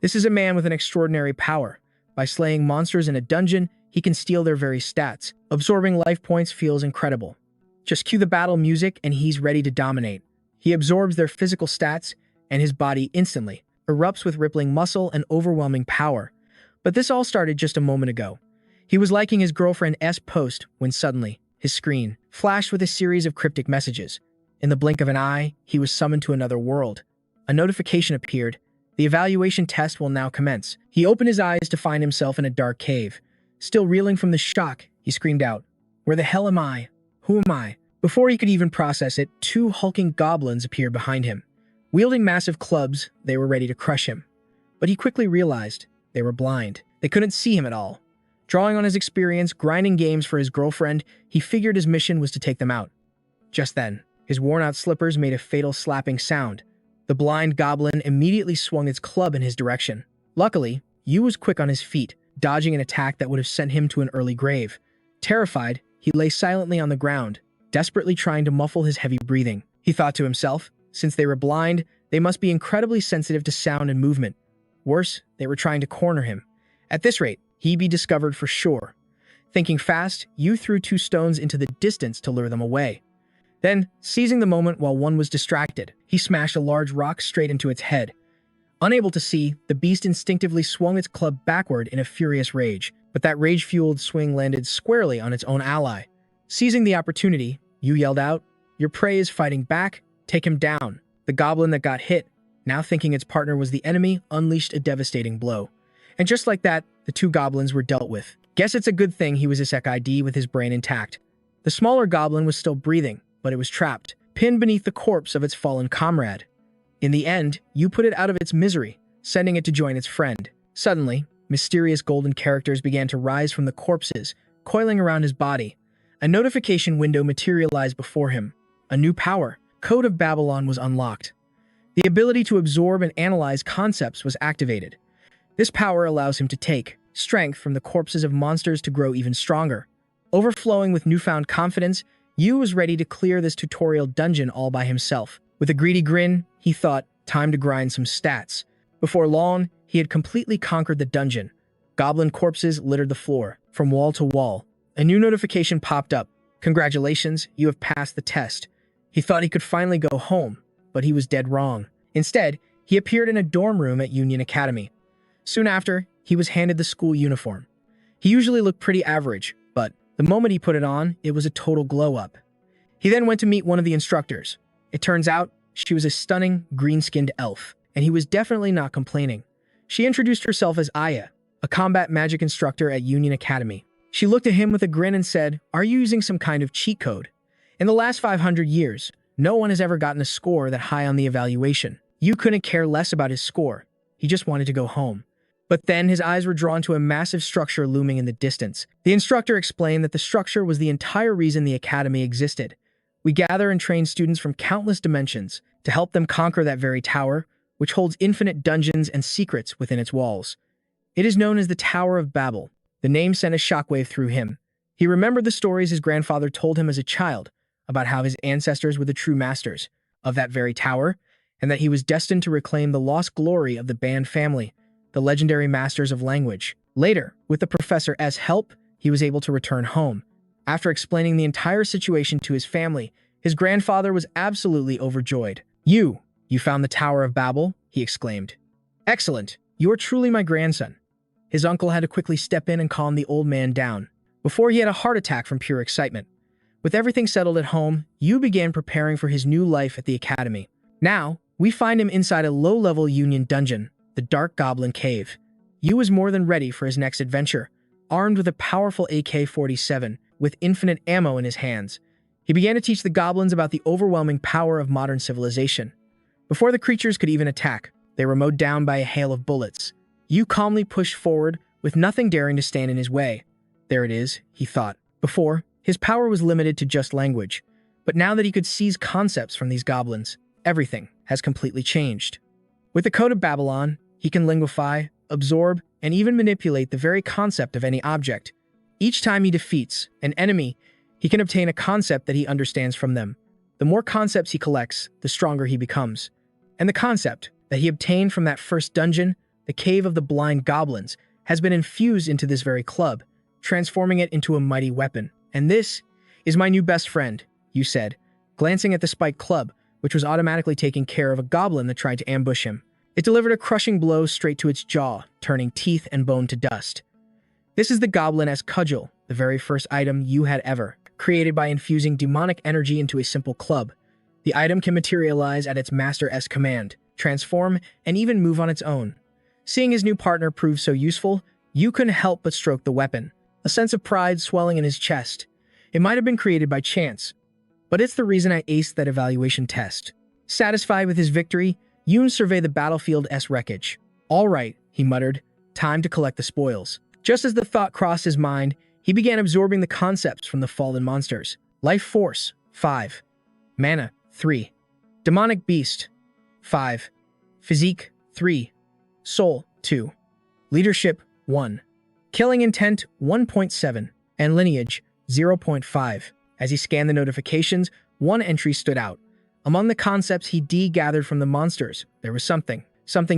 This is a man with an extraordinary power. By slaying monsters in a dungeon, he can steal their very stats. Absorbing life points feels incredible. Just cue the battle music and he's ready to dominate. He absorbs their physical stats, and his body instantly erupts with rippling muscle and overwhelming power. But this all started just a moment ago. He was liking his girlfriend's post when suddenly, his screen flashed with a series of cryptic messages. In the blink of an eye, he was summoned to another world. A notification appeared. The evaluation test will now commence. He opened his eyes to find himself in a dark cave. Still reeling from the shock, he screamed out, "Where the hell am I? Who am I?" Before he could even process it, two hulking goblins appeared behind him. Wielding massive clubs, they were ready to crush him. But he quickly realized they were blind. They couldn't see him at all. Drawing on his experience grinding games for his girlfriend, he figured his mission was to take them out. Just then, his worn-out slippers made a fatal slapping sound. The blind goblin immediately swung its club in his direction. Luckily, Yu was quick on his feet, dodging an attack that would have sent him to an early grave. Terrified, he lay silently on the ground, desperately trying to muffle his heavy breathing. He thought to himself, since they were blind, they must be incredibly sensitive to sound and movement. Worse, they were trying to corner him. At this rate, he'd be discovered for sure. Thinking fast, Yu threw two stones into the distance to lure them away. Then, seizing the moment while one was distracted, he smashed a large rock straight into its head. Unable to see, the beast instinctively swung its club backward in a furious rage, but that rage-fueled swing landed squarely on its own ally. Seizing the opportunity, Yu yelled out, "Your prey is fighting back, take him down." The goblin that got hit, now thinking its partner was the enemy, unleashed a devastating blow. And just like that, the two goblins were dealt with. Guess it's a good thing he was Isekai with his brain intact. The smaller goblin was still breathing, but it was trapped, pinned beneath the corpse of its fallen comrade. In the end, Yu put it out of its misery, sending it to join its friend. Suddenly, mysterious golden characters began to rise from the corpses, coiling around his body. A notification window materialized before him. A new power, Code of Babylon, was unlocked. The ability to absorb and analyze concepts was activated. This power allows him to take strength from the corpses of monsters to grow even stronger. Overflowing with newfound confidence, Yu was ready to clear this tutorial dungeon all by himself. With a greedy grin, he thought, time to grind some stats. Before long, he had completely conquered the dungeon. Goblin corpses littered the floor, from wall to wall. A new notification popped up. "Congratulations, you have passed the test." He thought he could finally go home, but he was dead wrong. Instead, he appeared in a dorm room at Union Academy. Soon after, he was handed the school uniform. He usually looked pretty average, but the moment he put it on, it was a total glow-up. He then went to meet one of the instructors. It turns out, she was a stunning, green-skinned elf, and he was definitely not complaining. She introduced herself as Aya, a combat magic instructor at Union Academy. She looked at him with a grin and said, "Are you using some kind of cheat code? In the last 500 years, no one has ever gotten a score that high on the evaluation." Yu couldn't care less about his score. He just wanted to go home. But then his eyes were drawn to a massive structure looming in the distance. The instructor explained that the structure was the entire reason the academy existed. "We gather and train students from countless dimensions to help them conquer that very tower, which holds infinite dungeons and secrets within its walls. It is known as the Tower of Babel." The name sent a shockwave through him. He remembered the stories his grandfather told him as a child about how his ancestors were the true masters of that very tower, and that he was destined to reclaim the lost glory of the Band family, the legendary masters of language. Later, with the professor's help, he was able to return home. After explaining the entire situation to his family, his grandfather was absolutely overjoyed. You found the Tower of Babel?" he exclaimed. "Excellent. You are truly my grandson." His uncle had to quickly step in and calm the old man down, before he had a heart attack from pure excitement. With everything settled at home, Yu began preparing for his new life at the academy. Now, we find him inside a low-level Union dungeon, the Dark Goblin Cave. Yu was more than ready for his next adventure, armed with a powerful AK-47, with infinite ammo in his hands. He began to teach the goblins about the overwhelming power of modern civilization. Before the creatures could even attack, they were mowed down by a hail of bullets. Yu calmly pushed forward, with nothing daring to stand in his way. There it is, he thought. Before, his power was limited to just language, but now that he could seize concepts from these goblins, everything has completely changed. With the Code of Babylon, he can linguify, absorb, and even manipulate the very concept of any object. Each time he defeats an enemy, he can obtain a concept that he understands from them. The more concepts he collects, the stronger he becomes. And the concept that he obtained from that first dungeon, the Cave of the Blind Goblins, has been infused into this very club, transforming it into a mighty weapon. And this is my new best friend, Yu said, glancing at the spiked club, which was automatically taking care of a goblin that tried to ambush him. It delivered a crushing blow straight to its jaw, turning teeth and bone to dust. This is the Goblin-esque cudgel, the very first item Yu had ever created by infusing demonic energy into a simple club. The item can materialize at its master-esque command, transform, and even move on its own. Seeing his new partner prove so useful, Yu couldn't help but stroke the weapon, a sense of pride swelling in his chest. It might have been created by chance, but it's the reason I aced that evaluation test. Satisfied with his victory, Yoon surveyed the battlefield-esque wreckage. All right, he muttered, time to collect the spoils. Just as the thought crossed his mind, he began absorbing the concepts from the fallen monsters. Life Force, 5. Mana, 3. Demonic Beast, 5. Physique, 3. Soul, 2. Leadership, 1. Killing Intent, 1.7. And Lineage, 0.5. As he scanned the notifications, one entry stood out. Among the concepts he gathered from the monsters, there was something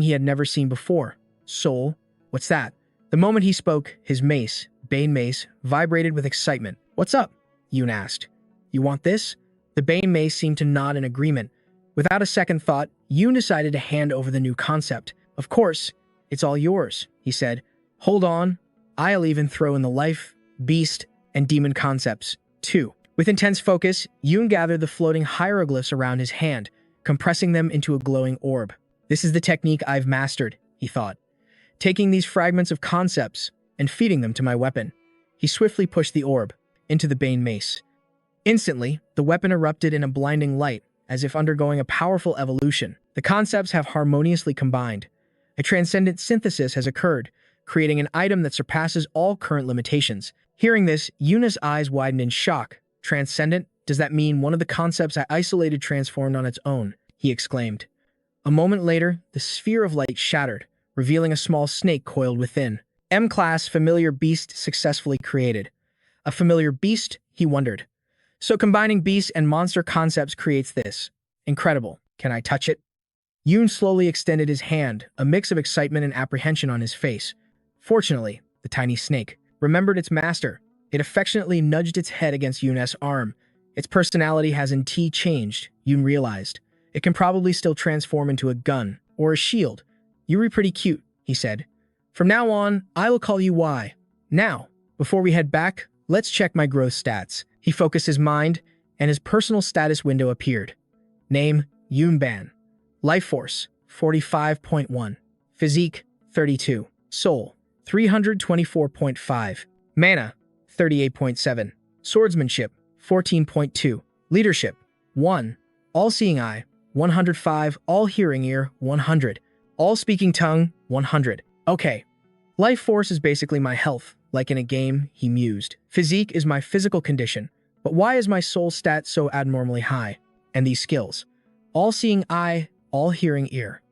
he had never seen before. Soul? What's that? The moment he spoke, his mace, Bane Mace, vibrated with excitement. What's up? Yoon asked. You want this? The Bane Mace seemed to nod in agreement. Without a second thought, Yoon decided to hand over the new concept. Of course, it's all yours, he said. Hold on, I'll even throw in the life, beast, and demon concepts, too. With intense focus, Yoon gathered the floating hieroglyphs around his hand, compressing them into a glowing orb. This is the technique I've mastered, he thought. Taking these fragments of concepts and feeding them to my weapon. He swiftly pushed the orb into the Bane Mace. Instantly, the weapon erupted in a blinding light, as if undergoing a powerful evolution. The concepts have harmoniously combined. A transcendent synthesis has occurred, creating an item that surpasses all current limitations. Hearing this, Yuna's eyes widened in shock. Transcendent? Does that mean one of the concepts I isolated transformed on its own? He exclaimed. A moment later, the sphere of light shattered, revealing a small snake coiled within. M-class familiar beast successfully created. A familiar beast? He wondered. So combining beast and monster concepts creates this. Incredible. Can I touch it? Yoon slowly extended his hand, a mix of excitement and apprehension on his face. Fortunately, the tiny snake remembered its master. It affectionately nudged its head against Yoon's arm. Its personality has indeed changed, Yoon realized. It can probably still transform into a gun or a shield. You're pretty cute, he said. From now on, I will call you Y. Now, before we head back, let's check my growth stats. He focused his mind, and his personal status window appeared. Name, Yoonban. Life Force, 45.1. Physique, 32. Soul, 324.5. Mana, 38.7. Swordsmanship, 14.2. Leadership, 1. All-seeing eye, 105. All-hearing ear, 100. All-speaking tongue, 100. Okay. Life Force is basically my health. Like in a game, he mused. Physique is my physical condition. But why is my soul stat so abnormally high? And these skills. All-seeing eye, all-hearing ear.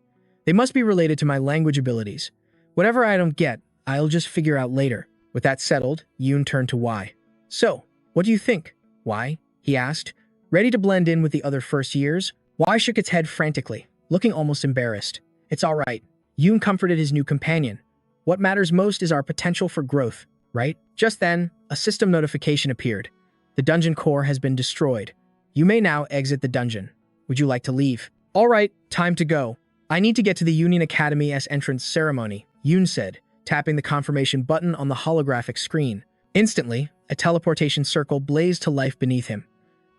They must be related to my language abilities. Whatever I don't get, I'll just figure out later. With that settled, Yoon turned to Y. So, what do you think? Y? He asked. Ready to blend in with the other first years? Y shook its head frantically, looking almost embarrassed. It's all right. Yoon comforted his new companion. What matters most is our potential for growth, right? Just then, a system notification appeared. The dungeon core has been destroyed. You may now exit the dungeon. Would you like to leave? All right, time to go. I need to get to the Union Academy's entrance ceremony, Yoon said, tapping the confirmation button on the holographic screen. Instantly, a teleportation circle blazed to life beneath him.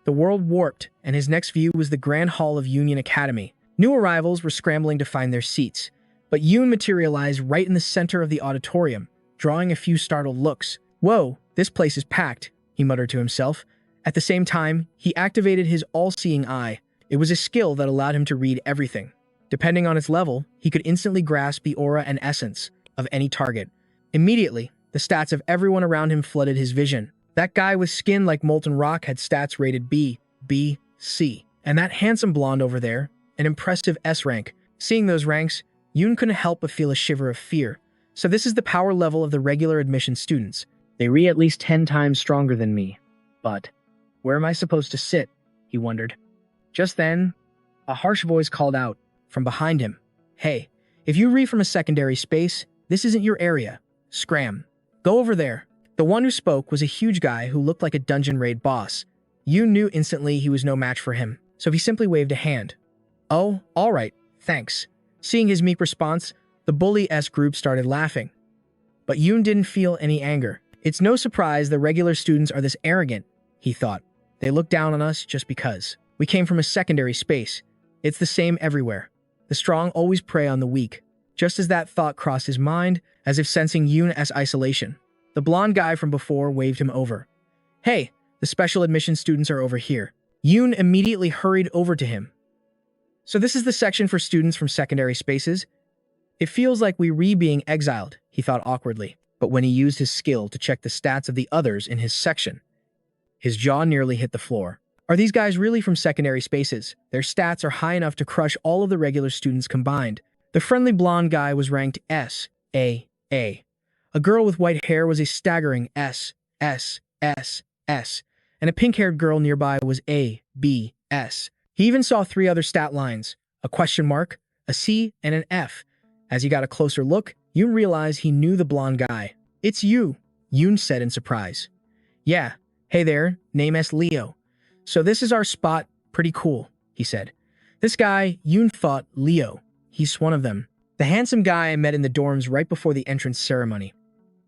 The world warped, and his next view was the Grand Hall of Union Academy. New arrivals were scrambling to find their seats, but Yoon materialized right in the center of the auditorium, drawing a few startled looks. Whoa, this place is packed, he muttered to himself. At the same time, he activated his all-seeing eye. It was a skill that allowed him to read everything. Depending on its level, he could instantly grasp the aura and essence of any target. Immediately, the stats of everyone around him flooded his vision. That guy with skin like molten rock had stats rated B, B, C. And that handsome blonde over there, an impressive S rank. Seeing those ranks, Yoon couldn't help but feel a shiver of fear. So this is the power level of the regular admission students. They read at least 10 times stronger than me. But where am I supposed to sit? He wondered. Just then, a harsh voice called out from behind him. Hey, If you read from a secondary space, this isn't your area. Scram. Go over there. The one who spoke was a huge guy who looked like a dungeon raid boss. You knew instantly he was no match for him, so he simply waved a hand. Oh, all right, thanks. Seeing his meek response, the bully-s group started laughing. But Yoon didn't feel any anger. It's no surprise the regular students are this arrogant, he thought. They look down on us just because. We came from a secondary space. It's the same everywhere. The strong always prey on the weak. Just as that thought crossed his mind, as if sensing Yoon's isolation, the blonde guy from before waved him over. Hey, the special admission students are over here. Yoon immediately hurried over to him. So this is the section for students from secondary spaces? It feels like we being exiled, he thought awkwardly. But when he used his skill to check the stats of the others in his section, his jaw nearly hit the floor. Are these guys really from secondary spaces? Their stats are high enough to crush all of the regular students combined. The friendly blonde guy was ranked S, A, A. A girl with white hair was a staggering S, S, S, S. And a pink-haired girl nearby was A, B, S. He even saw 3 other stat lines, a question mark, a C, and an F. As he got a closer look, Yoon realized he knew the blonde guy. It's you, Yoon said in surprise. Yeah, hey there, name is Leo. So this is our spot, pretty cool, he said. This guy, Yoon thought, Leo. He's one of them. The handsome guy I met in the dorms right before the entrance ceremony.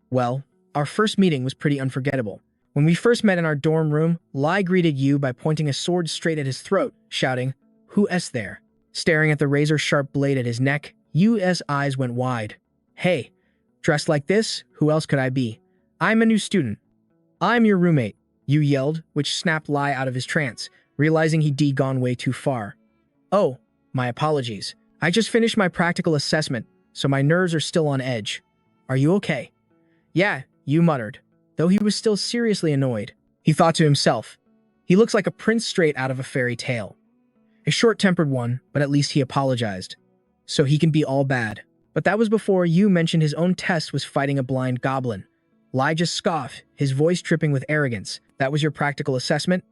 Well, our first meeting was pretty unforgettable. When we first met in our dorm room, Lai greeted you by pointing a sword straight at his throat, shouting, "Who is there?" Staring at the razor-sharp blade at his neck, Yu's eyes went wide. Hey, dressed like this, who else could I be? I'm a new student. I'm your roommate, Yu yelled, which snapped Lai out of his trance, realizing he'd gone way too far. Oh, my apologies. I just finished my practical assessment, so my nerves are still on edge. Are you okay? Yeah, Yu muttered, though he was still seriously annoyed. He thought to himself, he looks like a prince straight out of a fairy tale. A short-tempered one, but at least he apologized. So he can be all bad. But that was before Yu mentioned his own test was fighting a blind goblin. Lai just scoffed, his voice dripping with arrogance. That was your practical assessment?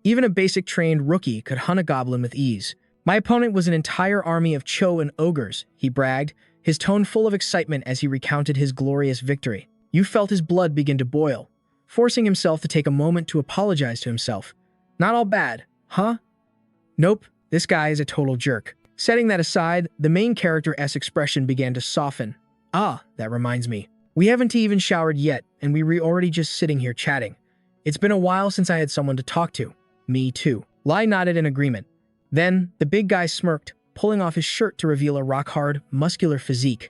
Even a basic trained rookie could hunt a goblin with ease. My opponent was an entire army of Cho and ogres, he bragged, his tone full of excitement as he recounted his glorious victory. Yu felt his blood begin to boil, forcing himself to take a moment to apologize to himself. Not all bad, huh? Nope, this guy is a total jerk. Setting that aside, the main character's expression began to soften. Ah, that reminds me. We haven't even showered yet, and we're already just sitting here chatting. It's been a while since I had someone to talk to. Me too. Lai nodded in agreement. Then, the big guy smirked, pulling off his shirt to reveal a rock-hard, muscular physique.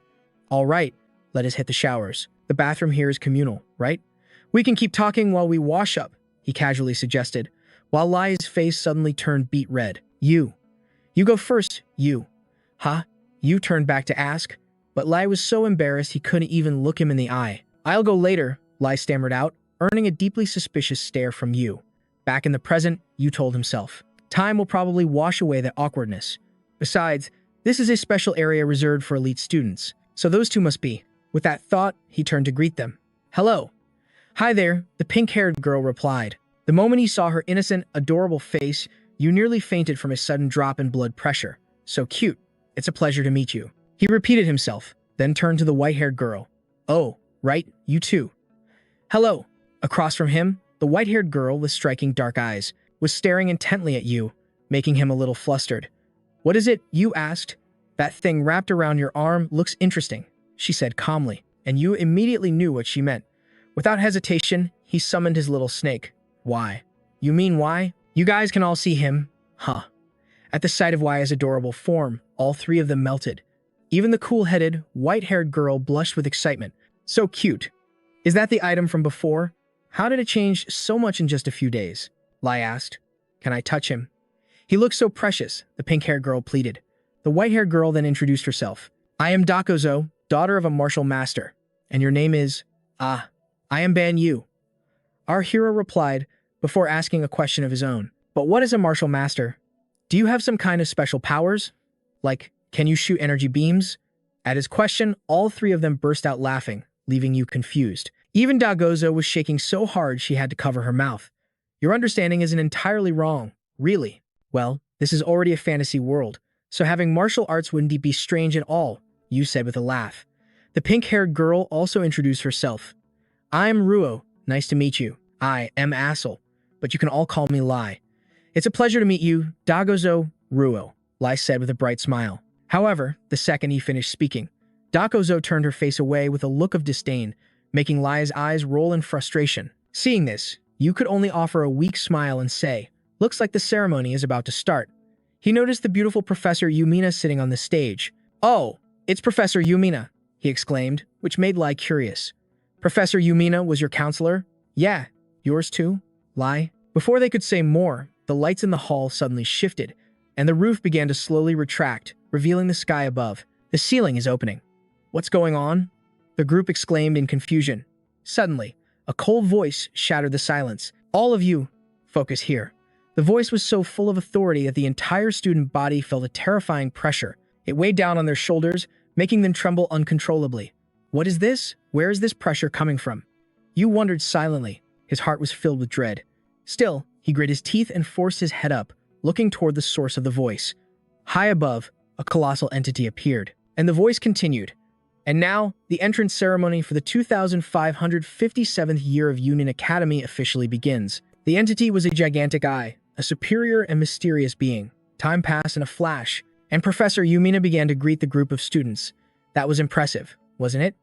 All right, let us hit the showers. The bathroom here is communal, right? We can keep talking while we wash up, he casually suggested, while Lai's face suddenly turned beet red. You go first, Yu. Huh? Yu turned back to ask, but Lai was so embarrassed he couldn't even look him in the eye. I'll go later, Lai stammered out, earning a deeply suspicious stare from Yu. Back in the present, Yu told himself. Time will probably wash away that awkwardness. Besides, this is a special area reserved for elite students, so those two must be. With that thought, he turned to greet them. Hello. Hi there, the pink-haired girl replied. The moment he saw her innocent, adorable face, Yu nearly fainted from a sudden drop in blood pressure. So cute. It's a pleasure to meet you. He repeated himself, then turned to the white-haired girl. Oh, right, you too. Hello. Across from him, the white-haired girl with striking dark eyes was staring intently at Yu, making him a little flustered. What is it? Yu asked. That thing wrapped around your arm looks interesting, she said calmly, and Yu immediately knew what she meant. Without hesitation, he summoned his little snake. Why? You mean why? You guys can all see him, huh? At the sight of Y's adorable form, all 3 of them melted. Even the cool-headed, white-haired girl blushed with excitement. So cute. Is that the item from before? How did it change so much in just a few days? Lai asked. Can I touch him? He looks so precious, the pink-haired girl pleaded. The white-haired girl then introduced herself. I am Dakozo, daughter of a martial master. And your name is? I am Ban Yu. Our hero replied, before asking a question of his own. But what is a martial master? Do you have some kind of special powers? Like, can you shoot energy beams? At his question, all 3 of them burst out laughing, leaving Yu confused. Even Dagozo was shaking so hard she had to cover her mouth. Your understanding isn't entirely wrong, really. Well, this is already a fantasy world, so having martial arts wouldn't be strange at all, Yu said with a laugh. The pink-haired girl also introduced herself. I'm Ruo. Nice to meet you. I am Assel, but you can all call me Lai. It's a pleasure to meet you, Dagozo Ruo, Lai said with a bright smile. However, the second he finished speaking, Dagozo turned her face away with a look of disdain, making Lai's eyes roll in frustration. Seeing this, Yu could only offer a weak smile and say, looks like the ceremony is about to start. He noticed the beautiful Professor Yumina sitting on the stage. Oh, it's Professor Yumina, he exclaimed, which made Lai curious. Professor Yumina was your counselor? Yeah, yours too, Lai. Before they could say more, the lights in the hall suddenly shifted, and the roof began to slowly retract, revealing the sky above. The ceiling is opening. What's going on? The group exclaimed in confusion. Suddenly, a cold voice shattered the silence. All of you, focus here. The voice was so full of authority that the entire student body felt a terrifying pressure. It weighed down on their shoulders, making them tremble uncontrollably. What is this? Where is this pressure coming from? Yu wondered silently. His heart was filled with dread. Still, he grit his teeth and forced his head up, looking toward the source of the voice. High above, a colossal entity appeared, and the voice continued. And now, the entrance ceremony for the 2557th year of Union Academy officially begins. The entity was a gigantic eye, a superior and mysterious being. Time passed in a flash, and Professor Yumina began to greet the group of students. That was impressive, wasn't it?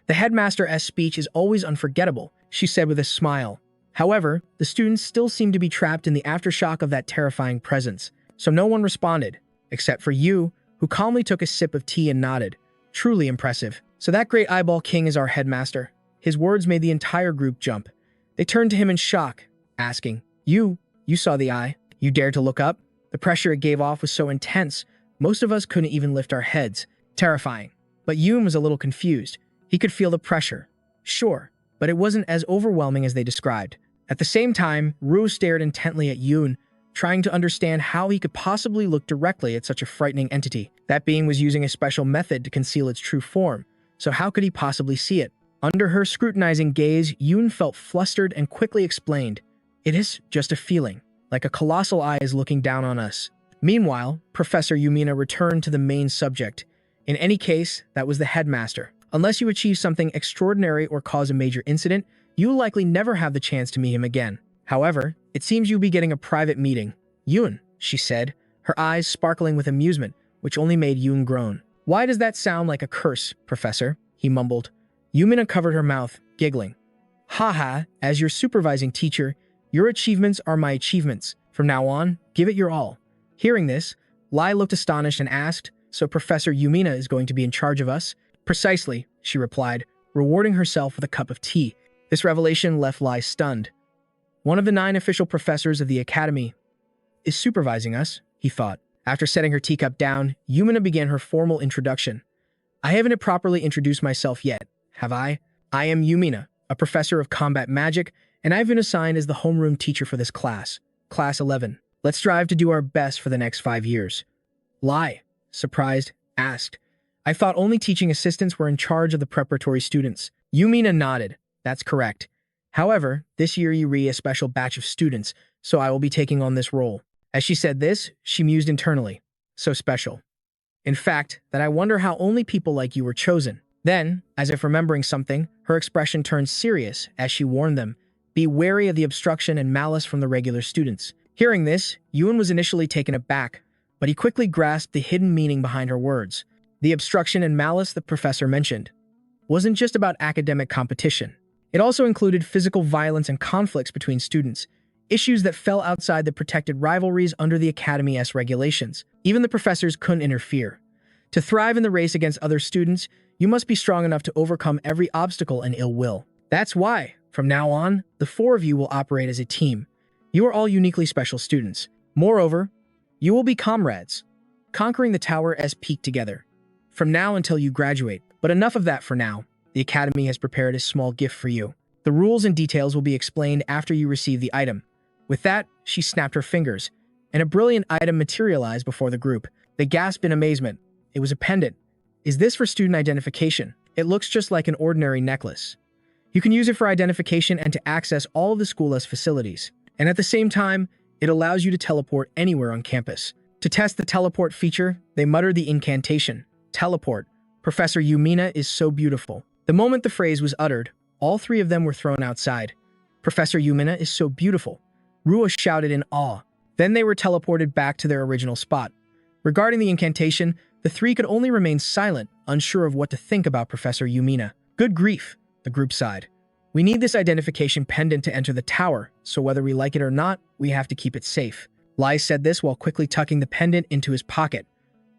The headmaster's speech is always unforgettable, she said with a smile. However, the students still seemed to be trapped in the aftershock of that terrifying presence, so no one responded, except for Yu, who calmly took a sip of tea and nodded. Truly impressive. So that great eyeball king is our headmaster. His words made the entire group jump. They turned to him in shock, asking, You saw the eye? You dared to look up? The pressure it gave off was so intense, most of us couldn't even lift our heads. Terrifying. But Yoon was a little confused. He could feel the pressure. Sure, but it wasn't as overwhelming as they described. At the same time, Ru stared intently at Yoon, trying to understand how he could possibly look directly at such a frightening entity. That being was using a special method to conceal its true form, so how could he possibly see it? Under her scrutinizing gaze, Yoon felt flustered and quickly explained, It is just a feeling, like a colossal eye is looking down on us. Meanwhile, Professor Yumina returned to the main subject. In any case, that was the headmaster. Unless you achieve something extraordinary or cause a major incident, you'll likely never have the chance to meet him again. However, it seems you'll be getting a private meeting. Yoon, she said, her eyes sparkling with amusement, which only made Yoon groan. Why does that sound like a curse, Professor? He mumbled. Yumina covered her mouth, giggling. Haha, as your supervising teacher, your achievements are my achievements. From now on, give it your all. Hearing this, Lai looked astonished and asked, So Professor Yumina is going to be in charge of us? Precisely, she replied, rewarding herself with a cup of tea. This revelation left Lai stunned. One of the 9 official professors of the academy is supervising us, he thought. After setting her teacup down, Yumina began her formal introduction. I haven't properly introduced myself yet, have I? I am Yumina, a professor of combat magic, and I've been assigned as the homeroom teacher for this class, Class 11. Let's strive to do our best for the next 5 years. Lai, surprised, asked. I thought only teaching assistants were in charge of the preparatory students. Yumina nodded. That's correct. However, this year you read a special batch of students, so I will be taking on this role. As she said this, she mused internally. So special. In fact, that I wonder how only people like you were chosen. Then, as if remembering something, her expression turned serious as she warned them, be wary of the obstruction and malice from the regular students. Hearing this, Yoon was initially taken aback, but he quickly grasped the hidden meaning behind her words. The obstruction and malice the professor mentioned wasn't just about academic competition. It also included physical violence and conflicts between students, issues that fell outside the protected rivalries under the Academy's regulations. Even the professors couldn't interfere. To thrive in the race against other students, you must be strong enough to overcome every obstacle and ill will. That's why, from now on, the 4 of you will operate as a team. You are all uniquely special students. Moreover, you will be comrades, conquering the tower as peak together. From now until you graduate. But enough of that for now. The Academy has prepared a small gift for you. The rules and details will be explained after you receive the item. With that, she snapped her fingers, and a brilliant item materialized before the group. They gasped in amazement. It was a pendant. Is this for student identification? It looks just like an ordinary necklace. You can use it for identification and to access all of the school's facilities. And at the same time, it allows you to teleport anywhere on campus. To test the teleport feature, they muttered the incantation, teleport, Professor Yumina is so beautiful. The moment the phrase was uttered, all three of them were thrown outside. Professor Yumina is so beautiful, Ruo shouted in awe. Then they were teleported back to their original spot. Regarding the incantation, the three could only remain silent, unsure of what to think about Professor Yumina. Good grief, the group sighed. We need this identification pendant to enter the tower, so whether we like it or not, we have to keep it safe. Lai said this while quickly tucking the pendant into his pocket.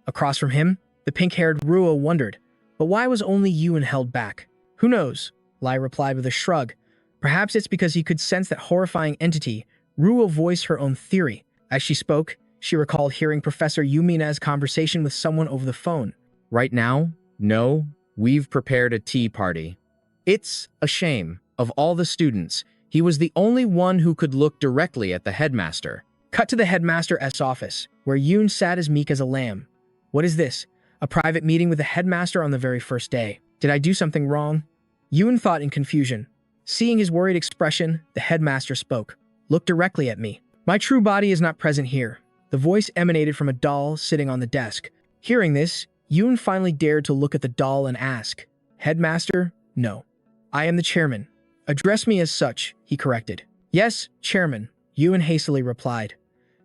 Across from him, the pink-haired Ruo wondered, but why was only Yun held back? Who knows? Lai replied with a shrug. Perhaps it's because he could sense that horrifying entity. Ruo voiced her own theory. As she spoke, she recalled hearing Professor Yumina's conversation with someone over the phone. Right now? No, we've prepared a tea party. It's a shame. Of all the students, he was the only one who could look directly at the headmaster. Cut to the headmaster's office, where Yun sat as meek as a lamb. What is this? A private meeting with the headmaster on the very first day. Did I do something wrong? Yun thought in confusion. Seeing his worried expression, the headmaster spoke. Look directly at me. My true body is not present here. The voice emanated from a doll sitting on the desk. Hearing this, Yun finally dared to look at the doll and ask, Headmaster? No. I am the chairman. Address me as such, he corrected. Yes, chairman, Yun hastily replied.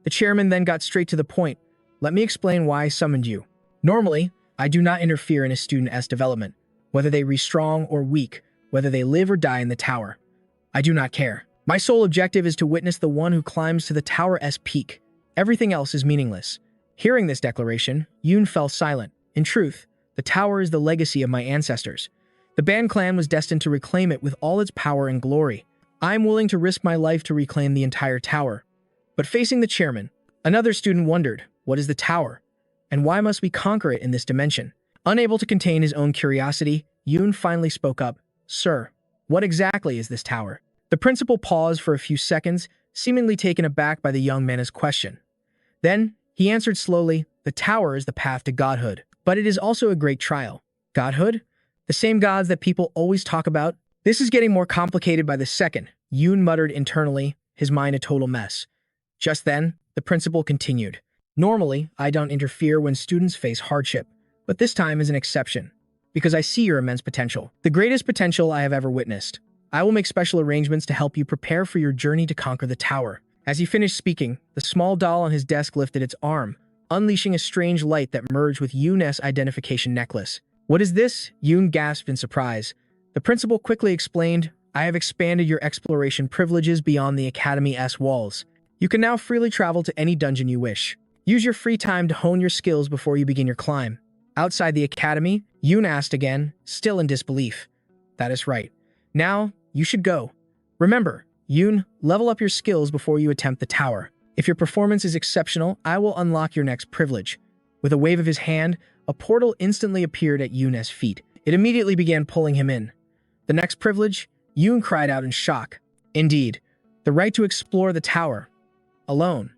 The chairman then got straight to the point. Let me explain why I summoned you. Normally, I do not interfere in a student's development, whether they be strong or weak, whether they live or die in the tower. I do not care. My sole objective is to witness the one who climbs to the tower's peak. Everything else is meaningless. Hearing this declaration, Yun fell silent. In truth, the tower is the legacy of my ancestors. The Ban clan was destined to reclaim it with all its power and glory. I am willing to risk my life to reclaim the entire tower. But facing the chairman, another student wondered, what is the tower? And why must we conquer it in this dimension? Unable to contain his own curiosity, Yun finally spoke up. Sir, what exactly is this tower? The principal paused for a few seconds, seemingly taken aback by the young man's question. Then, he answered slowly, the tower is the path to godhood. But it is also a great trial. Godhood? The same gods that people always talk about? This is getting more complicated by the second, Yun muttered internally, his mind a total mess. Just then, the principal continued. Normally, I don't interfere when students face hardship, but this time is an exception, because I see your immense potential. The greatest potential I have ever witnessed. I will make special arrangements to help you prepare for your journey to conquer the tower. As he finished speaking, the small doll on his desk lifted its arm, unleashing a strange light that merged with Yun's identification necklace. What is this? Yun gasped in surprise. The principal quickly explained, I have expanded your exploration privileges beyond the Academy's walls. You can now freely travel to any dungeon you wish. Use your free time to hone your skills before you begin your climb. Outside the Academy, Yun asked again, still in disbelief. That is right. Now, you should go. Remember, Yun, level up your skills before you attempt the tower. If your performance is exceptional, I will unlock your next privilege. With a wave of his hand, a portal instantly appeared at Yun's feet. It immediately began pulling him in. The next privilege? Yun cried out in shock. Indeed, the right to explore the tower. Alone.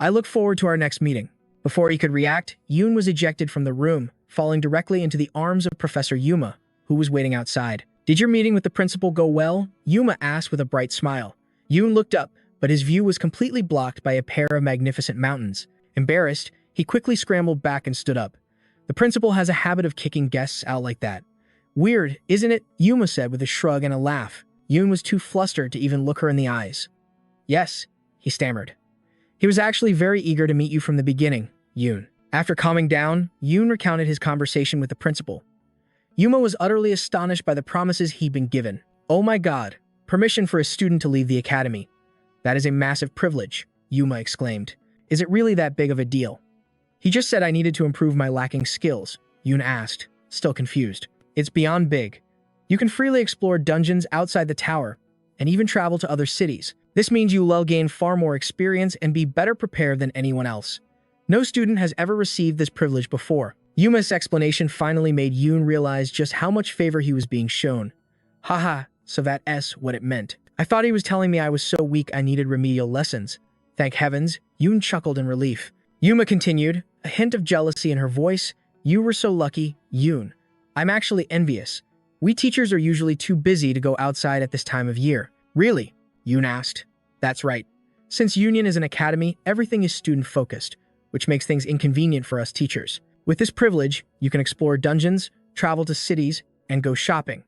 I look forward to our next meeting. Before he could react, Yun was ejected from the room, falling directly into the arms of Professor Yuma, who was waiting outside. Did your meeting with the principal go well? Yuma asked with a bright smile. Yun looked up, but his view was completely blocked by a pair of magnificent mountains. Embarrassed, he quickly scrambled back and stood up. The principal has a habit of kicking guests out like that. Weird, isn't it? Yuma said with a shrug and a laugh. Yun was too flustered to even look her in the eyes. Yes, he stammered. He was actually very eager to meet you from the beginning, Yun. After calming down, Yun recounted his conversation with the principal. Yuma was utterly astonished by the promises he'd been given. Oh my god, permission for a student to leave the academy. That is a massive privilege, Yuma exclaimed. Is it really that big of a deal? He just said I needed to improve my lacking skills, Yun asked, still confused. It's beyond big. You can freely explore dungeons outside the tower, and even travel to other cities. This means you will gain far more experience and be better prepared than anyone else. No student has ever received this privilege before. Yuma's explanation finally made Yun realize just how much favor he was being shown. Haha, so that's what it meant. I thought he was telling me I was so weak I needed remedial lessons. Thank heavens, Yun chuckled in relief. Yuma continued, a hint of jealousy in her voice. You were so lucky, Yun. I'm actually envious. We teachers are usually too busy to go outside at this time of year. Really? Yun asked. That's right. Since Union is an academy, everything is student-focused, which makes things inconvenient for us teachers. With this privilege, you can explore dungeons, travel to cities, and go shopping.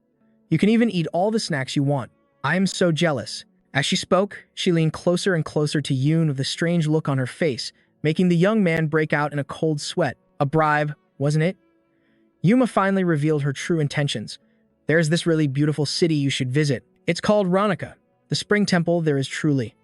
You can even eat all the snacks you want. I am so jealous." As she spoke, she leaned closer and closer to Yoon with a strange look on her face, making the young man break out in a cold sweat. A bribe, wasn't it? Yuma finally revealed her true intentions. "There's this really beautiful city you should visit. It's called Ronica, the spring temple there is truly."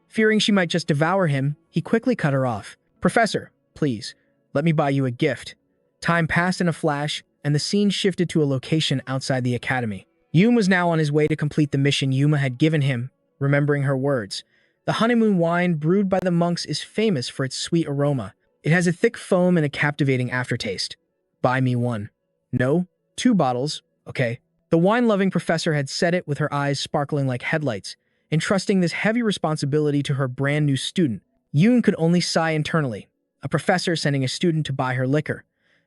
Fearing she might just devour him, he quickly cut her off. "Professor, please, let me buy you a gift." Time passed in a flash, and the scene shifted to a location outside the academy. Yoon was now on his way to complete the mission Yuma had given him, remembering her words. The honeymoon wine brewed by the monks is famous for its sweet aroma. It has a thick foam and a captivating aftertaste. "Buy me one." "No, 2 bottles, okay." The wine-loving professor had said it with her eyes sparkling like headlights, entrusting this heavy responsibility to her brand-new student. Yoon could only sigh internally. A professor sending a student to buy her liquor.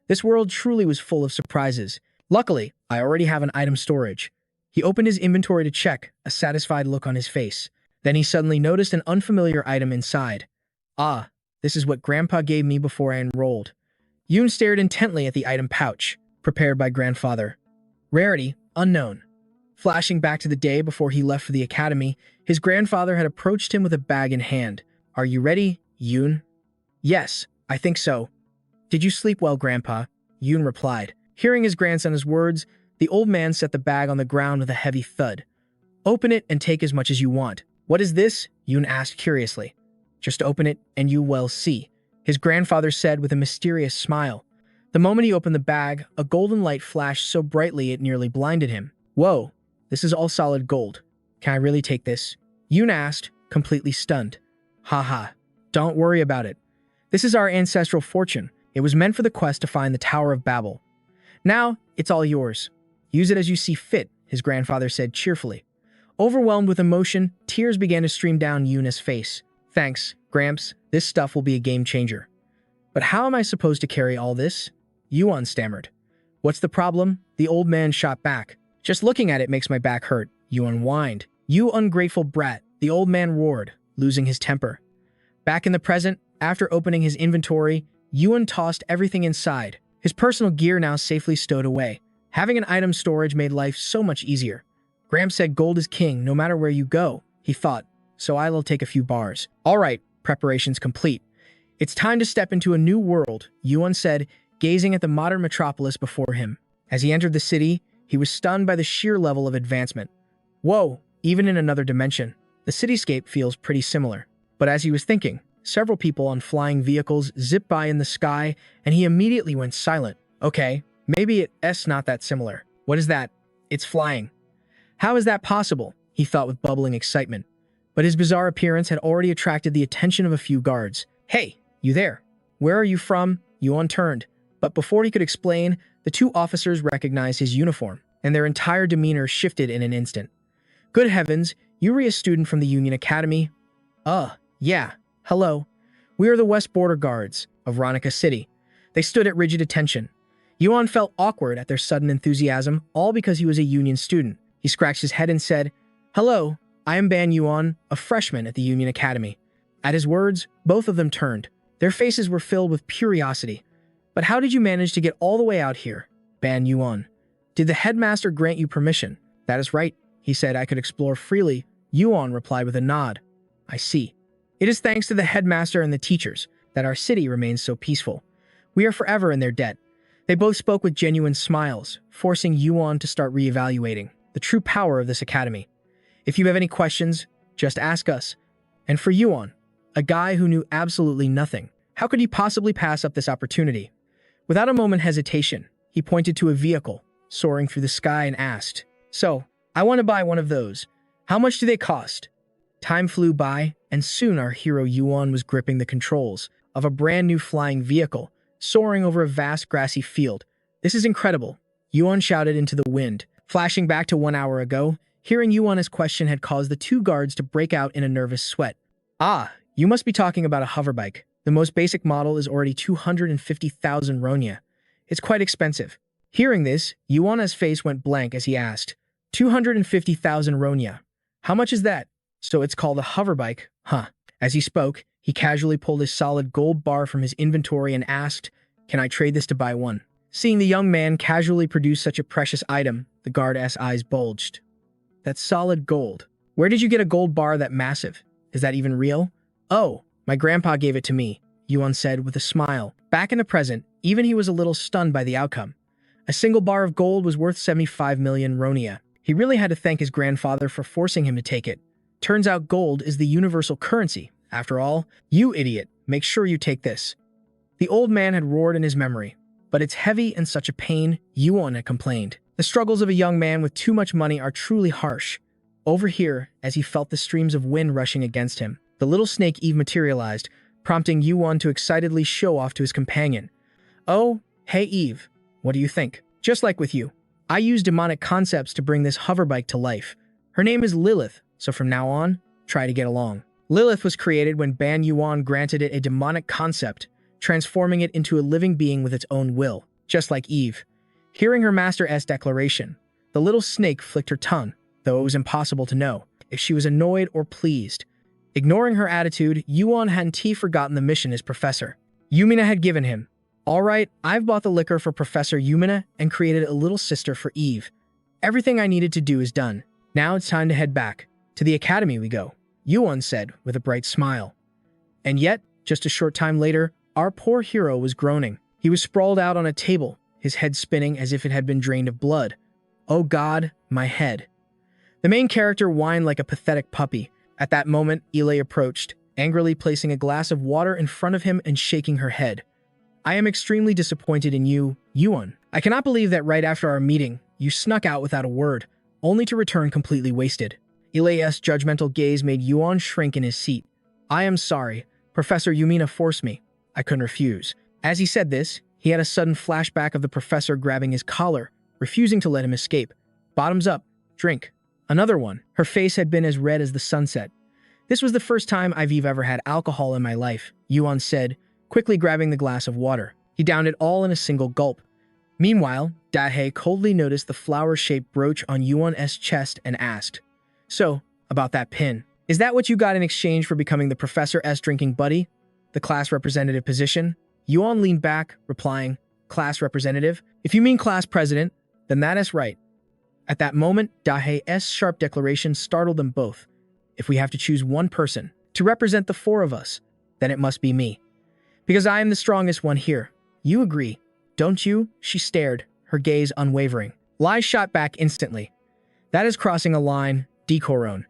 This world truly was full of surprises. Luckily, I already have an item storage. He opened his inventory to check, a satisfied look on his face. Then he suddenly noticed an unfamiliar item inside. "Ah, this is what Grandpa gave me before I enrolled." Yoon stared intently at the item pouch, prepared by grandfather. Rarity, unknown. Flashing back to the day before he left for the academy, his grandfather had approached him with a bag in hand. "Are you ready, Yoon?" "Yes, I think so." "Did you sleep well, Grandpa?" Yoon replied. Hearing his grandson's words, the old man set the bag on the ground with a heavy thud. "Open it and take as much as you want." "What is this?" Yoon asked curiously. "Just open it and you will see," his grandfather said with a mysterious smile. The moment he opened the bag, a golden light flashed so brightly it nearly blinded him. "Whoa, this is all solid gold. Can I really take this?" Yoon asked, completely stunned. "Haha, don't worry about it. This is our ancestral fortune. It was meant for the quest to find the Tower of Babel. Now, it's all yours. Use it as you see fit," his grandfather said cheerfully. Overwhelmed with emotion, tears began to stream down Yoon's face. "Thanks, Gramps. This stuff will be a game changer." "But how am I supposed to carry all this?" Yuan stammered. "What's the problem?" The old man shot back. "Just looking at it makes my back hurt," Yuan whined. "You ungrateful brat," the old man roared, losing his temper. Back in the present, after opening his inventory, Yuan tossed everything inside, his personal gear now safely stowed away. Having an item storage made life so much easier. Gramps said gold is king no matter where you go, he thought, so I'll take a few bars. "All right, preparations complete. It's time to step into a new world," Yuan said, gazing at the modern metropolis before him. As he entered the city, he was stunned by the sheer level of advancement. Whoa, even in another dimension, the cityscape feels pretty similar. But as he was thinking, several people on flying vehicles zipped by in the sky, and he immediately went silent. Okay, maybe it's not that similar. What is that? It's flying. How is that possible? He thought with bubbling excitement. But his bizarre appearance had already attracted the attention of a few guards. "Hey, you there? Where are you from?" Yuan turned. But before he could explain, the 2 officers recognized his uniform, and their entire demeanor shifted in an instant. "Good heavens, you're a student from the Union Academy?" Yeah. Hello. We are the West Border Guards of Ronica City." They stood at rigid attention. Yuan felt awkward at their sudden enthusiasm, all because he was a Union student. He scratched his head and said, "Hello, I am Ban Yuan, a freshman at the Union Academy." At his words, both of them turned. Their faces were filled with curiosity. "But how did you manage to get all the way out here, Ban Yuan? Did the headmaster grant you permission?" "That is right," he said. "I could explore freely." Yuan replied with a nod. "I see. It is thanks to the headmaster and the teachers that our city remains so peaceful. We are forever in their debt." They both spoke with genuine smiles, forcing Yuan to start reevaluating the true power of this academy. "If you have any questions, just ask us." And for Yuan, a guy who knew absolutely nothing, how could he possibly pass up this opportunity? Without a moment hesitation, he pointed to a vehicle soaring through the sky and asked, "So, I want to buy one of those. How much do they cost?" Time flew by, and soon our hero Yuan was gripping the controls of a brand new flying vehicle, soaring over a vast grassy field. "This is incredible," Yuan shouted into the wind. Flashing back to 1 hour ago, hearing Yuan's question had caused the 2 guards to break out in a nervous sweat. "Ah, you must be talking about a hoverbike. The most basic model is already 250,000 ronia. It's quite expensive." Hearing this, Yuan's face went blank as he asked, 250,000 ronia. How much is that? So it's called a hoverbike, huh? As he spoke, he casually pulled a solid gold bar from his inventory and asked, "Can I trade this to buy one?" Seeing the young man casually produce such a precious item, the guard's eyes bulged. That's solid gold. Where did you get a gold bar that massive? Is that even real? Oh, my grandpa gave it to me, Yuan said with a smile. Back in the present, even he was a little stunned by the outcome. A single bar of gold was worth 75 million Ronia. He really had to thank his grandfather for forcing him to take it. Turns out gold is the universal currency. After all, you idiot, make sure you take this. The old man had roared in his memory. But it's heavy and such a pain, Yuan had complained. The struggles of a young man with too much money are truly harsh. Over here, as he felt the streams of wind rushing against him, the little snake Eve materialized, prompting Yuan to excitedly show off to his companion. Oh, hey Eve, what do you think? Just like with you, I use demonic concepts to bring this hoverbike to life. Her name is Lilith, so from now on, try to get along. Lilith was created when Ban Yuan granted it a demonic concept, transforming it into a living being with its own will, just like Eve. Hearing her master's declaration, the little snake flicked her tongue, though it was impossible to know if she was annoyed or pleased. Ignoring her attitude, Yuan hadn't forgotten the mission his professor, Yumina, had given him. All right, I've bought the liquor for Professor Yumina and created a little sister for Eve. Everything I needed to do is done. Now it's time to head back. To the academy we go, Yuan said with a bright smile. And yet, just a short time later, our poor hero was groaning. He was sprawled out on a table, his head spinning as if it had been drained of blood. Oh God, my head. The main character whined like a pathetic puppy. At that moment, Ile approached, angrily placing a glass of water in front of him and shaking her head. I am extremely disappointed in you, Yuan. I cannot believe that right after our meeting, you snuck out without a word, only to return completely wasted. Ile's judgmental gaze made Yuan shrink in his seat. I am sorry. Professor Yumina forced me. I couldn't refuse. As he said this, he had a sudden flashback of the professor grabbing his collar, refusing to let him escape. Bottoms up. Drink. Another one. Her face had been as red as the sunset. This was the first time I've ever had alcohol in my life, Yuan said, quickly grabbing the glass of water. He downed it all in a single gulp. Meanwhile, Dahe coldly noticed the flower-shaped brooch on Yuan's chest and asked, So, about that pin. Is that what you got in exchange for becoming the professor's drinking buddy? The class representative position? Yuan leaned back, replying, Class representative? If you mean class president, then that is right. At that moment, Dahe's sharp declaration startled them both. If we have to choose one person to represent the four of us, then it must be me. Because I am the strongest one here. You agree, don't you? She stared, her gaze unwavering. Lai shot back instantly. That is crossing a line, Decoron.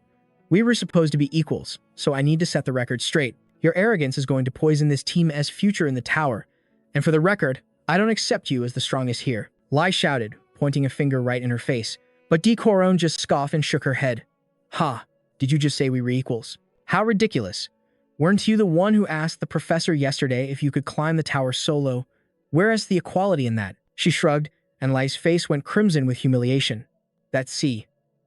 We were supposed to be equals, so I need to set the record straight. Your arrogance is going to poison this team's future in the tower. And for the record, I don't accept you as the strongest here. Lai shouted, pointing a finger right in her face. But Decoron just scoffed and shook her head. Ha, did you just say we were equals? How ridiculous. Weren't you the one who asked the professor yesterday if you could climb the tower solo? Where is the equality in that? She shrugged, and Lai's face went crimson with humiliation. That's C.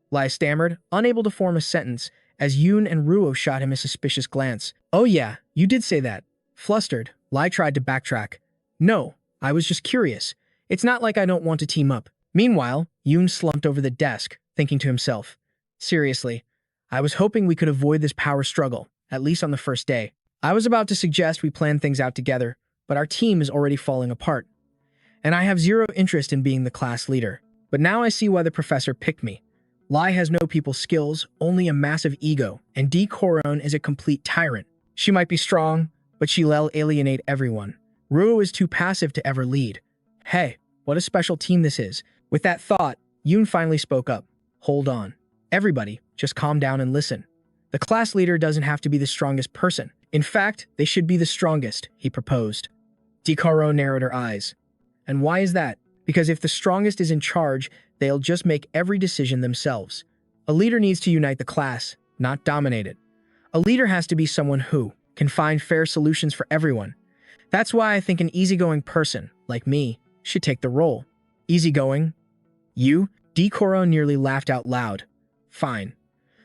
Lai stammered, unable to form a sentence, as Yoon and Ruo shot him a suspicious glance. Oh yeah, you did say that. Flustered, Lai tried to backtrack. No, I was just curious. It's not like I don't want to team up. Meanwhile, Yoon slumped over the desk, thinking to himself, Seriously, I was hoping we could avoid this power struggle, at least on the first day. I was about to suggest we plan things out together, but our team is already falling apart. And I have zero interest in being the class leader. But now I see why the professor picked me. Lai has no people skills, only a massive ego, and Dee Coron is a complete tyrant. She might be strong, but she'll alienate everyone. Ruo is too passive to ever lead. Hey, what a special team this is. With that thought, Yoon finally spoke up. Hold on. Everybody, just calm down and listen. The class leader doesn't have to be the strongest person. In fact, they should be the strongest, he proposed. Dee Coron narrowed her eyes. And why is that? Because if the strongest is in charge, they'll just make every decision themselves. A leader needs to unite the class, not dominate it. A leader has to be someone who can find fair solutions for everyone. That's why I think an easygoing person, like me, should take the role. Easygoing? You? Dee Coron nearly laughed out loud. Fine.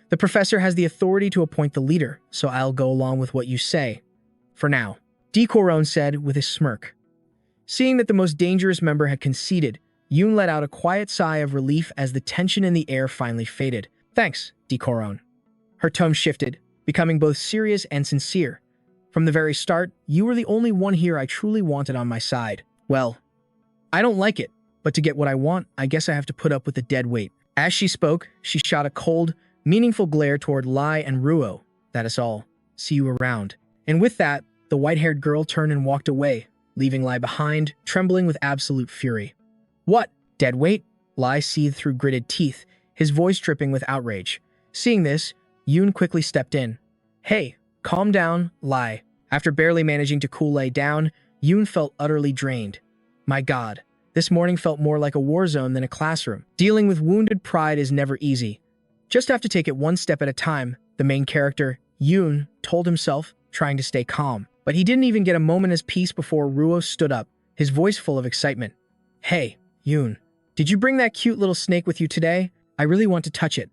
The professor has the authority to appoint the leader, so I'll go along with what you say. For now. Dee Coron said with a smirk. Seeing that the most dangerous member had conceded, Yoon let out a quiet sigh of relief as the tension in the air finally faded. Thanks, Dee Coron. Her tone shifted, becoming both serious and sincere. From the very start, you were the only one here I truly wanted on my side. Well, I don't like it, but to get what I want, I guess I have to put up with the dead weight. As she spoke, she shot a cold, meaningful glare toward Lai and Ruo. That is all. See you around. And with that, the white-haired girl turned and walked away, leaving Lai behind, trembling with absolute fury. What? Dead weight? Lai seethed through gritted teeth, his voice dripping with outrage. Seeing this, Yoon quickly stepped in. Hey, calm down, Lai. After barely managing to cool Lai down, Yoon felt utterly drained. My god, this morning felt more like a war zone than a classroom. Dealing with wounded pride is never easy. Just have to take it one step at a time, the main character, Yoon, told himself, trying to stay calm. But he didn't even get a moment's peace before Ruo stood up, his voice full of excitement. Hey, Yoon, did you bring that cute little snake with you today? I really want to touch it.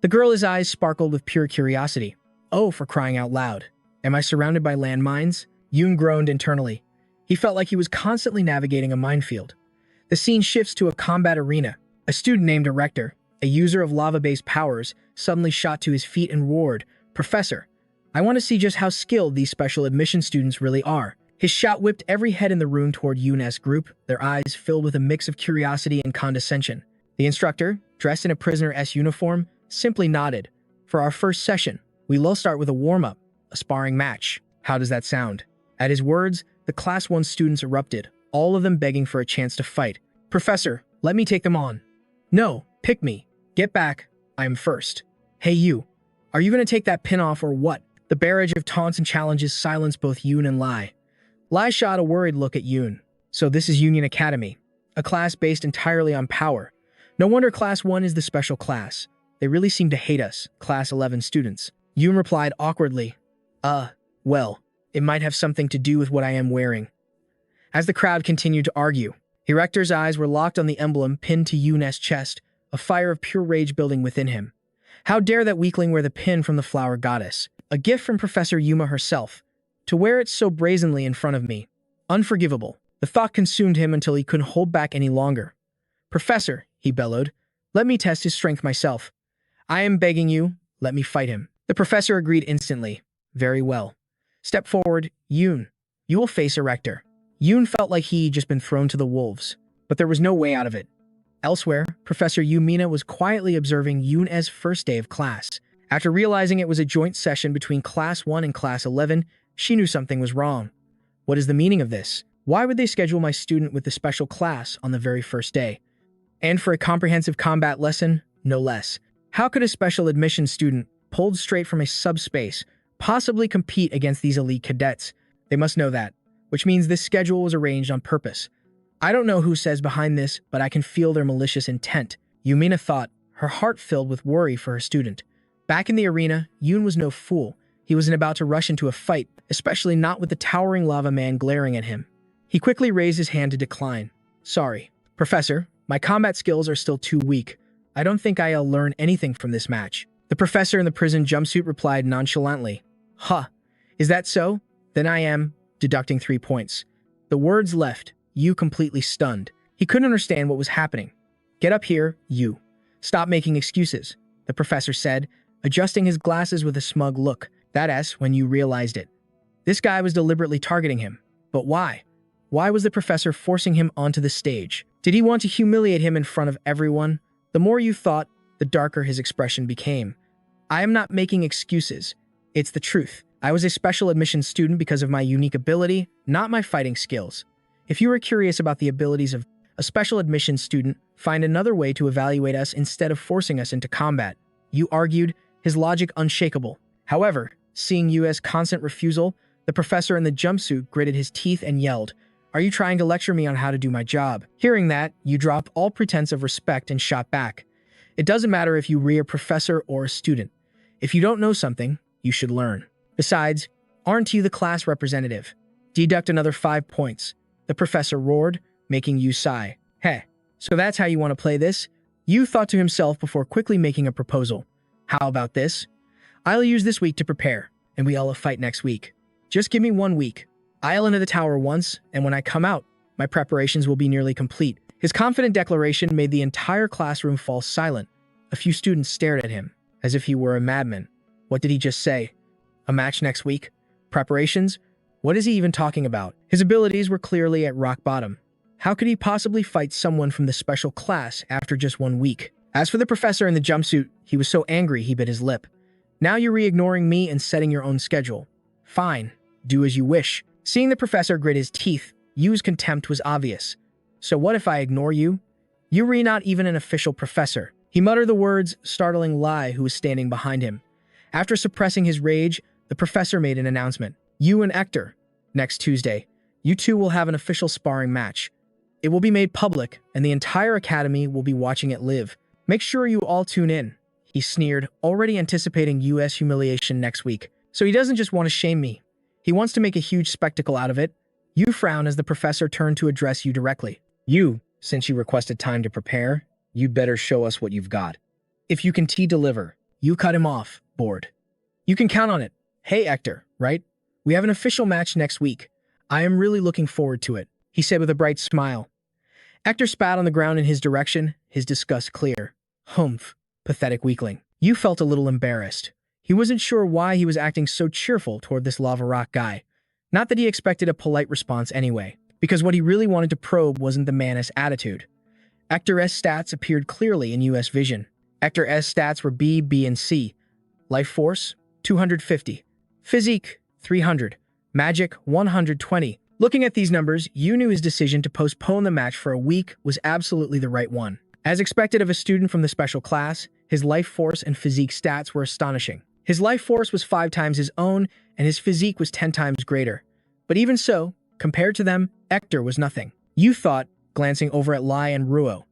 The girl's eyes sparkled with pure curiosity. Oh, for crying out loud. Am I surrounded by landmines? Yoon groaned internally. He felt like he was constantly navigating a minefield. The scene shifts to a combat arena. A student named Erector, a user of lava-based powers, suddenly shot to his feet and roared, Professor, I want to see just how skilled these special admission students really are. His shout whipped every head in the room toward Yoon's group, their eyes filled with a mix of curiosity and condescension. The instructor, dressed in a prisoner-s uniform, simply nodded. For our first session, we'll start with a warm-up, a sparring match. How does that sound? At his words, the Class 1 students erupted, all of them begging for a chance to fight. Professor, let me take them on. No, pick me. Get back. I am first. Hey you, are you going to take that pin off or what? The barrage of taunts and challenges silenced both Yoon and Lai. Lai shot a worried look at Yoon. So this is Union Academy, a class based entirely on power. No wonder Class 1 is the special class. They really seem to hate us, Class 11 students. Yoon replied awkwardly, well, it might have something to do with what I am wearing. As the crowd continued to argue, Erector's eyes were locked on the emblem pinned to Yoon's chest, a fire of pure rage building within him. How dare that weakling wear the pin from the flower goddess, a gift from Professor Yuma herself, to wear it so brazenly in front of me. Unforgivable. The thought consumed him until he couldn't hold back any longer. Professor, he bellowed, let me test his strength myself. I am begging you, let me fight him. The professor agreed instantly. Very well. Step forward, Yoon. You will face Erector. Yoon felt like he'd just been thrown to the wolves, but there was no way out of it. Elsewhere, Professor Yumina was quietly observing Yoon's first day of class. After realizing it was a joint session between Class 1 and Class 11, she knew something was wrong. What is the meaning of this? Why would they schedule my student with the special class on the very first day? And for a comprehensive combat lesson, no less. How could a special admission student, pulled straight from a subspace, possibly compete against these elite cadets? They must know that, which means this schedule was arranged on purpose. I don't know who says behind this, but I can feel their malicious intent, Yumina thought, her heart filled with worry for her student. Back in the arena, Yoon was no fool. He wasn't about to rush into a fight, especially not with the towering lava man glaring at him. He quickly raised his hand to decline. Sorry, Professor, my combat skills are still too weak. I don't think I'll learn anything from this match. The professor in the prison jumpsuit replied nonchalantly. Huh, is that so? Then I am deducting 3 points. The words left Yu completely stunned. He couldn't understand what was happening. Get up here, Yu. Stop making excuses, the professor said, adjusting his glasses with a smug look. That's when Yu realized it. This guy was deliberately targeting him. But why? Why was the professor forcing him onto the stage? Did he want to humiliate him in front of everyone? The more Yu thought, the darker his expression became. I am not making excuses. It's the truth. I was a special admission student because of my unique ability, not my fighting skills. If you are curious about the abilities of a special admission student, find another way to evaluate us instead of forcing us into combat. Yu argued, his logic unshakable. However, seeing Yu's constant refusal, the professor in the jumpsuit gritted his teeth and yelled, Are you trying to lecture me on how to do my job? Hearing that, Yu dropped all pretense of respect and shot back. It doesn't matter if you are a professor or a student. If you don't know something, you should learn. Besides, aren't you the class representative? Deduct another 5 points. The professor roared, making Yu sigh. Heh, so that's how you want to play this? Yu thought to himself before quickly making a proposal. How about this? I'll use this week to prepare, and we'll fight next week. Just give me 1 week. I'll enter the tower once, and when I come out, my preparations will be nearly complete. His confident declaration made the entire classroom fall silent. A few students stared at him, as if he were a madman. What did he just say? A match next week? Preparations? What is he even talking about? His abilities were clearly at rock bottom. How could he possibly fight someone from the special class after just 1 week? As for the professor in the jumpsuit, he was so angry he bit his lip. Now you're re-ignoring me and setting your own schedule. Fine, do as you wish. Seeing the professor grit his teeth, Yu's contempt was obvious. So what if I ignore you? You're not even an official professor. He muttered the words, startling Lai, who was standing behind him. After suppressing his rage, the professor made an announcement. You and Hector, next Tuesday, you two will have an official sparring match. It will be made public, and the entire academy will be watching it live. Make sure you all tune in. He sneered, already anticipating US humiliation next week. So he doesn't just want to shame me. He wants to make a huge spectacle out of it. You frowned as the professor turned to address you directly. You, since you requested time to prepare, you'd better show us what you've got. If you can deliver, you cut him off, bored. You can count on it. Hey, Hector, right? We have an official match next week. I am really looking forward to it, he said with a bright smile. Hector spat on the ground in his direction, his disgust clear. Humph, pathetic weakling. You felt a little embarrassed. He wasn't sure why he was acting so cheerful toward this lava rock guy. Not that he expected a polite response anyway, because what he really wanted to probe wasn't the man's attitude. Hector's stats appeared clearly in US vision. Hector's stats were B, B, and C. Life Force, 250. Physique, 300. Magic, 120. Looking at these numbers, you knew his decision to postpone the match for a week was absolutely the right one. As expected of a student from the special class, his life force and physique stats were astonishing. His life force was 5 times his own, and his physique was 10 times greater. But even so, compared to them, Hector was nothing. You thought, glancing over at Lai and Ruo.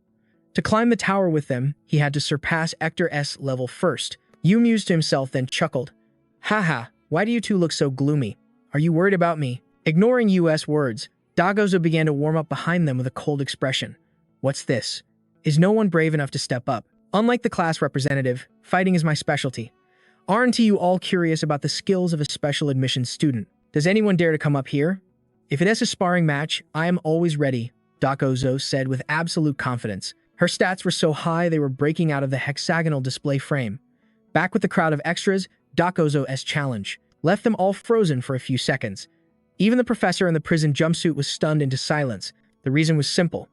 To climb the tower with them, he had to surpass Hector's level first. Yu mused to himself, then chuckled. Haha, why do you two look so gloomy? Are you worried about me? Ignoring US words, Dagozo began to warm up behind them with a cold expression. What's this? Is no one brave enough to step up? Unlike the class representative, fighting is my specialty. Aren't you all curious about the skills of a special admissions student? Does anyone dare to come up here? If it is a sparring match, I am always ready, Dagozo said with absolute confidence. Her stats were so high they were breaking out of the hexagonal display frame. Back with the crowd of extras, Dagozo's challenge left them all frozen for a few seconds. Even the professor in the prison jumpsuit was stunned into silence. The reason was simple.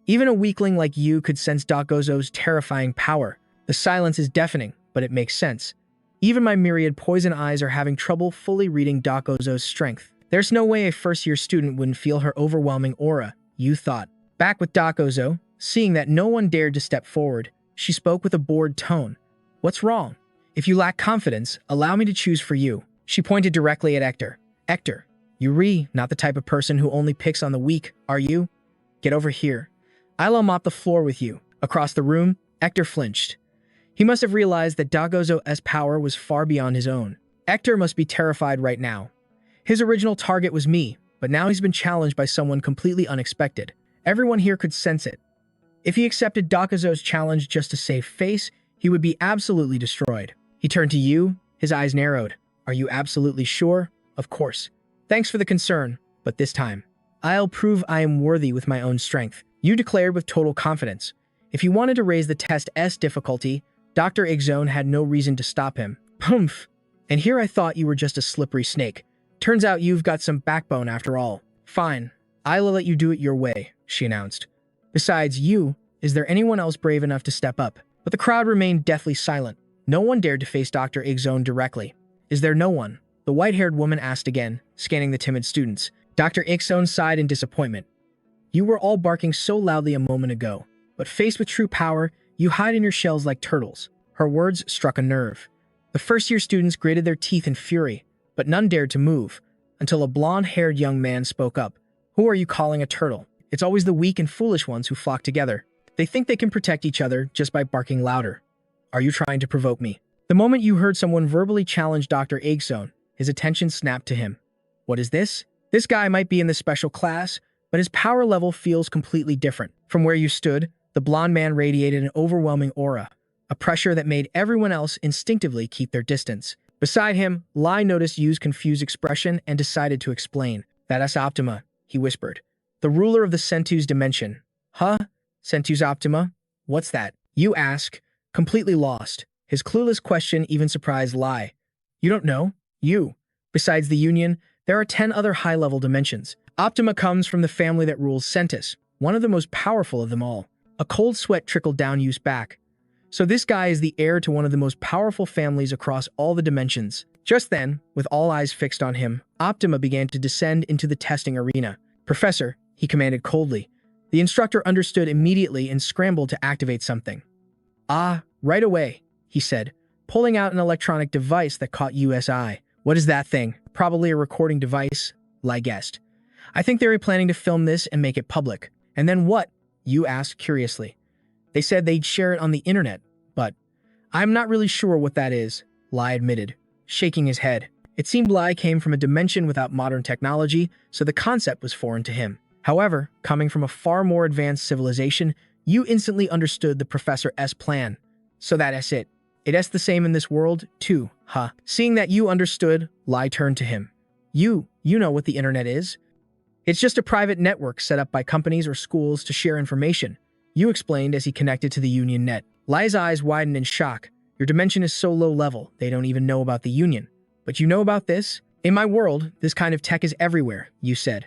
Even a weakling like you could sense Dagozo's terrifying power. The silence is deafening, but it makes sense. Even my myriad poison eyes are having trouble fully reading Dagozo's strength. There's no way a first-year student wouldn't feel her overwhelming aura, you thought. Back with Dagozo, seeing that no one dared to step forward, she spoke with a bored tone. What's wrong? If you lack confidence, allow me to choose for you. She pointed directly at Hector. Hector, you're not the type of person who only picks on the weak, are you? Get over here. I'll mop the floor with you. Across the room, Hector flinched. He must have realized that Dagozo's power was far beyond his own. Hector must be terrified right now. His original target was me, but now he's been challenged by someone completely unexpected. Everyone here could sense it. If he accepted Dagozo's challenge just to save face, he would be absolutely destroyed. He turned to you, his eyes narrowed. Are you absolutely sure? Of course. Thanks for the concern, but this time, I'll prove I am worthy with my own strength. You declared with total confidence. If he wanted to raise the test's difficulty, Dr. Igzone had no reason to stop him. Humph! And here I thought you were just a slippery snake. Turns out you've got some backbone after all. Fine, I'll let you do it your way, she announced. Besides you, is there anyone else brave enough to step up? But the crowd remained deathly silent. No one dared to face Dr. Igzone directly. Is there no one? The white-haired woman asked again, scanning the timid students. Dr. Igzone sighed in disappointment. You were all barking so loudly a moment ago, but faced with true power, you hide in your shells like turtles. Her words struck a nerve. The first-year students gritted their teeth in fury, but none dared to move, until a blonde-haired young man spoke up. Who are you calling a turtle? It's always the weak and foolish ones who flock together. They think they can protect each other just by barking louder. Are you trying to provoke me? The moment you heard someone verbally challenge Dr. Igzone, his attention snapped to him. What is this? This guy might be in the special class, but his power level feels completely different. From where you stood, the blonde man radiated an overwhelming aura, a pressure that made everyone else instinctively keep their distance. Beside him, Lai noticed Yu's confused expression and decided to explain. That's Optima, he whispered. The ruler of the Sentu's dimension. Huh? Sentu's Optima? What's that? Yu asked, completely lost. His clueless question even surprised Lai. You don't know? You. Besides the Union, there are 10 other high-level dimensions. Optima comes from the family that rules Sentus, one of the most powerful of them all. A cold sweat trickled down Yu's back. So this guy is the heir to one of the most powerful families across all the dimensions. Just then, with all eyes fixed on him, Optima began to descend into the testing arena. "Professor," he commanded coldly. The instructor understood immediately and scrambled to activate something. "Ah, right away," he said, pulling out an electronic device that caught Yu's eye. "What is that thing?" "Probably a recording device," Lai guessed. "I think they were planning to film this and make it public." "And then what?" Yu asked curiously. "They said they'd share it on the internet, but I'm not really sure what that is," Lai admitted, shaking his head. It seemed Lai came from a dimension without modern technology, so the concept was foreign to him. However, coming from a far more advanced civilization, Yu instantly understood the Professor's plan. "So that's it. It's the same in this world, too, huh?" Seeing that Yu understood, Lai turned to him. You know what the internet is?" "It's just a private network set up by companies or schools to share information," Yu explained as he connected to the Union net. Lai's eyes widened in shock. "Your dimension is so low level, they don't even know about the Union. But you know about this?" "In my world, this kind of tech is everywhere," Yu said.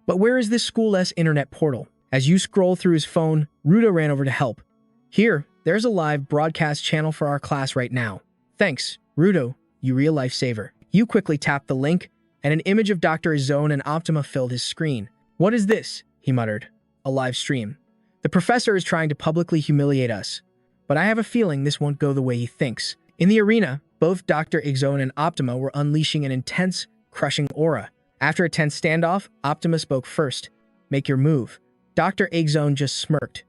"But where is this school's internet portal?" As Yu scrolled through his phone, Rudo ran over to help. "Here, there's a live broadcast channel for our class right now." "Thanks, Rudo, you real lifesaver." Yu quickly tapped the link, and an image of Dr. Izone and Optima filled his screen. "What is this?" he muttered. "A live stream. The professor is trying to publicly humiliate us. But I have a feeling this won't go the way he thinks." In the arena, both Dr. Izone and Optima were unleashing an intense, crushing aura. After a tense standoff, Optima spoke first. "Make your move." Dr. Izone just smirked.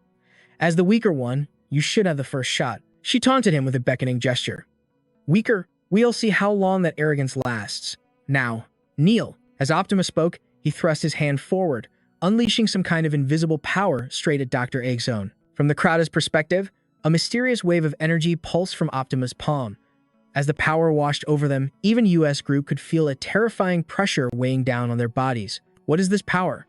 "As the weaker one, you should have the first shot." She taunted him with a beckoning gesture. "Weaker? We'll see how long that arrogance lasts. Now, kneel." As Optima spoke, he thrust his hand forward, unleashing some kind of invisible power straight at Dr. Izone. From the crowd's perspective, a mysterious wave of energy pulsed from Optima's palm. As the power washed over them, even US group could feel a terrifying pressure weighing down on their bodies. "What is this power?"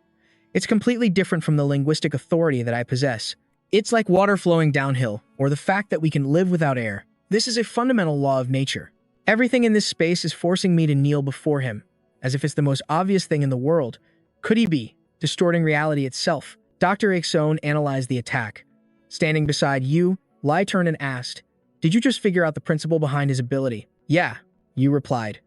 "It's completely different from the linguistic authority that I possess. It's like water flowing downhill, or the fact that we can live without air. This is a fundamental law of nature. Everything in this space is forcing me to kneel before him, as if it's the most obvious thing in the world. Could he be distorting reality itself?" Dr. Izone analyzed the attack. Standing beside Yu, Lai turned and asked, "Did you just figure out the principle behind his ability?" "Yeah," Yu replied.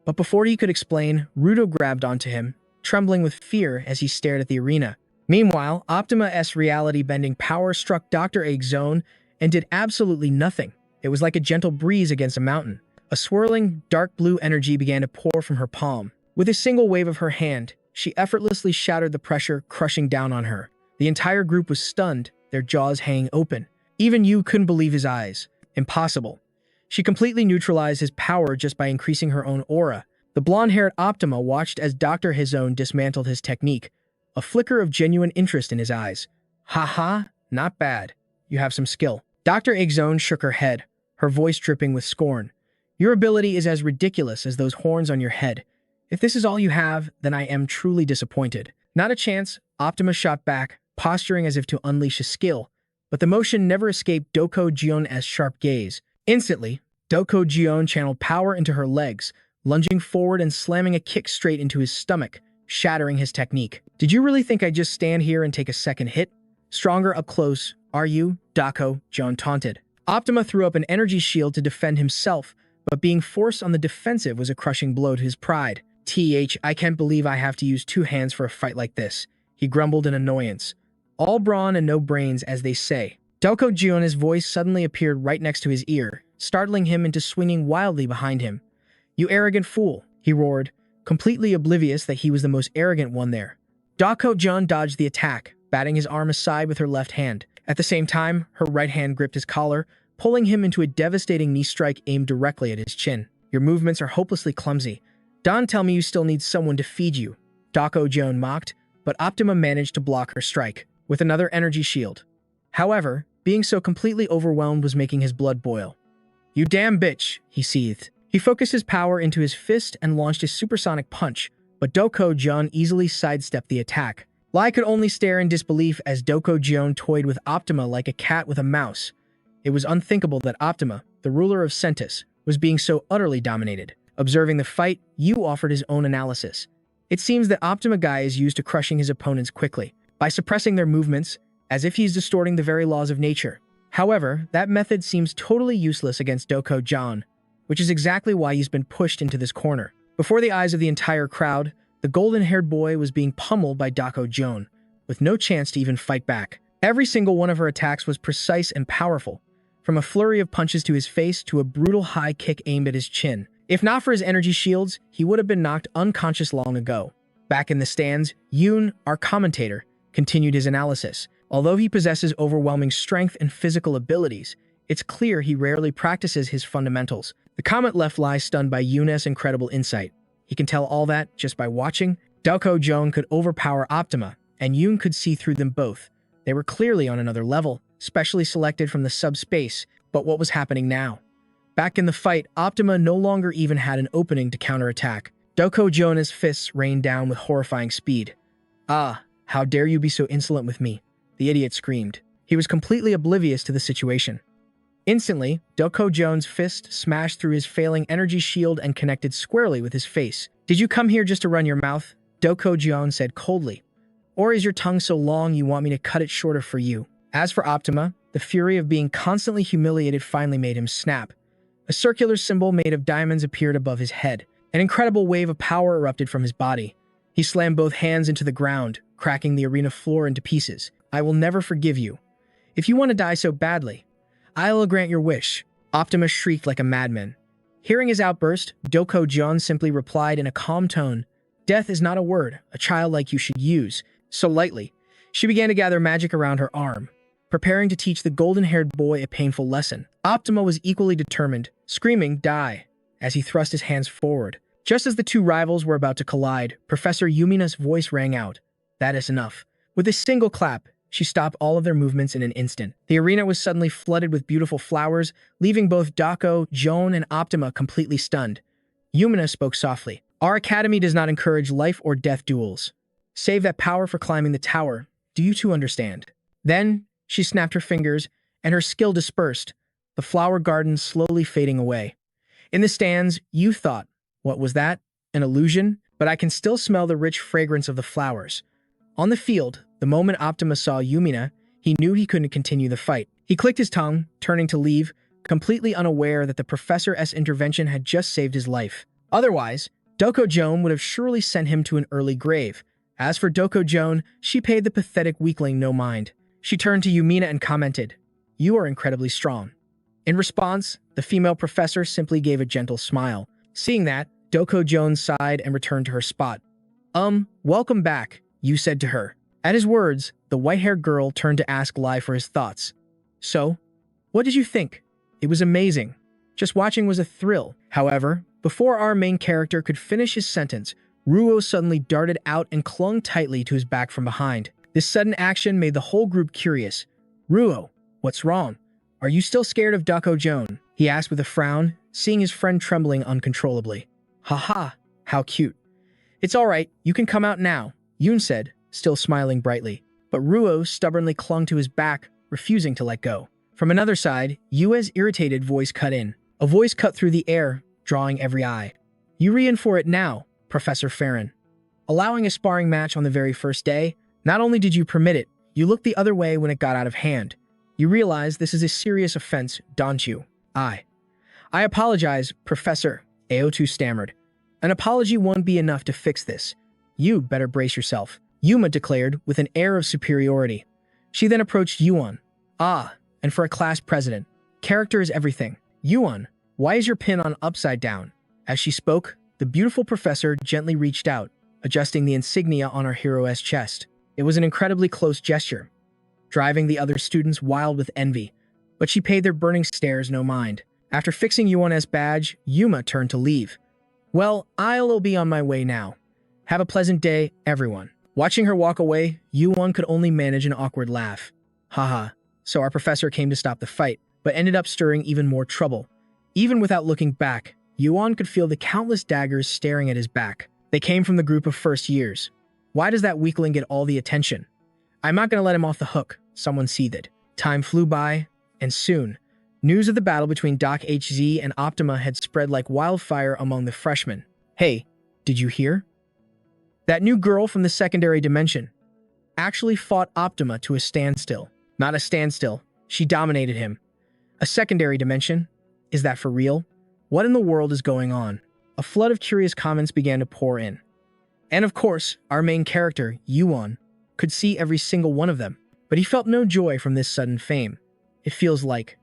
But before he could explain, Rudo grabbed onto him, trembling with fear as he stared at the arena. Meanwhile, Optima's reality-bending power struck Dr. Izone and did absolutely nothing. It was like a gentle breeze against a mountain. A swirling, dark blue energy began to pour from her palm. With a single wave of her hand, she effortlessly shattered the pressure crushing down on her. The entire group was stunned, their jaws hanging open. Even Yu couldn't believe his eyes. Impossible. She completely neutralized his power just by increasing her own aura. The blonde-haired Optima watched as Dr. Izone dismantled his technique, a flicker of genuine interest in his eyes. "Ha, not bad. You have some skill." Dr. Izone shook her head, her voice dripping with scorn. "Your ability is as ridiculous as those horns on your head. If this is all you have, then I am truly disappointed." "Not a chance," Optima shot back, posturing as if to unleash a skill, but the motion never escaped Doko Gion's sharp gaze. Instantly, Doko Gion channeled power into her legs, lunging forward and slamming a kick straight into his stomach, shattering his technique. "Did you really think I'd just stand here and take a second hit? Stronger up close, are you?" Doko Gion taunted. Optima threw up an energy shield to defend himself, but being forced on the defensive was a crushing blow to his pride. "I can't believe I have to use two hands for a fight like this," he grumbled in annoyance. "All brawn and no brains, as they say." Doko Gion's voice suddenly appeared right next to his ear, startling him into swinging wildly behind him. "You arrogant fool," he roared, completely oblivious that he was the most arrogant one there. Doko Gion dodged the attack, batting his arm aside with her left hand. At the same time, her right hand gripped his collar, pulling him into a devastating knee strike aimed directly at his chin. "Your movements are hopelessly clumsy. Don't tell me you still need someone to feed you," Doko Gion mocked, but Optima managed to block her strike with another energy shield. However, being so completely overwhelmed was making his blood boil. "You damn bitch," he seethed. He focused his power into his fist and launched a supersonic punch, but Doko Gion easily sidestepped the attack. Lai could only stare in disbelief as Doko Gion toyed with Optima like a cat with a mouse. It was unthinkable that Optima, the ruler of Centus, was being so utterly dominated. Observing the fight, Yu offered his own analysis. "It seems that Optima Guy is used to crushing his opponents quickly. by suppressing their movements, as if he's distorting the very laws of nature. However, that method seems totally useless against Doko John, which is exactly why he's been pushed into this corner. Before the eyes of the entire crowd, the golden-haired boy was being pummeled by Doko Joan, with no chance to even fight back. Every single one of her attacks was precise and powerful, from a flurry of punches to his face to a brutal high kick aimed at his chin. If not for his energy shields, he would have been knocked unconscious long ago. Back in the stands, Yoon, our commentator, continued his analysis. Although he possesses overwhelming strength and physical abilities, it's clear he rarely practices his fundamentals. The comment left lies stunned by Yoon's incredible insight. He can tell all that just by watching. Doko Joan could overpower Optima, and Yoon could see through them both. They were clearly on another level, specially selected from the subspace. But what was happening now? Back in the fight, Optima no longer even had an opening to counterattack. Doko Joan's fists rained down with horrifying speed. "Ah, how dare you be so insolent with me?" the idiot screamed. He was completely oblivious to the situation. Instantly, Doko Joan's fist smashed through his failing energy shield and connected squarely with his face. "Did you come here just to run your mouth?" Doko Joan said coldly. "Or is your tongue so long you want me to cut it shorter for you?" As for Optima, the fury of being constantly humiliated finally made him snap. A circular symbol made of diamonds appeared above his head. An incredible wave of power erupted from his body. He slammed both hands into the ground, cracking the arena floor into pieces. "I will never forgive you. If you want to die so badly, I will grant your wish." Optima shrieked like a madman. Hearing his outburst, Doko John simply replied in a calm tone, "Death is not a word a child like you should use so lightly." She began to gather magic around her arm, preparing to teach the golden-haired boy a painful lesson. Optima was equally determined, screaming, "Die!" as he thrust his hands forward. Just as the two rivals were about to collide, Professor Yumina's voice rang out. "That is enough." With a single clap, she stopped all of their movements in an instant. The arena was suddenly flooded with beautiful flowers, leaving both Doko, Joan, and Optima completely stunned. Yumina spoke softly. "Our academy does not encourage life or death duels. Save that power for climbing the tower. Do you two understand?" Then, she snapped her fingers, and her skill dispersed, the flower garden slowly fading away. In the stands, you thought, "What was that? An illusion?" But I can still smell the rich fragrance of the flowers. On the field, the moment Optima saw Yumina, he knew he couldn't continue the fight. He clicked his tongue, turning to leave, completely unaware that the Professor's intervention had just saved his life. Otherwise, Doko Joan would have surely sent him to an early grave. As for Doko Joan, she paid the pathetic weakling no mind. She turned to Yumina and commented, "You are incredibly strong." In response, the female professor simply gave a gentle smile. Seeing that, Doko Joan sighed and returned to her spot. Welcome back," you said to her. At his words, the white-haired girl turned to ask Lai for his thoughts. "So, what did you think?" "It was amazing. Just watching was a thrill." However, before our main character could finish his sentence, Ruo suddenly darted out and clung tightly to his back from behind. This sudden action made the whole group curious. "Ruo, what's wrong? Are you still scared of Doko Joan?" he asked with a frown, seeing his friend trembling uncontrollably. "Haha, how cute. It's all right, you can come out now," Yoon said, still smiling brightly. But Ruo stubbornly clung to his back, refusing to let go. From another side, Yue's irritated voice cut in. A voice cut through the air, drawing every eye. "You re in for it now, Professor Farron. Allowing a sparring match on the very first day, not only did you permit it, you looked the other way when it got out of hand. You realize this is a serious offense, don't you?" I apologize, Professor," Ao2 stammered. "An apology won't be enough to fix this. You better brace yourself," Yuma declared with an air of superiority. She then approached Yuan. And for a class president, character is everything. "Yuan, why is your pin on upside down?" As she spoke, the beautiful professor gently reached out, adjusting the insignia on our hero's chest. It was an incredibly close gesture, driving the other students wild with envy, but she paid their burning stares no mind. After fixing Yuan's badge, Yuma turned to leave. "Well, I'll be on my way now. Have a pleasant day, everyone." Watching her walk away, Yuan could only manage an awkward laugh. Haha, so our professor came to stop the fight, but ended up stirring even more trouble. Even without looking back, Yuan could feel the countless daggers staring at his back. They came from the group of first years. Why does that weakling get all the attention? "I'm not going to let him off the hook," someone seethed. Time flew by, and soon, news of the battle between Doc HZ and Optima had spread like wildfire among the freshmen. "Hey, did you hear? That new girl from the secondary dimension. actually fought Optima to a standstill. Not a standstill. She dominated him. A secondary dimension? Is that for real? What in the world is going on? A flood of curious comments began to pour in. And of course, our main character, Yuan, could see every single one of them, but he felt no joy from this sudden fame. It feels like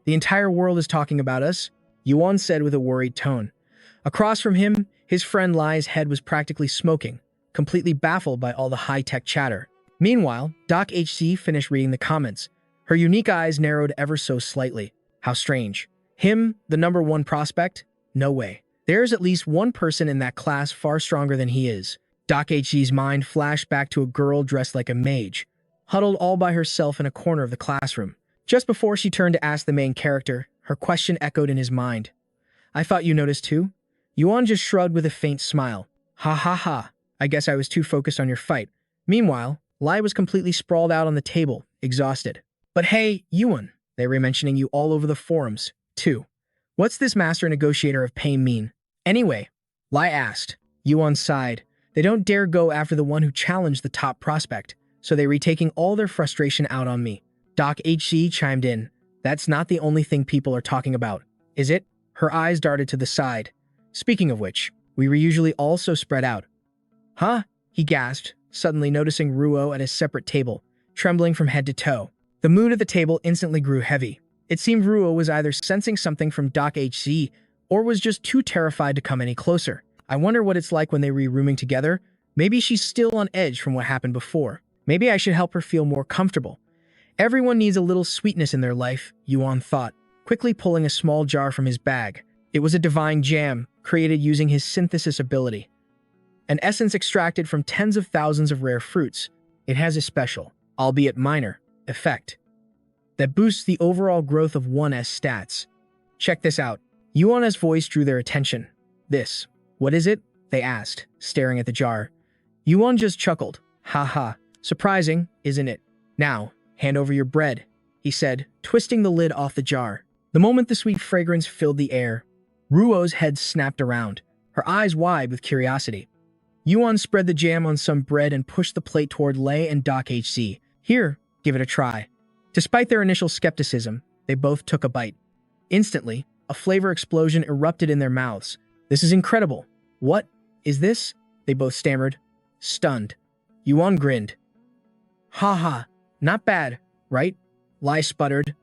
the entire world is talking about us, Yuan said with a worried tone. Across from him, his friend Lai's head was practically smoking, completely baffled by all the high-tech chatter. Meanwhile, Doc HC finished reading the comments. Her unique eyes narrowed ever so slightly. How strange. Him, the #1 prospect? No way. There's at least one person in that class far stronger than he is. Doc HC's mind flashed back to a girl dressed like a mage, huddled all by herself in a corner of the classroom. Just before she turned to ask the main character, her question echoed in his mind. I thought you noticed too? Yuan just shrugged with a faint smile. Ha ha ha. I guess I was too focused on your fight. Meanwhile, Lai was completely sprawled out on the table, exhausted. But hey, Yuan, they were mentioning you all over the forums, too. What's this master negotiator of pain mean? Anyway, Lai asked. Yuan sighed. They don't dare go after the one who challenged the top prospect, so they're retaking all their frustration out on me. Doc HC chimed in. That's not the only thing people are talking about, is it? Her eyes darted to the side. Speaking of which, we were usually all so spread out. Huh? He gasped, suddenly noticing Ruo at a separate table, trembling from head to toe. The mood at the table instantly grew heavy. It seemed Ruo was either sensing something from Doc HC or was just too terrified to come any closer. I wonder what it's like when they were rooming together. Maybe she's still on edge from what happened before. Maybe I should help her feel more comfortable. Everyone needs a little sweetness in their life, Yuan thought, quickly pulling a small jar from his bag. It was a divine jam, created using his synthesis ability. An essence extracted from tens of thousands of rare fruits. It has a special, albeit minor, effect that boosts the overall growth of 1's stats. Check this out. Yuan's voice drew their attention. This, what is it? They asked, staring at the jar. Yuan just chuckled. Ha ha. Surprising, isn't it? Now, hand over your bread, he said, twisting the lid off the jar. The moment the sweet fragrance filled the air, Ruo's head snapped around, her eyes wide with curiosity. Yuan spread the jam on some bread and pushed the plate toward Lei and Doc HC. Here, give it a try. Despite their initial skepticism, they both took a bite. Instantly, a flavor explosion erupted in their mouths. This is incredible. What is this? They both stammered, stunned. Yuan grinned. Ha ha, not bad, right? Lai sputtered.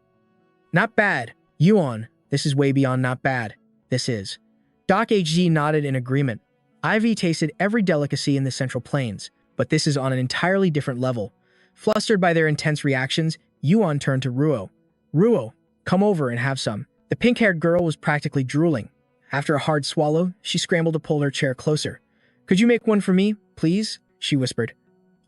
Not bad. Yuan, this is way beyond not bad. This is. Doc HZ nodded in agreement. Ivy tasted every delicacy in the Central Plains, but this is on an entirely different level. Flustered by their intense reactions, Yuan turned to Ruo. Ruo, come over and have some. The pink-haired girl was practically drooling. After a hard swallow, she scrambled to pull her chair closer. Could you make one for me, please? She whispered.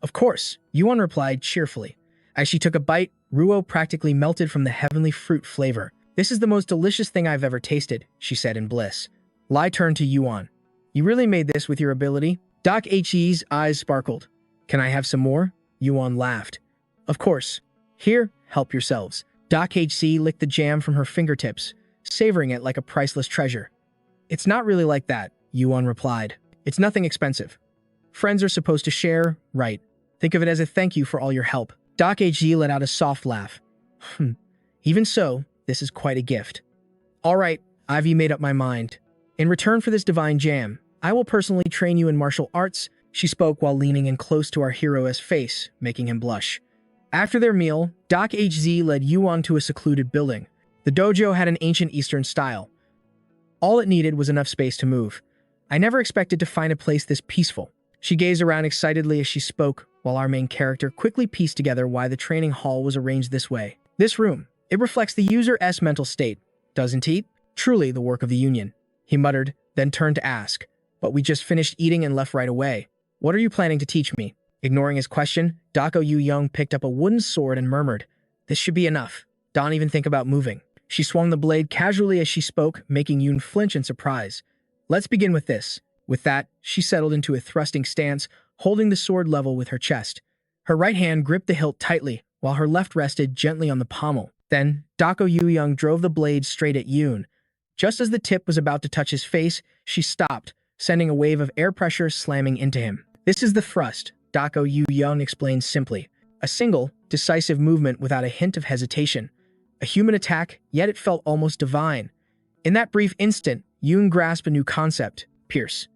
Of course, Yuan replied cheerfully. As she took a bite, Ruo practically melted from the heavenly fruit flavor. This is the most delicious thing I've ever tasted, she said in bliss. Lai turned to Yuan. You really made this with your ability? Doc HE's eyes sparkled. Can I have some more? Yuan laughed. Of course. Here, help yourselves. Doc HC licked the jam from her fingertips, savoring it like a priceless treasure. It's not really like that, Yuan replied. It's nothing expensive. Friends are supposed to share, right? Think of it as a thank you for all your help. Doc HG let out a soft laugh. Even so, this is quite a gift. All right, Ivy made up my mind. In return for this divine jam, I will personally train you in martial arts, she spoke while leaning in close to our hero's face, making him blush. After their meal, Doc HZ led Yuan to a secluded building. The dojo had an ancient Eastern style. All it needed was enough space to move. I never expected to find a place this peaceful. She gazed around excitedly as she spoke, while our main character quickly pieced together why the training hall was arranged this way. This room, it reflects the user's mental state, doesn't it? Truly the work of the Union, he muttered, then turned to ask. But we just finished eating and left right away. What are you planning to teach me? Ignoring his question, Dako Yu Young picked up a wooden sword and murmured, This should be enough. Don't even think about moving. She swung the blade casually as she spoke, making Yoon flinch in surprise. Let's begin with this. With that, she settled into a thrusting stance, holding the sword level with her chest. Her right hand gripped the hilt tightly, while her left rested gently on the pommel. Then, Dako Yu Young drove the blade straight at Yoon. Just as the tip was about to touch his face, she stopped, sending a wave of air pressure slamming into him. This is the thrust, Dako Yu Young explained simply. A single, decisive movement without a hint of hesitation. A human attack, yet it felt almost divine. In that brief instant, Yoon grasped a new concept, pierce.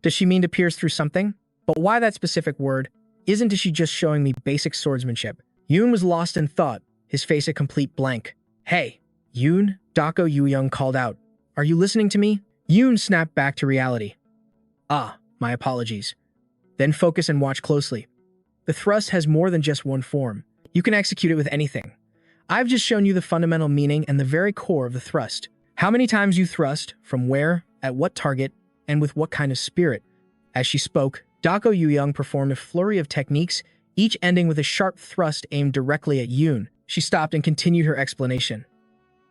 Does she mean to pierce through something? But why that specific word? Isn't she just showing me basic swordsmanship? Yoon was lost in thought, his face a complete blank. Hey, Yoon, Dako Yu Young called out. Are you listening to me? Yoon snapped back to reality. Ah, my apologies. Then focus and watch closely. The thrust has more than just one form. You can execute it with anything. I've just shown you the fundamental meaning and the very core of the thrust. How many times you thrust, from where, at what target, and with what kind of spirit. As she spoke, Dako Yu Young performed a flurry of techniques, each ending with a sharp thrust aimed directly at Yoon. She stopped and continued her explanation.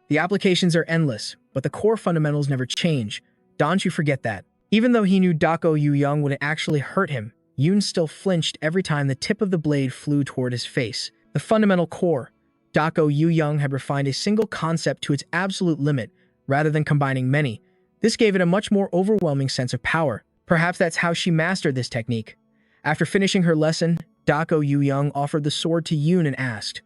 The applications are endless, but the core fundamentals never change. Don't you forget that. Even though he knew Dako Yu Young wouldn't actually hurt him, Yoon still flinched every time the tip of the blade flew toward his face. The fundamental core. Dako Yu Young had refined a single concept to its absolute limit, rather than combining many. This gave it a much more overwhelming sense of power. Perhaps that's how she mastered this technique. After finishing her lesson, Dako Yu Young offered the sword to Yoon and asked,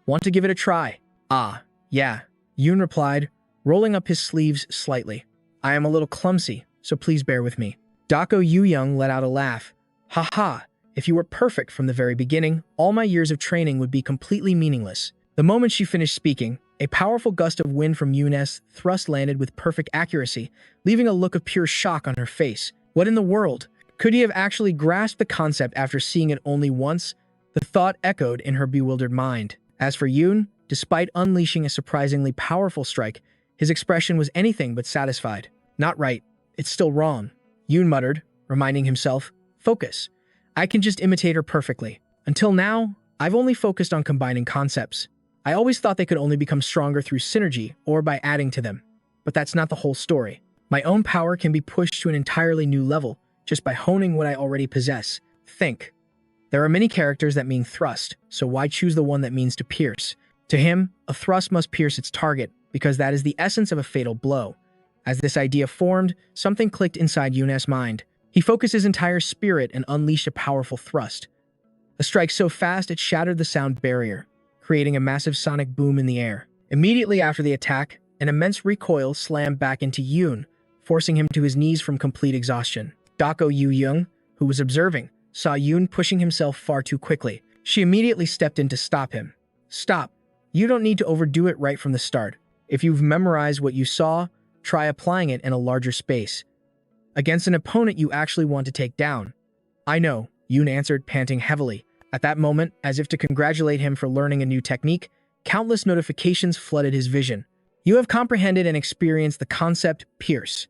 "Want to give it a try?" "Ah, yeah," Yoon replied, rolling up his sleeves slightly. "I am a little clumsy, so please bear with me." Dako Yu Young let out a laugh. "Ha ha, if you were perfect from the very beginning, all my years of training would be completely meaningless." The moment she finished speaking, a powerful gust of wind from Yoon's thrust landed with perfect accuracy, leaving a look of pure shock on her face. What in the world? Could he have actually grasped the concept after seeing it only once? The thought echoed in her bewildered mind. As for Yoon, despite unleashing a surprisingly powerful strike, his expression was anything but satisfied. "Not right. It's still wrong," Yoon muttered, reminding himself, "Focus. I can just imitate her perfectly. Until now, I've only focused on combining concepts. I always thought they could only become stronger through synergy or by adding to them. But that's not the whole story. My own power can be pushed to an entirely new level just by honing what I already possess. Think. There are many characters that mean thrust, so why choose the one that means to pierce? To him, a thrust must pierce its target because that is the essence of a fatal blow. As this idea formed, something clicked inside Yoon's mind. He focused his entire spirit and unleashed a powerful thrust. A strike so fast it shattered the sound barrier, creating a massive sonic boom in the air. Immediately after the attack, an immense recoil slammed back into Yoon, forcing him to his knees from complete exhaustion. Dako Yu Young, who was observing, saw Yoon pushing himself far too quickly. She immediately stepped in to stop him. "Stop. You don't need to overdo it right from the start. If you've memorized what you saw, try applying it in a larger space. Against an opponent you actually want to take down." "I know," Yoon answered, panting heavily. At that moment, as if to congratulate him for learning a new technique, countless notifications flooded his vision. "You have comprehended and experienced the concept, Pierce.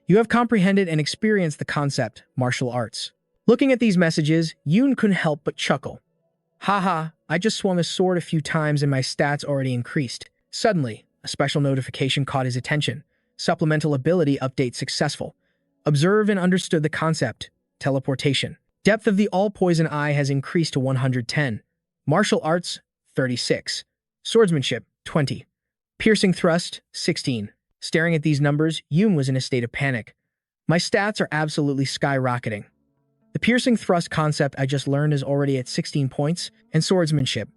You have comprehended and experienced the concept, martial arts." Looking at these messages, Yoon couldn't help but chuckle. "Haha, I just swung a sword a few times and my stats already increased." Suddenly, a special notification caught his attention. Supplemental ability update successful. Observed and understood the concept, teleportation. Depth of the all-poison eye has increased to 110. Martial arts, 36. Swordsmanship, 20. Piercing thrust, 16. Staring at these numbers, Yoon was in a state of panic. My stats are absolutely skyrocketing. The piercing thrust concept I just learned is already at 16 points, and swordsmanship.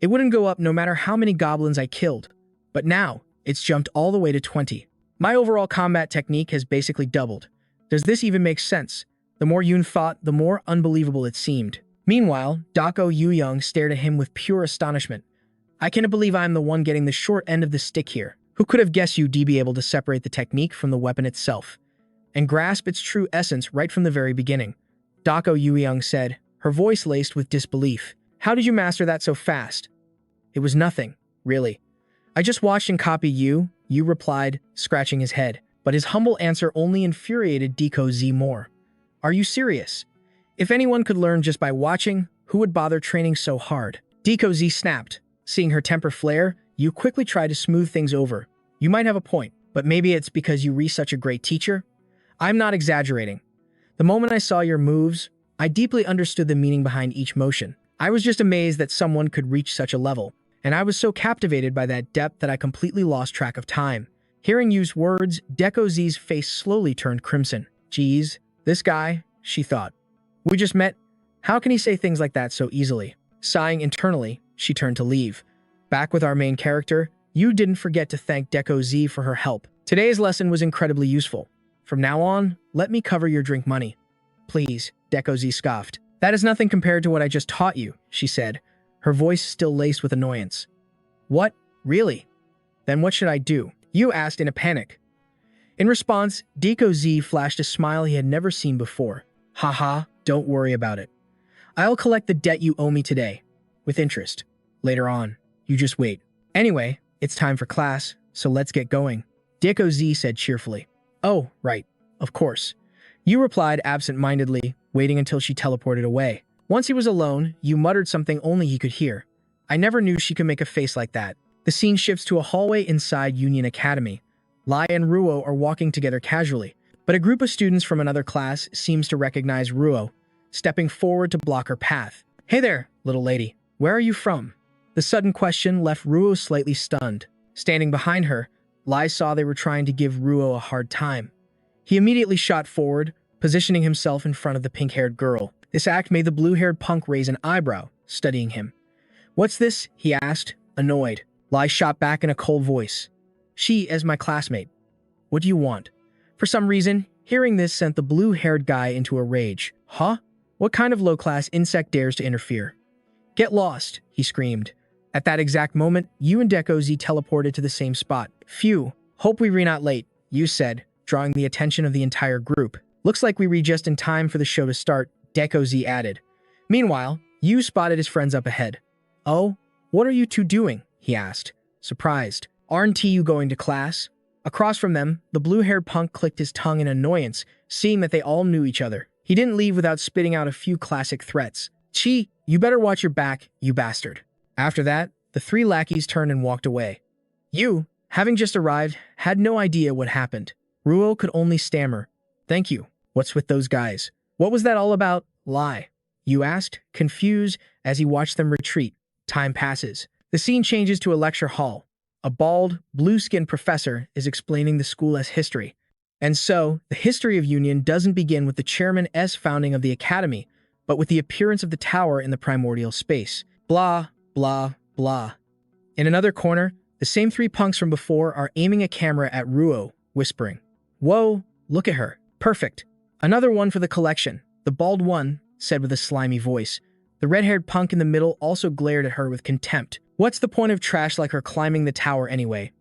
It wouldn't go up no matter how many goblins I killed. But now, it's jumped all the way to 20. My overall combat technique has basically doubled. Does this even make sense? The more Yoon thought, the more unbelievable it seemed. Meanwhile, Dako Yu Young stared at him with pure astonishment. "I cannot believe I'm the one getting the short end of the stick here. Who could have guessed you'd be able to separate the technique from the weapon itself and grasp its true essence right from the very beginning?" Dako Yu Young said, her voice laced with disbelief. "How did you master that so fast?" "It was nothing, really. I just watched and copied you," Yu replied, scratching his head. But his humble answer only infuriated Dako Z more. "Are you serious? If anyone could learn just by watching, who would bother training so hard?" Dako Z snapped. Seeing her temper flare, Yu quickly tried to smooth things over. "You might have a point, but maybe it's because you re such a great teacher? I'm not exaggerating. The moment I saw your moves, I deeply understood the meaning behind each motion. I was just amazed that someone could reach such a level, and I was so captivated by that depth that I completely lost track of time." Hearing Yu's words, Dako Z's face slowly turned crimson. "Geez, this guy," she thought. "We just met. How can he say things like that so easily? Sighing internally, she turned to leave. Back with our main character, you didn't forget to thank Deco Z for her help. Today's lesson was incredibly useful. From now on, let me cover your drink money. Please, Deco Z scoffed. That is nothing compared to what I just taught you, she said, her voice still laced with annoyance. What? Really? Then what should I do? You asked in a panic. In response, Deco Z flashed a smile he had never seen before. Haha, don't worry about it. I'll collect the debt you owe me today, with interest. Later on, you just wait. Anyway, it's time for class, so let's get going, Deco Z said cheerfully. Oh, right, of course. You replied absent-mindedly, waiting until she teleported away. Once he was alone, you muttered something only he could hear. I never knew she could make a face like that. The scene shifts to a hallway inside Union Academy. Lai and Ruo are walking together casually, but a group of students from another class seems to recognize Ruo, stepping forward to block her path. Hey there, little lady. Where are you from? The sudden question left Ruo slightly stunned. Standing behind her, Lai saw they were trying to give Ruo a hard time. He immediately shot forward, positioning himself in front of the pink-haired girl. This act made the blue-haired punk raise an eyebrow, studying him. What's this? He asked, annoyed. Lai shot back in a cold voice. She is my classmate. What do you want? For some reason, hearing this sent the blue-haired guy into a rage. Huh? What kind of low-class insect dares to interfere? Get lost, he screamed. At that exact moment, you and Deco Z teleported to the same spot. Phew, hope we re not late, you said, drawing the attention of the entire group. Looks like we read just in time for the show to start, Deco Z added. Meanwhile, you spotted his friends up ahead. Oh, what are you two doing? He asked, surprised. Aren't you going to class? Across from them, the blue-haired punk clicked his tongue in annoyance, seeing that they all knew each other. He didn't leave without spitting out a few classic threats. Chi, you better watch your back, you bastard. After that, the three lackeys turned and walked away. You, having just arrived, had no idea what happened. Ruo could only stammer. Thank you. What's with those guys? What was that all about? Lie. You asked, confused, as he watched them retreat. Time passes. The scene changes to a lecture hall. A bald, blue-skinned professor is explaining the school as history. And so, the history of Union doesn't begin with the chairman's founding of the academy, but with the appearance of the tower in the primordial space. Blah, blah, blah. In another corner, the same three punks from before are aiming a camera at Ruo, whispering, Whoa, look at her. Perfect. Another one for the collection. The bald one said with a slimy voice. The red-haired punk in the middle also glared at her with contempt. What's the point of trash like her climbing the tower anyway?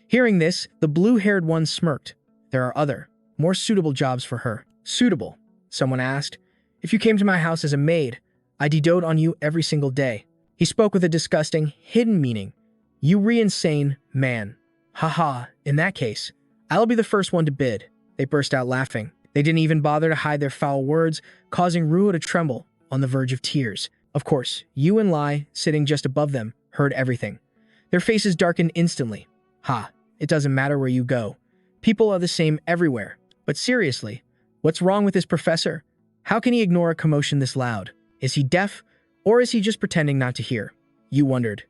Hearing this, the blue-haired one smirked. There are other, more suitable jobs for her. Suitable? Someone asked. If you came to my house as a maid, I'd dote on you every single day. He spoke with a disgusting, hidden meaning. You re-insane man. Haha, in that case, I'll be the first one to bid. They burst out laughing. They didn't even bother to hide their foul words, causing Ruo to tremble, on the verge of tears. Of course, you and Lai, sitting just above them, heard everything. Their faces darkened instantly. Ha, it doesn't matter where you go. People are the same everywhere. But seriously, what's wrong with this professor? How can he ignore a commotion this loud? Is he deaf, or is he just pretending not to hear? You wondered.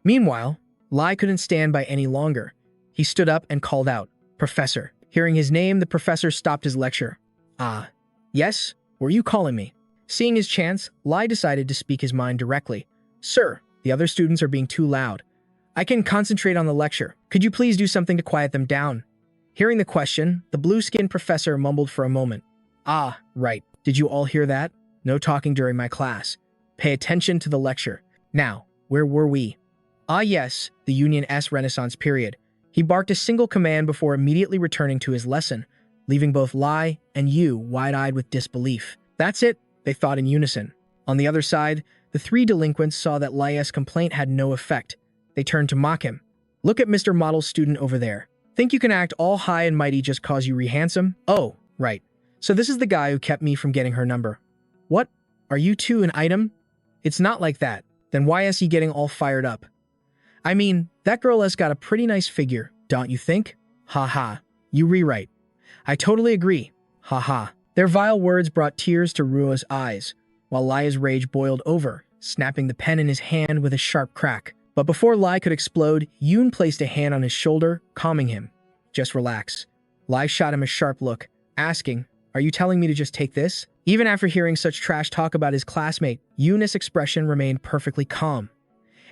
Meanwhile, Lai couldn't stand by any longer. He stood up and called out, Professor. Hearing his name, the professor stopped his lecture. Ah, yes? Were you calling me? Seeing his chance, Lai decided to speak his mind directly. Sir, the other students are being too loud. I can concentrate on the lecture. Could you please do something to quiet them down? Hearing the question, the blue-skinned professor mumbled for a moment. Ah, right. Did you all hear that? No talking during my class. Pay attention to the lecture. Now, where were we? Ah yes, the Union's Renaissance period. He barked a single command before immediately returning to his lesson, leaving both Lai and you wide-eyed with disbelief. That's it, they thought in unison. On the other side, the three delinquents saw that Lai's complaint had no effect. They turned to mock him. Look at Mr. Model student over there. Think you can act all high and mighty just cause you re-handsome? Oh, right. So this is the guy who kept me from getting her number. What? Are you two an item? It's not like that. Then why is he getting all fired up? I mean, that girl has got a pretty nice figure, don't you think? Ha ha. You rewrite. I totally agree. Ha ha. Their vile words brought tears to Ruo's eyes, while Lai's rage boiled over, snapping the pen in his hand with a sharp crack. But before Lai could explode, Yoon placed a hand on his shoulder, calming him. Just relax. Lai shot him a sharp look, asking, Are you telling me to just take this? Even after hearing such trash talk about his classmate, Yoon's expression remained perfectly calm.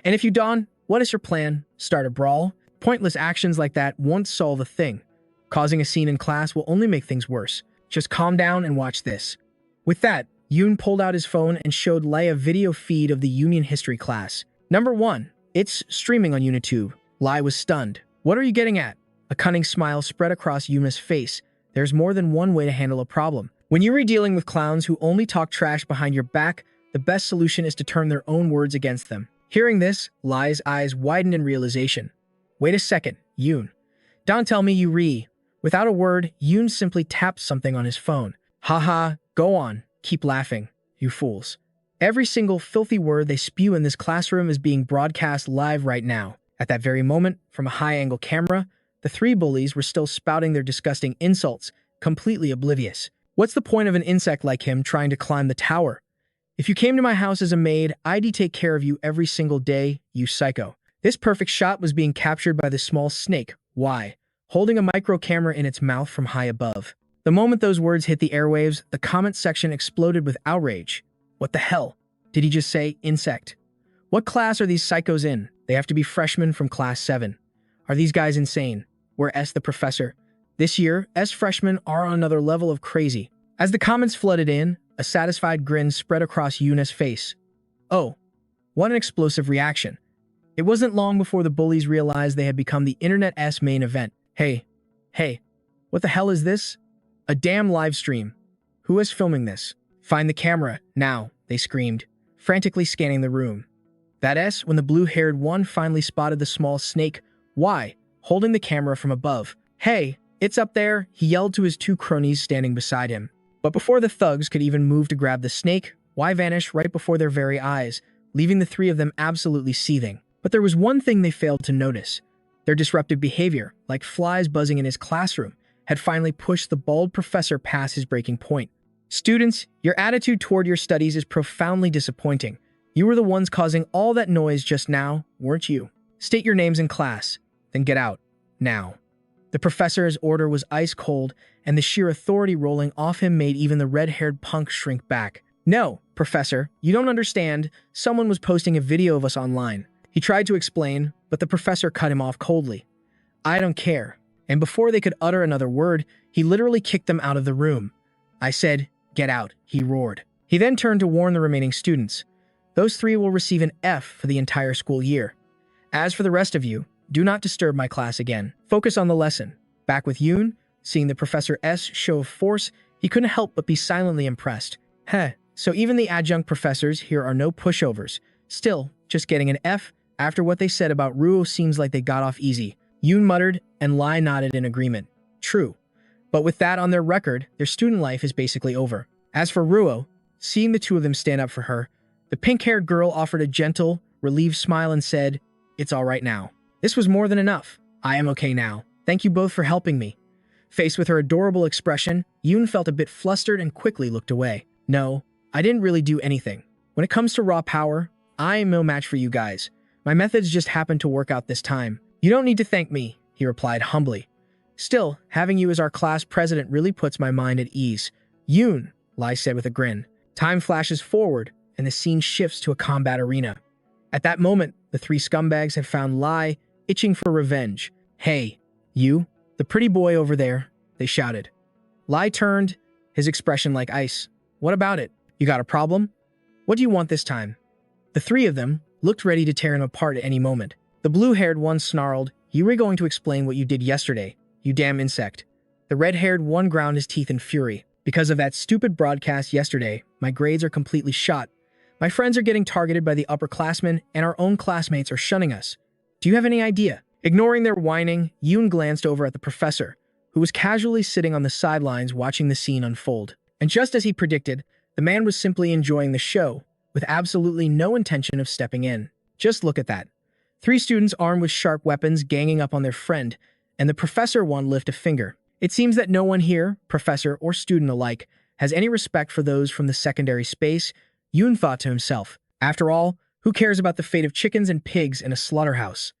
And if you don, what is your plan? Start a brawl? Pointless actions like that won't solve a thing. Causing a scene in class will only make things worse. Just calm down and watch this. With that, Yoon pulled out his phone and showed Lai a video feed of the Union History class. Number 1. It's streaming on YouTube. Lai was stunned. What are you getting at? A cunning smile spread across Yuna's face. There's more than one way to handle a problem. When you're dealing with clowns who only talk trash behind your back, the best solution is to turn their own words against them. Hearing this, Lai's eyes widened in realization. Wait a second, Yoon. Don't tell me you re. Without a word, Yoon simply tapped something on his phone. Haha, go on. Keep laughing, you fools. Every single filthy word they spew in this classroom is being broadcast live right now. At that very moment, from a high-angle camera, the three bullies were still spouting their disgusting insults, completely oblivious. What's the point of an insect like him trying to climb the tower? If you came to my house as a maid, I'd take care of you every single day, you psycho. This perfect shot was being captured by the small snake, Y, holding a micro camera in its mouth from high above. The moment those words hit the airwaves, the comment section exploded with outrage. What the hell? Did he just say insect? What class are these psychos in? They have to be freshmen from class 7. Are these guys insane? We're S the professor. This year, S freshmen are on another level of crazy. As the comments flooded in, a satisfied grin spread across Yuna's face. Oh, what an explosive reaction. It wasn't long before the bullies realized they had become the internet's main event. Hey, what the hell is this? A damn live stream. Who is filming this? Find the camera, now, they screamed, frantically scanning the room. That S when the blue-haired one finally spotted the small snake, Y, holding the camera from above. Hey, it's up there, he yelled to his two cronies standing beside him. But before the thugs could even move to grab the snake, Y vanished right before their very eyes, leaving the three of them absolutely seething. But there was one thing they failed to notice. Their disruptive behavior, like flies buzzing in his classroom, had finally pushed the bald professor past his breaking point. Students, your attitude toward your studies is profoundly disappointing. You were the ones causing all that noise just now, weren't you? State your names in class, then get out, now. The professor's order was ice cold, and the sheer authority rolling off him made even the red-haired punk shrink back. No, professor, you don't understand. Someone was posting a video of us online. He tried to explain, but the professor cut him off coldly. I don't care. And before they could utter another word, he literally kicked them out of the room. I said, get out, he roared. He then turned to warn the remaining students. Those three will receive an F for the entire school year. As for the rest of you, do not disturb my class again. Focus on the lesson. Back with Yoon, seeing the professor's show of force, he couldn't help but be silently impressed. So even the adjunct professors here are no pushovers. Still, just getting an F after what they said about Ruo seems like they got off easy. Yoon muttered, and Lai nodded in agreement. True. But with that on their record, their student life is basically over. As for Ruo, seeing the two of them stand up for her, the pink-haired girl offered a gentle, relieved smile and said, it's all right now. This was more than enough. I am okay now. Thank you both for helping me. Faced with her adorable expression, Yoon felt a bit flustered and quickly looked away. No, I didn't really do anything. When it comes to raw power, I am no match for you guys. My methods just happened to work out this time. You don't need to thank me, he replied humbly. Still, having you as our class president really puts my mind at ease. Yoon, Lai said with a grin. Time flashes forward, and the scene shifts to a combat arena. At that moment, the three scumbags had found Lai, itching for revenge. Hey, you, the pretty boy over there, they shouted. Lai turned, his expression like ice. What about it? You got a problem? What do you want this time? The three of them looked ready to tear him apart at any moment. The blue-haired one snarled, you were going to explain what you did yesterday, you damn insect. The red-haired one ground his teeth in fury. Because of that stupid broadcast yesterday, my grades are completely shot. My friends are getting targeted by the upperclassmen, and our own classmates are shunning us. Do you have any idea? Ignoring their whining, Yoon glanced over at the professor, who was casually sitting on the sidelines watching the scene unfold. And just as he predicted, the man was simply enjoying the show, with absolutely no intention of stepping in. Just look at that. Three students armed with sharp weapons ganging up on their friend, and the professor won't lift a finger. It seems that no one here, professor or student alike, has any respect for those from the secondary space, Yoon thought to himself. After all, who cares about the fate of chickens and pigs in a slaughterhouse?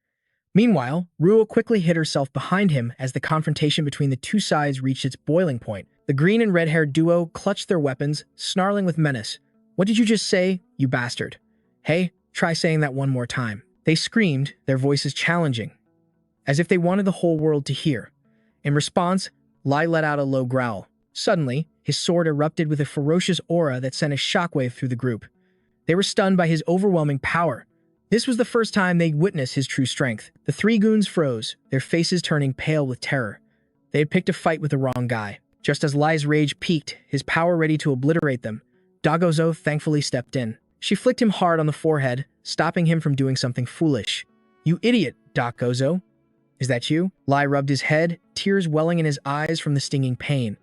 Meanwhile, Ruo quickly hid herself behind him as the confrontation between the two sides reached its boiling point. The green and red-haired duo clutched their weapons, snarling with menace. "What did you just say, you bastard? Hey, try saying that one more time." They screamed, their voices challenging, as if they wanted the whole world to hear. In response, Lai let out a low growl. Suddenly, his sword erupted with a ferocious aura that sent a shockwave through the group. They were stunned by his overwhelming power. This was the first time they'd witnessed his true strength. The three goons froze, their faces turning pale with terror. They had picked a fight with the wrong guy. Just as Lai's rage peaked, his power ready to obliterate them, Dagozo thankfully stepped in. She flicked him hard on the forehead, stopping him from doing something foolish. "You idiot, Dagozo. Is that you?" Lai rubbed his head, tears welling in his eyes from the stinging pain.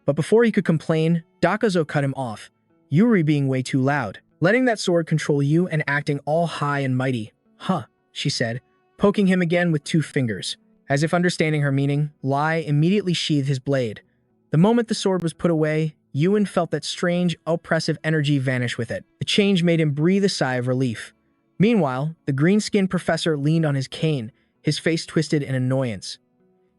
But before he could complain, Dagozo cut him off. "You were being way too loud. Letting that sword control you and acting all high and mighty." "Huh," she said, poking him again with two fingers. As if understanding her meaning, Lai immediately sheathed his blade. The moment the sword was put away, Yuen felt that strange, oppressive energy vanish with it. The change made him breathe a sigh of relief. Meanwhile, the green-skinned professor leaned on his cane, his face twisted in annoyance.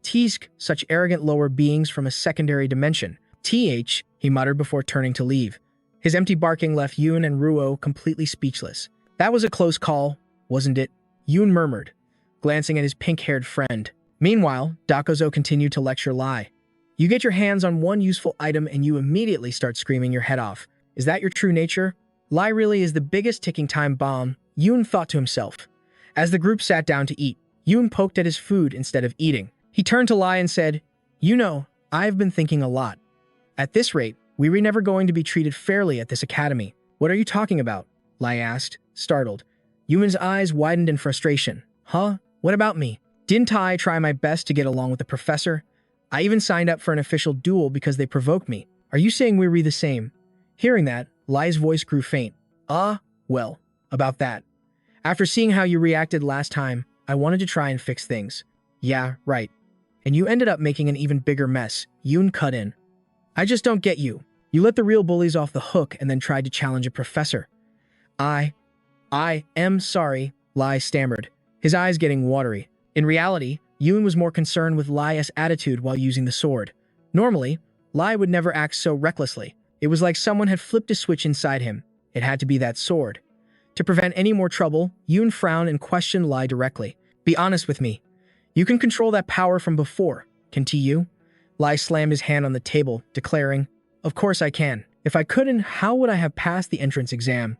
"Teask, such arrogant lower beings from a secondary dimension. TH, he muttered before turning to leave. His empty barking left Yuen and Ruo completely speechless. "That was a close call, wasn't it?" Yuen murmured, glancing at his pink-haired friend. Meanwhile, Dakozo continued to lecture Lai. "You get your hands on one useful item and you immediately start screaming your head off. Is that your true nature? Lai really is the biggest ticking time bomb," Yuen thought to himself. As the group sat down to eat, Yuen poked at his food instead of eating. He turned to Lai and said, "You know, I've been thinking a lot. At this rate, we're never going to be treated fairly at this academy." "What are you talking about?" Lai asked, startled. Yuen's eyes widened in frustration. "Huh? What about me? Didn't I try my best to get along with the professor? I even signed up for an official duel because they provoked me. Are you saying we're the same?" Hearing that, Lai's voice grew faint. Well, about that. After seeing how you reacted last time, I wanted to try and fix things." "Yeah, right. And you ended up making an even bigger mess," Yuen cut in. "I just don't get you. You let the real bullies off the hook and then tried to challenge a professor." I am sorry," Lai stammered, his eyes getting watery. In reality, Yuen was more concerned with Lai's attitude while using the sword. Normally, Lai would never act so recklessly. It was like someone had flipped a switch inside him. It had to be that sword. To prevent any more trouble, Yuen frowned and questioned Lai directly. "Be honest with me. You can control that power from before, can't you?" Lai slammed his hand on the table, declaring, "Of course I can. If I couldn't, how would I have passed the entrance exam?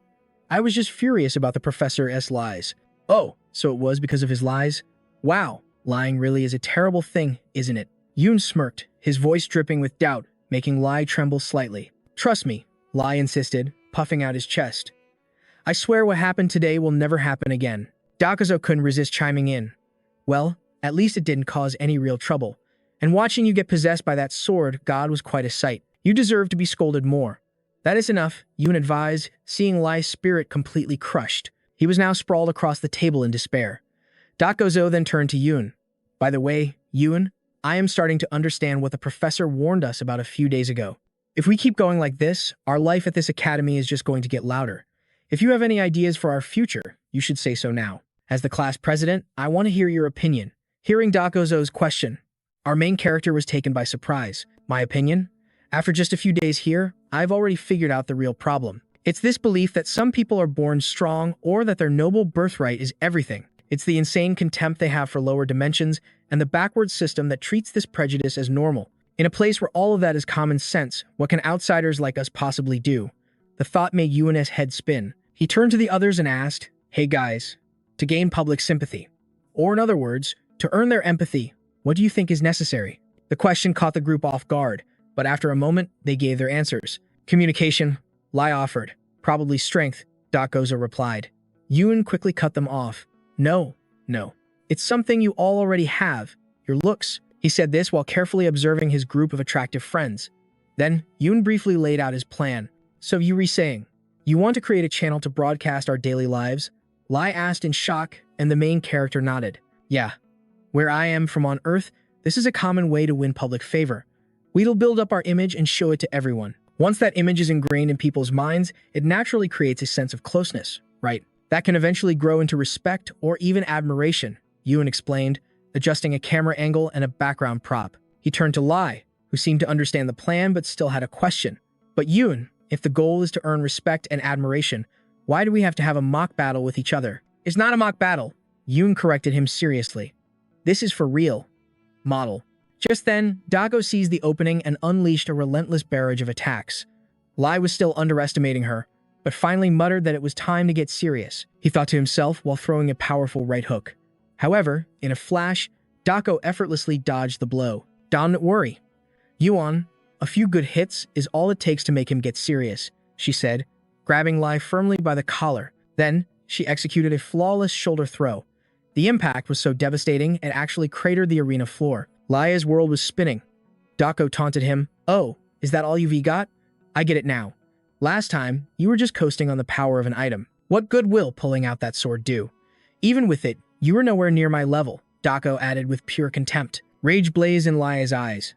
I was just furious about the professor's lies." "Oh, so it was because of his lies? Wow, lying really is a terrible thing, isn't it?" Yuen smirked, his voice dripping with doubt, making Lai tremble slightly. "Trust me," Lai insisted, puffing out his chest. "I swear what happened today will never happen again." Dakozo couldn't resist chiming in. "Well, at least it didn't cause any real trouble. And watching you get possessed by that sword, God, was quite a sight. You deserve to be scolded more." "That is enough," Yuen advised, seeing Lai's spirit completely crushed. He was now sprawled across the table in despair. Dakozo then turned to Yuen. "By the way, Yuen, I am starting to understand what the professor warned us about a few days ago. If we keep going like this, our life at this academy is just going to get louder. If you have any ideas for our future, you should say so now. As the class president, I want to hear your opinion." Hearing Dakozo's question, our main character was taken by surprise. "My opinion? After just a few days here, I've already figured out the real problem. It's this belief that some people are born strong or that their noble birthright is everything. It's the insane contempt they have for lower dimensions and the backward system that treats this prejudice as normal. In a place where all of that is common sense, what can outsiders like us possibly do?" The thought made Yuen's head spin. He turned to the others and asked, "Hey guys, to gain public sympathy, or in other words, to earn their empathy, what do you think is necessary?" The question caught the group off guard, but after a moment, they gave their answers. "Communication," Lai offered. "Probably strength," Dakozo replied. Yuen quickly cut them off. No. It's something you all already have. Your looks." He said this while carefully observing his group of attractive friends. Then, Yuen briefly laid out his plan. "So you were saying, you want to create a channel to broadcast our daily lives?" Lai asked in shock, and the main character nodded. "Yeah. Where I am from on Earth, this is a common way to win public favor. We'll build up our image and show it to everyone. Once that image is ingrained in people's minds, it naturally creates a sense of closeness, right? That can eventually grow into respect or even admiration. Yoon explained, adjusting a camera angle and a background prop. He turned to Lai, who seemed to understand the plan but still had a question. But Yoon, if the goal is to earn respect and admiration, why do we have to have a mock battle with each other? It's not a mock battle, Yoon corrected him seriously. This is for real. Model. Just then, Dago seized the opening and unleashed a relentless barrage of attacks. Lai was still underestimating her, but finally muttered that it was time to get serious, he thought to himself while throwing a powerful right hook. However, in a flash, Dago effortlessly dodged the blow. Don't worry. Yuan, a few good hits is all it takes to make him get serious, she said, grabbing Lai firmly by the collar. Then, she executed a flawless shoulder throw. The impact was so devastating it actually cratered the arena floor. Lai's world was spinning. Dago taunted him. Oh, is that all you've got? I get it now. Last time, you were just coasting on the power of an item. What good will pulling out that sword do? Even with it, you were nowhere near my level, Dago added with pure contempt. Rage blazed in Lai's eyes.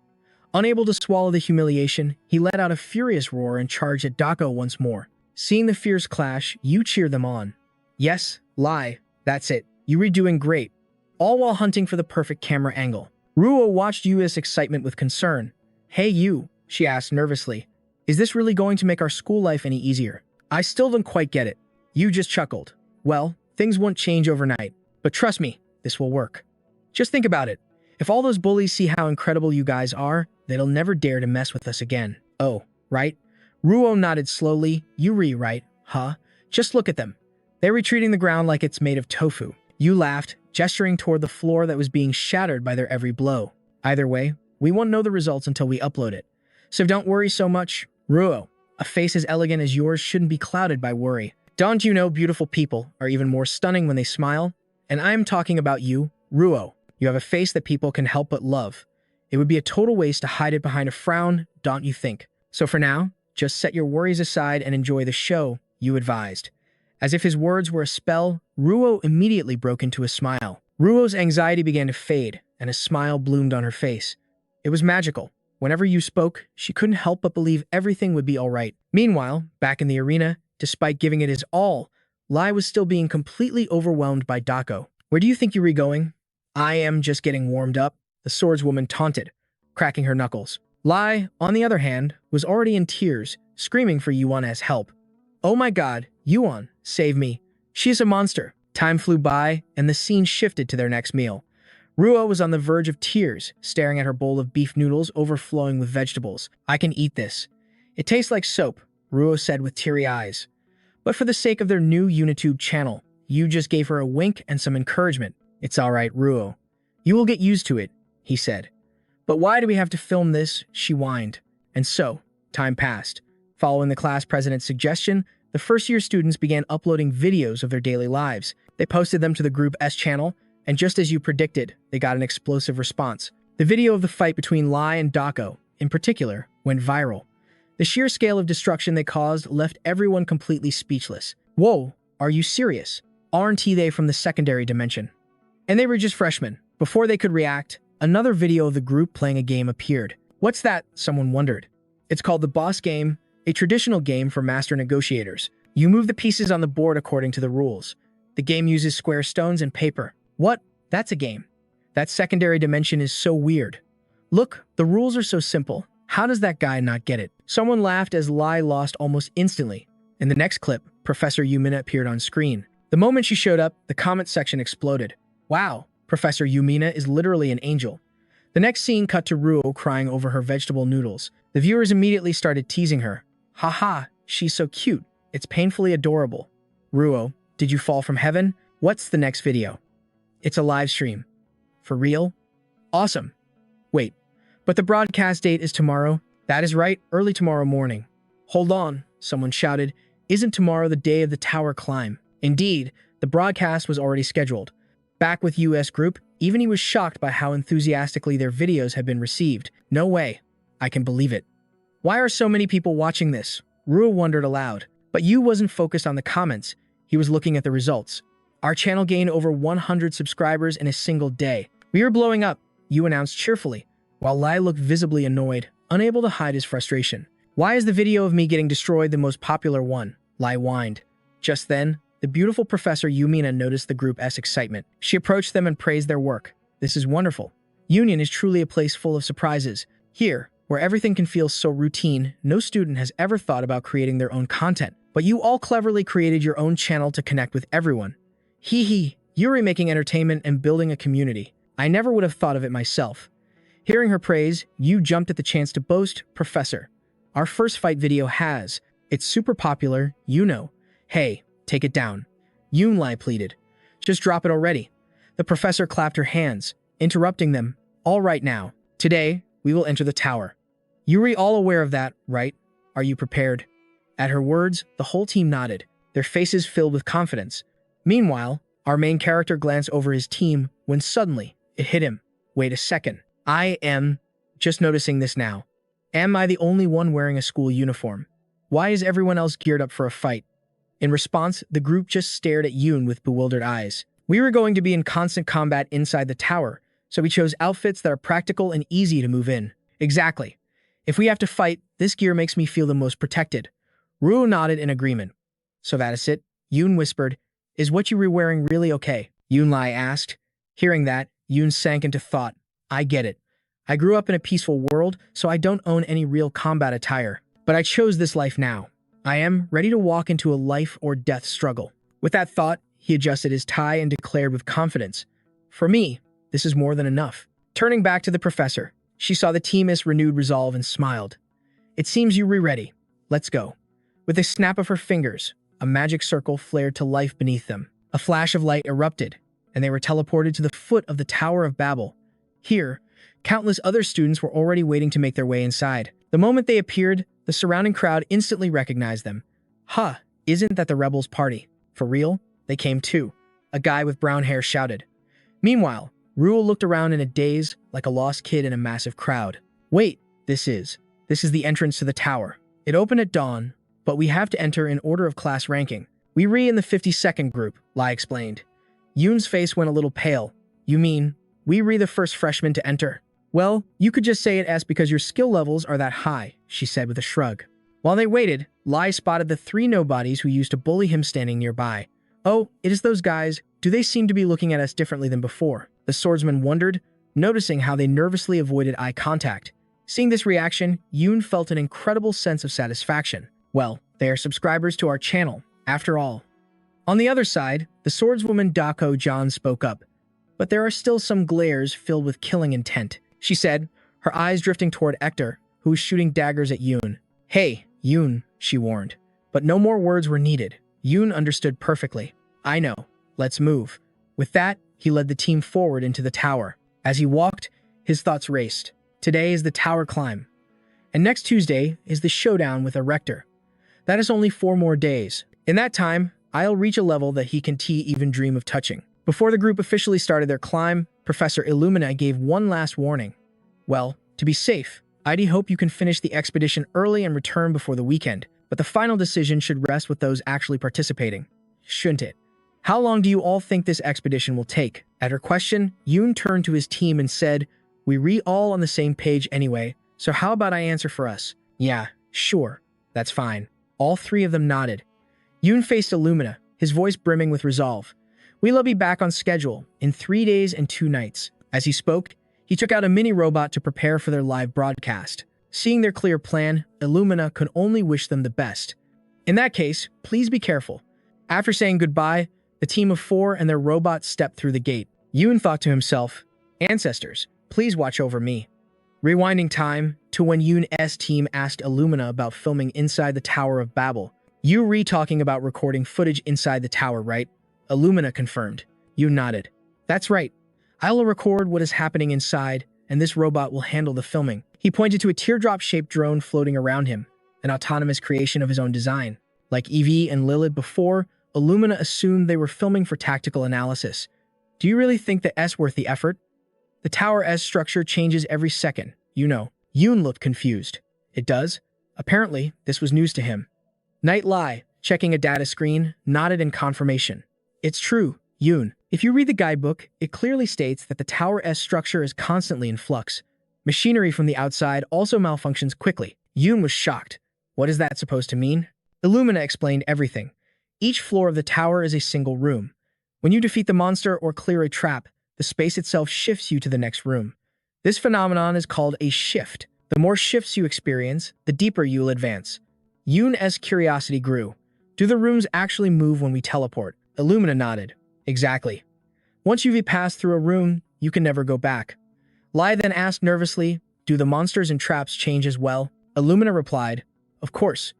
Unable to swallow the humiliation, he let out a furious roar and charged at Dago once more. Seeing the fierce clash, you cheered them on. Yes, Lai, that's it. You were doing great. All while hunting for the perfect camera angle. Ruo watched Yu's excitement with concern. Hey you, she asked nervously. Is this really going to make our school life any easier? I still don't quite get it. Yu just chuckled. Well, things won't change overnight, but trust me, this will work. Just think about it. If all those bullies see how incredible you guys are, they'll never dare to mess with us again. Oh, right? Ruo nodded slowly. Yuri, right? Huh? Just look at them. They're retreating the ground like it's made of tofu. Yu laughed, gesturing toward the floor that was being shattered by their every blow. Either way, we won't know the results until we upload it. So don't worry so much. Ruo, a face as elegant as yours shouldn't be clouded by worry. Don't you know beautiful people are even more stunning when they smile? And I am talking about you, Ruo. You have a face that people can help but love. It would be a total waste to hide it behind a frown, don't you think? So for now, just set your worries aside and enjoy the show, Yu advised. As if his words were a spell, Ruo immediately broke into a smile. Ruo's anxiety began to fade, and a smile bloomed on her face. It was magical. Whenever Yu spoke, she couldn't help but believe everything would be all right. Meanwhile, back in the arena, despite giving it his all, Lai was still being completely overwhelmed by Dago. Where do you think you were going? I am just getting warmed up, the swordswoman taunted, cracking her knuckles. Lai, on the other hand, was already in tears, screaming for Yuan's help. Oh my god, Yuan, save me. She's a monster. Time flew by, and the scene shifted to their next meal. Ruo was on the verge of tears, staring at her bowl of beef noodles overflowing with vegetables. I can eat this. It tastes like soap, Ruo said with teary eyes. But for the sake of their new Unitube channel, Yu just gave her a wink and some encouragement. It's alright, Ruo. You will get used to it, he said. But why do we have to film this? She whined. And so, time passed. Following the class president's suggestion, the first-year students began uploading videos of their daily lives. They posted them to the Group S channel, and just as you predicted, they got an explosive response. The video of the fight between Lai and Dago, in particular, went viral. The sheer scale of destruction they caused left everyone completely speechless. Whoa, are you serious? Aren't they from the secondary dimension? And they were just freshmen. Before they could react, another video of the group playing a game appeared. What's that? Someone wondered. It's called the Boss Game, a traditional game for master negotiators. You move the pieces on the board according to the rules. The game uses square stones and paper. What? That's a game. That secondary dimension is so weird. Look, the rules are so simple. How does that guy not get it? Someone laughed as Lai lost almost instantly. In the next clip, Professor Yumina appeared on screen. The moment she showed up, the comment section exploded. Wow, Professor Yumina is literally an angel. The next scene cut to Ruo crying over her vegetable noodles. The viewers immediately started teasing her. Haha, she's so cute. It's painfully adorable. Ruo, did you fall from heaven? What's the next video? It's a live stream. For real? Awesome. Wait, but the broadcast date is tomorrow? That is right, early tomorrow morning. Hold on, someone shouted. Isn't tomorrow the day of the tower climb? Indeed, the broadcast was already scheduled. Back with US Group, even he was shocked by how enthusiastically their videos had been received. No way. I can believe it. Why are so many people watching this? Ruo wondered aloud. But Yu wasn't focused on the comments. He was looking at the results. Our channel gained over 100 subscribers in a single day. We are blowing up, Yu announced cheerfully, while Lai looked visibly annoyed, unable to hide his frustration. Why is the video of me getting destroyed the most popular one? Lai whined. Just then, The beautiful Professor Yumina noticed the group's excitement. She approached them and praised their work. This is wonderful. Union is truly a place full of surprises. Here, where everything can feel so routine, no student has ever thought about creating their own content. But you all cleverly created your own channel to connect with everyone. Hee hee, Yuri making entertainment and building a community. I never would have thought of it myself. Hearing her praise, Yu jumped at the chance to boast, Professor, our first fight video has. It's super popular, you know. Hey, take it down. Yunlai pleaded. Just drop it already. The professor clapped her hands, interrupting them. All right now. Today, we will enter the tower. Yuri all aware of that, right? Are you prepared? At her words, the whole team nodded, their faces filled with confidence. Meanwhile, our main character glanced over his team when suddenly, it hit him. Wait a second. I am just noticing this now. Am I the only one wearing a school uniform? Why is everyone else geared up for a fight? In response, the group just stared at Yoon with bewildered eyes. We were going to be in constant combat inside the tower, so we chose outfits that are practical and easy to move in. Exactly. If we have to fight, this gear makes me feel the most protected. Ruo nodded in agreement. So that is it? Yoon whispered. Is what you were wearing really okay? Yoonlai asked. Hearing that, Yoon sank into thought. I get it. I grew up in a peaceful world, so I don't own any real combat attire. But I chose this life now. I am ready to walk into a life or death struggle. With that thought, he adjusted his tie and declared with confidence, for me, this is more than enough. Turning back to the professor, she saw the team's renewed resolve and smiled. It seems you're ready. Let's go. With a snap of her fingers, a magic circle flared to life beneath them. A flash of light erupted, and they were teleported to the foot of the Tower of Babel. Here, countless other students were already waiting to make their way inside. The moment they appeared, the surrounding crowd instantly recognized them. Huh, isn't that the rebels' party? For real? They came too. A guy with brown hair shouted. Meanwhile, Ruel looked around in a daze, like a lost kid in a massive crowd. Wait, this is the entrance to the tower. It opened at dawn, but we have to enter in order of class ranking. We re in the 52nd group, Lai explained. Yoon's face went a little pale. You mean, we re the first freshman to enter? Well, you could just say it as because your skill levels are that high, she said with a shrug. While they waited, Lai spotted the three nobodies who used to bully him standing nearby. Oh, it is those guys. Do they seem to be looking at us differently than before? The swordsman wondered, noticing how they nervously avoided eye contact. Seeing this reaction, Yoon felt an incredible sense of satisfaction. Well, they are subscribers to our channel, after all. On the other side, the swordswoman Dako John spoke up. But there are still some glares filled with killing intent, she said, her eyes drifting toward Hector, who was shooting daggers at Yoon. Hey, Yoon, she warned. But no more words were needed. Yoon understood perfectly. I know. Let's move. With that, he led the team forward into the tower. As he walked, his thoughts raced. Today is the tower climb. And next Tuesday is the showdown with a rector. That is only 4 more days. In that time, I'll reach a level that he can even dream of touching. Before the group officially started their climb, Professor Illumina gave one last warning. Well, to be safe, I'd hope you can finish the expedition early and return before the weekend, but the final decision should rest with those actually participating. Shouldn't it? How long do you all think this expedition will take? At her question, Yoon turned to his team and said, We all on the same page anyway, so how about I answer for us? Yeah, sure, that's fine. All 3 of them nodded. Yoon faced Illumina, his voice brimming with resolve. We'll be back on schedule in 3 days and 2 nights. As he spoke, he took out a mini robot to prepare for their live broadcast. Seeing their clear plan, Illumina could only wish them the best. In that case, please be careful. After saying goodbye, the team of 4 and their robot stepped through the gate. Yoon thought to himself, Ancestors, please watch over me. Rewinding time to when Yoon's team asked Illumina about filming inside the Tower of Babel. You talking about recording footage inside the tower, right? Illumina confirmed. Yoon nodded. That's right. I'll record what is happening inside, and this robot will handle the filming. He pointed to a teardrop-shaped drone floating around him, an autonomous creation of his own design. Like Evie and Lilith before, Illumina assumed they were filming for tactical analysis. Do you really think the S worth the effort? The tower's structure changes every second, you know. Yoon looked confused. It does? Apparently, this was news to him. Night Lai, checking a data screen, nodded in confirmation. It's true, Yoon. If you read the guidebook, it clearly states that the tower's structure is constantly in flux. Machinery from the outside also malfunctions quickly. Yoon was shocked. What is that supposed to mean? Illumina explained everything. Each floor of the tower is a single room. When you defeat the monster or clear a trap, the space itself shifts you to the next room. This phenomenon is called a shift. The more shifts you experience, the deeper you'll advance. Yoon's curiosity grew. Do the rooms actually move when we teleport? Illumina nodded. Exactly. Once you've passed through a room, you can never go back. Lai then asked nervously, do the monsters and traps change as well? Illumina replied, of course.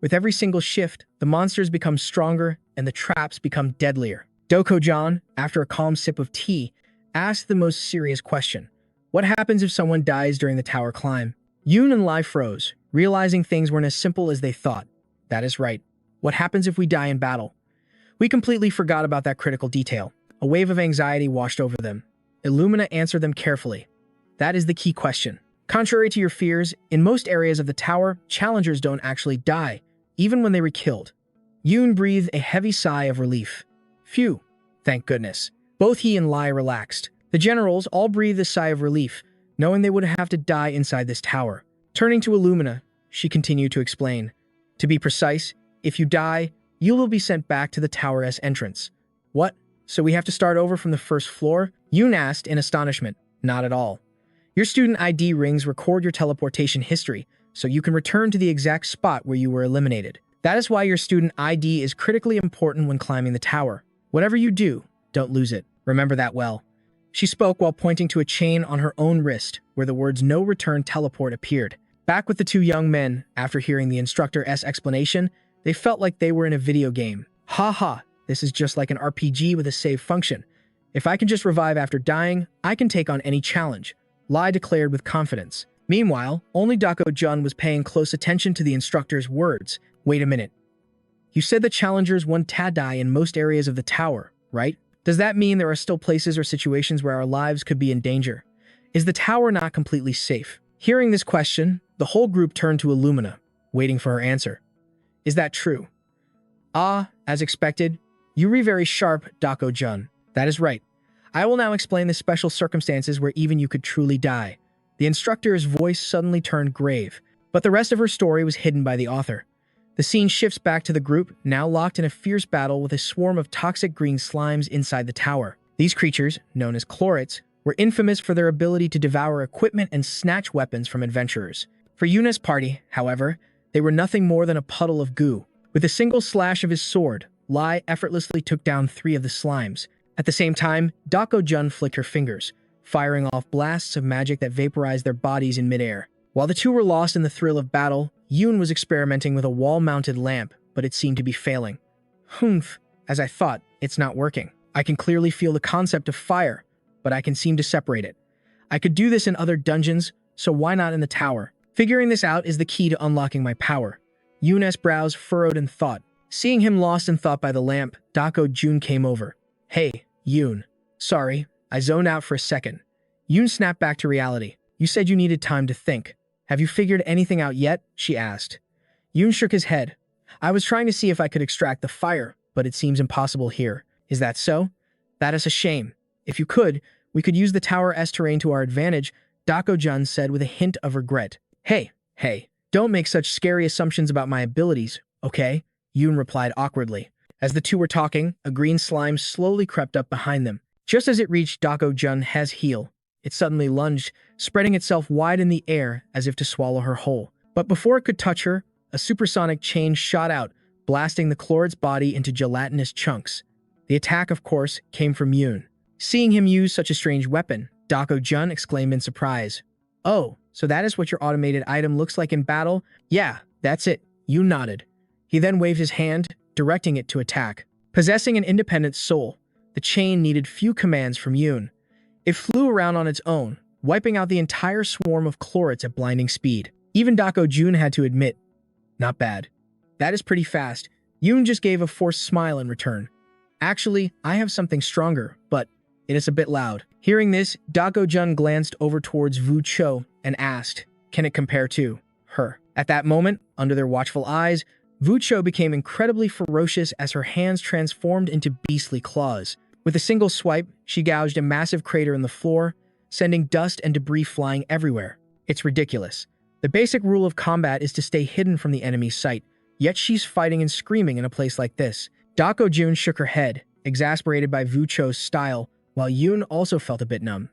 With every single shift, the monsters become stronger and the traps become deadlier. Doko-John, after a calm sip of tea, asked the most serious question. What happens if someone dies during the tower climb? Yoon and Lai froze, realizing things weren't as simple as they thought. That is right. What happens if we die in battle? We completely forgot about that critical detail. A wave of anxiety washed over them. Illumina answered them carefully. That is the key question. Contrary to your fears, in most areas of the tower, challengers don't actually die, even when they were killed. Yoon breathed a heavy sigh of relief. Phew, thank goodness. Both he and Lai relaxed. The generals all breathed a sigh of relief, knowing they would have to die inside this tower. Turning to Illumina, she continued to explain. To be precise, if you die, you will be sent back to the tower's entrance. What? So we have to start over from the first floor? Yoon asked in astonishment. Not at all. Your student ID rings record your teleportation history, so you can return to the exact spot where you were eliminated. That is why your student ID is critically important when climbing the tower. Whatever you do, don't lose it. Remember that well. She spoke while pointing to a chain on her own wrist, where the words no return teleport appeared. Back with the two young men, after hearing the instructor's explanation, they felt like they were in a video game. Ha ha, this is just like an RPG with a save function. If I can just revive after dying, I can take on any challenge, Lai declared with confidence. Meanwhile, only Doko-Jun was paying close attention to the instructor's words. Wait a minute. You said the challengers won't die in most areas of the tower, right? Does that mean there are still places or situations where our lives could be in danger? Is the tower not completely safe? Hearing this question, the whole group turned to Illumina, waiting for her answer. Is that true? Ah, as expected. You read very sharp, Doko-Jun. That is right. I will now explain the special circumstances where even you could truly die. The instructor's voice suddenly turned grave, but the rest of her story was hidden by the author. The scene shifts back to the group, now locked in a fierce battle with a swarm of toxic green slimes inside the tower. These creatures, known as chlorets, were infamous for their ability to devour equipment and snatch weapons from adventurers. For Yuna's party, however, they were nothing more than a puddle of goo. With a single slash of his sword, Lai effortlessly took down 3 of the slimes. At the same time, Doko-Jun flicked her fingers, firing off blasts of magic that vaporized their bodies in midair. While the two were lost in the thrill of battle, Yoon was experimenting with a wall-mounted lamp, but it seemed to be failing. Humph, as I thought, it's not working. I can clearly feel the concept of fire, but I can seem to separate it. I could do this in other dungeons, so why not in the tower? Figuring this out is the key to unlocking my power. Yoon's brows furrowed in thought. Seeing him lost in thought by the lamp, Doko-Jun came over. Hey, Yoon. Sorry, I zoned out for a second. Yoon snapped back to reality. You said you needed time to think. Have you figured anything out yet? She asked. Yoon shook his head. I was trying to see if I could extract the fire, but it seems impossible here. Is that so? That is a shame. If you could, we could use the tower's terrain to our advantage, Doko-Jun said with a hint of regret. Hey, don't make such scary assumptions about my abilities, okay? Yoon replied awkwardly. As the two were talking, a green slime slowly crept up behind them. Just as it reached Doko-Jun's heel, it suddenly lunged, spreading itself wide in the air as if to swallow her whole. But before it could touch her, a supersonic chain shot out, blasting the chlorid's body into gelatinous chunks. The attack, of course, came from Yoon. Seeing him use such a strange weapon, Doko-Jun exclaimed in surprise. Oh, so that is what your automated item looks like in battle? Yeah, that's it. Yoon nodded. He then waved his hand, directing it to attack. Possessing an independent soul, the chain needed few commands from Yoon. It flew around on its own, wiping out the entire swarm of chlorets at blinding speed. Even Doko-Jun had to admit, not bad. That is pretty fast. Yoon just gave a forced smile in return. Actually, I have something stronger, but it is a bit loud. Hearing this, Doko-Jun glanced over towards Vu Cho and asked, can it compare to her? At that moment, under their watchful eyes, Vu Cho became incredibly ferocious as her hands transformed into beastly claws. With a single swipe, she gouged a massive crater in the floor, sending dust and debris flying everywhere. It's ridiculous. The basic rule of combat is to stay hidden from the enemy's sight, yet she's fighting and screaming in a place like this. Dako Jun shook her head, exasperated by Vu Cho's style, while Yoon also felt a bit numb.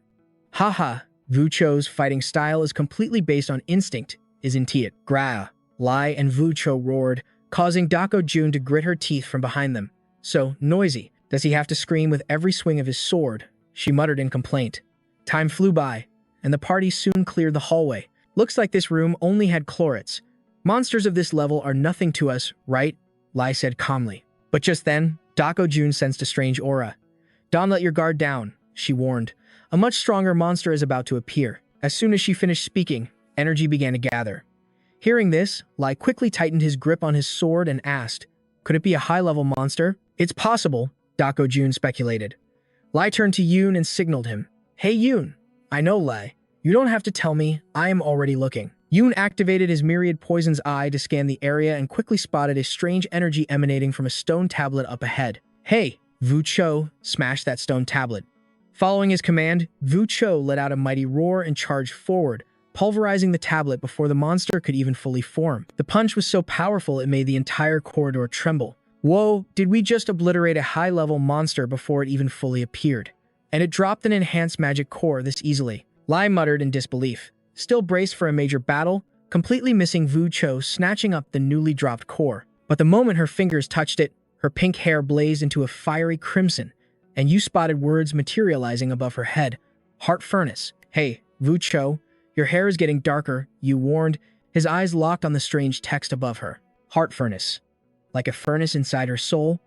Haha, Vu Cho's fighting style is completely based on instinct, isn't it? Gra, Lai and Vu Cho roared, causing Dako Jun to grit her teeth from behind them. So noisy. Does he have to scream with every swing of his sword? She muttered in complaint. Time flew by, and the party soon cleared the hallway. Looks like this room only had chlorets. Monsters of this level are nothing to us, right? Lai said calmly. But just then, Dako Jun sensed a strange aura. Don't let your guard down, she warned. A much stronger monster is about to appear. As soon as she finished speaking, energy began to gather. Hearing this, Lai quickly tightened his grip on his sword and asked, could it be a high-level monster? It's possible, Dako Jun speculated. Lai turned to Yoon and signaled him. Hey Yoon, I know Lai. You don't have to tell me, I am already looking. Yoon activated his myriad poison's eye to scan the area and quickly spotted a strange energy emanating from a stone tablet up ahead. Hey, Vu Cho, smashed that stone tablet. Following his command, Vu Cho let out a mighty roar and charged forward, pulverizing the tablet before the monster could even fully form. The punch was so powerful it made the entire corridor tremble. Whoa, did we just obliterate a high-level monster before it even fully appeared? And it dropped an enhanced magic core this easily. Lai muttered in disbelief, still braced for a major battle, completely missing Vu Cho snatching up the newly dropped core. But the moment her fingers touched it, her pink hair blazed into a fiery crimson, and you spotted words materializing above her head. Heart furnace. Hey, Vu Cho, your hair is getting darker, you warned, his eyes locked on the strange text above her. Heart furnace. Like a furnace inside her soul.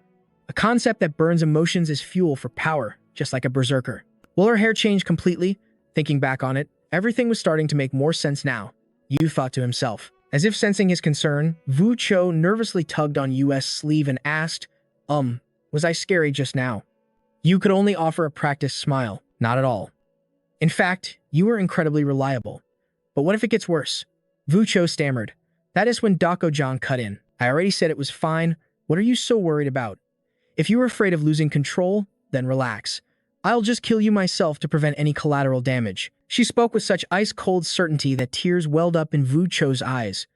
A concept that burns emotions as fuel for power, just like a berserker. Will her hair change completely? Thinking back on it, everything was starting to make more sense now, Yu thought to himself. As if sensing his concern, Vu Cho nervously tugged on Yu's sleeve and asked, was I scary just now? Yu could only offer a practiced smile. Not at all. In fact, you were incredibly reliable. But what if it gets worse? Vu Cho stammered. That is when Dako-Jan cut in. I already said it was fine. What are you so worried about? If you were afraid of losing control, then relax. I'll just kill you myself to prevent any collateral damage. She spoke with such ice-cold certainty that tears welled up in Vu Cho's eyes.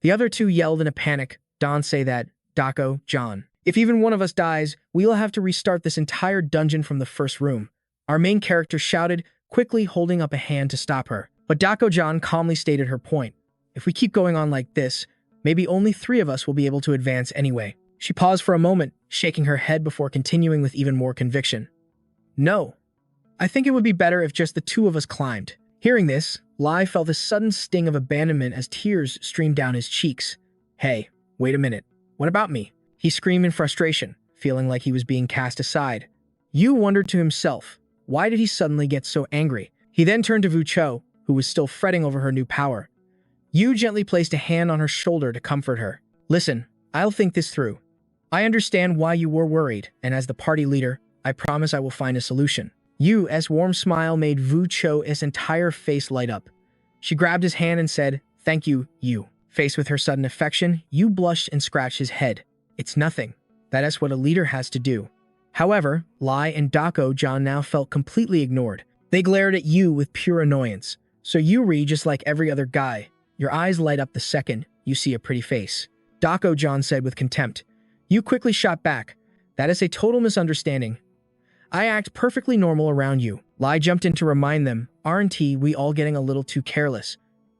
The other two yelled in a panic. Don't say that, Dako-Jan. If even one of us dies, we'll have to restart this entire dungeon from the first room. Our main character shouted, quickly holding up a hand to stop her. But Dako-Jan calmly stated her point. If we keep going on like this, maybe only 3 of us will be able to advance anyway. She paused for a moment, shaking her head before continuing with even more conviction. No. I think it would be better if just the 2 of us climbed. Hearing this, Lai felt a sudden sting of abandonment as tears streamed down his cheeks. Hey, wait a minute. What about me? He screamed in frustration, feeling like he was being cast aside. Yu wondered to himself, why did he suddenly get so angry? He then turned to Vu Cho, who was still fretting over her new power. Yu gently placed a hand on her shoulder to comfort her. Listen, I'll think this through. I understand why you were worried, and as the party leader, I promise I will find a solution. Yu's warm smile made Vu Cho's entire face light up. She grabbed his hand and said, Thank you, Yu. Faced with her sudden affection, Yu blushed and scratched his head. It's nothing. That is what a leader has to do. However, Lai and Dako-Jan now felt completely ignored. They glared at Yu with pure annoyance. So Yuri, just like every other guy, your eyes light up the second you see a pretty face. Dako-Jan said with contempt. Yu quickly shot back. That is a total misunderstanding. I act perfectly normal around you. Lai jumped in to remind them, aren't we all getting a little too careless?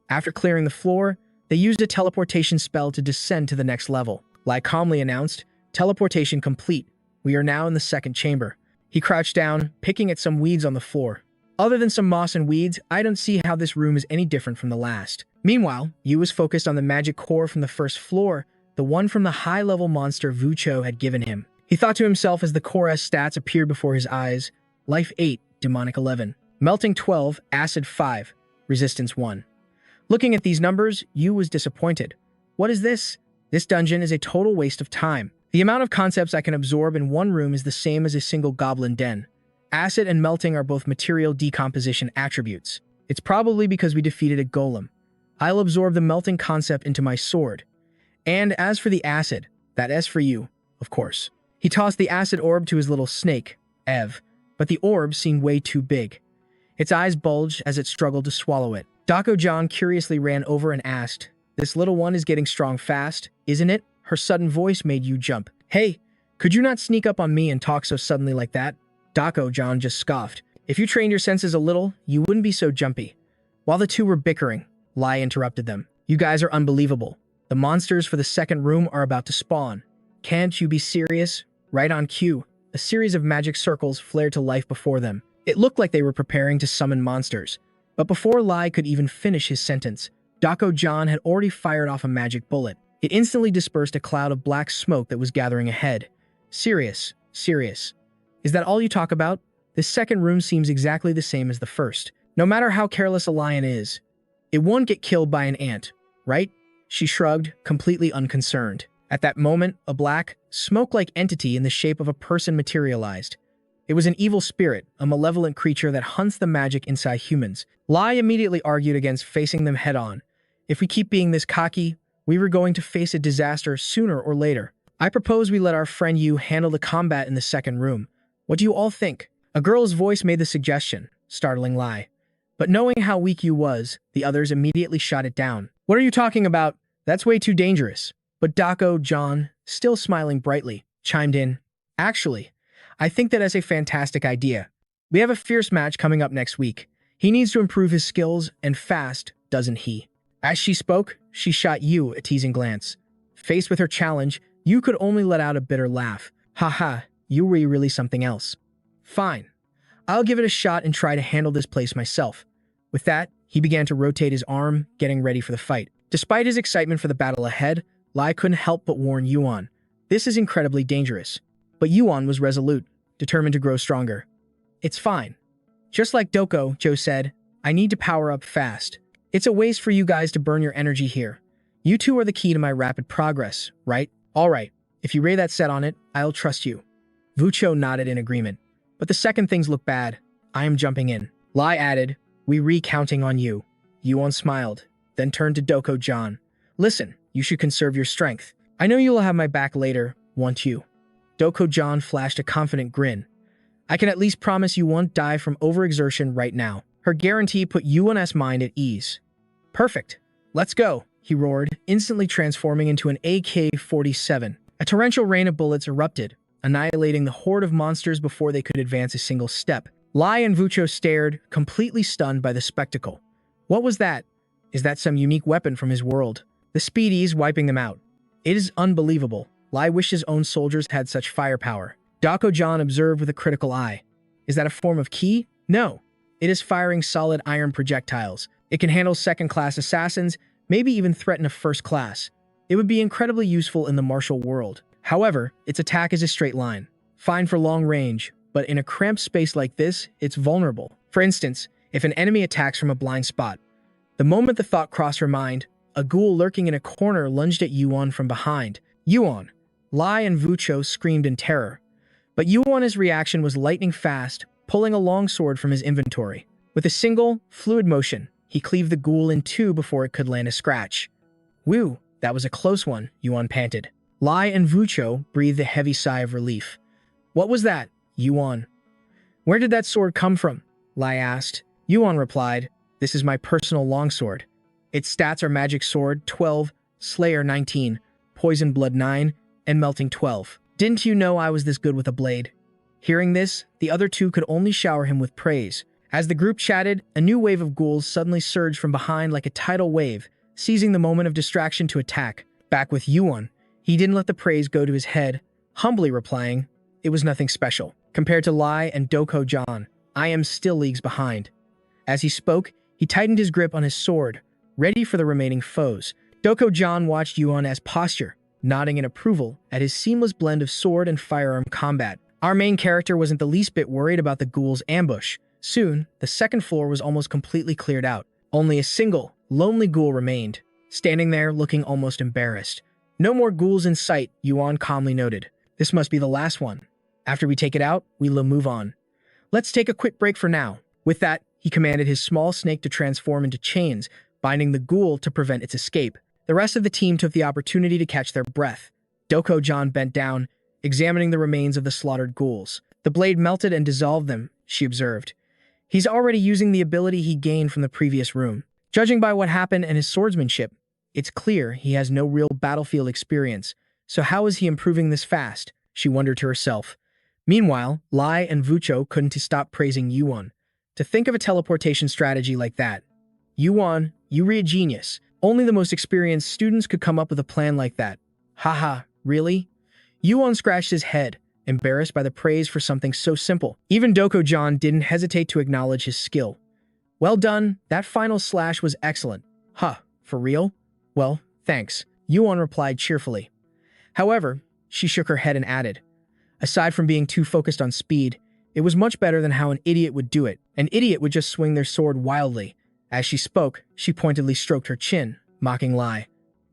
After clearing the floor, they used a teleportation spell to descend to the next level. Lai calmly announced, teleportation complete. We are now in the second chamber. He crouched down, picking at some weeds on the floor. Other than some moss and weeds, I don't see how this room is any different from the last. Meanwhile, Yu was focused on the magic core from the first floor, the one from the high-level monster Vu Cho had given him. He thought to himself as the core's stats appeared before his eyes. Life 8, Demonic 11. Melting 12, Acid 5, Resistance 1. Looking at these numbers, Yu was disappointed. What is this? This dungeon is a total waste of time. The amount of concepts I can absorb in one room is the same as a single goblin den. Acid and melting are both material decomposition attributes. It's probably because we defeated a golem. I'll absorb the melting concept into my sword. And as for the acid, that is for you, of course. He tossed the acid orb to his little snake, Ev, but the orb seemed way too big. Its eyes bulged as it struggled to swallow it. Dako-Jan curiously ran over and asked, This little one is getting strong fast, isn't it? Her sudden voice made Yu jump. Hey, Could you not sneak up on me and talk so suddenly like that? Dako-John just scoffed. If you trained your senses a little, you wouldn't be so jumpy. While the two were bickering, Lai interrupted them. You guys are unbelievable. The monsters for the second room are about to spawn. Can't you be serious? Right on cue, a series of magic circles flared to life before them. It looked like they were preparing to summon monsters. But before Lai could even finish his sentence, Dako-John had already fired off a magic bullet. It instantly dispersed a cloud of black smoke that was gathering ahead. Serious. Is that all you talk about? This second room seems exactly the same as the first. No matter how careless a lion is, it won't get killed by an ant, right? She shrugged, completely unconcerned. At that moment, a black, smoke-like entity in the shape of a person materialized. It was an evil spirit, a malevolent creature that hunts the magic inside humans. Lai immediately argued against facing them head-on. If we keep being this cocky, we were going to face a disaster sooner or later. I propose we let our friend Yu handle the combat in the second room. What do you all think? A girl's voice made the suggestion, startling Lai. But knowing how weak Yu was, the others immediately shot it down. What are you talking about? That's way too dangerous. But Dako-John, still smiling brightly, chimed in. Actually, I think that is a fantastic idea. We have a fierce match coming up next week. He needs to improve his skills, and fast, doesn't he? As she spoke, she shot Yu a teasing glance. Faced with her challenge, Yu could only let out a bitter laugh. Haha, you were really something else. Fine. I'll give it a shot and try to handle this place myself. With that, he began to rotate his arm, getting ready for the fight. Despite his excitement for the battle ahead, Lai couldn't help but warn Yuan. This is incredibly dangerous. But Yuan was resolute, determined to grow stronger. It's fine. Just like Doko, Joe said, I need to power up fast. It's a waste for you guys to burn your energy here. You two are the key to my rapid progress, right? Alright, if you lay that set on it, I'll trust you. Vucho nodded in agreement. But the second things look bad. I am jumping in. Lai added, we recounting on you. Yuan smiled, then turned to Dako-John. Listen, you should conserve your strength. I know you'll have my back later, won't you? Dako-John flashed a confident grin. I can at least promise you won't die from overexertion right now. Her guarantee put Yuan's mind at ease. Perfect. Let's go, he roared, instantly transforming into an AK-47. A torrential rain of bullets erupted, annihilating the horde of monsters before they could advance a single step. Lai and Vucho stared, completely stunned by the spectacle. What was that? Is that some unique weapon from his world? The speedies wiping them out. It is unbelievable. Lai wished his own soldiers had such firepower. Dako-John observed with a critical eye. Is that a form of ki? No. It is firing solid iron projectiles. It can handle second-class assassins, maybe even threaten a first-class. It would be incredibly useful in the martial world. However, its attack is a straight line. Fine for long range, but in a cramped space like this, it's vulnerable. For instance, if an enemy attacks from a blind spot. The moment the thought crossed her mind, a ghoul lurking in a corner lunged at Yuan from behind. Yuan! Lai and Vucho screamed in terror. But Yuan's reaction was lightning fast, pulling a longsword from his inventory. With a single, fluid motion, he cleaved the ghoul in two before it could land a scratch. Whew, that was a close one, Yuan panted. Lai and Vucho breathed a heavy sigh of relief. What was that, Yuan? Where did that sword come from? Lai asked. Yuan replied, this is my personal longsword. Its stats are Magic Sword 12, Slayer 19, Poison Blood 9, and Melting 12. Didn't you know I was this good with a blade? Hearing this, the other two could only shower him with praise. As the group chatted, a new wave of ghouls suddenly surged from behind like a tidal wave, seizing the moment of distraction to attack. Back with Yuan, he didn't let the praise go to his head, humbly replying, it was nothing special. Compared to Lai and Dako-John, I am still leagues behind. As he spoke, he tightened his grip on his sword, ready for the remaining foes. Dako-John watched Yuan's posture, nodding in approval at his seamless blend of sword and firearm combat. Our main character wasn't the least bit worried about the ghoul's ambush. Soon, the second floor was almost completely cleared out. Only a single, lonely ghoul remained, standing there looking almost embarrassed. No more ghouls in sight, Yuan calmly noted. This must be the last one. After we take it out, we'll move on. Let's take a quick break for now. With that, he commanded his small snake to transform into chains, binding the ghoul to prevent its escape. The rest of the team took the opportunity to catch their breath. Dako-John bent down, examining the remains of the slaughtered ghouls. The blade melted and dissolved them, she observed. He's already using the ability he gained from the previous room. Judging by what happened and his swordsmanship, it's clear he has no real battlefield experience. So how is he improving this fast? she wondered to herself. Meanwhile, Lai and Vucho couldn't stop praising Yuan. To think of a teleportation strategy like that. Yuan, you're a genius. Only the most experienced students could come up with a plan like that. Haha, really? Yuan scratched his head, embarrassed by the praise for something so simple. Even Doko-John didn't hesitate to acknowledge his skill. Well done, that final slash was excellent. Huh, for real? Well, thanks, Yuan replied cheerfully. However, she shook her head and added, aside from being too focused on speed, it was much better than how an idiot would do it. An idiot would just swing their sword wildly. As she spoke, she pointedly stroked her chin, mocking Lai.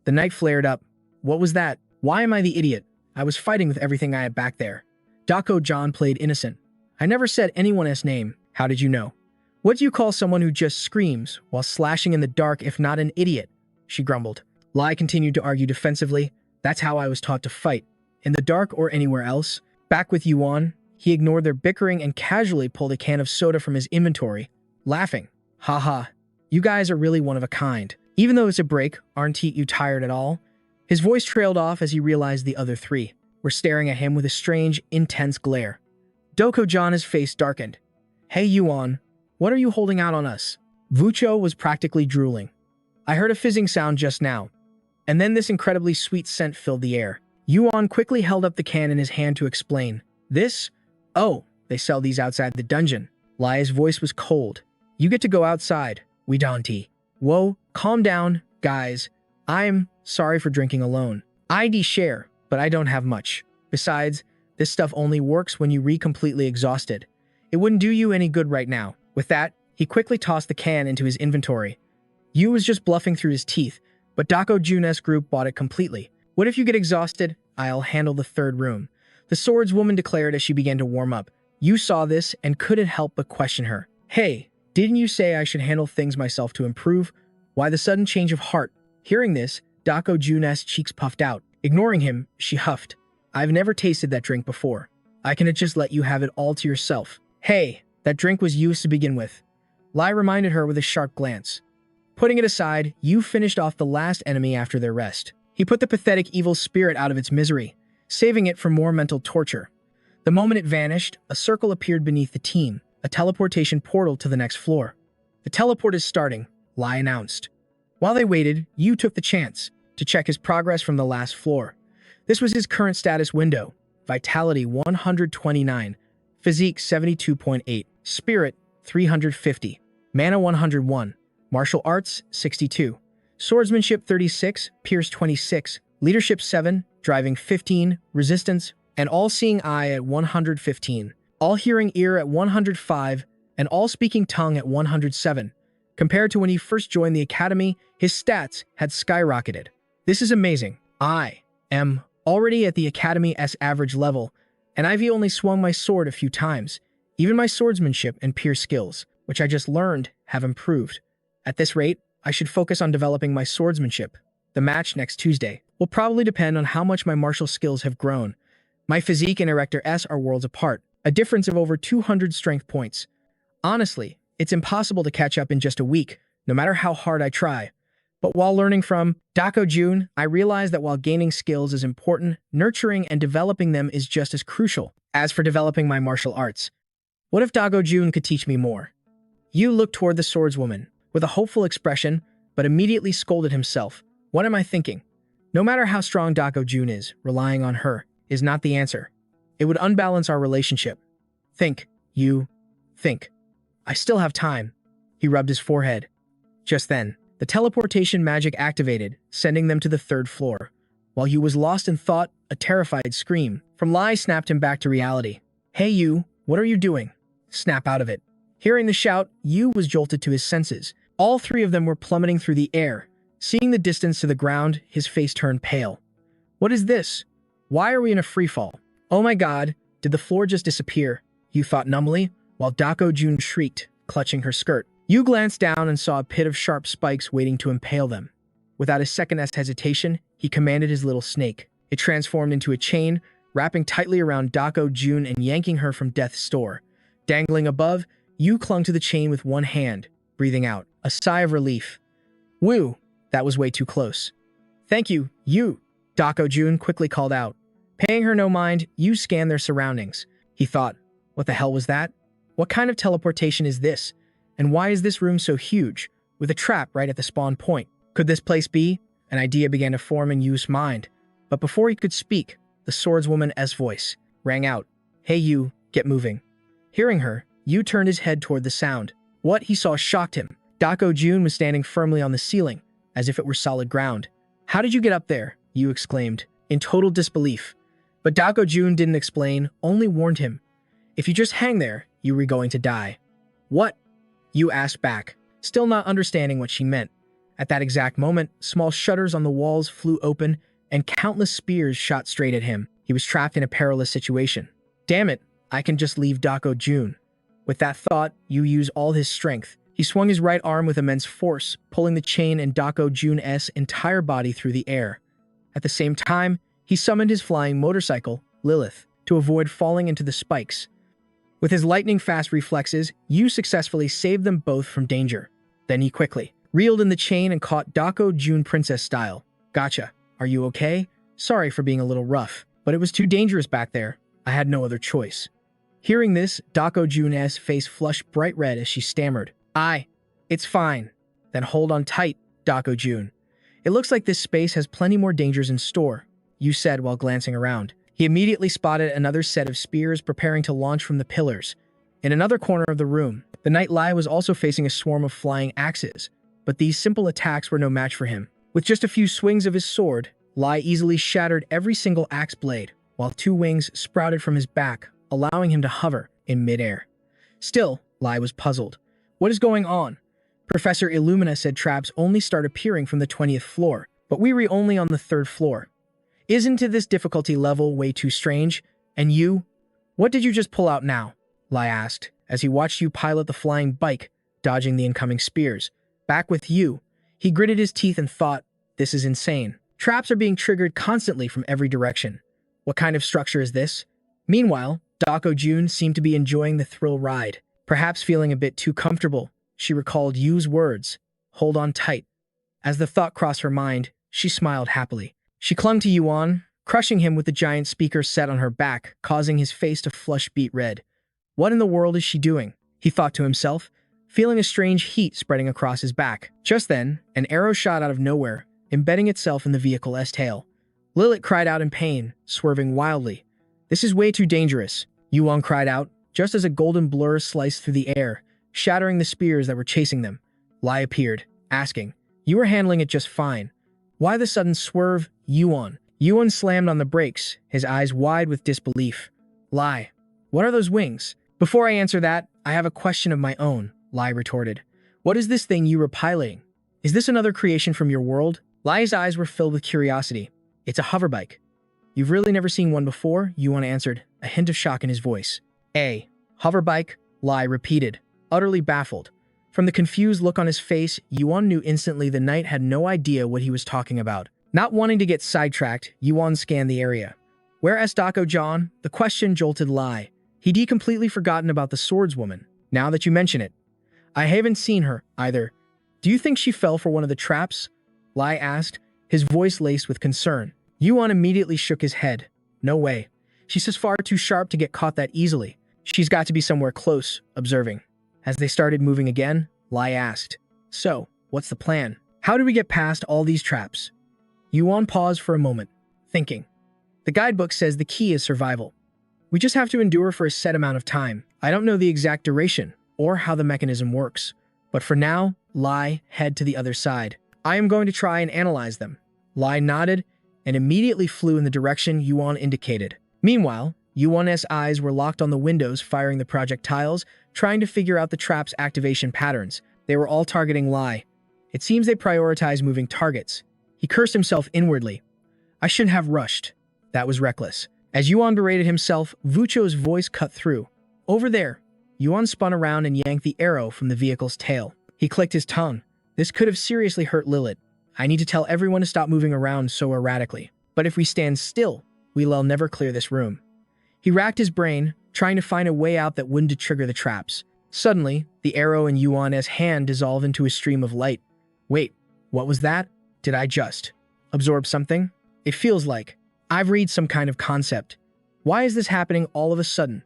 The knight flared up. What was that? Why am I the idiot? I was fighting with everything I had back there. Doko-John played innocent. I never said anyone's name. How did you know? What do you call someone who just screams while slashing in the dark if not an idiot? She grumbled. Lai continued to argue defensively. That's how I was taught to fight. In the dark or anywhere else. Back with Yuan, he ignored their bickering and casually pulled a can of soda from his inventory, laughing. Haha, you guys are really one of a kind. Even though it's a break, aren't you tired at all? His voice trailed off as he realized the other three were staring at him with a strange, intense glare. Doko-John's face darkened. Hey Yuan, what are you holding out on us? Vucho was practically drooling. I heard a fizzing sound just now, and then this incredibly sweet scent filled the air. Yuan quickly held up the can in his hand to explain. This? Oh, they sell these outside the dungeon. Lai's voice was cold. You get to go outside. We don't. Whoa, calm down, guys. I'm sorry for drinking alone. I'd share, but I don't have much. Besides, this stuff only works when you're completely exhausted. It wouldn't do you any good right now. With that, he quickly tossed the can into his inventory. Yu was just bluffing through his teeth, but Doko-Jun's group bought it completely. What if you get exhausted? I'll handle the third room. The swordswoman declared as she began to warm up. Yu saw this and couldn't help but question her. Hey, didn't you say I should handle things myself to improve? Why the sudden change of heart? Hearing this, Doko-Jun's cheeks puffed out. Ignoring him, she huffed. I've never tasted that drink before. I can just let you have it all to yourself. Hey, that drink was used to begin with. Lai reminded her with a sharp glance. Putting it aside, Yu finished off the last enemy after their rest. He put the pathetic evil spirit out of its misery, saving it from more mental torture. The moment it vanished, a circle appeared beneath the team, a teleportation portal to the next floor. The teleport is starting, Lai announced. While they waited, Yu took the chance to check his progress from the last floor. This was his current status window. Vitality 129, Physique 72.8, Spirit 350, Mana 101, Martial Arts 62, Swordsmanship 36, Pierce 26, Leadership 7, Driving 15, Resistance, and All-Seeing Eye at 115, All-Hearing Ear at 105, and All-Speaking Tongue at 107. Compared to when he first joined the academy, his stats had skyrocketed. This is amazing. I am already at the academy's average level, and I've only swung my sword a few times. Even my swordsmanship and pierce skills, which I just learned, have improved. At this rate, I should focus on developing my swordsmanship. The match next Tuesday will probably depend on how much my martial skills have grown. My physique and Erector S are worlds apart, a difference of over 200 strength points. Honestly, it's impossible to catch up in just a week, no matter how hard I try. But while learning from Doko-Jun, I realized that while gaining skills is important, nurturing and developing them is just as crucial. As for developing my martial arts, what if Doko-Jun could teach me more? Yu looked toward the swordswoman with a hopeful expression, but immediately scolded himself. What am I thinking? No matter how strong Doko-Jun is, relying on her is not the answer. It would unbalance our relationship. Think, Yu, think. I still have time. He rubbed his forehead. Just then, the teleportation magic activated, sending them to the third floor. While Yu was lost in thought, a terrified scream from Lai snapped him back to reality. Hey Yu, what are you doing? Snap out of it. Hearing the shout, Yu was jolted to his senses. All three of them were plummeting through the air. Seeing the distance to the ground, his face turned pale. What is this? Why are we in a freefall? Oh my god, did the floor just disappear? Yu thought numbly, while Doko-Jun shrieked, clutching her skirt. Yu glanced down and saw a pit of sharp spikes waiting to impale them. Without a second's hesitation, he commanded his little snake. It transformed into a chain, wrapping tightly around Doko-Jun and yanking her from death's door. Dangling above, Yu clung to the chain with one hand, breathing out a sigh of relief. Woo, that was way too close. Thank you, Yu, Doko-Jun quickly called out. Paying her no mind, Yu scanned their surroundings. He thought, what the hell was that? What kind of teleportation is this? And why is this room so huge, with a trap right at the spawn point? Could this place be? An idea began to form in Yu's mind. But before he could speak, the swordswoman's voice rang out. Hey Yu, get moving. Hearing her, Yu turned his head toward the sound. What he saw shocked him. Dako Jun was standing firmly on the ceiling, as if it were solid ground. How did you get up there? Yu exclaimed, in total disbelief. But Dako Jun didn't explain, only warned him. If you just hang there, you were going to die. What? Yu asked back, still not understanding what she meant. At that exact moment, small shutters on the walls flew open, and countless spears shot straight at him. He was trapped in a perilous situation. Damn it, I can just leave Dako Jun. With that thought, Yu used all his strength. He swung his right arm with immense force, pulling the chain and Dako Jun's entire body through the air. At the same time, he summoned his flying motorcycle, Lilith, to avoid falling into the spikes. With his lightning-fast reflexes, Yu successfully saved them both from danger. Then he quickly reeled in the chain and caught Dako Jun princess style. Gotcha. Are you okay? Sorry for being a little rough, but it was too dangerous back there. I had no other choice. Hearing this, Dako Jun's face flushed bright red as she stammered. It's fine. Then hold on tight, Dako Jun. It looks like this space has plenty more dangers in store, Yu said while glancing around. He immediately spotted another set of spears preparing to launch from the pillars. In another corner of the room, the Knight Lai was also facing a swarm of flying axes, but these simple attacks were no match for him. With just a few swings of his sword, Lai easily shattered every single axe blade, while two wings sprouted from his back, allowing him to hover in midair. Still, Lai was puzzled. What is going on? Professor Illumina said traps only start appearing from the 20th floor, but we were only on the 3rd floor. Isn't this difficulty level way too strange? And you? What did you just pull out now? Lai asked, as he watched Yu pilot the flying bike, dodging the incoming spears. Back with Yu, he gritted his teeth and thought, this is insane. Traps are being triggered constantly from every direction. What kind of structure is this? Meanwhile, Dako Jun seemed to be enjoying the thrill ride. Perhaps feeling a bit too comfortable, she recalled Yu's words, hold on tight. As the thought crossed her mind, she smiled happily. She clung to Yuan, crushing him with the giant speaker set on her back, causing his face to flush beet red. What in the world is she doing? He thought to himself, feeling a strange heat spreading across his back. Just then, an arrow shot out of nowhere, embedding itself in the vehicle's tail. Lilith cried out in pain, swerving wildly. This is way too dangerous, Yuan cried out, just as a golden blur sliced through the air, shattering the spears that were chasing them. Lai appeared, asking, you were handling it just fine. Why the sudden swerve, Yuan? Yuan slammed on the brakes, his eyes wide with disbelief. Lai, what are those wings? Before I answer that, I have a question of my own, Lai retorted. What is this thing you were piloting? Is this another creation from your world? Lai's eyes were filled with curiosity. It's a hoverbike. You've really never seen one before? Yuan answered, a hint of shock in his voice. A hoverbike? Lai repeated, utterly baffled. From the confused look on his face, Yuan knew instantly the knight had no idea what he was talking about. Not wanting to get sidetracked, Yuan scanned the area. Whereas Dako Jun, the question jolted Lai. He'd completely forgotten about the swordswoman, now that you mention it. I haven't seen her, either. Do you think she fell for one of the traps? Lai asked, his voice laced with concern. Yuan immediately shook his head. No way. She's just far too sharp to get caught that easily. She's got to be somewhere close, observing. As they started moving again, Lai asked, so, what's the plan? How do we get past all these traps? Yuan paused for a moment, thinking. The guidebook says the key is survival. We just have to endure for a set amount of time. I don't know the exact duration, or how the mechanism works. But for now, Lai, head to the other side. I am going to try and analyze them. Lai nodded, and immediately flew in the direction Yuan indicated. Meanwhile, Yuan's eyes were locked on the windows firing the projectiles, trying to figure out the trap's activation patterns. They were all targeting Lai. It seems they prioritize moving targets. He cursed himself inwardly. I shouldn't have rushed. That was reckless. As Yuan berated himself, Vucho's voice cut through. Over there. Yuan spun around and yanked the arrow from the vehicle's tail. He clicked his tongue. This could have seriously hurt Lilith. I need to tell everyone to stop moving around so erratically. But if we stand still, we'll never clear this room. He racked his brain, trying to find a way out that wouldn't trigger the traps. Suddenly, the arrow in Yuan's hand dissolved into a stream of light. Wait, what was that? Did I just absorb something? It feels like I've read some kind of concept. Why is this happening all of a sudden?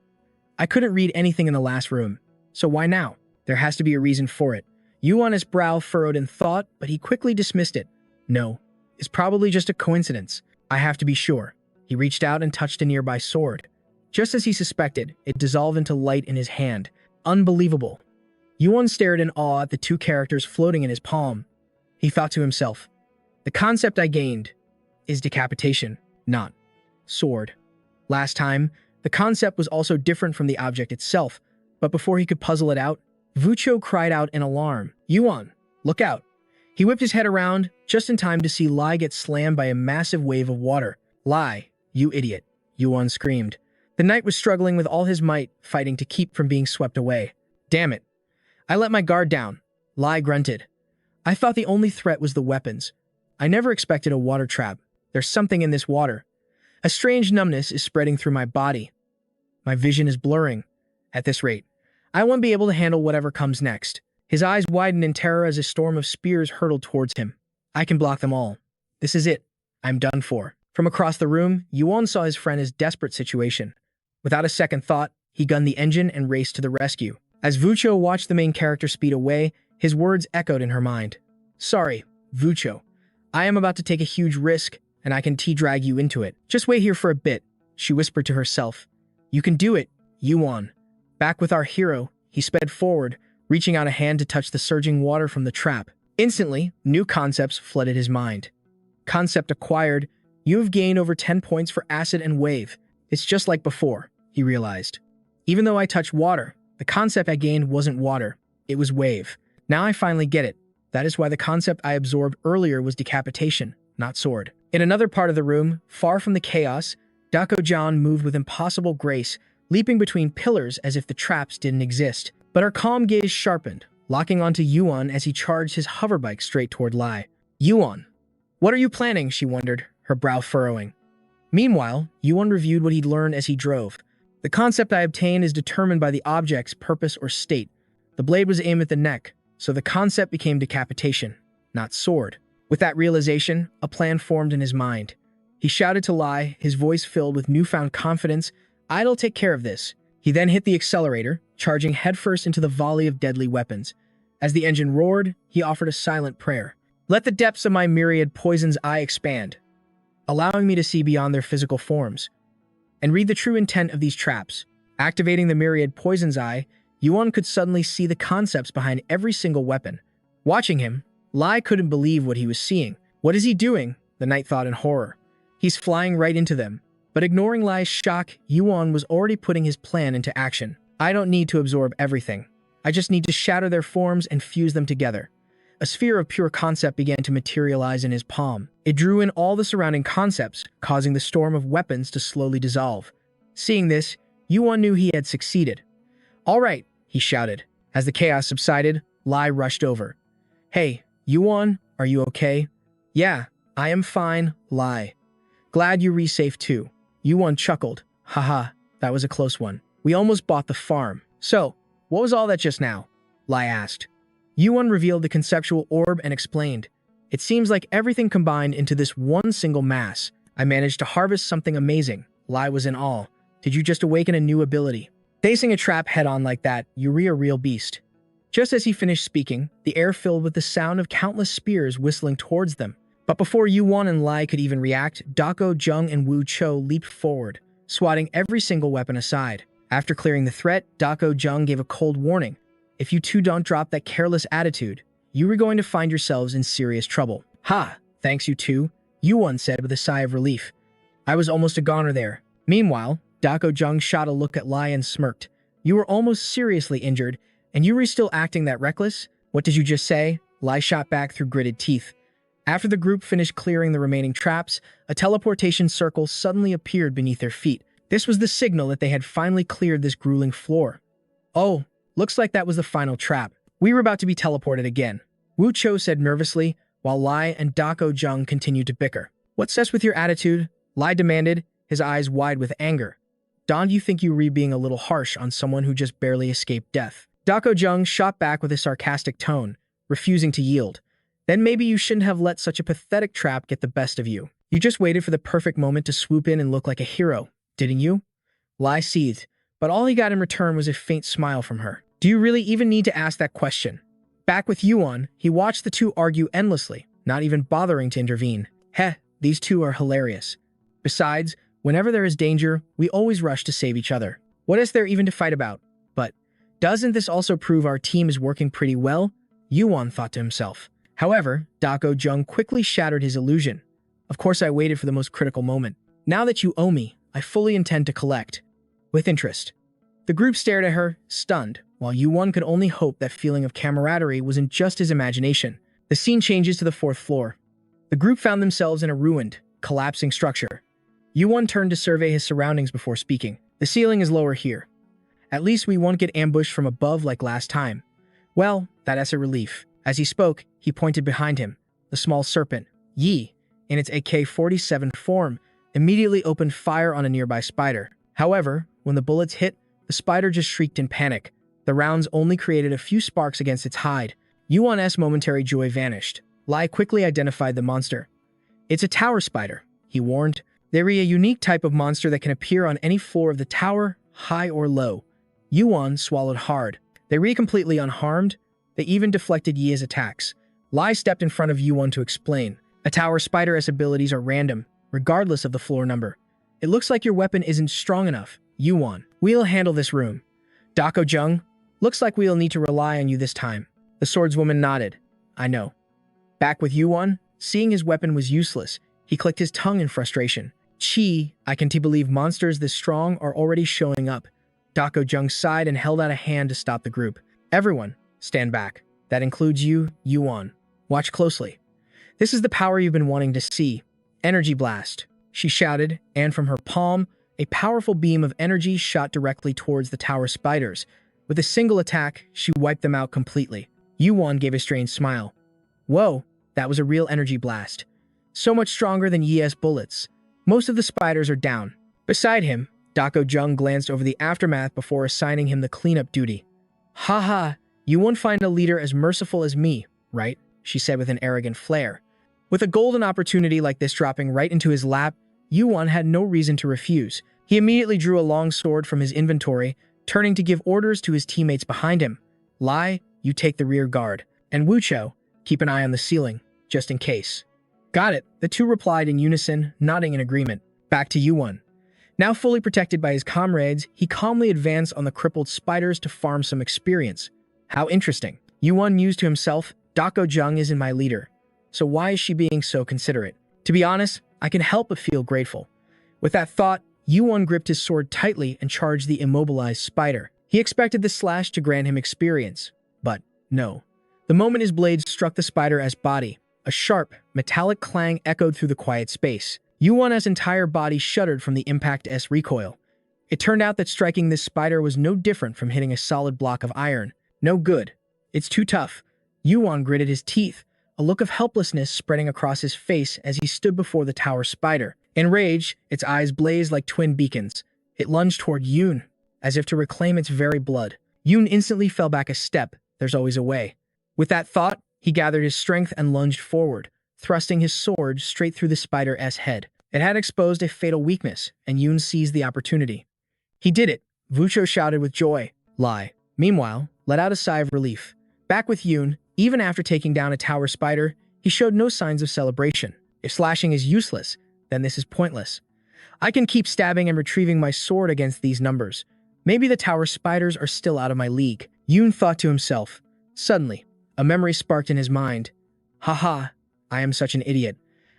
I couldn't read anything in the last room, so why now? There has to be a reason for it. Yuan's brow furrowed in thought, but he quickly dismissed it. No, it's probably just a coincidence. I have to be sure. He reached out and touched a nearby sword. Just as he suspected, it dissolved into light in his hand. Unbelievable. Yuan stared in awe at the two characters floating in his palm. He thought to himself, the concept I gained is decapitation, not sword. Last time, the concept was also different from the object itself, but before he could puzzle it out, Vucho cried out in alarm. Yuan, look out. He whipped his head around, just in time to see Lai get slammed by a massive wave of water. Lai, you idiot, Yuan screamed. The knight was struggling with all his might, fighting to keep from being swept away. Damn it. I let my guard down, Lai grunted. I thought the only threat was the weapons. I never expected a water trap. There's something in this water. A strange numbness is spreading through my body. My vision is blurring. At this rate, I won't be able to handle whatever comes next. His eyes widened in terror as a storm of spears hurtled towards him. I can block them all. This is it. I'm done for. From across the room, Yuan saw his friend in a desperate situation. Without a second thought, he gunned the engine and raced to the rescue. As Vucho watched the main character speed away, his words echoed in her mind. Sorry, Vucho. I am about to take a huge risk, and I can drag you into it. Just wait here for a bit, she whispered to herself. You can do it, Yuan. Back with our hero, he sped forward, reaching out a hand to touch the surging water from the trap. Instantly, new concepts flooded his mind. Concept acquired. You have gained over 10 points for acid and wave. It's just like before, he realized. Even though I touched water, the concept I gained wasn't water. It was wave. Now I finally get it. That is why the concept I absorbed earlier was decapitation, not sword. In another part of the room, far from the chaos, Dako-Jan moved with impossible grace, leaping between pillars as if the traps didn't exist. But her calm gaze sharpened, locking onto Yuan as he charged his hoverbike straight toward Lai. Yuan, what are you planning? She wondered, her brow furrowing. Meanwhile, Yuan reviewed what he'd learned as he drove. The concept I obtained is determined by the object's purpose or state. The blade was aimed at the neck, so the concept became decapitation, not sword. With that realization, a plan formed in his mind. He shouted to Lai, his voice filled with newfound confidence, I'll take care of this. He then hit the accelerator, charging headfirst into the volley of deadly weapons. As the engine roared, he offered a silent prayer. Let the depths of my myriad poison's eye expand, allowing me to see beyond their physical forms, and read the true intent of these traps. Activating the myriad poison's eye, Yuan could suddenly see the concepts behind every single weapon. Watching him, Lai couldn't believe what he was seeing. What is he doing? The knight thought in horror. He's flying right into them. But ignoring Lai's shock, Yuan was already putting his plan into action. I don't need to absorb everything. I just need to shatter their forms and fuse them together. A sphere of pure concept began to materialize in his palm. It drew in all the surrounding concepts, causing the storm of weapons to slowly dissolve. Seeing this, Yuan knew he had succeeded. All right, he shouted. As the chaos subsided, Lai rushed over. Hey, Yuan, are you okay? Yeah, I am fine, Lai. Glad you re-safe too. Yuan chuckled. Haha, that was a close one. We almost bought the farm. So, what was all that just now? Lai asked. Yuan revealed the conceptual orb and explained. It seems like everything combined into this one single mass. I managed to harvest something amazing. Lai was in awe. Did you just awaken a new ability? Facing a trap head-on like that, you're a real beast. Just as he finished speaking, the air filled with the sound of countless spears whistling towards them. But before Yuan and Lai could even react, Dako, Jung, and Wu Cho leaped forward, swatting every single weapon aside. After clearing the threat, Dako Jung gave a cold warning. If you two don't drop that careless attitude, you are going to find yourselves in serious trouble. Ha! Thanks you two, Yuan said with a sigh of relief. I was almost a goner there. Meanwhile, Dako Jung shot a look at Lai and smirked. You were almost seriously injured, and you were still acting that reckless? What did you just say? Lai shot back through gritted teeth. After the group finished clearing the remaining traps, a teleportation circle suddenly appeared beneath their feet. This was the signal that they had finally cleared this grueling floor. Oh, looks like that was the final trap. We were about to be teleported again, Wu Cho said nervously, while Lai and Dako Jung continued to bicker. What's up with your attitude? Lai demanded, his eyes wide with anger. Don't you think you were being a little harsh on someone who just barely escaped death? Dako Jung shot back with a sarcastic tone, refusing to yield. Then maybe you shouldn't have let such a pathetic trap get the best of you. You just waited for the perfect moment to swoop in and look like a hero, didn't you? Lai seethed, but all he got in return was a faint smile from her. Do you really even need to ask that question? Back with Yuan, he watched the two argue endlessly, not even bothering to intervene. Heh, these two are hilarious. Besides, whenever there is danger, we always rush to save each other. What is there even to fight about? But doesn't this also prove our team is working pretty well? Yuan thought to himself. However, Dako Jung quickly shattered his illusion. Of course I waited for the most critical moment. Now that you owe me, I fully intend to collect. With interest. The group stared at her, stunned, while Yuan could only hope that feeling of camaraderie wasn't just his imagination. The scene changes to the 4th floor. The group found themselves in a ruined, collapsing structure. Yuan turned to survey his surroundings before speaking. The ceiling is lower here. At least we won't get ambushed from above like last time. Well, that's a relief. As he spoke, he pointed behind him. The small serpent, Yi, in its AK-47 form, immediately opened fire on a nearby spider. However, when the bullets hit, the spider just shrieked in panic. The rounds only created a few sparks against its hide. Yuan's momentary joy vanished. Lai quickly identified the monster. It's a tower spider, he warned. They're a unique type of monster that can appear on any floor of the tower, high or low. Yuan swallowed hard. They were completely unharmed. They even deflected Yi's attacks. Lai stepped in front of Yuan to explain. A tower spider's abilities are random, regardless of the floor number. It looks like your weapon isn't strong enough. Yuan, we'll handle this room. Dako Jung, looks like we'll need to rely on you this time. The swordswoman nodded. I know. Back with Yuan, seeing his weapon was useless, he clicked his tongue in frustration. Chi, I can't believe monsters this strong are already showing up. Dako Jung sighed and held out a hand to stop the group. Everyone, stand back. That includes you, Yuan. Watch closely. This is the power you've been wanting to see. Energy blast, she shouted, and from her palm, a powerful beam of energy shot directly towards the tower spiders. With a single attack, she wiped them out completely. Yuan gave a strange smile. Whoa, that was a real energy blast. So much stronger than Yi's bullets. Most of the spiders are down. Beside him, Dako Jung glanced over the aftermath before assigning him the cleanup duty. Haha, you won't find a leader as merciful as me, right? She said with an arrogant flair. With a golden opportunity like this dropping right into his lap, Yuan had no reason to refuse. He immediately drew a long sword from his inventory, turning to give orders to his teammates behind him. Lai, you take the rear guard. And Wucho, keep an eye on the ceiling, just in case. Got it, the two replied in unison, nodding in agreement. Back to Yuan. Now fully protected by his comrades, he calmly advanced on the crippled spiders to farm some experience. How interesting. Yuan mused to himself, Dako Jung isn't my leader. So why is she being so considerate? To be honest, I can help but feel grateful. With that thought, Yuan gripped his sword tightly and charged the immobilized spider. He expected the slash to grant him experience, but no. The moment his blade struck the spider's body, a sharp, metallic clang echoed through the quiet space. Yuan's entire body shuddered from the impact's recoil. It turned out that striking this spider was no different from hitting a solid block of iron. No good. It's too tough. Yuan gritted his teeth, a look of helplessness spreading across his face as he stood before the tower spider. Enraged, its eyes blazed like twin beacons. It lunged toward Yoon, as if to reclaim its very blood. Yoon instantly fell back a step. There's always a way. With that thought, he gathered his strength and lunged forward, thrusting his sword straight through the spider's head. It had exposed a fatal weakness, and Yoon seized the opportunity. He did it, Vucho shouted with joy. Lai, meanwhile, let out a sigh of relief. Back with Yoon, even after taking down a tower spider, he showed no signs of celebration. If slashing is useless, then this is pointless. I can keep stabbing and retrieving my sword against these numbers. Maybe the tower spiders are still out of my league. Yoon thought to himself. Suddenly, a memory sparked in his mind. Haha, I am such an idiot.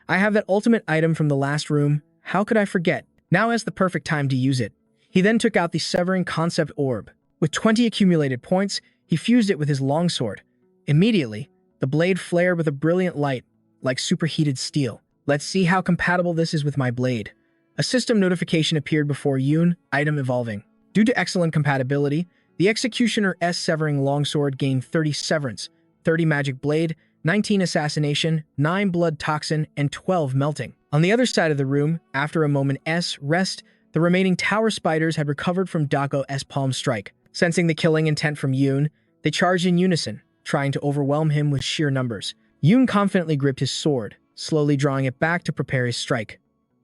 I have that ultimate item from the last room. How could I forget? Now is the perfect time to use it. He then took out the severing concept orb. With 20 accumulated points, he fused it with his longsword. Immediately, the blade flared with a brilliant light, like superheated steel. Let's see how compatible this is with my blade. A system notification appeared before Yoon, item evolving. Due to excellent compatibility, the Executioner's severing longsword gained 30 severance, 30 magic blade, 19 assassination, 9 blood toxin, and 12 melting. On the other side of the room, after a moment's rest, the remaining tower spiders had recovered from Dako's palm strike. Sensing the killing intent from Yoon, they charged in unison, trying to overwhelm him with sheer numbers. Yoon confidently gripped his sword, slowly drawing it back to prepare his strike.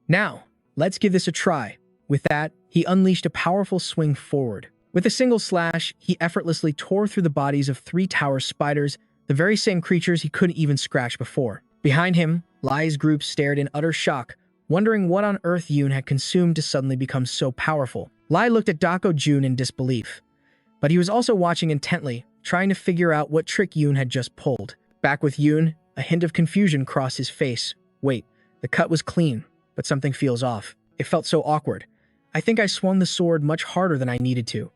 Now, let's give this a try. With that, he unleashed a powerful swing forward. With a single slash, he effortlessly tore through the bodies of 3 tower spiders, the very same creatures he couldn't even scratch before. Behind him, Lai's group stared in utter shock, wondering what on earth Yoon had consumed to suddenly become so powerful. Lai looked at Dako Jun in disbelief, but he was also watching intently, trying to figure out what trick Yoon had just pulled. Back with Yoon, a hint of confusion crossed his face. Wait, the cut was clean, but something feels off. It felt so awkward. I think I swung the sword much harder than I needed to.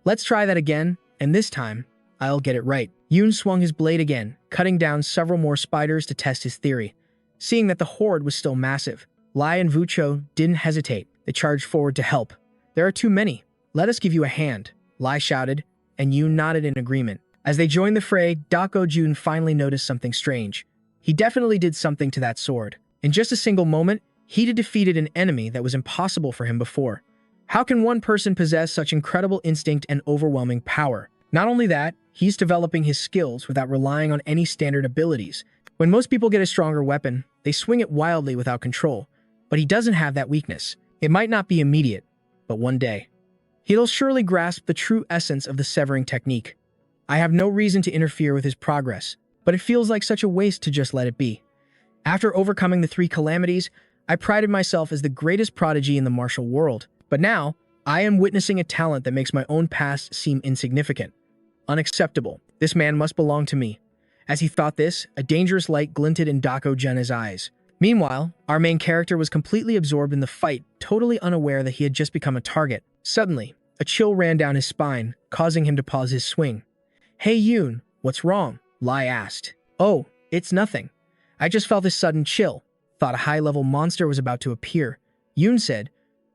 Let's try that again, and this time, I'll get it right. Yoon swung his blade again, cutting down several more spiders to test his theory. Seeing that the horde was still massive, Lai and Vucho didn't hesitate. They charged forward to help. There are too many. Let us give you a hand, Lai shouted, and Yoon nodded in agreement. As they joined the fray, Dako Jun finally noticed something strange. He definitely did something to that sword. In just a single moment, he had defeated an enemy that was impossible for him before. How can one person possess such incredible instinct and overwhelming power? Not only that, he's developing his skills without relying on any standard abilities. When most people get a stronger weapon, they swing it wildly without control. But he doesn't have that weakness. It might not be immediate, but one day, he'll surely grasp the true essence of the severing technique. I have no reason to interfere with his progress, but it feels like such a waste to just let it be. After overcoming the 3 calamities, I prided myself as the greatest prodigy in the martial world. But now, I am witnessing a talent that makes my own past seem insignificant. Unacceptable. This man must belong to me. As he thought this, a dangerous light glinted in Dako Jun's eyes. Meanwhile, our main character was completely absorbed in the fight, totally unaware that he had just become a target. Suddenly, a chill ran down his spine, causing him to pause his swing. Hey Yoon, what's wrong? Lai asked. Oh, it's nothing. I just felt this sudden chill. Thought a high-level monster was about to appear. Yoon said,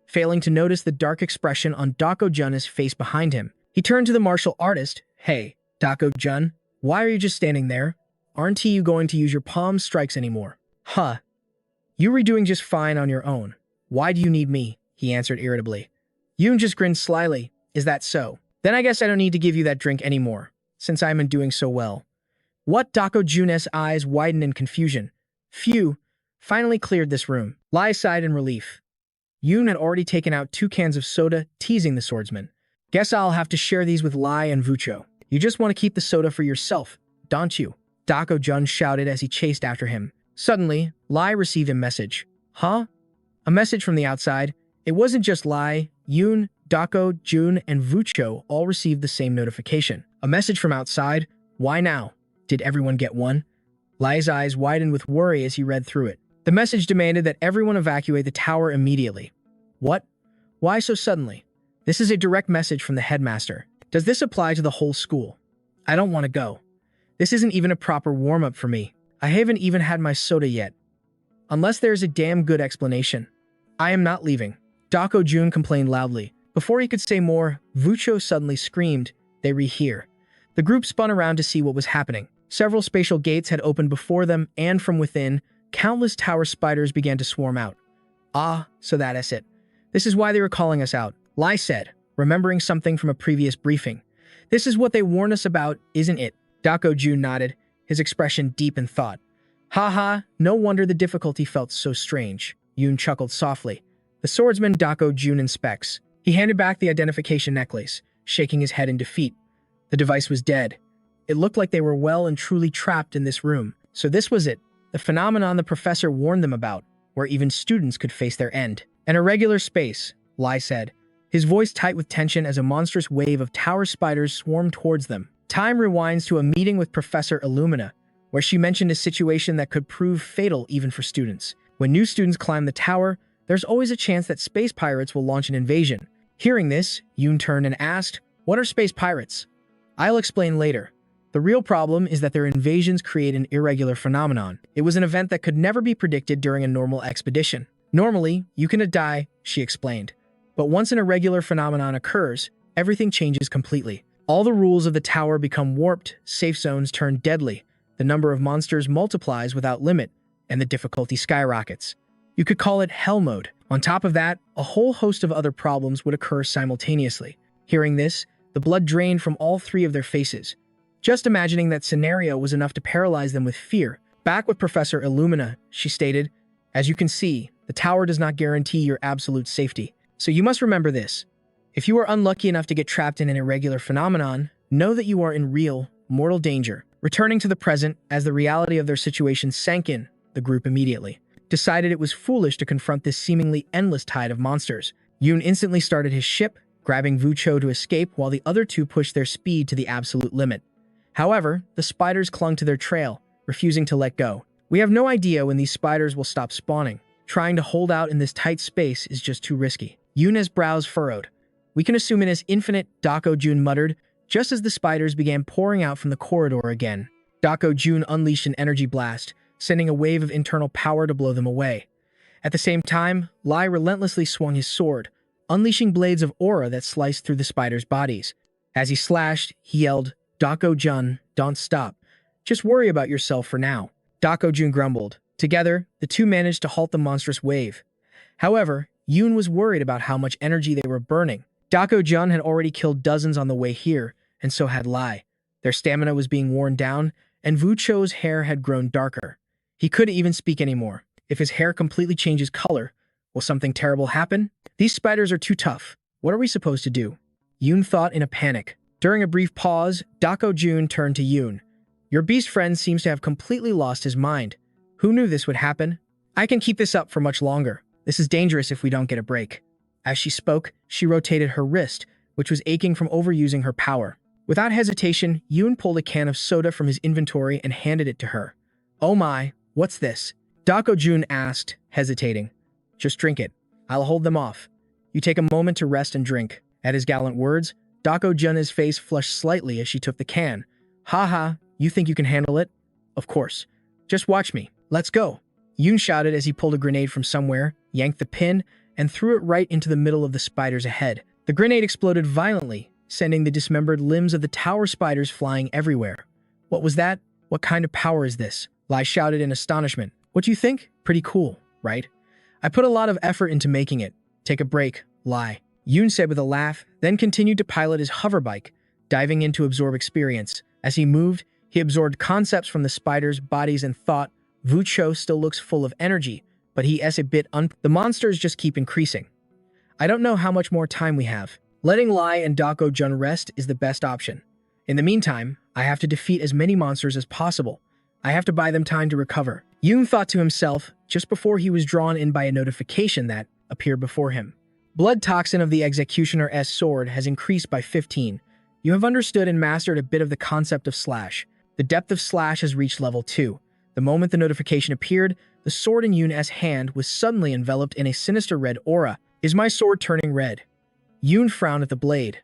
failing to notice the dark expression on Dako Jun's face behind him. He turned to the martial artist. Hey, Dako Jun, why are you just standing there? Aren't you going to use your palm strikes anymore? Huh. You were doing just fine on your own. Why do you need me? He answered irritably. Yoon just grinned slyly. Is that so? Then I guess I don't need to give you that drink anymore, since I'm doing so well. What? Dako Jun's eyes widened in confusion. Phew, finally cleared this room. Lai sighed in relief. Yoon had already taken out 2 cans of soda, teasing the swordsman. Guess I'll have to share these with Lai and Vucho. You just want to keep the soda for yourself, don't you? Dako Jun shouted as he chased after him. Suddenly, Lai received a message. Huh? A message from the outside? It wasn't just Lai. Yoon, Dako, Jun, and Vucho all received the same notification. A message from outside? Why now? Did everyone get one? Lai's eyes widened with worry as he read through it. The message demanded that everyone evacuate the tower immediately. What? Why so suddenly? This is a direct message from the headmaster. Does this apply to the whole school? I don't want to go. This isn't even a proper warm-up for me. I haven't even had my soda yet. Unless there's a damn good explanation. I am not leaving. Dako Jun complained loudly. Before he could say more, Vucho suddenly screamed, they rehear. The group spun around to see what was happening. Several spatial gates had opened before them, and from within, countless tower spiders began to swarm out. Ah, so that is it. This is why they were calling us out, Lai said, remembering something from a previous briefing. This is what they warned us about, isn't it? Dako Jun nodded, his expression deep in thought. Haha, no wonder the difficulty felt so strange. Yoon chuckled softly. The swordsman Dako Jun inspects. He handed back the identification necklace, shaking his head in defeat. The device was dead. It looked like they were well and truly trapped in this room. So this was it, the phenomenon the professor warned them about, where even students could face their end. An irregular space, Lai said, his voice tight with tension as a monstrous wave of tower spiders swarmed towards them. Time rewinds to a meeting with Professor Illumina, where she mentioned a situation that could prove fatal even for students. When new students climb the tower, there's always a chance that space pirates will launch an invasion. Hearing this, Yoon turned and asked, what are space pirates? I'll explain later. The real problem is that their invasions create an irregular phenomenon. It was an event that could never be predicted during a normal expedition. Normally, you can die, she explained. But once an irregular phenomenon occurs, everything changes completely. All the rules of the tower become warped, safe zones turn deadly, the number of monsters multiplies without limit, and the difficulty skyrockets. You could call it hell mode. On top of that, a whole host of other problems would occur simultaneously. Hearing this, the blood drained from all 3 of their faces. Just imagining that scenario was enough to paralyze them with fear. Back with Professor Illumina, she stated, "As you can see, the tower does not guarantee your absolute safety. So you must remember this. If you are unlucky enough to get trapped in an irregular phenomenon, know that you are in real, mortal danger." Returning to the present, as the reality of their situation sank in, the group immediately decided it was foolish to confront this seemingly endless tide of monsters. Yoon instantly started his ship, grabbing Vucho to escape while the other two pushed their speed to the absolute limit. However, the spiders clung to their trail, refusing to let go. We have no idea when these spiders will stop spawning. Trying to hold out in this tight space is just too risky. Yoon's brows furrowed. "We can assume it is infinite," Dako Jun muttered, just as the spiders began pouring out from the corridor again. Dako Jun unleashed an energy blast, sending a wave of internal power to blow them away. At the same time, Lai relentlessly swung his sword, unleashing blades of aura that sliced through the spiders' bodies. As he slashed, he yelled, "Dako Jun, don't stop. Just worry about yourself for now." Dako Jun grumbled. Together, the two managed to halt the monstrous wave. However, Yoon was worried about how much energy they were burning. Dako Jun had already killed dozens on the way here, and so had Lai. Their stamina was being worn down, and Vucho's hair had grown darker. He couldn't even speak anymore. If his hair completely changes color, will something terrible happen? These spiders are too tough. What are we supposed to do? Yoon thought in a panic. During a brief pause, Dako Jun turned to Yoon. "Your beast friend seems to have completely lost his mind. Who knew this would happen? I can keep this up for much longer. This is dangerous if we don't get a break." As she spoke, she rotated her wrist, which was aching from overusing her power. Without hesitation, Yoon pulled a can of soda from his inventory and handed it to her. "Oh my, what's this?" Dako Jun asked, hesitating. "Just drink it. I'll hold them off. You take a moment to rest and drink." At his gallant words, Dako Jun's face flushed slightly as she took the can. "Haha, you think you can handle it? Of course. Just watch me. Let's go." Yoon shouted as he pulled a grenade from somewhere, yanked the pin, and threw it right into the middle of the spiders ahead. The grenade exploded violently, sending the dismembered limbs of the tower spiders flying everywhere. "What was that? What kind of power is this?" Lai shouted in astonishment. "What do you think? Pretty cool, right? I put a lot of effort into making it. Take a break, Lai." Yoon said with a laugh, then continued to pilot his hoverbike, diving in to absorb experience. As he moved, he absorbed concepts from the spiders' bodies and thought, Vucho still looks full of energy, but he is a bit the monsters just keep increasing. I don't know how much more time we have. Letting Lai and Dako Jun rest is the best option. In the meantime, I have to defeat as many monsters as possible. I have to buy them time to recover. Yoon thought to himself, just before he was drawn in by a notification that appeared before him. Blood toxin of the Executioner's sword has increased by 15. You have understood and mastered a bit of the concept of slash. The depth of slash has reached level 2. The moment the notification appeared, the sword in Yoon's hand was suddenly enveloped in a sinister red aura. Is my sword turning red? Yoon frowned at the blade.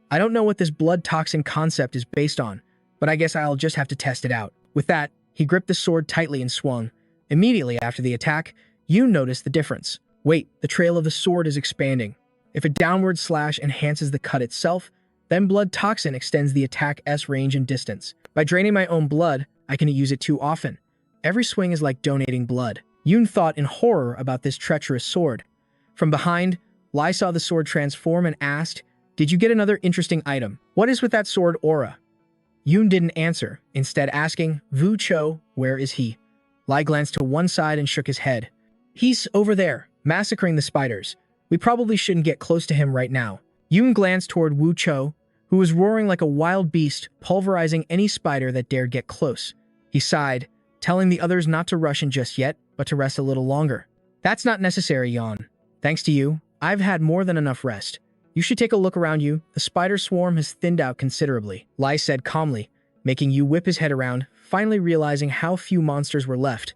I don't know what this blood toxin concept is based on, but I guess I'll just have to test it out. With that, he gripped the sword tightly and swung. Immediately after the attack, Yoon noticed the difference. Wait, the trail of the sword is expanding. If a downward slash enhances the cut itself, then blood toxin extends the attack's range and distance. By draining my own blood, I can use it too often. Every swing is like donating blood. Yoon thought in horror about this treacherous sword. From behind, Lai saw the sword transform and asked, Did you get another interesting item? What is with that sword aura? Yoon didn't answer, instead asking, Vucho, where is he? Lai glanced to one side and shook his head. He's over there, massacring the spiders. We probably shouldn't get close to him right now. Yoon glanced toward Vucho, who was roaring like a wild beast, pulverizing any spider that dared get close. He sighed, telling the others not to rush in just yet, but to rest a little longer. That's not necessary, Yon. Thanks to you, I've had more than enough rest. You should take a look around you. The spider swarm has thinned out considerably, Lai said calmly, making Yu whip his head around, finally realizing how few monsters were left.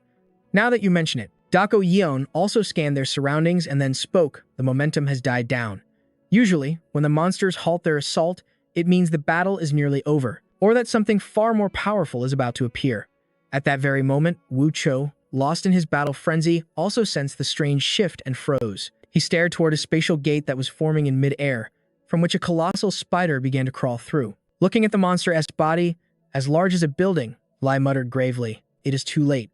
Now that you mention it, Dako Yeon also scanned their surroundings and then spoke. The momentum has died down. Usually, when the monsters halt their assault, it means the battle is nearly over, or that something far more powerful is about to appear. At that very moment, Wu Cho, lost in his battle frenzy, also sensed the strange shift and froze. He stared toward a spatial gate that was forming in mid-air, from which a colossal spider began to crawl through. Looking at the monster's body, as large as a building, Lai muttered gravely, It is too late.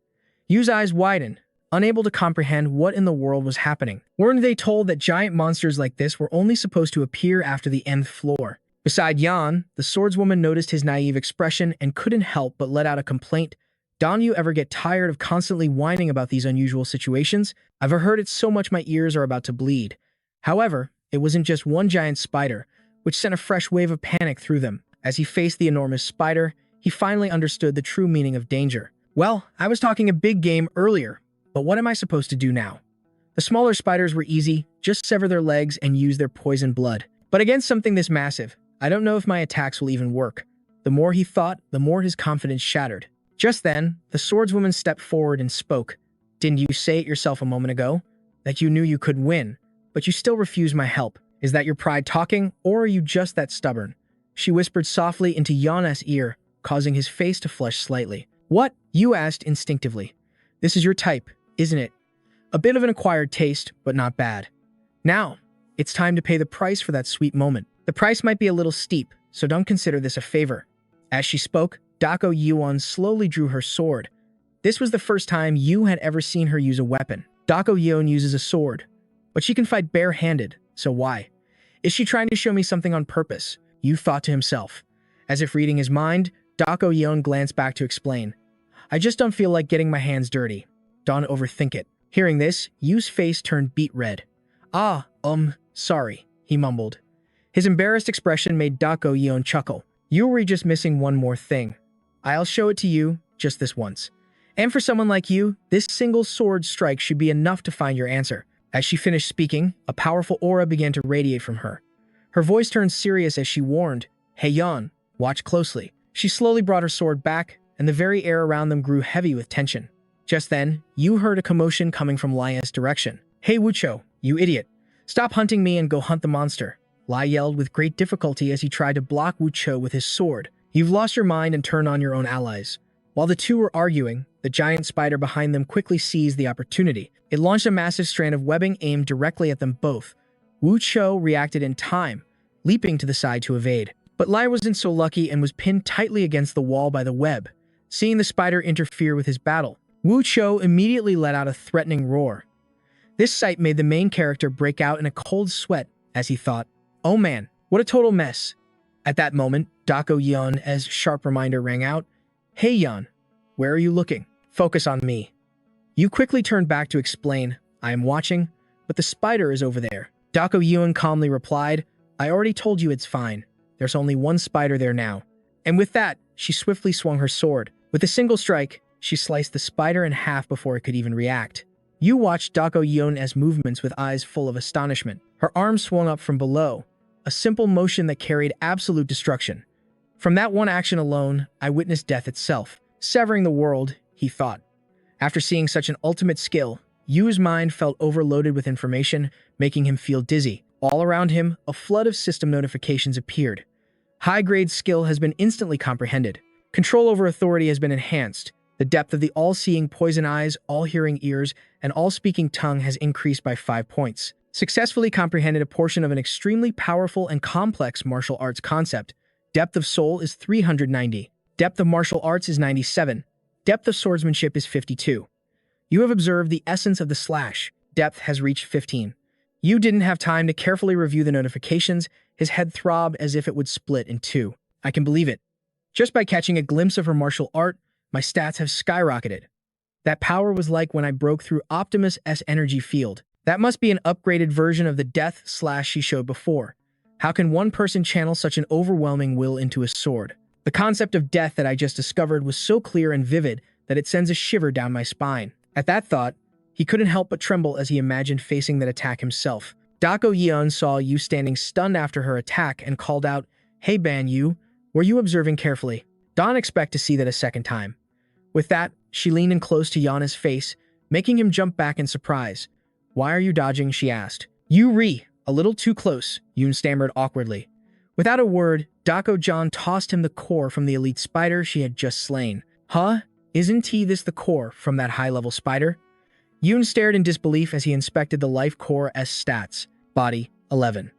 Yu's eyes widened, unable to comprehend what in the world was happening. Weren't they told that giant monsters like this were only supposed to appear after the nth floor? Beside Yan, the swordswoman noticed his naive expression and couldn't help but let out a complaint. Don't you ever get tired of constantly whining about these unusual situations? I've heard it so much my ears are about to bleed. However, it wasn't just one giant spider, which sent a fresh wave of panic through them. As he faced the enormous spider, he finally understood the true meaning of danger. Well, I was talking a big game earlier, but what am I supposed to do now? The smaller spiders were easy, just sever their legs and use their poison blood. But against something this massive, I don't know if my attacks will even work. The more he thought, the more his confidence shattered. Just then, the swordswoman stepped forward and spoke. Didn't you say it yourself a moment ago? That you knew you could win, but you still refused my help. Is that your pride talking, or are you just that stubborn? She whispered softly into Yana's ear, causing his face to flush slightly. What? You asked instinctively. This is your type, isn't it? A bit of an acquired taste, but not bad. Now, it's time to pay the price for that sweet moment. The price might be a little steep, so don't consider this a favor. As she spoke, Dako Yuan slowly drew her sword. This was the first time Yu had ever seen her use a weapon. Dako Yuan uses a sword, but she can fight bare-handed, so why? Is she trying to show me something on purpose? Yu thought to himself. As if reading his mind, Dako Yuan glanced back to explain. I just don't feel like getting my hands dirty. Don't overthink it. Hearing this, Yu's face turned beet red. Sorry, he mumbled. His embarrassed expression made Dako Yuan chuckle. You were just missing one more thing. I'll show it to you, just this once. And for someone like you, this single sword strike should be enough to find your answer. As she finished speaking, a powerful aura began to radiate from her. Her voice turned serious as she warned, Hey Yan, watch closely. She slowly brought her sword back, and the very air around them grew heavy with tension. Just then, Yu heard a commotion coming from Lia's direction. Hey Wucho, you idiot. Stop hunting me and go hunt the monster. Lai yelled with great difficulty as he tried to block Wucho with his sword. You've lost your mind and turned on your own allies. While the two were arguing, the giant spider behind them quickly seized the opportunity. It launched a massive strand of webbing aimed directly at them both. Wucho reacted in time, leaping to the side to evade. But Lai wasn't so lucky and was pinned tightly against the wall by the web. Seeing the spider interfere with his battle, Wucho immediately let out a threatening roar. This sight made the main character break out in a cold sweat as he thought, oh man, what a total mess. At that moment, Dako Yan's sharp reminder rang out. Hey Yan, where are you looking? Focus on me. You quickly turned back to explain, I am watching, but the spider is over there. Dako Yuan calmly replied, I already told you it's fine. There's only one spider there now. And with that, she swiftly swung her sword. With a single strike, she sliced the spider in half before it could even react. You watched Dako Yuan's movements with eyes full of astonishment. Her arm swung up from below, a simple motion that carried absolute destruction. From that one action alone, I witnessed death itself. Severing the world, he thought. After seeing such an ultimate skill, Yu's mind felt overloaded with information, making him feel dizzy. All around him, a flood of system notifications appeared. High-grade skill has been instantly comprehended. Control over authority has been enhanced. The depth of the all-seeing poison eyes, all-hearing ears, and all-speaking tongue has increased by 5 points. Successfully comprehended a portion of an extremely powerful and complex martial arts concept. Depth of soul is 390. Depth of martial arts is 97. Depth of swordsmanship is 52. You have observed the essence of the slash. Depth has reached 15. You didn't have time to carefully review the notifications. His head throbbed as if it would split in two. I can believe it. Just by catching a glimpse of her martial art, my stats have skyrocketed. That power was like when I broke through Optimus' energy field. That must be an upgraded version of the death slash she showed before. How can one person channel such an overwhelming will into a sword? The concept of death that I just discovered was so clear and vivid that it sends a shiver down my spine. At that thought, he couldn't help but tremble as he imagined facing that attack himself. Dako Yeon saw Yu standing stunned after her attack and called out, Hey Ban Yu, were you observing carefully? Don't expect to see that a second time. With that, she leaned in close to Yana's face, making him jump back in surprise. Why are you dodging? She asked. A little too close, Yoon stammered awkwardly. Without a word, Dako John tossed him the core from the elite spider she had just slain. Huh? Isn't this the core from that high-level spider? Yoon stared in disbelief as he inspected the life core S stats. Body, 11.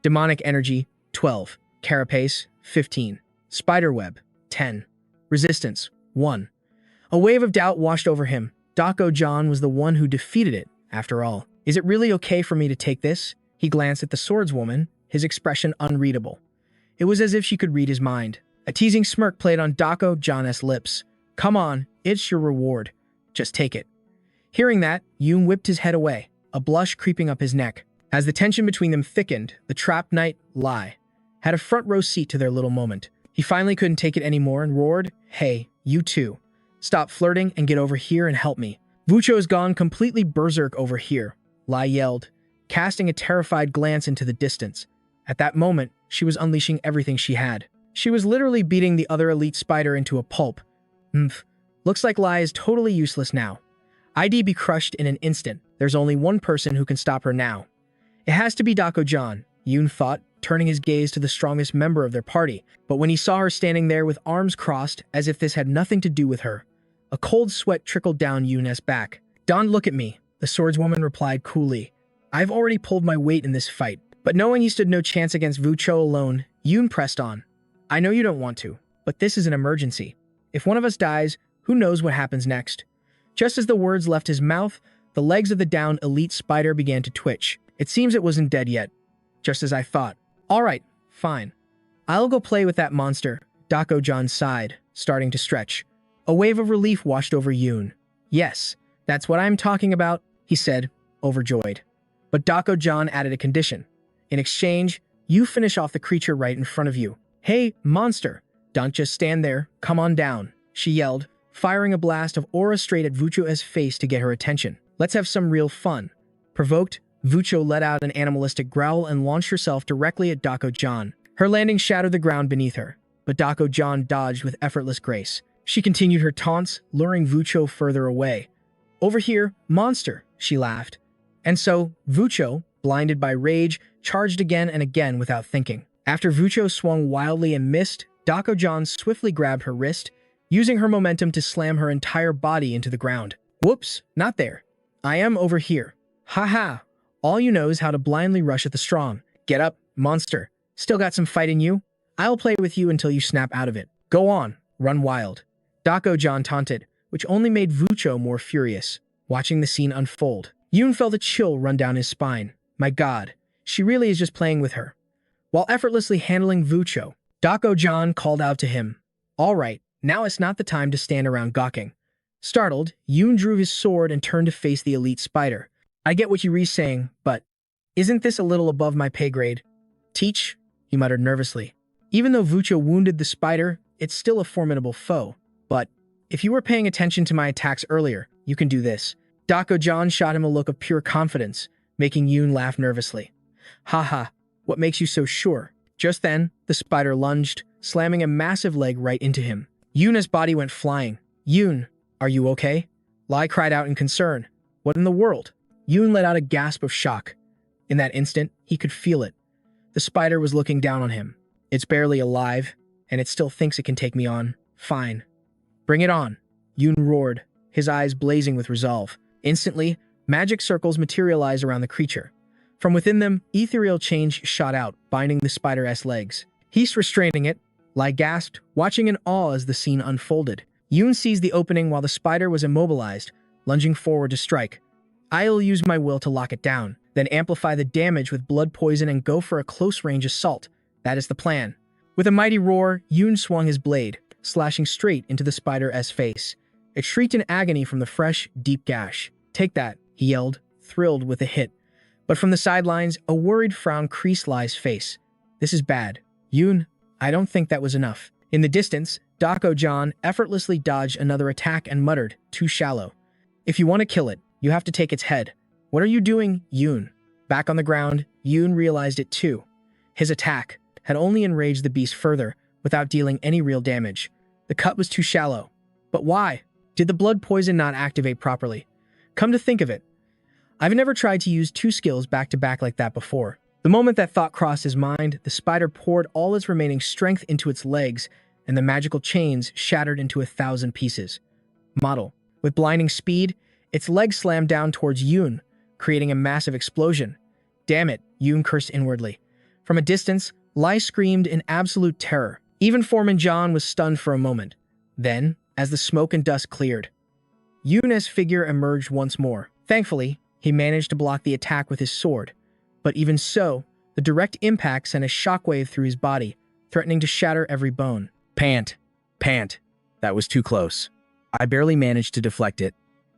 Demonic energy, 12. Carapace, 15. Spiderweb, 10. Resistance, 1. A wave of doubt washed over him. Dako John was the one who defeated it, after all. Is it really okay for me to take this? He glanced at the swordswoman, his expression unreadable. It was as if she could read his mind. A teasing smirk played on Dako John's lips. Come on, it's your reward. Just take it. Hearing that, Yoon whipped his head away, a blush creeping up his neck. As the tension between them thickened, the trapped knight, Lai, had a front row seat to their little moment. He finally couldn't take it anymore and roared, "Hey, you two. Stop flirting and get over here and help me." "Vucho's gone completely berserk over here," Lai yelled, casting a terrified glance into the distance. At that moment, she was unleashing everything she had. She was literally beating the other elite spider into a pulp. Looks like Lai is totally useless now. I'd be crushed in an instant. There's only one person who can stop her now. It has to be Dako-Jan, Yoon thought, turning his gaze to the strongest member of their party. But when he saw her standing there with arms crossed, as if this had nothing to do with her, a cold sweat trickled down Yoon's back. "Don't look at me," the swordswoman replied coolly. "I've already pulled my weight in this fight." But knowing he stood no chance against Vucho alone, Yoon pressed on. "I know you don't want to, but this is an emergency. If one of us dies, who knows what happens next?" Just as the words left his mouth, the legs of the downed elite spider began to twitch. "It seems it wasn't dead yet. Just as I thought." "All right, fine. I'll go play with that monster," Dako-Jan sighed, starting to stretch. A wave of relief washed over Yoon. "Yes, that's what I'm talking about," he said, overjoyed. But Dako-Jan added a condition. "In exchange, you finish off the creature right in front of you." "Hey, monster, don't just stand there, come on down," she yelled, firing a blast of aura straight at Vucho's face to get her attention. "Let's have some real fun." Provoked, Vucho let out an animalistic growl and launched herself directly at Dako-Jan. Her landing shattered the ground beneath her, but Dako-Jan dodged with effortless grace. She continued her taunts, luring Vucho further away. "Over here, monster," she laughed. And so, Vucho, blinded by rage, charged again and again without thinking. After Vucho swung wildly and missed, Dako-Jan swiftly grabbed her wrist, using her momentum to slam her entire body into the ground. "Whoops, not there. I am over here. Haha, all you know is how to blindly rush at the strong. Get up, monster. Still got some fight in you? I'll play with you until you snap out of it. Go on, run wild." Dako-Jan taunted, which only made Vucho more furious. Watching the scene unfold, Yoon felt a chill run down his spine. My god, she really is just playing with her. While effortlessly handling Vucho, Dako-Jan called out to him. "All right, now it's not the time to stand around gawking." Startled, Yoon drew his sword and turned to face the elite spider. "I get what you're saying, but isn't this a little above my pay grade?" "Teach," he muttered nervously. Even though Vucho wounded the spider, it's still a formidable foe. "But if you were paying attention to my attacks earlier, you can do this." Dako-Jan shot him a look of pure confidence, making Yoon laugh nervously. "Haha, what makes you so sure?" Just then, the spider lunged, slamming a massive leg right into him. Yoon's body went flying. "Yoon, are you okay?" Lai cried out in concern. "What in the world?" Yoon let out a gasp of shock. In that instant, he could feel it. The spider was looking down on him. "It's barely alive, and it still thinks it can take me on. Fine. Bring it on," Yoon roared, his eyes blazing with resolve. Instantly, magic circles materialized around the creature. From within them, ethereal change shot out, binding the spider's legs. He's restraining it, Lai gasped, watching in awe as the scene unfolded. Yoon seized the opening while the spider was immobilized, lunging forward to strike. "I'll use my will to lock it down, then amplify the damage with blood poison and go for a close-range assault. That is the plan." With a mighty roar, Yoon swung his blade, slashing straight into the spider's face. It shrieked in agony from the fresh, deep gash. "Take that," he yelled, thrilled with the hit. But from the sidelines, a worried frown creased Lai's face. "This is bad. Yoon, I don't think that was enough." In the distance, Dako-Jan effortlessly dodged another attack and muttered, "Too shallow. If you want to kill it, you have to take its head." "What are you doing, Yoon?" Back on the ground, Yoon realized it too. His attack had only enraged the beast further, without dealing any real damage. The cut was too shallow. But why? Did the blood poison not activate properly? Come to think of it, I've never tried to use two skills back-to-back like that before. The moment that thought crossed his mind, the spider poured all its remaining strength into its legs, and the magical chains shattered into 1,000 pieces. Model. With blinding speed, its legs slammed down towards Yoon, creating a massive explosion. "Damn it," Yoon cursed inwardly. From a distance, Lai screamed in absolute terror. Even Foreman John was stunned for a moment. Then, as the smoke and dust cleared, Yoon's figure emerged once more. Thankfully, he managed to block the attack with his sword. But even so, the direct impact sent a shockwave through his body, threatening to shatter every bone. Pant. That was too close." I barely managed to deflect it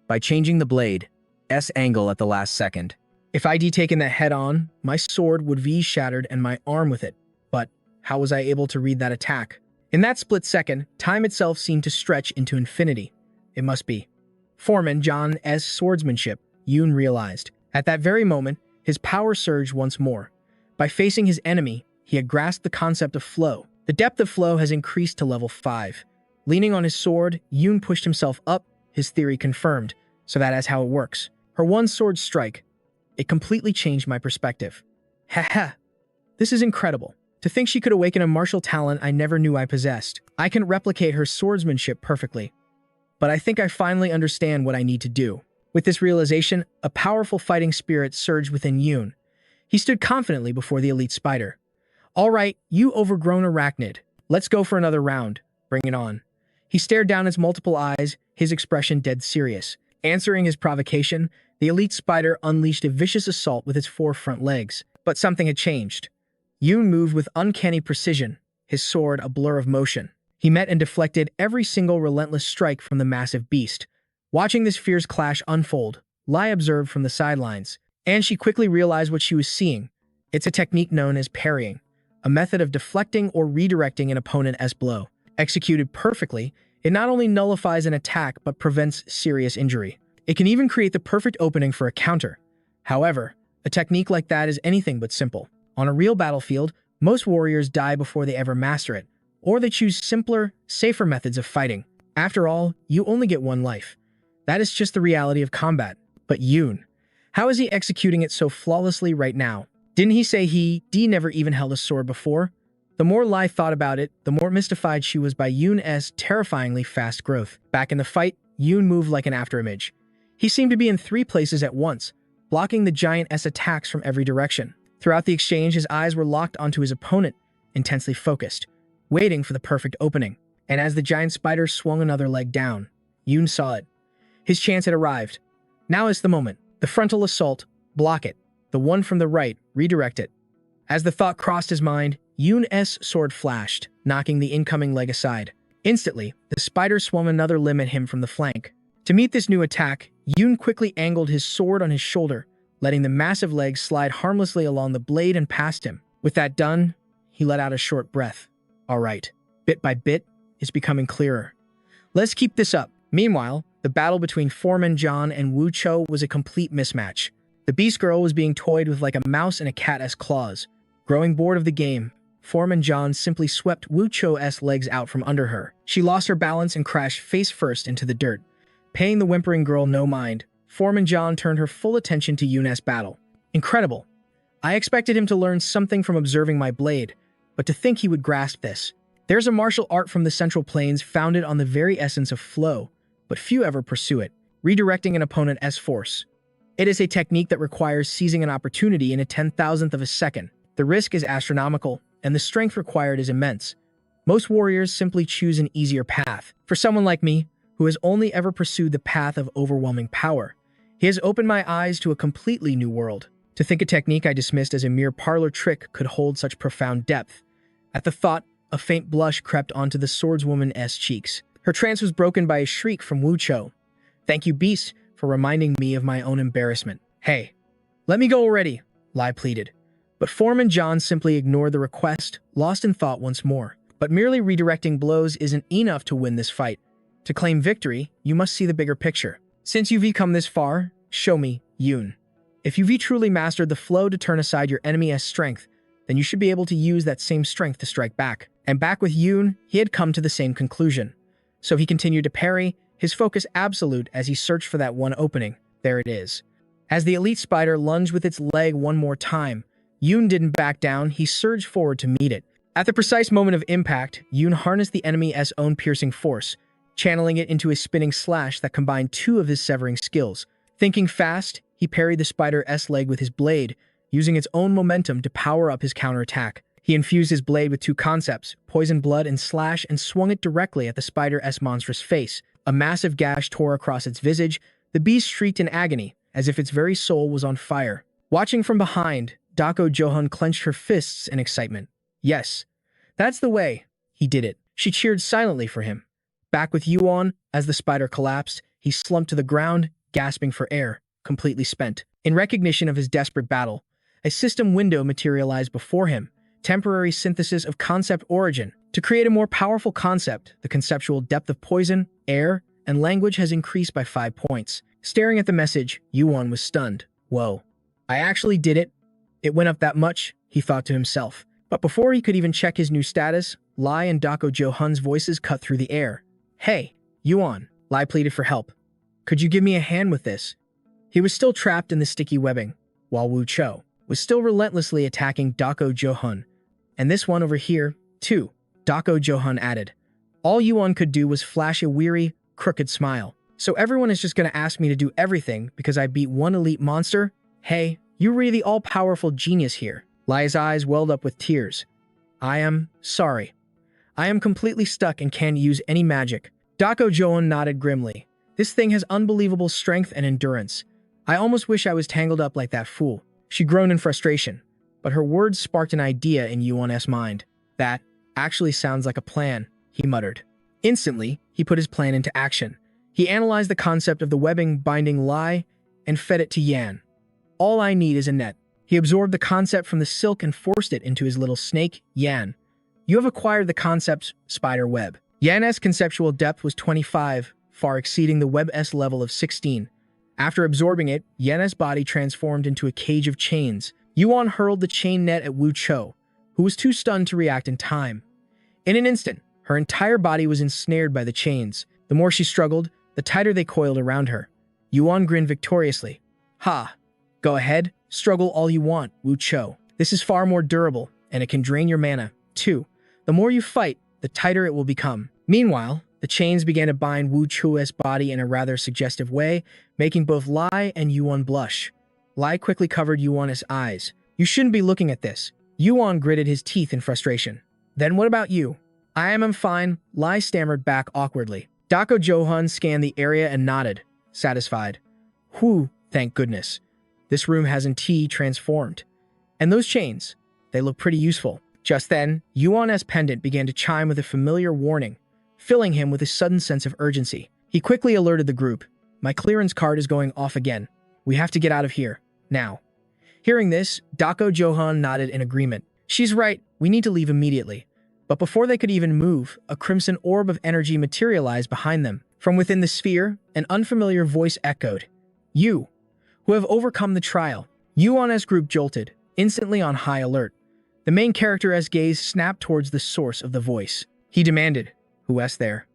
by changing the blade S angle at the last second. If I'd taken that head on, my sword would V shattered and my arm with it. But how was I able to read that attack? In that split second, time itself seemed to stretch into infinity. It must be Foreman John's swordsmanship, Yoon realized. At that very moment, his power surged once more. By facing his enemy, he had grasped the concept of flow. The depth of flow has increased to level 5. Leaning on his sword, Yoon pushed himself up, his theory confirmed. So that is how it works. Her one sword strike. It completely changed my perspective. Haha. This is incredible. To think she could awaken a martial talent I never knew I possessed. I can replicate her swordsmanship perfectly. But I think I finally understand what I need to do. With this realization, a powerful fighting spirit surged within Yoon. He stood confidently before the elite spider. All right, you overgrown arachnid. Let's go for another round. Bring it on. He stared down its multiple eyes, his expression dead serious. Answering his provocation, the elite spider unleashed a vicious assault with its 4 front legs. But something had changed. Yoon moved with uncanny precision, his sword a blur of motion. He met and deflected every single relentless strike from the massive beast. Watching this fierce clash unfold, Lai observed from the sidelines, and she quickly realized what she was seeing. It's a technique known as parrying, a method of deflecting or redirecting an opponent's blow. Executed perfectly, it not only nullifies an attack but prevents serious injury. It can even create the perfect opening for a counter. However, a technique like that is anything but simple. On a real battlefield, most warriors die before they ever master it, or they choose simpler, safer methods of fighting. After all, you only get one life. That is just the reality of combat. But Yoon, how is he executing it so flawlessly right now? Didn't he say he never even held a sword before? The more Lai thought about it, the more mystified she was by Yoon's terrifyingly fast growth. Back in the fight, Yoon moved like an afterimage. He seemed to be in 3 places at once, blocking the giant's attacks from every direction. Throughout the exchange, his eyes were locked onto his opponent, intensely focused, waiting for the perfect opening. And as the giant spider swung another leg down, Yoon saw it. His chance had arrived. Now is the moment. The frontal assault, block it. The one from the right, redirect it. As the thought crossed his mind, Yoon's sword flashed, knocking the incoming leg aside. Instantly, the spider swung another limb at him from the flank. To meet this new attack, Yoon quickly angled his sword on his shoulder, letting the massive leg slide harmlessly along the blade and past him. With that done, he let out a short breath. All right, bit by bit, it's becoming clearer. Let's keep this up. Meanwhile, the battle between Foreman John and Wu Cho was a complete mismatch. The Beast Girl was being toyed with like a mouse in a cat's claws. Growing bored of the game, Foreman John simply swept Wu Cho's legs out from under her. She lost her balance and crashed face first into the dirt. Paying the whimpering girl no mind, Foreman John turned her full attention to Yoon's battle. Incredible. I expected him to learn something from observing my blade, but to think he would grasp this. There's a martial art from the Central Plains founded on the very essence of flow, but few ever pursue it, redirecting an opponent's force. It is a technique that requires seizing an opportunity in a 10,000th of a second. The risk is astronomical, and the strength required is immense. Most warriors simply choose an easier path. For someone like me, who has only ever pursued the path of overwhelming power, he has opened my eyes to a completely new world. To think a technique I dismissed as a mere parlor trick could hold such profound depth. At the thought, a faint blush crept onto the swordswoman's cheeks. Her trance was broken by a shriek from Wu Cho. Thank you, Beast, for reminding me of my own embarrassment. Hey, let me go already, Lai pleaded. But Foreman John simply ignored the request, lost in thought once more. But merely redirecting blows isn't enough to win this fight. To claim victory, you must see the bigger picture. Since you've come this far, show me, Yoon. If you've truly mastered the flow to turn aside your enemy's strength, then you should be able to use that same strength to strike back. And back with Yoon, he had come to the same conclusion. So he continued to parry, his focus absolute as he searched for that one opening. There it is. As the elite spider lunged with its leg one more time, Yoon didn't back down, he surged forward to meet it. At the precise moment of impact, Yoon harnessed the enemy's own piercing force, channeling it into a spinning slash that combined 2 of his severing skills. Thinking fast, he parried the spider's leg with his blade, using its own momentum to power up his counterattack. He infused his blade with 2 concepts, poison blood and slash, and swung it directly at the spider's monstrous face. A massive gash tore across its visage. The beast shrieked in agony, as if its very soul was on fire. Watching from behind, Dako Johan clenched her fists in excitement. Yes, that's the way. He did it. She cheered silently for him. Back with Yuan, as the spider collapsed, he slumped to the ground, gasping for air, completely spent. In recognition of his desperate battle, a system window materialized before him, temporary synthesis of concept origin. To create a more powerful concept, the conceptual depth of poison, air, and language has increased by 5 points. Staring at the message, Yuan was stunned. Whoa. I actually did it. It went up that much, he thought to himself. But before he could even check his new status, Lai and Dako Johan's voices cut through the air. Hey, Yuan, Lai pleaded for help. Could you give me a hand with this? He was still trapped in the sticky webbing, while Wu Cho was still relentlessly attacking Dako Johan. And this one over here, too, Dako Johan added. All Yuan could do was flash a weary, crooked smile. So everyone is just going to ask me to do everything because I beat one elite monster? Hey, you're really the all-powerful genius here. Lai's eyes welled up with tears. I am sorry. I am completely stuck and can't use any magic. Dako Johan nodded grimly. This thing has unbelievable strength and endurance. I almost wish I was tangled up like that fool. She groaned in frustration, but her words sparked an idea in Yuan's mind. That actually sounds like a plan, he muttered. Instantly, he put his plan into action. He analyzed the concept of the webbing binding Lai and fed it to Yan. All I need is a net. He absorbed the concept from the silk and forced it into his little snake, Yan. You have acquired the concept's spider web. Yan's conceptual depth was 25, far exceeding the web's level of 16. After absorbing it, Yan's body transformed into a cage of chains. Yuan hurled the chain net at Wu Cho, who was too stunned to react in time. In an instant, her entire body was ensnared by the chains. The more she struggled, the tighter they coiled around her. Yuan grinned victoriously. Ha! Go ahead, struggle all you want, Wu Cho. This is far more durable, and it can drain your mana, too. The more you fight, the tighter it will become. Meanwhile, the chains began to bind Wu Cho's body in a rather suggestive way, making both Lai and Yuan blush. Lai quickly covered Yuan's eyes. You shouldn't be looking at this. Yuan gritted his teeth in frustration. Then what about you? I am fine, Lai stammered back awkwardly. Dako Johan scanned the area and nodded, satisfied. Whew, thank goodness. This room hasn't transformed. And those chains, they look pretty useful. Just then, Yuan's pendant began to chime with a familiar warning, filling him with a sudden sense of urgency. He quickly alerted the group. My clearance card is going off again. We have to get out of here, now. Hearing this, Dako Johan nodded in agreement. She's right, we need to leave immediately. But before they could even move, a crimson orb of energy materialized behind them. From within the sphere, an unfamiliar voice echoed. You, who have overcome the trial. Yuan's group jolted, instantly on high alert. The main character's gaze snapped towards the source of the voice. He demanded, Who's there?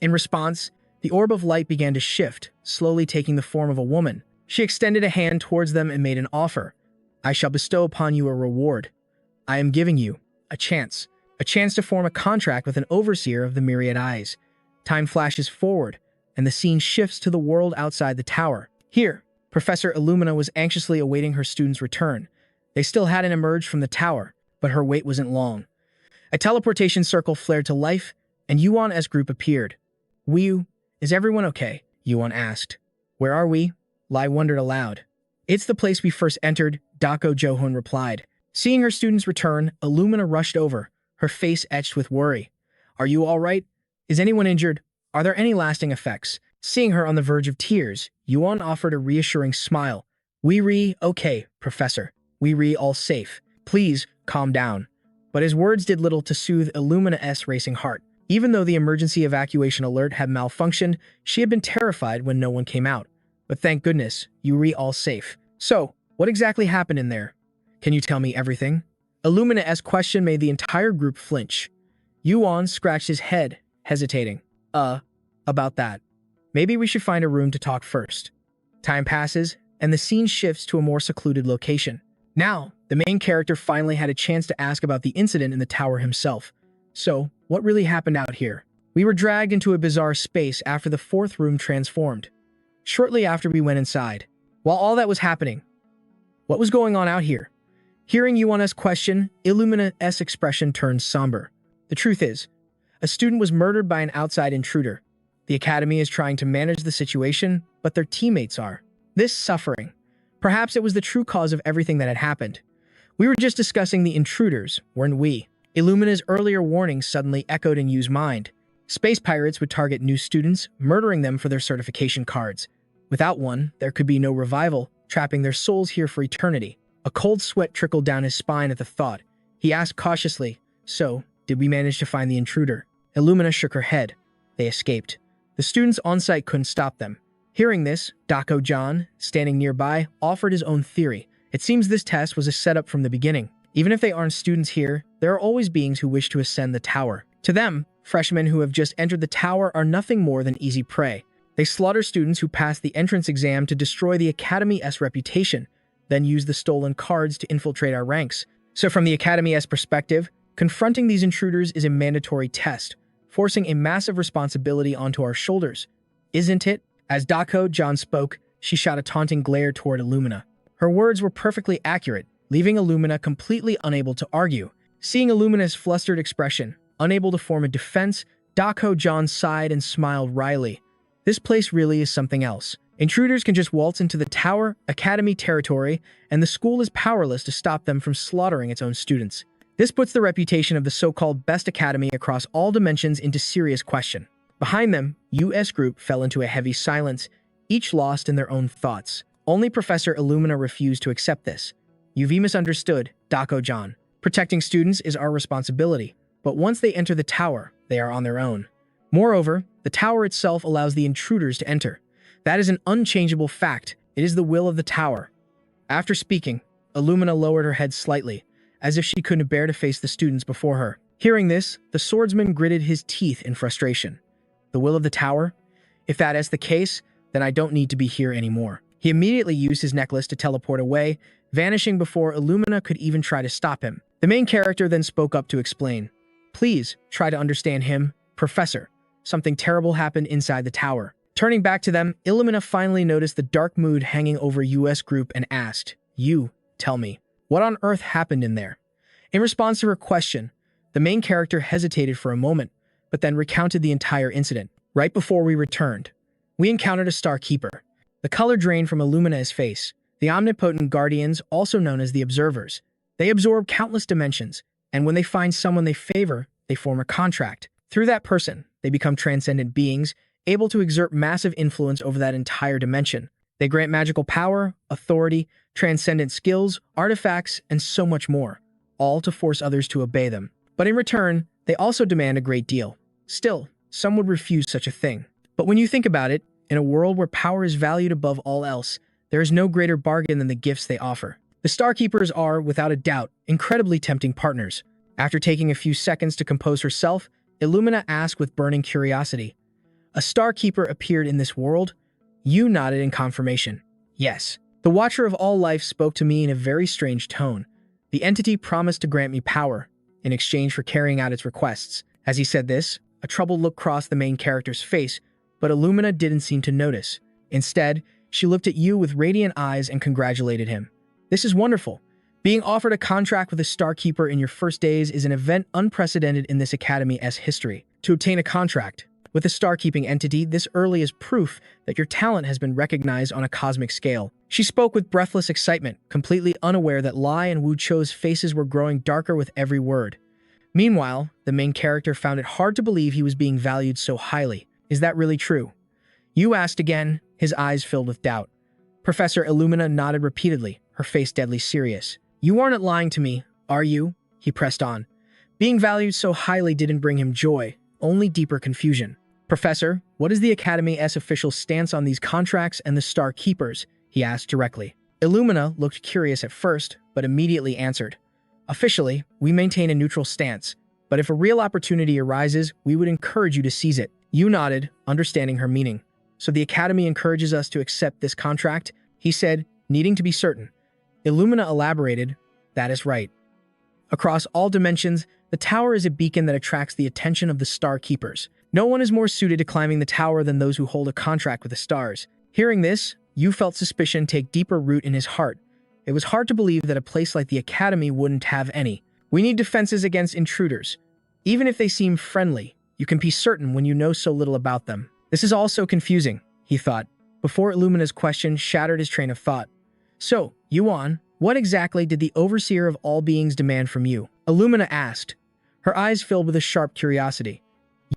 In response, the orb of light began to shift, slowly taking the form of a woman. She extended a hand towards them and made an offer. I shall bestow upon you a reward. I am giving you a chance to form a contract with an overseer of the myriad eyes. Time flashes forward, and the scene shifts to the world outside the tower. Here, Professor Illumina was anxiously awaiting her students' return. They still hadn't emerged from the tower, but her wait wasn't long. A teleportation circle flared to life, and Yuan's group appeared. Wu, is everyone okay? Yuan asked. Where are we? Lai wondered aloud. It's the place we first entered, Dako Johan replied. Seeing her students return, Illumina rushed over, her face etched with worry. Are you all right? Is anyone injured? Are there any lasting effects? Seeing her on the verge of tears, Yuan offered a reassuring smile. We okay, Professor. We all safe. Please, calm down. But his words did little to soothe Illumina's racing heart. Even though the emergency evacuation alert had malfunctioned, she had been terrified when no one came out. But thank goodness, you all safe. So, what exactly happened in there? Can you tell me everything? Illumina's question made the entire group flinch. Yuan scratched his head, hesitating. About that. Maybe we should find a room to talk first. Time passes, and the scene shifts to a more secluded location. Now, the main character finally had a chance to ask about the incident in the tower himself. So, what really happened out here? We were dragged into a bizarre space after the fourth room transformed. Shortly after we went inside. While all that was happening, what was going on out here? Hearing Yuan's question, Illumina's expression turned somber. The truth is, a student was murdered by an outside intruder. The academy is trying to manage the situation, but their teammates are. This suffering. Perhaps it was the true cause of everything that had happened. We were just discussing the intruders, weren't we? Illumina's earlier warning suddenly echoed in Yu's mind. Space pirates would target new students, murdering them for their certification cards. Without one, there could be no revival, trapping their souls here for eternity. A cold sweat trickled down his spine at the thought. He asked cautiously, "So, did we manage to find the intruder?" Illumina shook her head. They escaped. The students on site couldn't stop them. Hearing this, Dako-John, standing nearby, offered his own theory. It seems this test was a setup from the beginning. Even if they aren't students here, there are always beings who wish to ascend the tower. To them, freshmen who have just entered the tower are nothing more than easy prey. They slaughter students who pass the entrance exam to destroy the Academy's reputation, then use the stolen cards to infiltrate our ranks. So from the Academy's perspective, confronting these intruders is a mandatory test, forcing a massive responsibility onto our shoulders. Isn't it? As Dako-John spoke, she shot a taunting glare toward Illumina. Her words were perfectly accurate, leaving Illumina completely unable to argue. Seeing Illumina's flustered expression, unable to form a defense, Dako-John sighed and smiled wryly. This place really is something else. Intruders can just waltz into the tower, Academy territory, and the school is powerless to stop them from slaughtering its own students. This puts the reputation of the so-called best academy across all dimensions into serious question. Behind them, US group fell into a heavy silence, each lost in their own thoughts. Only Professor Illumina refused to accept this. "You've misunderstood, Dako-John. Protecting students is our responsibility, but once they enter the tower, they are on their own. Moreover, the tower itself allows the intruders to enter. That is an unchangeable fact. It is the will of the tower." After speaking, Illumina lowered her head slightly, as if she couldn't bear to face the students before her. Hearing this, the swordsman gritted his teeth in frustration. The will of the tower? If that is the case, then I don't need to be here anymore. He immediately used his necklace to teleport away, vanishing before Illumina could even try to stop him. The main character then spoke up to explain. "Please, try to understand him, Professor. Something terrible happened inside the tower." Turning back to them, Illumina finally noticed the dark mood hanging over US group and asked, "You, tell me, what on earth happened in there?" In response to her question, the main character hesitated for a moment, but then recounted the entire incident. "Right before we returned, we encountered a Star Keeper." The color drained from Illumina's face. The omnipotent guardians, also known as the Observers. They absorb countless dimensions, and when they find someone they favor, they form a contract. Through that person, they become transcendent beings, able to exert massive influence over that entire dimension. They grant magical power, authority, transcendent skills, artifacts, and so much more, all to force others to obey them. But in return, they also demand a great deal. Still, some would refuse such a thing. But when you think about it, in a world where power is valued above all else, there is no greater bargain than the gifts they offer. The Star Keepers are, without a doubt, incredibly tempting partners. After taking a few seconds to compose herself, Illumina asked with burning curiosity, "A Star Keeper appeared in this world?" You nodded in confirmation. "Yes. The Watcher of all life spoke to me in a very strange tone. The entity promised to grant me power, in exchange for carrying out its requests." As he said this, a troubled look crossed the main character's face, but Illumina didn't seem to notice. Instead, she looked at you with radiant eyes and congratulated him. "This is wonderful. Being offered a contract with a Star Keeper in your first days is an event unprecedented in this Academy's history. To obtain a contract with a star-keeping entity this early is proof that your talent has been recognized on a cosmic scale." She spoke with breathless excitement, completely unaware that Lai and Wu Cho's faces were growing darker with every word. Meanwhile, the main character found it hard to believe he was being valued so highly. "Is that really true?" You asked again, his eyes filled with doubt. Professor Illumina nodded repeatedly, her face deadly serious. "You aren't lying to me, are you?" He pressed on. Being valued so highly didn't bring him joy, only deeper confusion. "Professor, what is the Academy's official stance on these contracts and the Star Keepers?" he asked directly. Illumina looked curious at first, but immediately answered. "Officially, we maintain a neutral stance, but if a real opportunity arises, we would encourage you to seize it." You nodded, understanding her meaning. "So the Academy encourages us to accept this contract?" he said, needing to be certain. Illumina elaborated, "That is right. Across all dimensions, the tower is a beacon that attracts the attention of the Star Keepers. No one is more suited to climbing the tower than those who hold a contract with the stars." Hearing this, you felt suspicion take deeper root in his heart. It was hard to believe that a place like the Academy wouldn't have any. "We need defenses against intruders. Even if they seem friendly, you can be certain when you know so little about them." This is all so confusing, he thought, before Illumina's question shattered his train of thought. "So, Yuan, what exactly did the Overseer of all beings demand from you?" Illumina asked, her eyes filled with a sharp curiosity.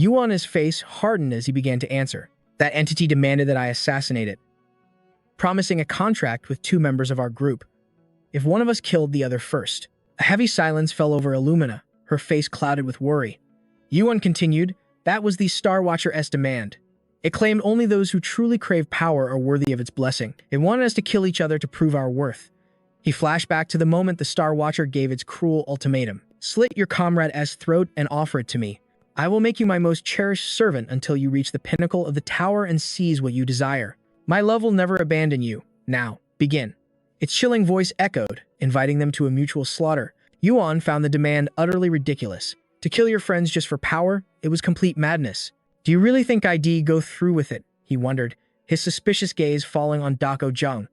Yuan's face hardened as he began to answer. That entity demanded that I assassinate it, promising a contract with 2 members of our group, if one of us killed the other first. A heavy silence fell over Illumina, her face clouded with worry. Yuan continued, that was the Star Watcher's demand. It claimed only those who truly crave power are worthy of its blessing. It wanted us to kill each other to prove our worth. He flashed back to the moment the Star Watcher gave its cruel ultimatum. Slit your comrade's throat and offer it to me. I will make you my most cherished servant until you reach the pinnacle of the tower and seize what you desire. My love will never abandon you. Now, begin. Its chilling voice echoed, inviting them to a mutual slaughter. Yuan found the demand utterly ridiculous. To kill your friends just for power, it was complete madness. Do you really think I'd go through with it? He wondered, his suspicious gaze falling on Dako Jung.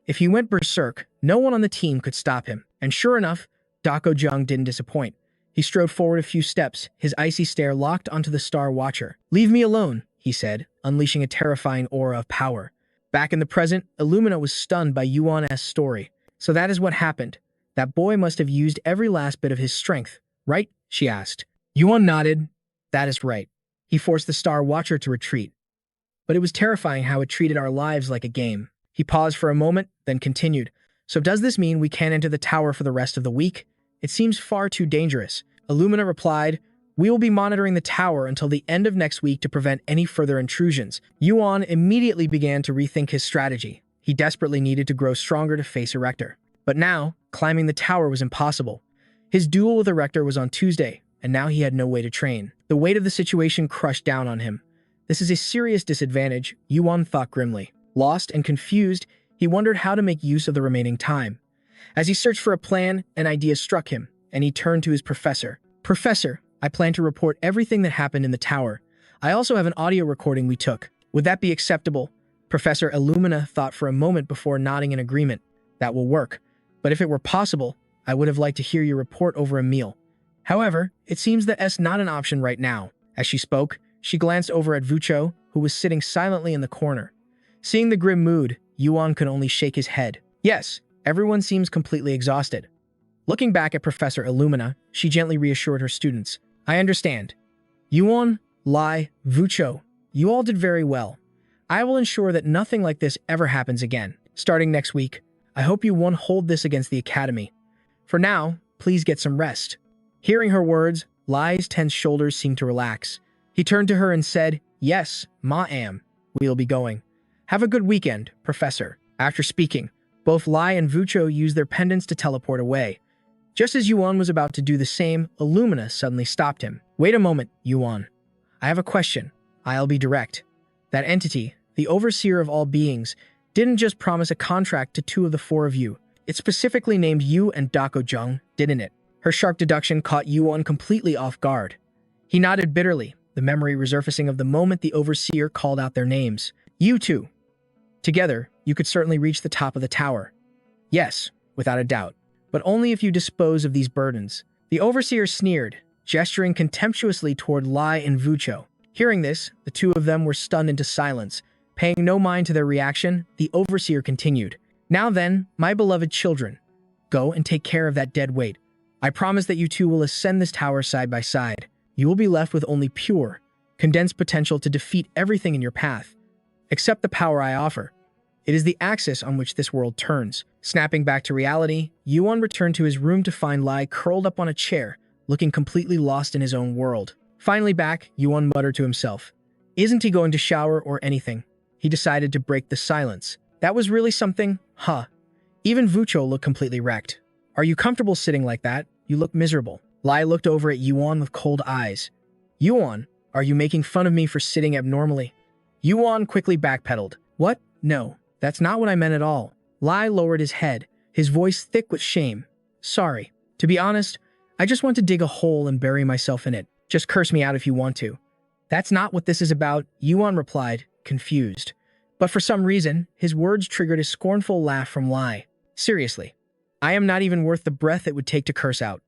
If he went berserk, no one on the team could stop him. And sure enough, Dako Jung didn't disappoint. He strode forward a few steps, his icy stare locked onto the Star Watcher. Leave me alone, he said, unleashing a terrifying aura of power. Back in the present, Illumina was stunned by Yuan's story. So that is what happened. That boy must have used every last bit of his strength, right? She asked. Yuan nodded. That is right. He forced the Star Watcher to retreat. But it was terrifying how it treated our lives like a game. He paused for a moment, then continued. So does this mean we can't enter the tower for the rest of the week? It seems far too dangerous. Illumina replied, we will be monitoring the tower until the end of next week to prevent any further intrusions. Yuan immediately began to rethink his strategy. He desperately needed to grow stronger to face Erector. But now, climbing the tower was impossible. His duel with Erector was on Tuesday, and now he had no way to train. The weight of the situation crushed down on him. This is a serious disadvantage, Yuan thought grimly. Lost and confused, he wondered how to make use of the remaining time. As he searched for a plan, an idea struck him, and he turned to his professor. Professor, I plan to report everything that happened in the tower. I also have an audio recording we took. Would that be acceptable? Professor Illumina thought for a moment before nodding in agreement. That will work. But if it were possible, I would have liked to hear your report over a meal. However, it seems that's not an option right now. As she spoke, she glanced over at Vucho, who was sitting silently in the corner. Seeing the grim mood, Yuan could only shake his head. Yes, everyone seems completely exhausted. Looking back at Professor Illumina, she gently reassured her students. I understand. Yuan, Lai, Vucho, you all did very well. I will ensure that nothing like this ever happens again. Starting next week, I hope you won't hold this against the Academy. For now, please get some rest. Hearing her words, Lai's tense shoulders seemed to relax. He turned to her and said, Yes, ma'am, we'll be going. Have a good weekend, Professor. After speaking, both Lai and Vucho used their pendants to teleport away. Just as Yuan was about to do the same, Illumina suddenly stopped him. Wait a moment, Yuan. I have a question. I'll be direct. That entity, the overseer of all beings, didn't just promise a contract to 2 of the 4 of you. It specifically named you and Dako Jung, didn't it? Her sharp deduction caught Yuan completely off guard. He nodded bitterly, the memory resurfacing of the moment the overseer called out their names. You two. Together, you could certainly reach the top of the tower. Yes, without a doubt. But only if you dispose of these burdens. The overseer sneered, gesturing contemptuously toward Lai and Vucho. Hearing this, the 2 of them were stunned into silence. Paying no mind to their reaction, the overseer continued. Now then, my beloved children, go and take care of that dead weight. I promise that you 2 will ascend this tower side by side. You will be left with only pure, condensed potential to defeat everything in your path. Accept the power I offer. It is the axis on which this world turns. Snapping back to reality, Yuan returned to his room to find Lai curled up on a chair, looking completely lost in his own world. Finally back, Yuan muttered to himself. Isn't he going to shower or anything? He decided to break the silence. That was really something, huh? Even Vucho looked completely wrecked. Are you comfortable sitting like that? You look miserable. Lai looked over at Yuan with cold eyes. Yuan, are you making fun of me for sitting abnormally? Yuan quickly backpedaled. What? No, that's not what I meant at all. Lai lowered his head, his voice thick with shame. Sorry. To be honest, I just want to dig a hole and bury myself in it. Just curse me out if you want to. That's not what this is about, Yuan replied, confused. But for some reason, his words triggered a scornful laugh from Lai. Seriously, I am not even worth the breath it would take to curse out.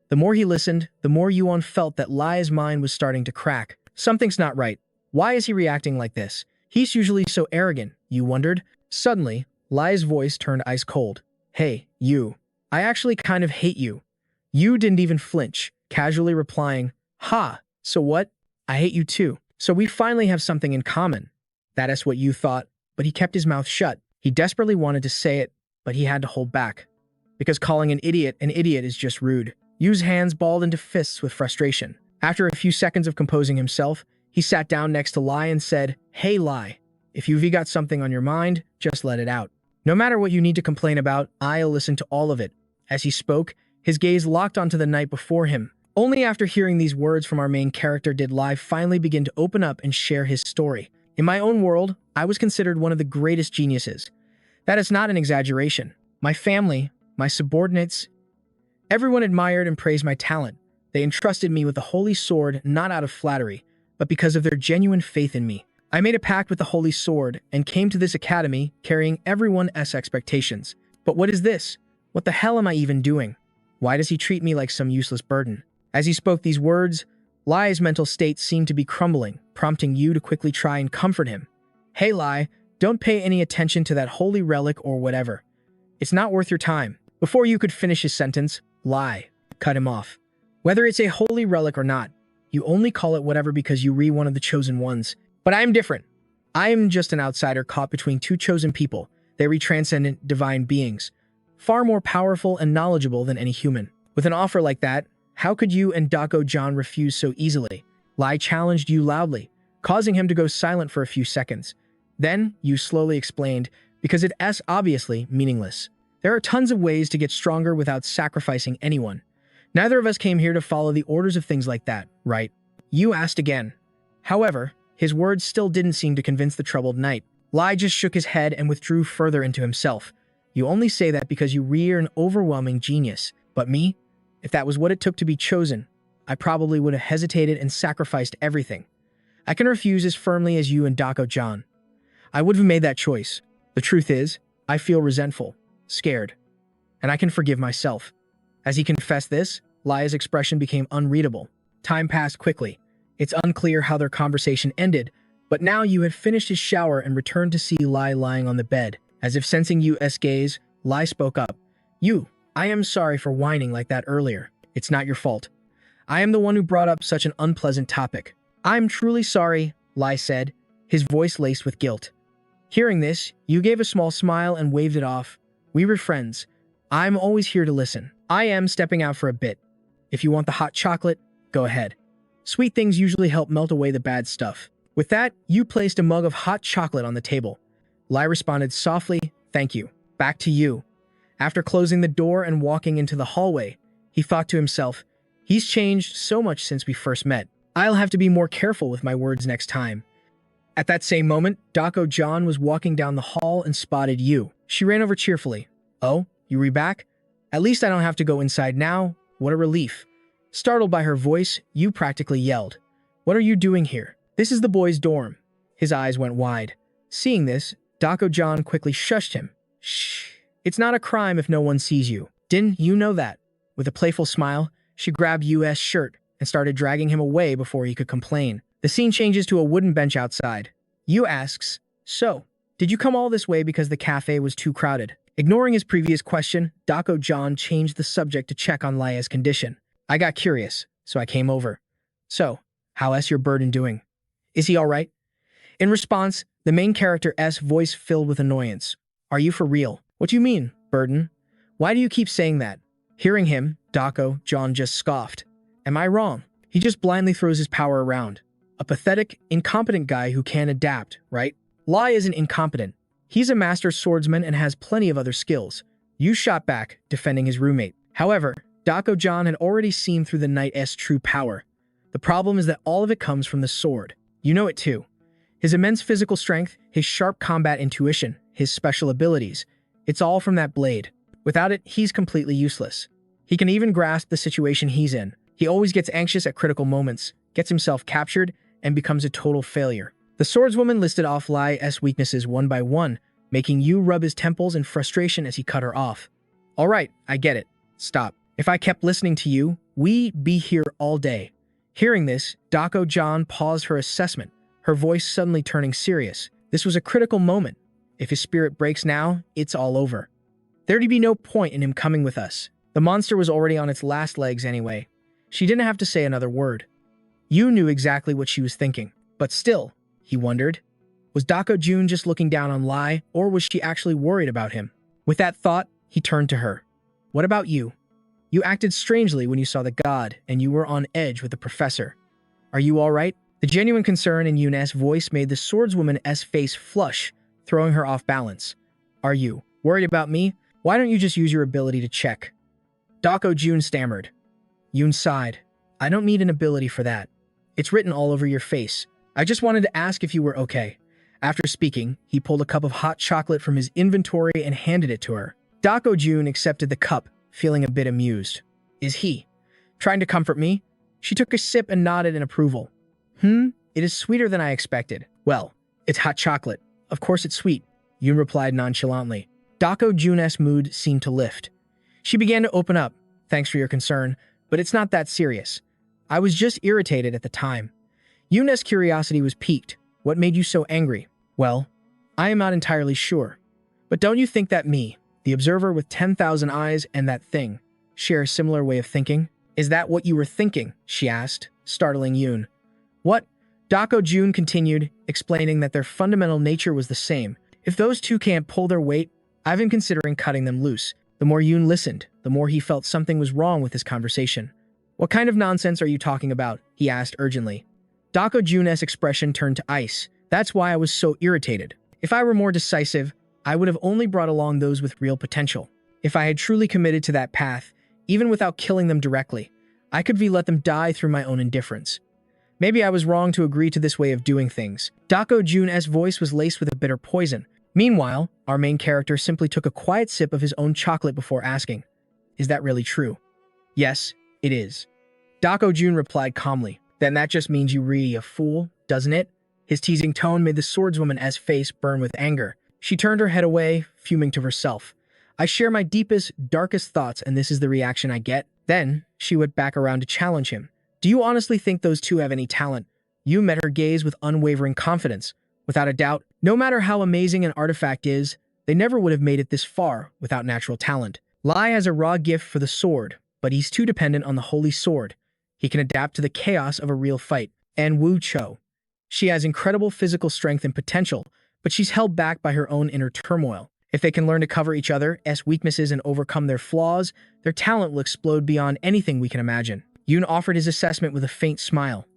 The more he listened, the more Yuan felt that Lai's mind was starting to crack. Something's not right. Why is he reacting like this? He's usually so arrogant, you wondered. Suddenly, Lai's voice turned ice cold. Hey, you. I actually kind of hate you. You didn't even flinch, casually replying, Ha, so what? I hate you too. So we finally have something in common. That is what you thought, but he kept his mouth shut. He desperately wanted to say it, but he had to hold back. Because calling an idiot is just rude. Yu's hands balled into fists with frustration. After a few seconds of composing himself, he sat down next to Lai and said, "Hey Lai, if you've got something on your mind, just let it out. No matter what you need to complain about, I'll listen to all of it." As he spoke, his gaze locked onto the night before him. Only after hearing these words from our main character did Lai finally begin to open up and share his story. In my own world, I was considered one of the greatest geniuses. That is not an exaggeration. My family, my subordinates, everyone admired and praised my talent. They entrusted me with the holy sword not out of flattery, but because of their genuine faith in me. I made a pact with the holy sword and came to this academy carrying everyone's expectations. But what is this? What the hell am I even doing? Why does he treat me like some useless burden? As he spoke these words, Lai's mental state seemed to be crumbling, prompting you to quickly try and comfort him. "Hey Lai, don't pay any attention to that holy relic or whatever. It's not worth your time." Before you could finish his sentence, Lai cut him off. "Whether it's a holy relic or not, you only call it whatever because you re one of the chosen ones. But I am different. I am just an outsider caught between two chosen people. They are transcendent divine beings, far more powerful and knowledgeable than any human. With an offer like that, how could you and Dako-John refuse so easily?" Lai challenged you loudly, causing him to go silent for a few seconds. Then, you slowly explained, because it's obviously meaningless. There are tons of ways to get stronger without sacrificing anyone. Neither of us came here to follow the orders of things like that, right? You asked again. However, his words still didn't seem to convince the troubled knight. Lai just shook his head and withdrew further into himself. "You only say that because you rear an overwhelming genius. But me? If that was what it took to be chosen, I probably would have hesitated and sacrificed everything. I can refuse as firmly as you and Dako-John. I would have made that choice. The truth is, I feel resentful, scared, and I can forgive myself." As he confessed this, Lai's expression became unreadable. Time passed quickly. It's unclear how their conversation ended, but now you had finished his shower and returned to see Lai lying on the bed. As if sensing Yu's gaze, Lai spoke up. I am sorry for whining like that earlier. It's not your fault. I am the one who brought up such an unpleasant topic." "I'm truly sorry," Lai said, his voice laced with guilt. Hearing this, Yu gave a small smile and waved it off. "We were friends. I'm always here to listen. I am stepping out for a bit. If you want the hot chocolate, go ahead. Sweet things usually help melt away the bad stuff." With that, Yu placed a mug of hot chocolate on the table. Lai responded softly, "Thank you." Back to Yu. After closing the door and walking into the hallway, he thought to himself, "He's changed so much since we first met. I'll have to be more careful with my words next time." At that same moment, Dako-John was walking down the hall and spotted Yu. She ran over cheerfully. "Oh, you back? At least I don't have to go inside now. What a relief." Startled by her voice, Yu practically yelled, "What are you doing here? This is the boys' dorm." His eyes went wide. Seeing this, Dako-John quickly shushed him. "Shh. It's not a crime if no one sees you. Didn't you know that?" With a playful smile, she grabbed Yu's shirt and started dragging him away before he could complain. The scene changes to a wooden bench outside. Yu asks, "So, did you come all this way because the cafe was too crowded?" Ignoring his previous question, Dako-John changed the subject to check on Lai's condition. "I got curious, so I came over. So, how's your burden doing? Is he alright?" In response, the main character's voice filled with annoyance. "Are you for real? What do you mean, burden? Why do you keep saying that?" Hearing him, Dako-John just scoffed. "Am I wrong? He just blindly throws his power around. A pathetic, incompetent guy who can't adapt, right?" Lai isn't incompetent. He's a master swordsman and has plenty of other skills. Yu shot back, defending his roommate. However, Dako-John had already seen through the knight's true power. The problem is that all of it comes from the sword. You know it too. His immense physical strength, his sharp combat intuition, his special abilities. It's all from that blade. Without it, he's completely useless. He can even grasp the situation he's in. He always gets anxious at critical moments, gets himself captured, and becomes a total failure. The swordswoman listed off Lai's weaknesses one by one, making Yu rub his temples in frustration as he cut her off. "Alright, I get it. Stop. If I kept listening to you, we'd be here all day." Hearing this, Dako-John paused her assessment, her voice suddenly turning serious. This was a critical moment. If his spirit breaks now, it's all over. There'd be no point in him coming with us. The monster was already on its last legs anyway. She didn't have to say another word. Yoon knew exactly what she was thinking. But still, he wondered, was Dako Jun just looking down on Lai, or was she actually worried about him? With that thought, he turned to her. What about you? You acted strangely when you saw the god, and you were on edge with the professor. Are you all right? The genuine concern in Yoon's voice made the swordswoman's face flush, throwing her off balance. Are you worried about me? Why don't you just use your ability to check? Dako Jun stammered. Yoon sighed. I don't need an ability for that. It's written all over your face. I just wanted to ask if you were okay. After speaking, he pulled a cup of hot chocolate from his inventory and handed it to her. Dako Jun accepted the cup, feeling a bit amused. Is he trying to comfort me? She took a sip and nodded in approval. It is sweeter than I expected. Well, it's hot chocolate. Of course it's sweet, Yoon replied nonchalantly. Dako Jun's mood seemed to lift. She began to open up. Thanks for your concern, but it's not that serious. I was just irritated at the time. Yoon's curiosity was piqued. What made you so angry? Well, I am not entirely sure. But don't you think that me, the observer with 10,000 eyes, and that thing share a similar way of thinking? Is that what you were thinking? She asked, startling Yoon. What? Dako Jun continued, explaining that their fundamental nature was the same. If those two can't pull their weight, I've been considering cutting them loose. The more Yoon listened, the more he felt something was wrong with this conversation. What kind of nonsense are you talking about? He asked urgently. Dako Jun's expression turned to ice. That's why I was so irritated. If I were more decisive, I would have only brought along those with real potential. If I had truly committed to that path, even without killing them directly, I could let them die through my own indifference. Maybe I was wrong to agree to this way of doing things. Dako Jun's voice was laced with a bitter poison. Meanwhile, our main character simply took a quiet sip of his own chocolate before asking, is that really true? Yes, it is. Dako Jun replied calmly. Then that just means you're really a fool, doesn't it? His teasing tone made the swordswoman's face burn with anger. She turned her head away, fuming to herself. I share my deepest, darkest thoughts, and this is the reaction I get? Then, she went back around to challenge him. Do you honestly think those two have any talent? You met her gaze with unwavering confidence. Without a doubt, no matter how amazing an artifact is, they never would have made it this far without natural talent. Lai has a raw gift for the sword, but he's too dependent on the holy sword. He can adapt to the chaos of a real fight. And Wu Cho. She has incredible physical strength and potential, but she's held back by her own inner turmoil. If they can learn to cover each other's weaknesses and overcome their flaws, their talent will explode beyond anything we can imagine. Yoon offered his assessment with a faint smile.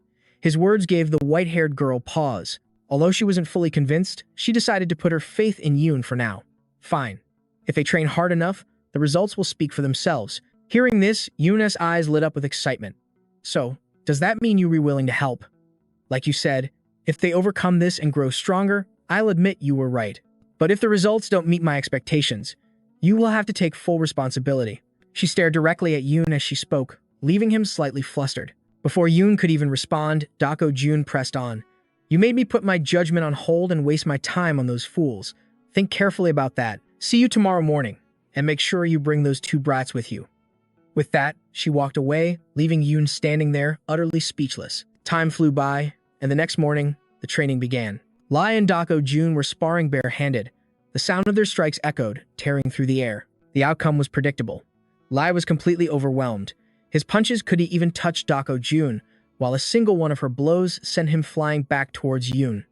His words gave the white-haired girl pause. Although she wasn't fully convinced, she decided to put her faith in Yoon for now. Fine. If they train hard enough, the results will speak for themselves. Hearing this, Yoon's eyes lit up with excitement. So, does that mean you were willing to help? Like you said, if they overcome this and grow stronger, I'll admit you were right. But if the results don't meet my expectations, you will have to take full responsibility. She stared directly at Yoon as she spoke, leaving him slightly flustered. Before Yoon could even respond, Dako Jun pressed on. You made me put my judgment on hold and waste my time on those fools. Think carefully about that. See you tomorrow morning, and make sure you bring those two brats with you. With that, she walked away, leaving Yoon standing there, utterly speechless. Time flew by, and the next morning, the training began. Lai and Dako Jun were sparring bare-handed. The sound of their strikes echoed, tearing through the air. The outcome was predictable. Lai was completely overwhelmed. His punches couldn't even touch Dako Jun, while a single one of her blows sent him flying back towards Yoon.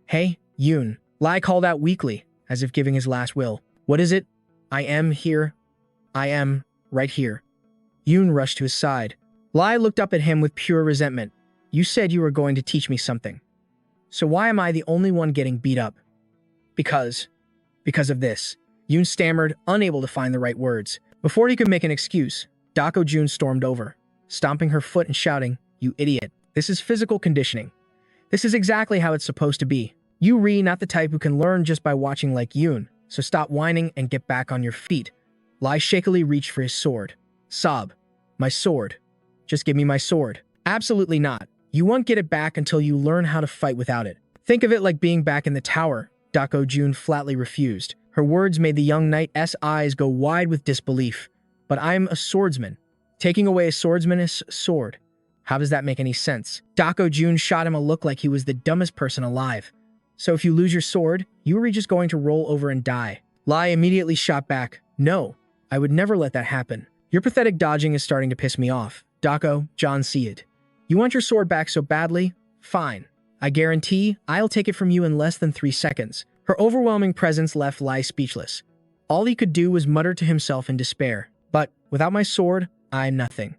Hey, Yoon. Lai called out weakly, as if giving his last will. What is it? I am here. I am right here. Yoon rushed to his side. Lai looked up at him with pure resentment. You said you were going to teach me something. So why am I the only one getting beat up? Because of this. Yoon stammered, unable to find the right words. Before he could make an excuse, Dako Jun stormed over, stomping her foot and shouting, You idiot. This is physical conditioning. This is exactly how it's supposed to be. You not the type who can learn just by watching like Yoon, so stop whining and get back on your feet. Lai shakily reached for his sword. Sob. My sword. Just give me my sword. Absolutely not. You won't get it back until you learn how to fight without it. Think of it like being back in the tower. Dako Jun flatly refused. Her words made the young knight's eyes go wide with disbelief. But I'm a swordsman. Taking away a swordsman's sword. How does that make any sense? Dako Jun shot him a look like he was the dumbest person alive. So if you lose your sword, you are just going to roll over and die. Lai immediately shot back. No, I would never let that happen. Your pathetic dodging is starting to piss me off. Dako, John see it. You want your sword back so badly? Fine. I guarantee I'll take it from you in less than 3 seconds. Her overwhelming presence left Lai speechless. All he could do was mutter to himself in despair. But without my sword, I'm nothing.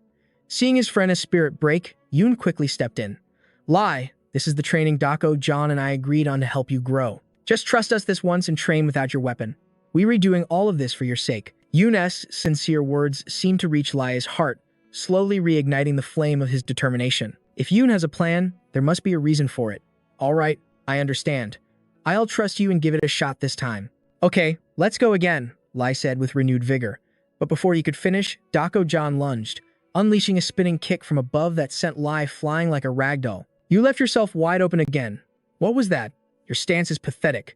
Seeing his friend's spirit break, Yoon quickly stepped in. Lai, this is the training Dako, John, and I agreed on to help you grow. Just trust us this once and train without your weapon. We're redoing all of this for your sake. Yoon's sincere words seemed to reach Lai's heart, slowly reigniting the flame of his determination. If Yoon has a plan, there must be a reason for it. All right, I understand. I'll trust you and give it a shot this time. Okay, let's go again, Lai said with renewed vigor. But before he could finish, Dako John lunged, unleashing a spinning kick from above that sent Lai flying like a ragdoll. You left yourself wide open again. What was that? Your stance is pathetic.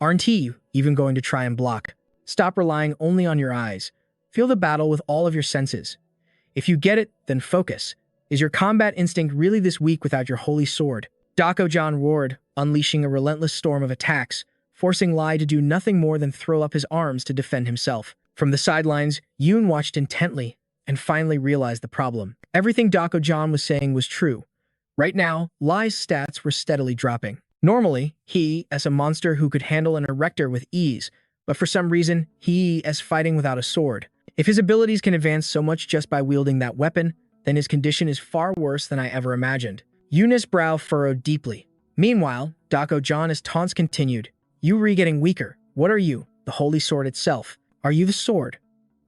Aren't you even going to try and block? Stop relying only on your eyes. Feel the battle with all of your senses. If you get it, then focus. Is your combat instinct really this weak without your holy sword? Dako John roared, unleashing a relentless storm of attacks, forcing Lai to do nothing more than throw up his arms to defend himself. From the sidelines, Yoon watched intently and finally realized the problem. Everything Dako John was saying was true. Right now, Lai's stats were steadily dropping. Normally, he, as a monster who could handle an erector with ease, but for some reason, he, as fighting without a sword. If his abilities can advance so much just by wielding that weapon, then his condition is far worse than I ever imagined. Yoon's brow furrowed deeply. Meanwhile, Dako John's taunts continued. You getting weaker. What are you? The holy sword itself. Are you the sword?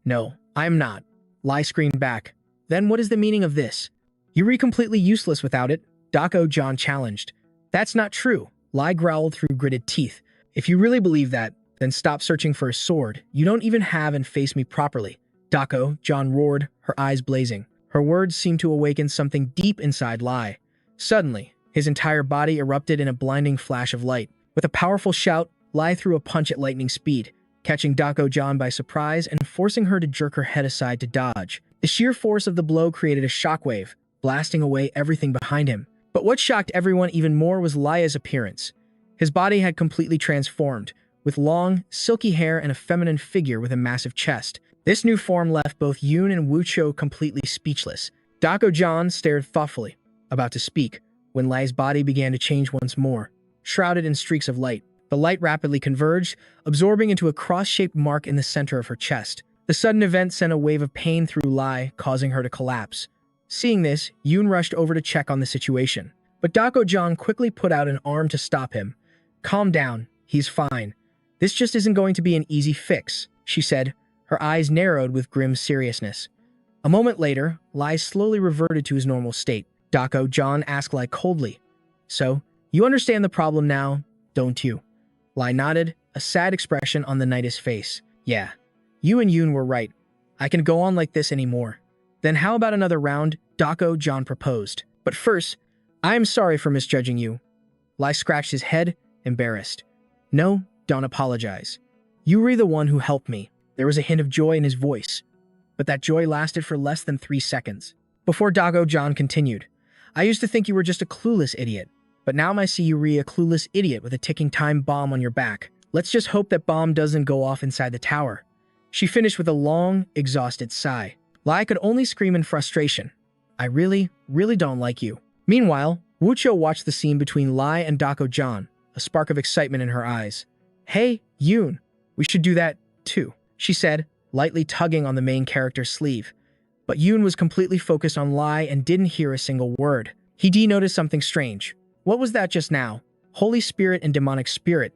No, I'm not. Lai screamed back. Then what is the meaning of this? You completely useless without it, Dako John challenged. That's not true, Lai growled through gritted teeth. If you really believe that, then stop searching for a sword you don't even have and face me properly. Dako John roared, her eyes blazing. Her words seemed to awaken something deep inside Lai. Suddenly, his entire body erupted in a blinding flash of light. With a powerful shout, Lai threw a punch at lightning speed, catching Dako John by surprise and forcing her to jerk her head aside to dodge. The sheer force of the blow created a shockwave, blasting away everything behind him. But what shocked everyone even more was Lai's appearance. His body had completely transformed, with long, silky hair and a feminine figure with a massive chest. This new form left both Yoon and Wucho completely speechless. Dako John stared thoughtfully, about to speak, when Lai's body began to change once more. Shrouded in streaks of light, the light rapidly converged, absorbing into a cross-shaped mark in the center of her chest. The sudden event sent a wave of pain through Lai, causing her to collapse. Seeing this, Yoon rushed over to check on the situation. But Dako John quickly put out an arm to stop him. Calm down, he's fine. This just isn't going to be an easy fix, she said, her eyes narrowed with grim seriousness. A moment later, Lai slowly reverted to his normal state. Dako John asked Lai coldly, So, you understand the problem now, don't you? Lai nodded, a sad expression on the knight's face. Yeah, you and Yoon were right. I can go on like this anymore. Then how about another round? Dako John proposed. But first, I am sorry for misjudging you. Lai scratched his head, embarrassed. No, don't apologize. You were the one who helped me. There was a hint of joy in his voice, but that joy lasted for less than 3 seconds. Before Dako John continued, I used to think you were just a clueless idiot, but now I see you were a clueless idiot with a ticking time bomb on your back. Let's just hope that bomb doesn't go off inside the tower. She finished with a long, exhausted sigh. Lai could only scream in frustration. I really don't like you. Meanwhile, Wucho watched the scene between Lai and Dako John, a spark of excitement in her eyes. Hey, Yoon, we should do that, too, she said, lightly tugging on the main character's sleeve. But Yoon was completely focused on Lai and didn't hear a single word. He noticed something strange. What was that just now? Holy spirit and demonic spirit.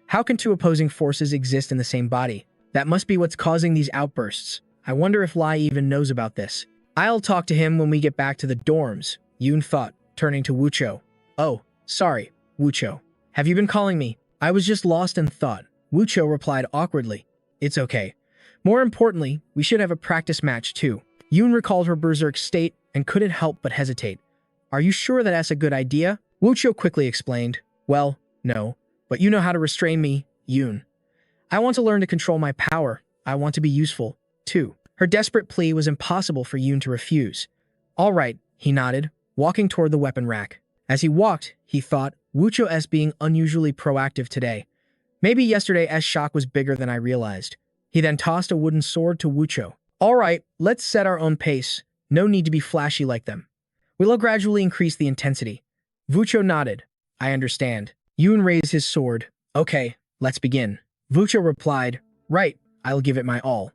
How can two opposing forces exist in the same body? That must be what's causing these outbursts. I wonder if Lai even knows about this. I'll talk to him when we get back to the dorms, Yoon thought, turning to Wucho. Oh, sorry, Wucho. Have you been calling me? I was just lost in thought. Wucho replied awkwardly. It's okay. More importantly, we should have a practice match too. Yoon recalled her berserk state and couldn't help but hesitate. Are you sure that that's a good idea? Wucho quickly explained. Well, no, but you know how to restrain me, Yoon. I want to learn to control my power. I want to be useful, too. Her desperate plea was impossible for Yoon to refuse. All right, he nodded, walking toward the weapon rack. As he walked, he thought, Wucho S being unusually proactive today. Maybe yesterday S shock was bigger than I realized. He then tossed a wooden sword to Wucho. All right, let's set our own pace. No need to be flashy like them. We'll gradually increase the intensity. Vucho nodded. I understand. Yoon raised his sword. Okay, let's begin. Vucho replied, right, I'll give it my all.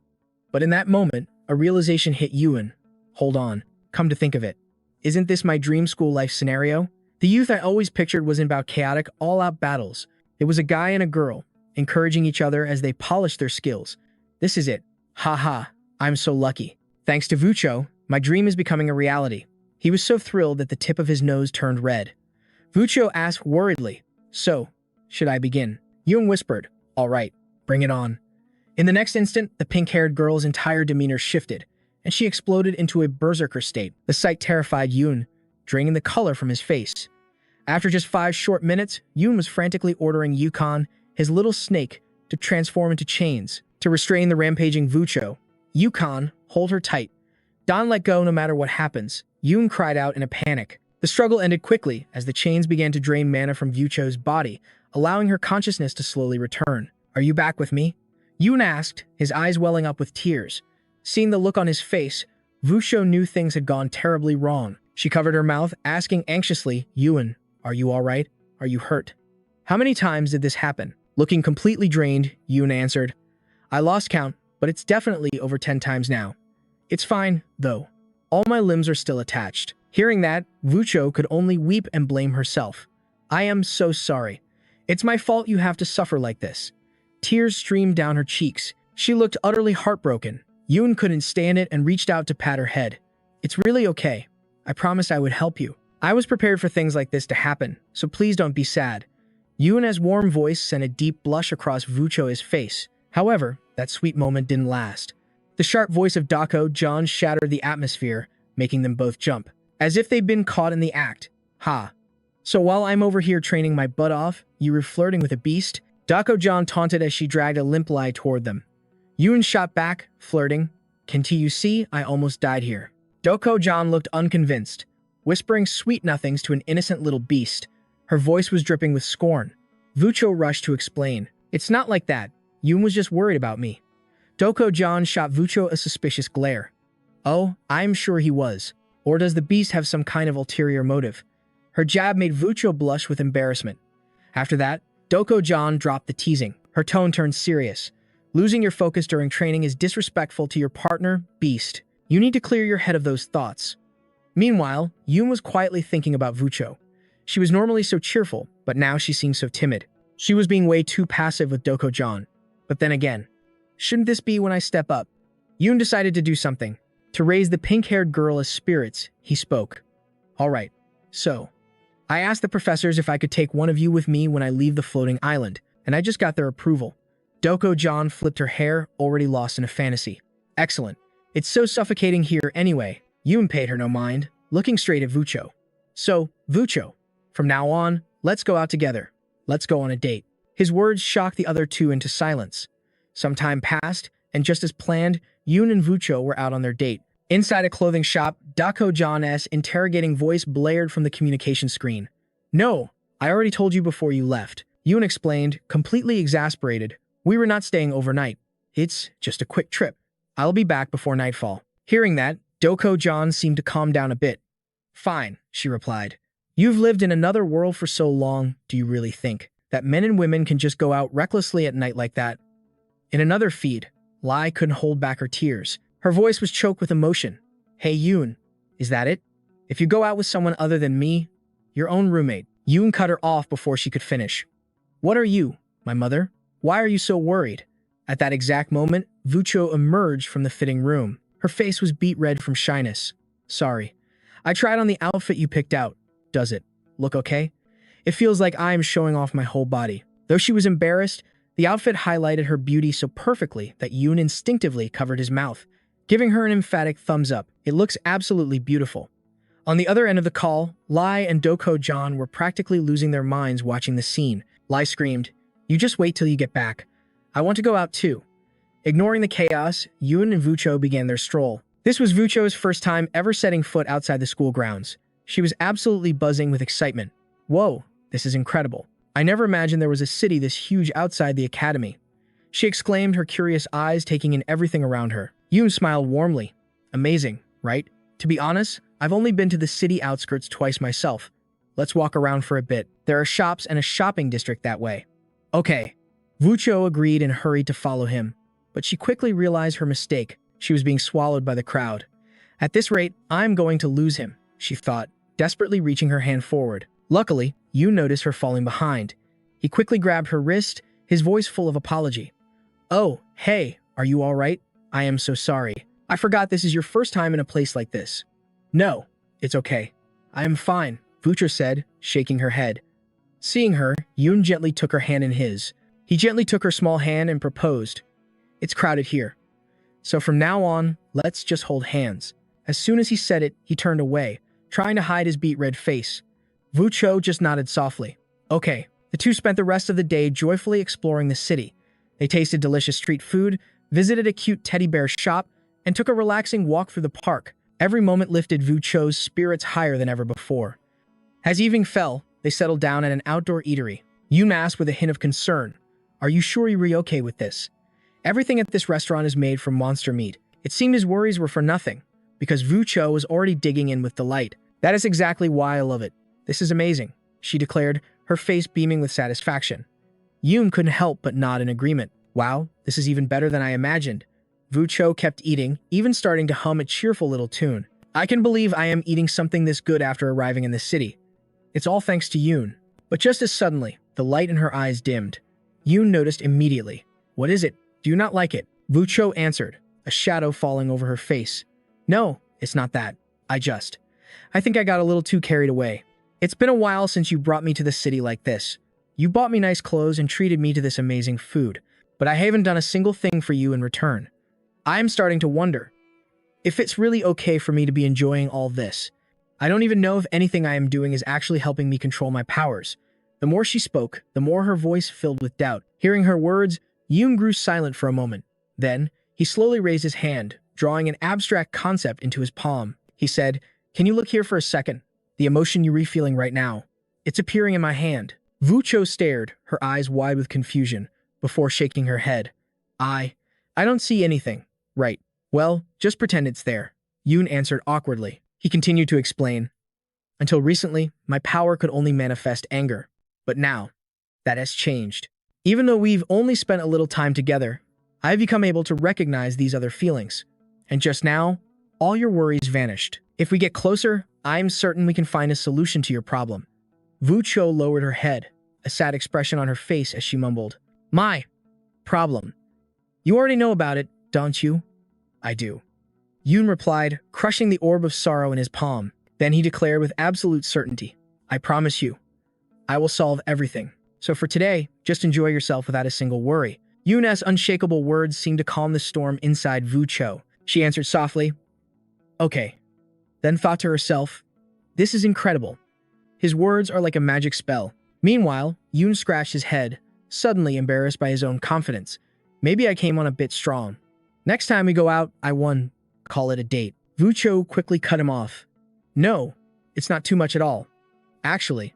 But in that moment, a realization hit Yoon. Hold on, come to think of it. Isn't this my dream school life scenario? The youth I always pictured wasn't about chaotic, all-out battles. It was a guy and a girl, encouraging each other as they polished their skills. This is it. Haha, I'm so lucky. Thanks to Vucho, my dream is becoming a reality. He was so thrilled that the tip of his nose turned red. Vucho asked worriedly, so, should I begin? Yoon whispered, all right, bring it on. In the next instant, the pink-haired girl's entire demeanor shifted, and she exploded into a berserker state. The sight terrified Yoon, draining the color from his face. After just 5 short minutes, Yoon was frantically ordering Yukon, his little snake, to transform into chains. To restrain the rampaging Vucho, Yukon, hold her tight. Don't let go no matter what happens, Yoon cried out in a panic. The struggle ended quickly as the chains began to drain mana from Vucho's body, allowing her consciousness to slowly return. Are you back with me? Yoon asked, his eyes welling up with tears. Seeing the look on his face, Vucho knew things had gone terribly wrong. She covered her mouth, asking anxiously, Yoon, are you all right? Are you hurt? How many times did this happen? Looking completely drained, Yoon answered, I lost count, but it's definitely over 10 times now. It's fine, though. All my limbs are still attached. Hearing that, Vucho could only weep and blame herself. I am so sorry. It's my fault you have to suffer like this. Tears streamed down her cheeks. She looked utterly heartbroken. Yoon couldn't stand it and reached out to pat her head. It's really okay. I promised I would help you. I was prepared for things like this to happen, so please don't be sad. Yoon's warm voice sent a deep blush across Vucho's face. However, that sweet moment didn't last. The sharp voice of Dako John shattered the atmosphere, making them both jump, as if they'd been caught in the act. Ha. So while I'm over here training my butt off, you were flirting with a beast? Dako John taunted as she dragged a limp lie toward them. Yoon shot back, flirting. Can't you see I almost died here? Doko John looked unconvinced, whispering sweet nothings to an innocent little beast. Her voice was dripping with scorn. Vucho rushed to explain. It's not like that. Yoon was just worried about me. Doko John shot Vucho a suspicious glare. Oh, I'm sure he was. Or does the beast have some kind of ulterior motive? Her jab made Vucho blush with embarrassment. After that, Doko John dropped the teasing. Her tone turned serious. Losing your focus during training is disrespectful to your partner, beast. You need to clear your head of those thoughts. Meanwhile, Yoon was quietly thinking about Vucho. She was normally so cheerful, but now she seemed so timid. She was being way too passive with Doko John. But then again, shouldn't this be when I step up? Yoon decided to do something. To raise the pink-haired girl as spirits, he spoke. All right, so, I asked the professors if I could take one of you with me when I leave the floating island, and I just got their approval. Doko John flipped her hair, already lost in a fantasy. Excellent. It's so suffocating here anyway. Yoon paid her no mind, looking straight at Vucho. So, Vucho, from now on, let's go out together. Let's go on a date. His words shocked the other two into silence. Some time passed, and just as planned, Yoon and Vucho were out on their date. Inside a clothing shop, Dako John's interrogating voice blared from the communication screen. No, I already told you before you left. Yoon explained, completely exasperated. We were not staying overnight. It's just a quick trip. I'll be back before nightfall. Hearing that, Doko John seemed to calm down a bit. Fine, she replied. You've lived in another world for so long, do you really think that men and women can just go out recklessly at night like that? In another feed, Lai couldn't hold back her tears. Her voice was choked with emotion. Hey Yoon, is that it? If you go out with someone other than me, your own roommate. Yoon cut her off before she could finish. What are you, my mother? Why are you so worried? At that exact moment, Vucho emerged from the fitting room. Her face was beet red from shyness. Sorry. I tried on the outfit you picked out. Does it look okay? It feels like I am showing off my whole body. Though she was embarrassed, the outfit highlighted her beauty so perfectly that Yoon instinctively covered his mouth, giving her an emphatic thumbs up. It looks absolutely beautiful. On the other end of the call, Lai and Doko John were practically losing their minds watching the scene. Lai screamed, You just wait till you get back. I want to go out too. Ignoring the chaos, Yoon and Vucho began their stroll. This was Vucho's first time ever setting foot outside the school grounds. She was absolutely buzzing with excitement. Whoa, this is incredible. I never imagined there was a city this huge outside the academy. She exclaimed, her curious eyes taking in everything around her. Yoon smiled warmly. Amazing, right? To be honest, I've only been to the city outskirts twice myself. Let's walk around for a bit. There are shops and a shopping district that way. Okay. Vucho agreed and hurried to follow him, but she quickly realized her mistake. She was being swallowed by the crowd. At this rate, I'm going to lose him, she thought, desperately reaching her hand forward. Luckily, Yoon noticed her falling behind. He quickly grabbed her wrist, his voice full of apology. Oh, hey, are you all right? I am so sorry. I forgot this is your first time in a place like this. No, it's okay. I am fine, Vucho said, shaking her head. Seeing her, Yoon gently took her hand in his. He gently took her small hand and proposed. It's crowded here. So from now on, let's just hold hands. As soon as he said it, he turned away, trying to hide his beet red face. Vucho just nodded softly. Okay. The two spent the rest of the day joyfully exploring the city. They tasted delicious street food, visited a cute teddy bear shop, and took a relaxing walk through the park. Every moment lifted Vucho's spirits higher than ever before. As evening fell, they settled down at an outdoor eatery. Yoon asked with a hint of concern, Are you sure you're okay with this? Everything at this restaurant is made from monster meat. It seemed his worries were for nothing, because Vucho was already digging in with delight. That is exactly why I love it. This is amazing, she declared, her face beaming with satisfaction. Yoon couldn't help but nod in agreement. Wow, this is even better than I imagined. Vucho kept eating, even starting to hum a cheerful little tune. I can believe I am eating something this good after arriving in the city. It's all thanks to Yoon. But just as suddenly, the light in her eyes dimmed. Yoon noticed immediately. What is it? Do you not like it? Vucho answered, a shadow falling over her face. No, it's not that. I think I got a little too carried away. It's been a while since you brought me to the city like this. You bought me nice clothes and treated me to this amazing food, but I haven't done a single thing for you in return. I am starting to wonder if it's really okay for me to be enjoying all this. I don't even know if anything I am doing is actually helping me control my powers. The more she spoke, the more her voice filled with doubt. Hearing her words, Yoon grew silent for a moment. Then, he slowly raised his hand, drawing an abstract concept into his palm. He said, Can you look here for a second? The emotion you're feeling right now. It's appearing in my hand. Vucho stared, her eyes wide with confusion, before shaking her head. I don't see anything. Right. Well, just pretend it's there. Yoon answered awkwardly. He continued to explain. Until recently, my power could only manifest anger. But now, that has changed. Even though we've only spent a little time together, I've become able to recognize these other feelings. And just now, all your worries vanished. If we get closer, I'm certain we can find a solution to your problem. Vucho lowered her head, a sad expression on her face as she mumbled, My problem. You already know about it, don't you? I do. Yoon replied, crushing the orb of sorrow in his palm. Then he declared with absolute certainty, I promise you, I will solve everything. So for today, just enjoy yourself without a single worry. Yoon's unshakable words seemed to calm the storm inside Vucho. She answered softly, Okay. Then thought to herself, This is incredible. His words are like a magic spell. Meanwhile, Yoon scratched his head, suddenly embarrassed by his own confidence. Maybe I came on a bit strong. Next time we go out, I won. Call it a date. Vucho quickly cut him off. No, it's not too much at all. Actually,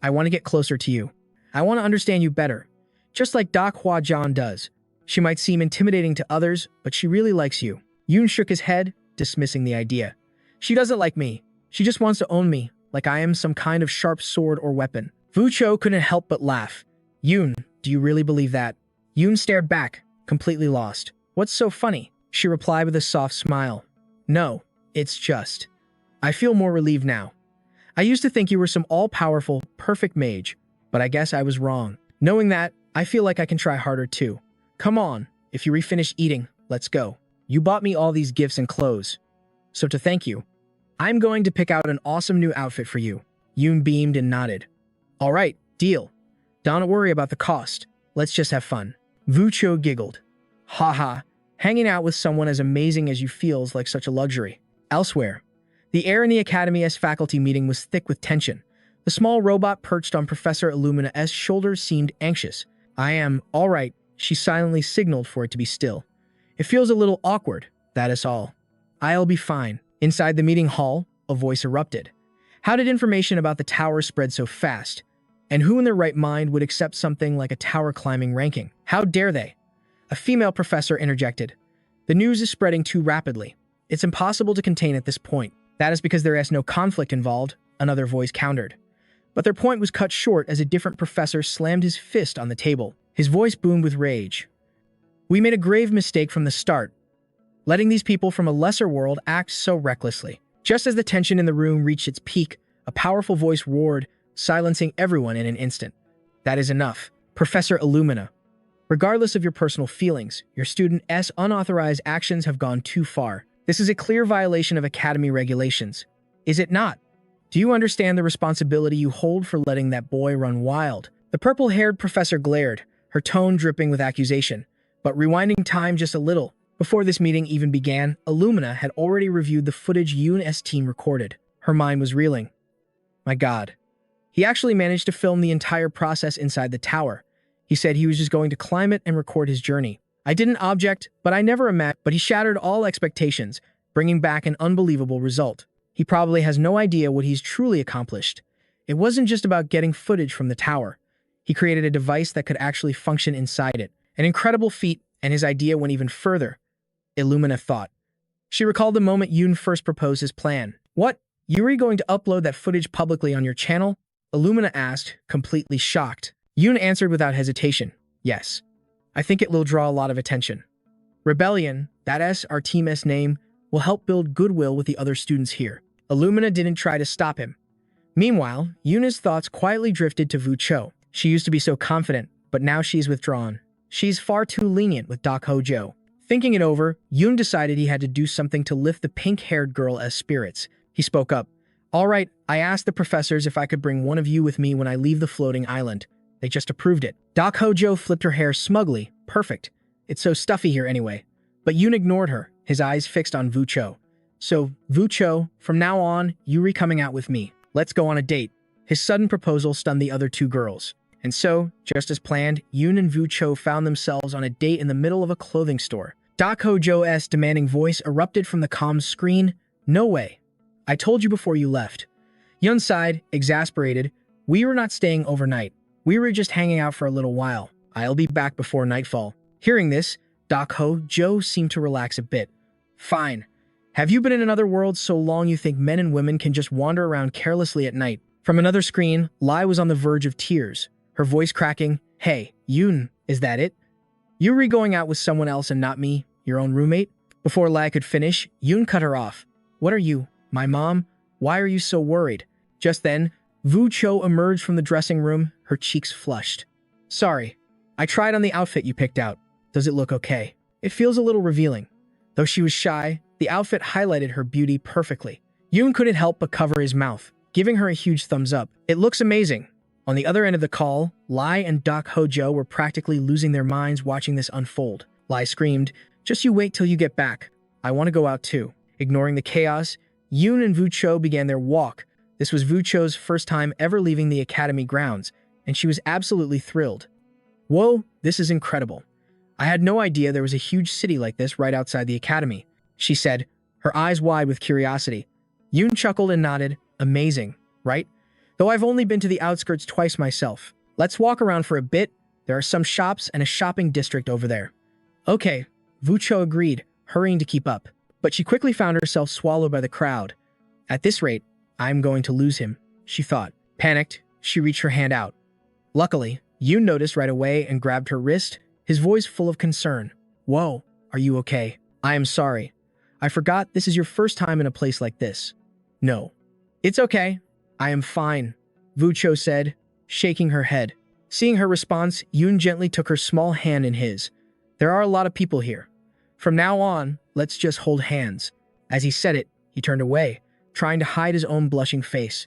I want to get closer to you. I want to understand you better. Just like Doc Hua John does. She might seem intimidating to others, but she really likes you. Yoon shook his head, dismissing the idea. She doesn't like me. She just wants to own me, like I am some kind of sharp sword or weapon. Vucho couldn't help but laugh. Yoon, do you really believe that? Yoon stared back, completely lost. What's so funny? She replied with a soft smile. No, it's just. I feel more relieved now. I used to think you were some all-powerful, perfect mage, but I guess I was wrong. Knowing that, I feel like I can try harder too. Come on, if you refinish eating, let's go. You bought me all these gifts and clothes. So to thank you, I'm going to pick out an awesome new outfit for you. Yoon beamed and nodded. All right, deal. Don't worry about the cost. Let's just have fun. Vucho giggled. Haha, hanging out with someone as amazing as you feels like such a luxury. Elsewhere, the air in the Academy's faculty meeting was thick with tension. The small robot perched on Professor Illumina's shoulders seemed anxious. I am all right, she silently signaled for it to be still. It feels a little awkward, that is all. I'll be fine. Inside the meeting hall, a voice erupted. How did information about the tower spread so fast? And who in their right mind would accept something like a tower climbing ranking? How dare they? A female professor interjected. The news is spreading too rapidly. It's impossible to contain at this point. That is because there is no conflict involved, another voice countered. But their point was cut short as a different professor slammed his fist on the table. His voice boomed with rage. We made a grave mistake from the start, letting these people from a lesser world act so recklessly. Just as the tension in the room reached its peak, a powerful voice roared, silencing everyone in an instant. That is enough. Professor Illumina. Regardless of your personal feelings, your student's unauthorized actions have gone too far. This is a clear violation of Academy regulations. Is it not? Do you understand the responsibility you hold for letting that boy run wild? The purple-haired professor glared, her tone dripping with accusation. But rewinding time just a little, before this meeting even began, Illumina had already reviewed the footage Yoon's team recorded. Her mind was reeling. My God. He actually managed to film the entire process inside the tower. He said he was just going to climb it and record his journey. I didn't object, but I never imagined, but he shattered all expectations, bringing back an unbelievable result. He probably has no idea what he's truly accomplished. It wasn't just about getting footage from the tower. He created a device that could actually function inside it. An incredible feat, and his idea went even further, Illumina thought. She recalled the moment Yoon first proposed his plan. What? You were going to upload that footage publicly on your channel? Illumina asked, completely shocked. Yoon answered without hesitation. Yes. I think it will draw a lot of attention. Rebellion, that's our team's name, will help build goodwill with the other students here. Illumina didn't try to stop him. Meanwhile, Yoon's thoughts quietly drifted to Vu Cho. She used to be so confident, but now she's withdrawn. She's far too lenient with Doc Hojo. Thinking it over, Yoon decided he had to do something to lift the pink-haired girl's spirits. He spoke up. All right, I asked the professors if I could bring one of you with me when I leave the floating island. They just approved it. Doc Hojo flipped her hair smugly. Perfect. It's so stuffy here anyway. But Yoon ignored her, his eyes fixed on Vu Cho. So, Vu Cho, from now on, Yuri coming out with me. Let's go on a date. His sudden proposal stunned the other two girls. And so, just as planned, Yoon and Vu Cho found themselves on a date in the middle of a clothing store. Doc Hojo's demanding voice erupted from the comms screen. No way. I told you before you left. Yoon sighed, exasperated. We were not staying overnight. We were just hanging out for a little while. I'll be back before nightfall. Hearing this, Doc Hojo seemed to relax a bit. Fine. Have you been in another world so long you think men and women can just wander around carelessly at night? From another screen, Lai was on the verge of tears, her voice cracking. Hey, Yoon, is that it? Yuri going out with someone else and not me, your own roommate? Before Lai could finish, Yoon cut her off. What are you, my mom? Why are you so worried? Just then, Vu Cho emerged from the dressing room, her cheeks flushed. Sorry, I tried on the outfit you picked out. Does it look okay? It feels a little revealing. Though she was shy, the outfit highlighted her beauty perfectly. Yoon couldn't help but cover his mouth, giving her a huge thumbs up. It looks amazing. On the other end of the call, Lai and Doc Hojo were practically losing their minds watching this unfold. Lai screamed, just you wait till you get back. I want to go out too. Ignoring the chaos, Yoon and Vu Cho began their walk. This was Vu Cho's first time ever leaving the academy grounds, and she was absolutely thrilled. Whoa, this is incredible. I had no idea there was a huge city like this right outside the academy, she said, her eyes wide with curiosity. Yoon chuckled and nodded. Amazing, right? Though I've only been to the outskirts twice myself. Let's walk around for a bit. There are some shops and a shopping district over there. Okay, Vu Cho agreed, hurrying to keep up. But she quickly found herself swallowed by the crowd. At this rate, I'm going to lose him, she thought. Panicked, she reached her hand out. Luckily, Yoon noticed right away and grabbed her wrist, his voice full of concern. Whoa, are you okay? I am sorry. I forgot this is your first time in a place like this. No. It's okay. I am fine, Vu Cho said, shaking her head. Seeing her response, Yoon gently took her small hand in his. There are a lot of people here. From now on, let's just hold hands. As he said it, he turned away, trying to hide his own blushing face.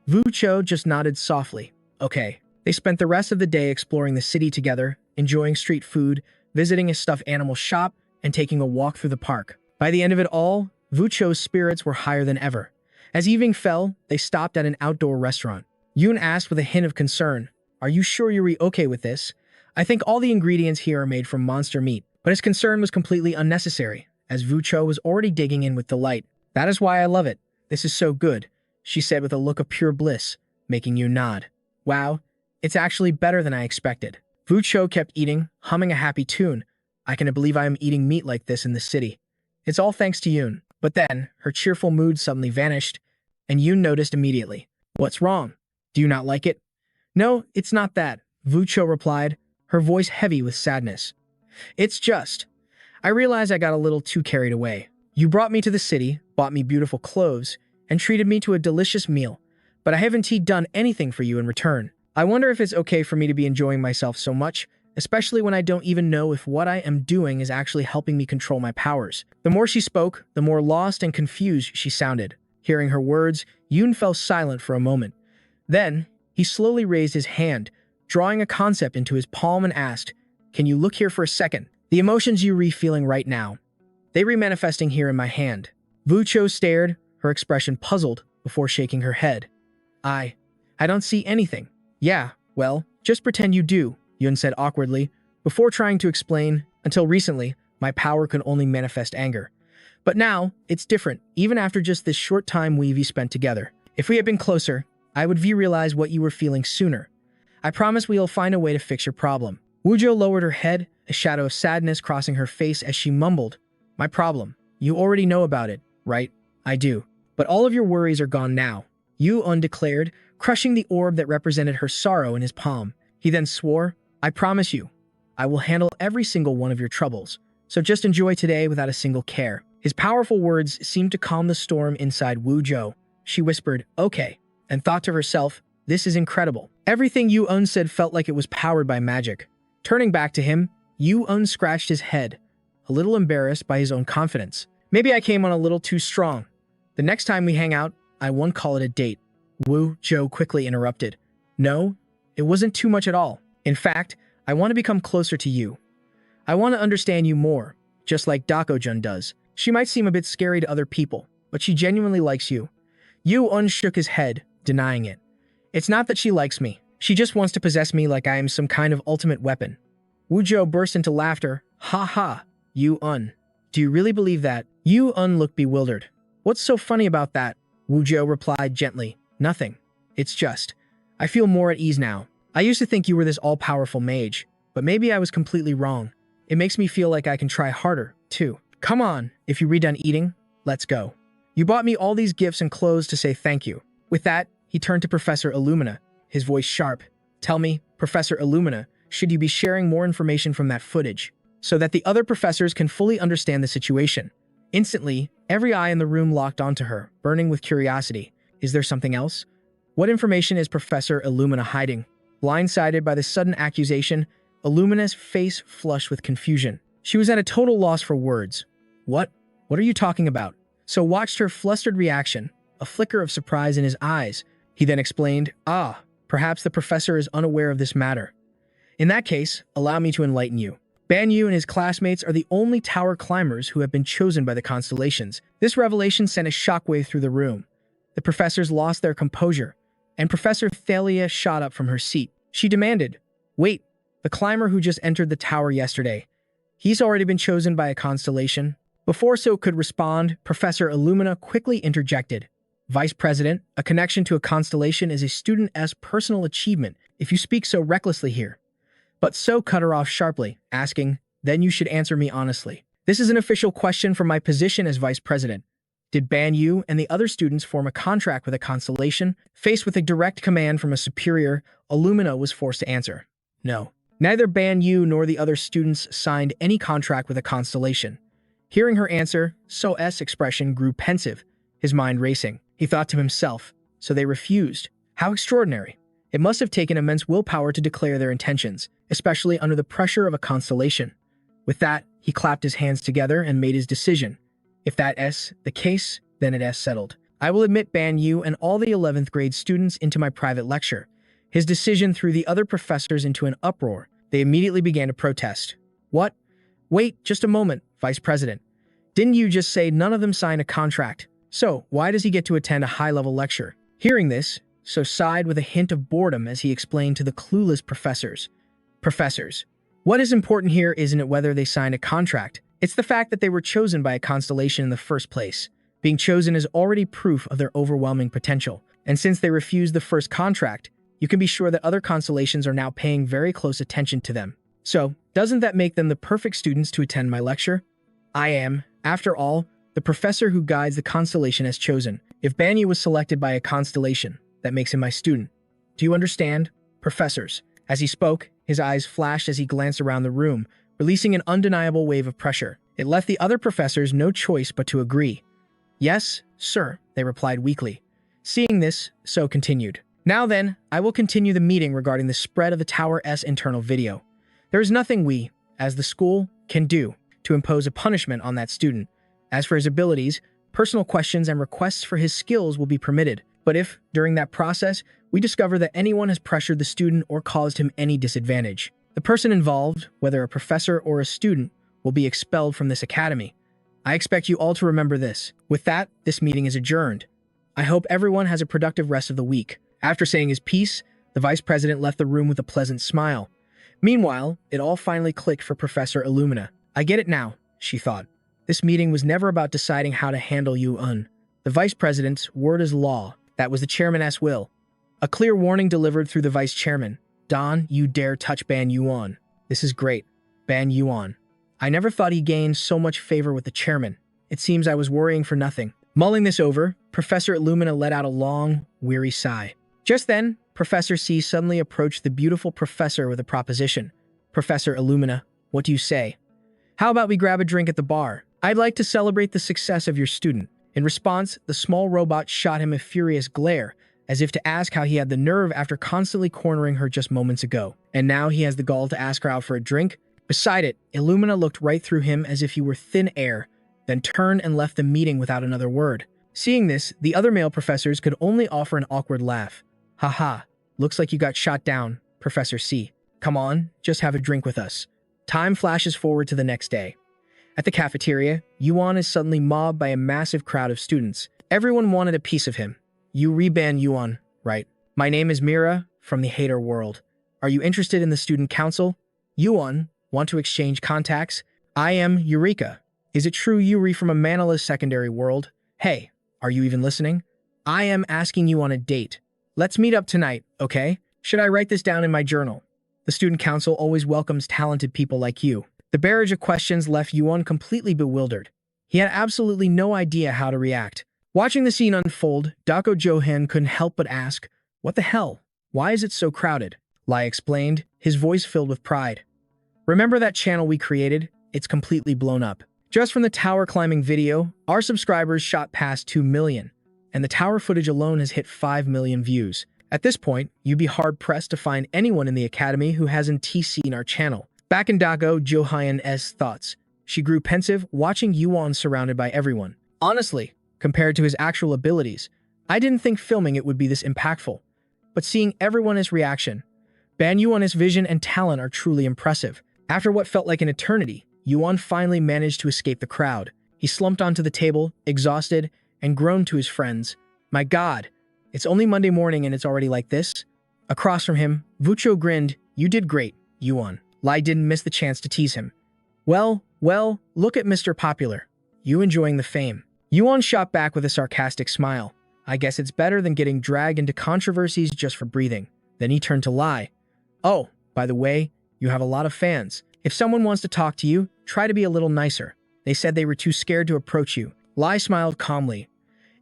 Vu Cho just nodded softly. Okay. They spent the rest of the day exploring the city together, enjoying street food, visiting a stuffed animal shop, and taking a walk through the park. By the end of it all, Vu Cho's spirits were higher than ever. As evening fell, they stopped at an outdoor restaurant. Yoon asked with a hint of concern, Are you sure you're okay with this? I think all the ingredients here are made from monster meat. But his concern was completely unnecessary, as Vu Cho was already digging in with delight. That is why I love it. This is so good, she said with a look of pure bliss, making Yoon nod. Wow, it's actually better than I expected. Vu Cho kept eating, humming a happy tune. I cannot believe I am eating meat like this in the city. It's all thanks to Yoon. But then, her cheerful mood suddenly vanished, and Yoon noticed immediately. What's wrong? Do you not like it? No, it's not that, Vucho replied, her voice heavy with sadness. It's just, I realize I got a little too carried away. You brought me to the city, bought me beautiful clothes, and treated me to a delicious meal, but I haven't done anything for you in return. I wonder if it's okay for me to be enjoying myself so much, especially when I don't even know if what I am doing is actually helping me control my powers. The more she spoke, the more lost and confused she sounded. Hearing her words, Yoon fell silent for a moment. Then, he slowly raised his hand, drawing a concept into his palm and asked, "Can you look here for a second? The emotions you re-feeling right now, they re-manifesting here in my hand." Vucho stared, her expression puzzled, before shaking her head. I don't see anything." "Yeah, well, just pretend you do," Yoon said awkwardly, before trying to explain, "Until recently, my power could only manifest anger. But now, it's different, even after just this short time we've spent together. If we had been closer, I would realize what you were feeling sooner. I promise we'll find a way to fix your problem." Wujo lowered her head, a shadow of sadness crossing her face as she mumbled, "My problem. You already know about it, right?" "I do. But all of your worries are gone now," Yu-un declared, crushing the orb that represented her sorrow in his palm. He then swore, "I promise you, I will handle every single one of your troubles, so just enjoy today without a single care." His powerful words seemed to calm the storm inside Wujo. She whispered, "Okay," and thought to herself, "This is incredible." Everything Yu-un said felt like it was powered by magic. Turning back to him, Yu-un scratched his head, a little embarrassed by his own confidence. "Maybe I came on a little too strong. The next time we hang out, I won't call it a date." Wu-jo quickly interrupted. "No, it wasn't too much at all. In fact, I want to become closer to you. I want to understand you more, just like Dako-jun does. She might seem a bit scary to other people, but she genuinely likes you." Yu-un shook his head, denying it. "It's not that she likes me. She just wants to possess me like I am some kind of ultimate weapon." Wujo burst into laughter. "Ha ha, Yu-un. Do you really believe that?" Yu-un looked bewildered. "What's so funny about that?" Wujo replied gently. "Nothing. It's just, I feel more at ease now. I used to think you were this all-powerful mage, but maybe I was completely wrong. It makes me feel like I can try harder, too. Come on, if you're done eating, let's go. You bought me all these gifts and clothes to say thank you." With that, he turned to Professor Illumina, his voice sharp. "Tell me, Professor Illumina, should you be sharing more information from that footage, so that the other professors can fully understand the situation?" Instantly, every eye in the room locked onto her, burning with curiosity. Is there something else? What information is Professor Illumina hiding? Blindsided by the sudden accusation, Illumina's face flushed with confusion. She was at a total loss for words. What? What are you talking about?" So watched her flustered reaction, a flicker of surprise in his eyes. He then explained, Perhaps the professor is unaware of this matter. In that case, allow me to enlighten you. Ban Yu and his classmates are the only tower climbers who have been chosen by the constellations." This revelation sent a shockwave through the room. The professors lost their composure, and Professor Thalia shot up from her seat. She demanded, "Wait, the climber who just entered the tower yesterday, he's already been chosen by a constellation?" Before So could respond, Professor Illumina quickly interjected. "Vice President, a connection to a constellation is a student's personal achievement if you speak so recklessly here." But So cut her off sharply, asking, "Then you should answer me honestly. This is an official question from my position as Vice President. Did Ban Yu and the other students form a contract with a constellation?" Faced with a direct command from a superior, Illumina was forced to answer. No. Neither Ban Yu nor the other students signed any contract with a constellation. Hearing her answer, So's expression grew pensive, his mind racing. He thought to himself, so they refused. How extraordinary. It must have taken immense willpower to declare their intentions, especially under the pressure of a constellation. With that, he clapped his hands together and made his decision. If that's the case, then it's settled. I will admit Ban Yu and all the 11th grade students into my private lecture. His decision threw the other professors into an uproar. They immediately began to protest. What? Wait, just a moment, Vice President. Didn't you just say none of them signed a contract? So, why does he get to attend a high-level lecture? Hearing this, So sighed with a hint of boredom as he explained to the clueless professors. Professors, what is important here isn't it whether they signed a contract. It's the fact that they were chosen by a constellation in the first place. Being chosen is already proof of their overwhelming potential. And since they refused the first contract, you can be sure that other constellations are now paying very close attention to them. So, doesn't that make them the perfect students to attend my lecture? I am, after all, The professor who guides the constellation has chosen. If Banyu was selected by a constellation, that makes him my student. Do you understand, professors? As he spoke, his eyes flashed as he glanced around the room, releasing an undeniable wave of pressure. It left the other professors no choice but to agree. Yes, sir, they replied weakly. Seeing this, So continued. Now then, I will continue the meeting regarding the spread of the Tower's internal video. There is nothing we, as the school, can do to impose a punishment on that student. As for his abilities, personal questions and requests for his skills will be permitted. But if, during that process, we discover that anyone has pressured the student or caused him any disadvantage, the person involved, whether a professor or a student, will be expelled from this academy. I expect you all to remember this. With that, this meeting is adjourned. I hope everyone has a productive rest of the week. After saying his piece, the vice president left the room with a pleasant smile. Meanwhile, it all finally clicked for Professor Illumina. I get it now, she thought. This meeting was never about deciding how to handle Yuan. The vice president's word is law. That was the chairman's will. A clear warning delivered through the vice chairman. Don, you dare touch Ban Yuan. This is great. Ban Yuan. I never thought he gained so much favor with the chairman. It seems I was worrying for nothing. Mulling this over, Professor Illumina let out a long, weary sigh. Just then, Professor C suddenly approached the beautiful professor with a proposition. Professor Illumina, what do you say? How about we grab a drink at the bar? I'd like to celebrate the success of your student. In response, the small robot shot him a furious glare, as if to ask how he had the nerve after constantly cornering her just moments ago. And now he has the gall to ask her out for a drink? Beside it, Illumina looked right through him as if he were thin air, then turned and left the meeting without another word. Seeing this, the other male professors could only offer an awkward laugh. Haha, looks like you got shot down, Professor C. Come on, just have a drink with us. Time flashes forward to the next day. At the cafeteria, Yuan is suddenly mobbed by a massive crowd of students. Everyone wanted a piece of him. You reban Yuan, right? My name is Mira, from the Hater World. Are you interested in the student council? Yuan, want to exchange contacts? I am Eureka. Is it true Yuri from a Manila's secondary world? Hey, are you even listening? I am asking you on a date. Let's meet up tonight, okay? Should I write this down in my journal? The student council always welcomes talented people like you. The barrage of questions left Yuan completely bewildered. He had absolutely no idea how to react. Watching the scene unfold, Dako Johan couldn't help but ask, what the hell? Why is it so crowded? Lai explained, his voice filled with pride. Remember that channel we created? It's completely blown up. Just from the tower climbing video, our subscribers shot past 2 million, and the tower footage alone has hit 5 million views. At this point, you'd be hard-pressed to find anyone in the academy who hasn't seen our channel. Back in Dako Johan's thoughts, she grew pensive watching Yuan surrounded by everyone. Honestly, compared to his actual abilities, I didn't think filming it would be this impactful. But seeing everyone's reaction, Ban Yuan's vision and talent are truly impressive. After what felt like an eternity, Yuan finally managed to escape the crowd. He slumped onto the table, exhausted, and groaned to his friends. My God, it's only Monday morning and it's already like this? Across from him, Vucho grinned. You did great, Yuan. Lai didn't miss the chance to tease him. Well, look at Mr. Popular. You enjoying the fame. Yuan shot back with a sarcastic smile. I guess it's better than getting dragged into controversies just for breathing. Then he turned to Lai. Oh, by the way, you have a lot of fans. If someone wants to talk to you, try to be a little nicer. They said they were too scared to approach you. Lai smiled calmly.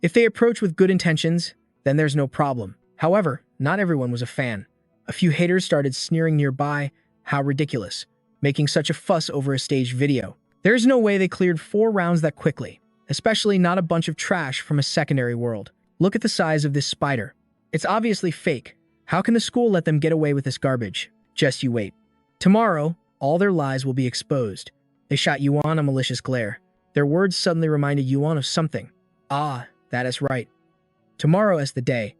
If they approach with good intentions, then there's no problem. However, not everyone was a fan. A few haters started sneering nearby. How ridiculous, making such a fuss over a staged video. There's no way they cleared 4 rounds that quickly, especially not a bunch of trash from a secondary world. Look at the size of this spider. It's obviously fake. How can the school let them get away with this garbage? Just you wait. Tomorrow, all their lies will be exposed. They shot Yuan a malicious glare. Their words suddenly reminded Yuan of something. Ah, that is right. Tomorrow is the day.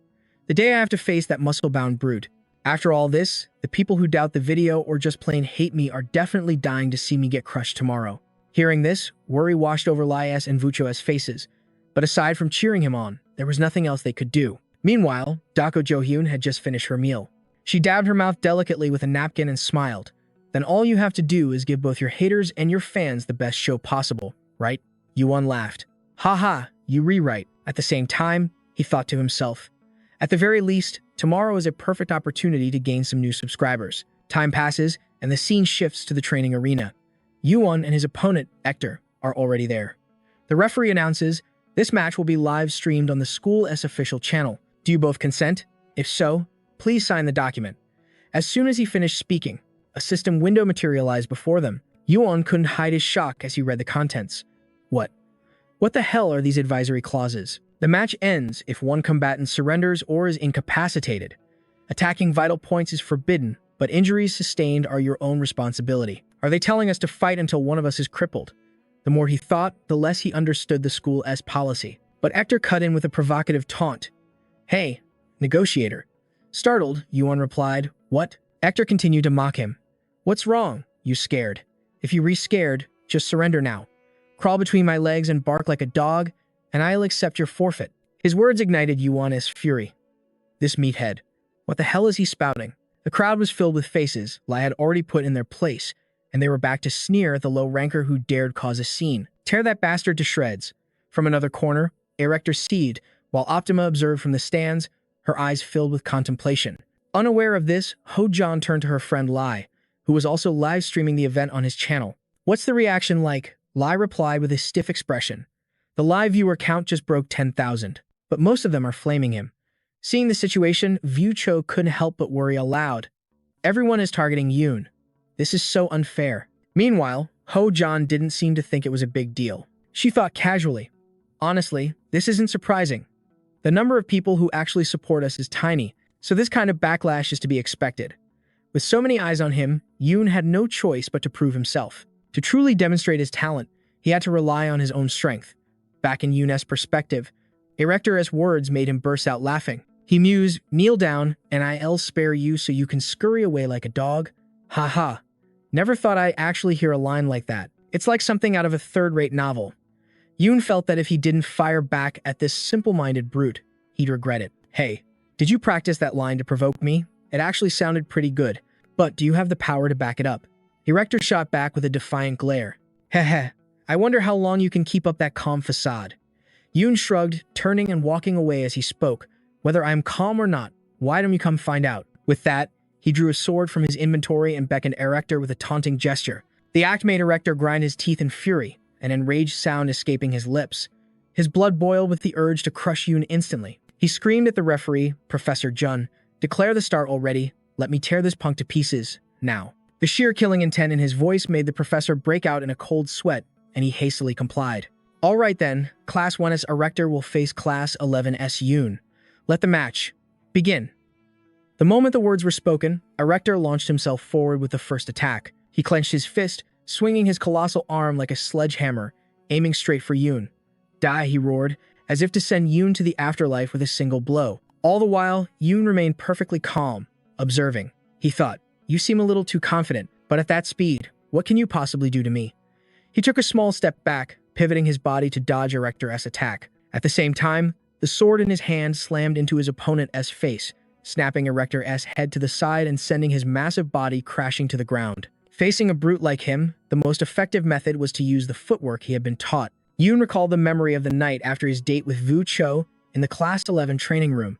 The day I have to face that muscle-bound brute. After all this, the people who doubt the video or just plain hate me are definitely dying to see me get crushed tomorrow. Hearing this, worry washed over Lai's and Vucho's faces. But aside from cheering him on, there was nothing else they could do. Meanwhile, Dako Jo-hyun had just finished her meal. She dabbed her mouth delicately with a napkin and smiled. Then all you have to do is give both your haters and your fans the best show possible, right? Yuan laughed. Haha, you rewrite. At the same time, he thought to himself. At the very least, tomorrow is a perfect opportunity to gain some new subscribers. Time passes, and the scene shifts to the training arena. Yuan and his opponent, Hector, are already there. The referee announces, "This match will be live streamed on the school's official channel. Do you both consent? If so, please sign the document." As soon as he finished speaking, a system window materialized before them. Yuan couldn't hide his shock as he read the contents. What the hell are these advisory clauses? The match ends if one combatant surrenders or is incapacitated. Attacking vital points is forbidden, but injuries sustained are your own responsibility. Are they telling us to fight until one of us is crippled? The more he thought, the less he understood the school's policy. But Hector cut in with a provocative taunt. "Hey, negotiator." Startled, Yuan replied, "What?" Hector continued to mock him. "What's wrong? You scared? If you re-scared, just surrender now. Crawl between my legs and bark like a dog, and I'll accept your forfeit." His words ignited Yuan's fury. This meathead. What the hell is he spouting? The crowd was filled with faces Lai had already put in their place, and they were back to sneer at the low ranker who dared cause a scene. Tear that bastard to shreds. From another corner, Erector seethed, while Optima observed from the stands, her eyes filled with contemplation. Unaware of this, Ho-Jan turned to her friend Lai, who was also live streaming the event on his channel. "What's the reaction like?" Lai replied with a stiff expression. The live viewer count just broke 10,000, but most of them are flaming him. Seeing the situation, View Cho couldn't help but worry aloud. Everyone is targeting Yoon. This is so unfair. Meanwhile, Ho-Jan didn't seem to think it was a big deal. She thought casually, "Honestly, this isn't surprising. The number of people who actually support us is tiny, so this kind of backlash is to be expected." With so many eyes on him, Yoon had no choice but to prove himself. To truly demonstrate his talent, he had to rely on his own strength. Back in Yoon's perspective, Erector's words made him burst out laughing. He mused, "Kneel down, and I'll spare you so you can scurry away like a dog." Ha ha. Never thought I'd actually hear a line like that. It's like something out of a third-rate novel. Yoon felt that if he didn't fire back at this simple-minded brute, he'd regret it. "Hey, did you practice that line to provoke me? It actually sounded pretty good, but do you have the power to back it up?" Erector shot back with a defiant glare. "Heh, I wonder how long you can keep up that calm facade." Yoon shrugged, turning and walking away as he spoke. "Whether I am calm or not, why don't you come find out?" With that, he drew a sword from his inventory and beckoned Erector with a taunting gesture. The act made Erector grind his teeth in fury, an enraged sound escaping his lips. His blood boiled with the urge to crush Yoon instantly. He screamed at the referee, Professor Jun, "Declare the start already. Let me tear this punk to pieces, now." The sheer killing intent in his voice made the professor break out in a cold sweat, and he hastily complied. "All right then, Class 1's Erector will face Class 11's Yoon. Let the match begin." The moment the words were spoken, Erector launched himself forward with the first attack. He clenched his fist, swinging his colossal arm like a sledgehammer, aiming straight for Yoon. "Die," he roared, as if to send Yoon to the afterlife with a single blow. All the while, Yoon remained perfectly calm, observing. He thought, "You seem a little too confident, but at that speed, what can you possibly do to me?" He took a small step back, pivoting his body to dodge Erector's attack. At the same time, the sword in his hand slammed into his opponent's face, snapping Erector's head to the side and sending his massive body crashing to the ground. Facing a brute like him, the most effective method was to use the footwork he had been taught. Yoon recalled the memory of the night after his date with Vu Cho in the Class 11 training room.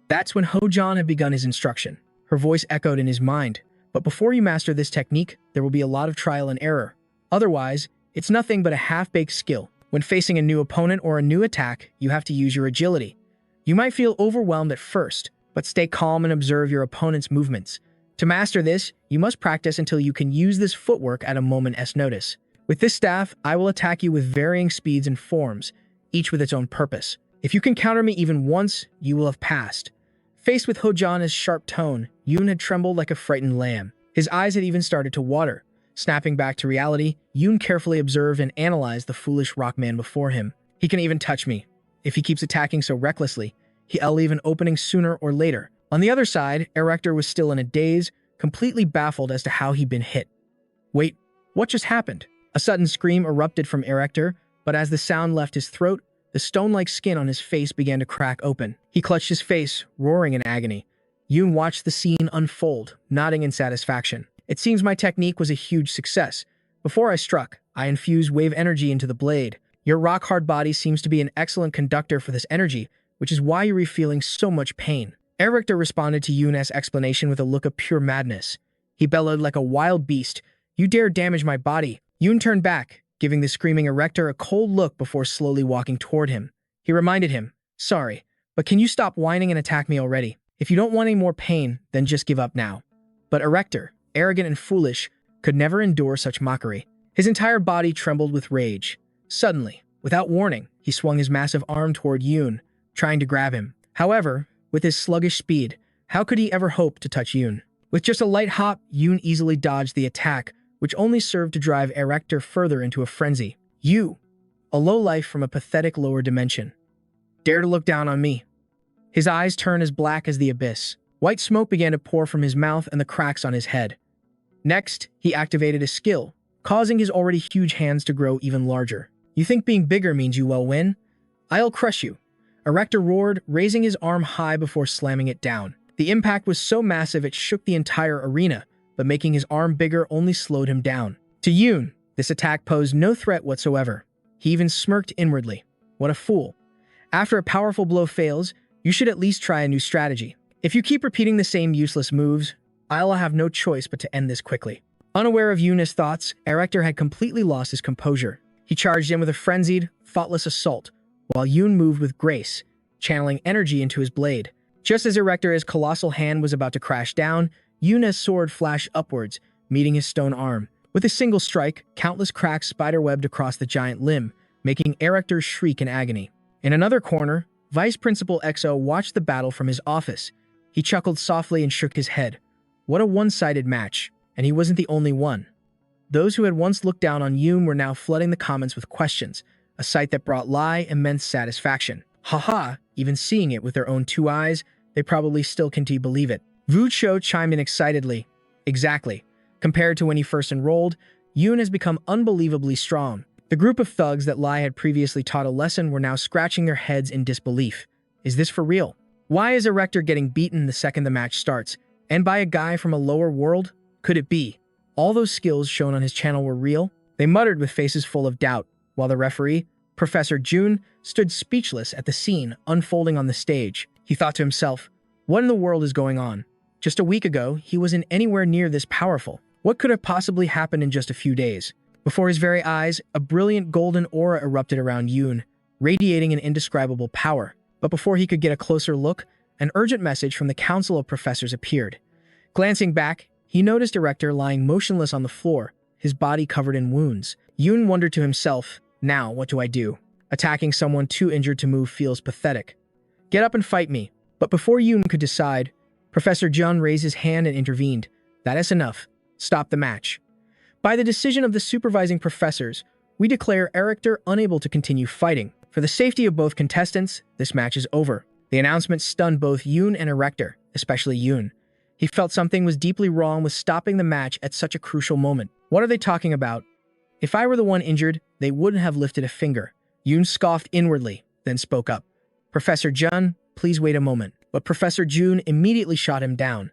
That's when Ho-Jan had begun his instruction. Her voice echoed in his mind. "But before you master this technique, there will be a lot of trial and error. Otherwise, it's nothing but a half-baked skill. When facing a new opponent or a new attack, you have to use your agility. You might feel overwhelmed at first, but stay calm and observe your opponent's movements. To master this, you must practice until you can use this footwork at a moment's notice. With this staff, I will attack you with varying speeds and forms, each with its own purpose. If you can counter me even once, you will have passed." Faced with Ho-Jan's sharp tone, Yoon had trembled like a frightened lamb. His eyes had even started to water. Snapping back to reality, Yoon carefully observed and analyzed the foolish rock man before him. "He can even touch me. If he keeps attacking so recklessly, he'll leave an opening sooner or later." On the other side, Erector was still in a daze, completely baffled as to how he'd been hit. "Wait, what just happened?" A sudden scream erupted from Erector, but as the sound left his throat, the stone-like skin on his face began to crack open. He clutched his face, roaring in agony. Yoon watched the scene unfold, nodding in satisfaction. "It seems my technique was a huge success. Before I struck, I infused wave energy into the blade. Your rock-hard body seems to be an excellent conductor for this energy, which is why you're feeling so much pain." Erector responded to Yoon's explanation with a look of pure madness. He bellowed like a wild beast, "You dare damage my body!" Yoon turned back, giving the screaming erector a cold look before slowly walking toward him. He reminded him, "Sorry, but can you stop whining and attack me already? If you don't want any more pain, then just give up now." But erector, arrogant and foolish, could never endure such mockery. His entire body trembled with rage. Suddenly, without warning, he swung his massive arm toward Yoon, trying to grab him. However, with his sluggish speed, how could he ever hope to touch Yoon? With just a light hop, Yoon easily dodged the attack, which only served to drive Erector further into a frenzy. "You, a lowlife from a pathetic lower dimension, dare to look down on me." His eyes turned as black as the abyss. White smoke began to pour from his mouth and the cracks on his head. Next, he activated a skill, causing his already huge hands to grow even larger. "You think being bigger means you will win? I'll crush you." Erector roared, raising his arm high before slamming it down. The impact was so massive it shook the entire arena, but making his arm bigger only slowed him down. To Yoon, this attack posed no threat whatsoever. He even smirked inwardly. What a fool. After a powerful blow fails, you should at least try a new strategy. If you keep repeating the same useless moves, I'll have no choice but to end this quickly. Unaware of Yoon's thoughts, Erector had completely lost his composure. He charged in with a frenzied, thoughtless assault, while Yoon moved with grace, channeling energy into his blade. Just as Erector's colossal hand was about to crash down, Yoon's sword flashed upwards, meeting his stone arm. With a single strike, countless cracks spiderwebbed across the giant limb, making Erector shriek in agony. In another corner, Vice Principal XO watched the battle from his office. He chuckled softly and shook his head. What a one-sided match, and he wasn't the only one. Those who had once looked down on Yoon were now flooding the comments with questions, a sight that brought Lai immense satisfaction. Haha, even seeing it with their own two eyes, they probably still can't believe it. Vu Cho chimed in excitedly. Exactly. Compared to when he first enrolled, Yoon has become unbelievably strong. The group of thugs that Lai had previously taught a lesson were now scratching their heads in disbelief. Is this for real? Why is Erector getting beaten the second the match starts? And by a guy from a lower world? Could it be all those skills shown on his channel were real? They muttered with faces full of doubt, while the referee, Professor Jun, stood speechless at the scene unfolding on the stage. He thought to himself, what in the world is going on? Just a week ago, he wasn't anywhere near this powerful. What could have possibly happened in just a few days? Before his very eyes, a brilliant golden aura erupted around Yoon, radiating an indescribable power. But before he could get a closer look, an urgent message from the Council of Professors appeared. Glancing back, he noticed Erector lying motionless on the floor, his body covered in wounds. Yoon wondered to himself, now what do I do? Attacking someone too injured to move feels pathetic. Get up and fight me. But before Yoon could decide, Professor Jun raised his hand and intervened. That is enough. Stop the match. By the decision of the supervising professors, we declare Erector unable to continue fighting. For the safety of both contestants, this match is over. The announcement stunned both Yoon and Erector, especially Yoon. He felt something was deeply wrong with stopping the match at such a crucial moment. What are they talking about? If I were the one injured, they wouldn't have lifted a finger. Yoon scoffed inwardly, then spoke up. Professor Jun, please wait a moment. But Professor Jun immediately shot him down.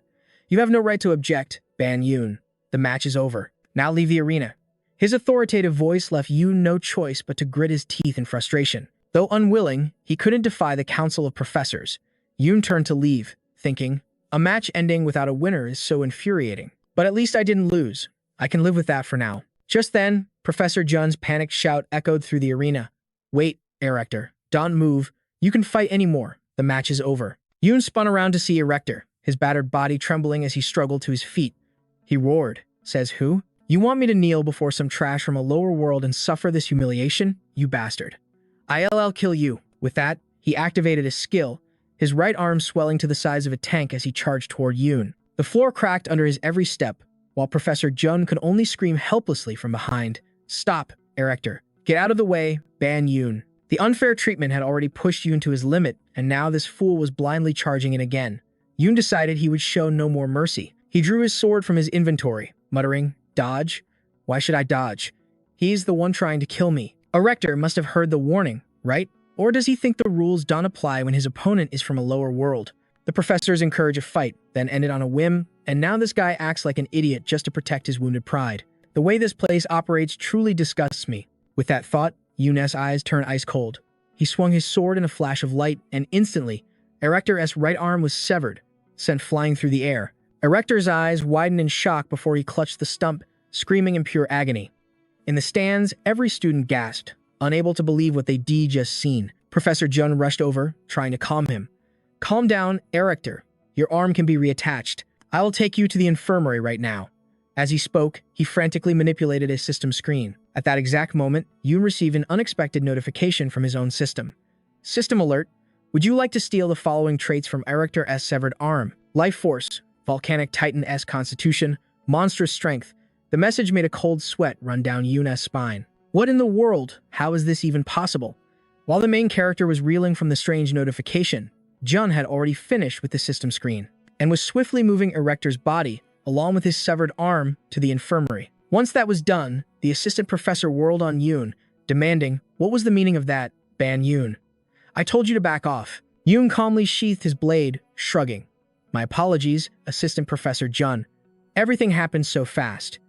You have no right to object, Ban Yoon. The match is over. Now leave the arena. His authoritative voice left Yoon no choice but to grit his teeth in frustration. Though unwilling, he couldn't defy the Council of Professors. Yoon turned to leave, thinking, a match ending without a winner is so infuriating. But at least I didn't lose. I can live with that for now. Just then, Professor Jun's panicked shout echoed through the arena. Wait, Erector. Don't move. You can fight anymore. The match is over. Yoon spun around to see Erector, his battered body trembling as he struggled to his feet. He roared. Says who? You want me to kneel before some trash from a lower world and suffer this humiliation? You bastard. I'll kill you. With that, he activated a skill, his right arm swelling to the size of a tank as he charged toward Yoon. The floor cracked under his every step, while Professor Jun could only scream helplessly from behind. Stop, Erector. Get out of the way, Ban Yoon. The unfair treatment had already pushed Yoon to his limit, and now this fool was blindly charging in again. Yoon decided he would show no more mercy. He drew his sword from his inventory, muttering, Dodge? Why should I dodge? He's the one trying to kill me. Erector must have heard the warning, right? Or does he think the rules don't apply when his opponent is from a lower world? The professors encourage a fight, then ended on a whim, and now this guy acts like an idiot just to protect his wounded pride. The way this place operates truly disgusts me. With that thought, Yoon's eyes turned ice cold. He swung his sword in a flash of light, and instantly, Erector's right arm was severed, sent flying through the air. Erector's eyes widened in shock before he clutched the stump, screaming in pure agony. In the stands, every student gasped, unable to believe what they'd just seen. Professor Jun rushed over, trying to calm him. Calm down, Erector. Your arm can be reattached. I will take you to the infirmary right now. As he spoke, he frantically manipulated his system screen. At that exact moment, Yoon received an unexpected notification from his own system. System alert. Would you like to steal the following traits from Erector's severed arm? Life force, volcanic titan-esque constitution, monstrous strength. The message made a cold sweat run down Yoon's spine. What in the world? How is this even possible? While the main character was reeling from the strange notification, Jun had already finished with the system screen and was swiftly moving Erector's body, along with his severed arm, to the infirmary. Once that was done, the assistant professor whirled on Yoon, demanding, "What was the meaning of that, Ban Yoon?" "I told you to back off." Yoon calmly sheathed his blade, shrugging. "My apologies, Assistant Professor Jun. Everything happened so fast.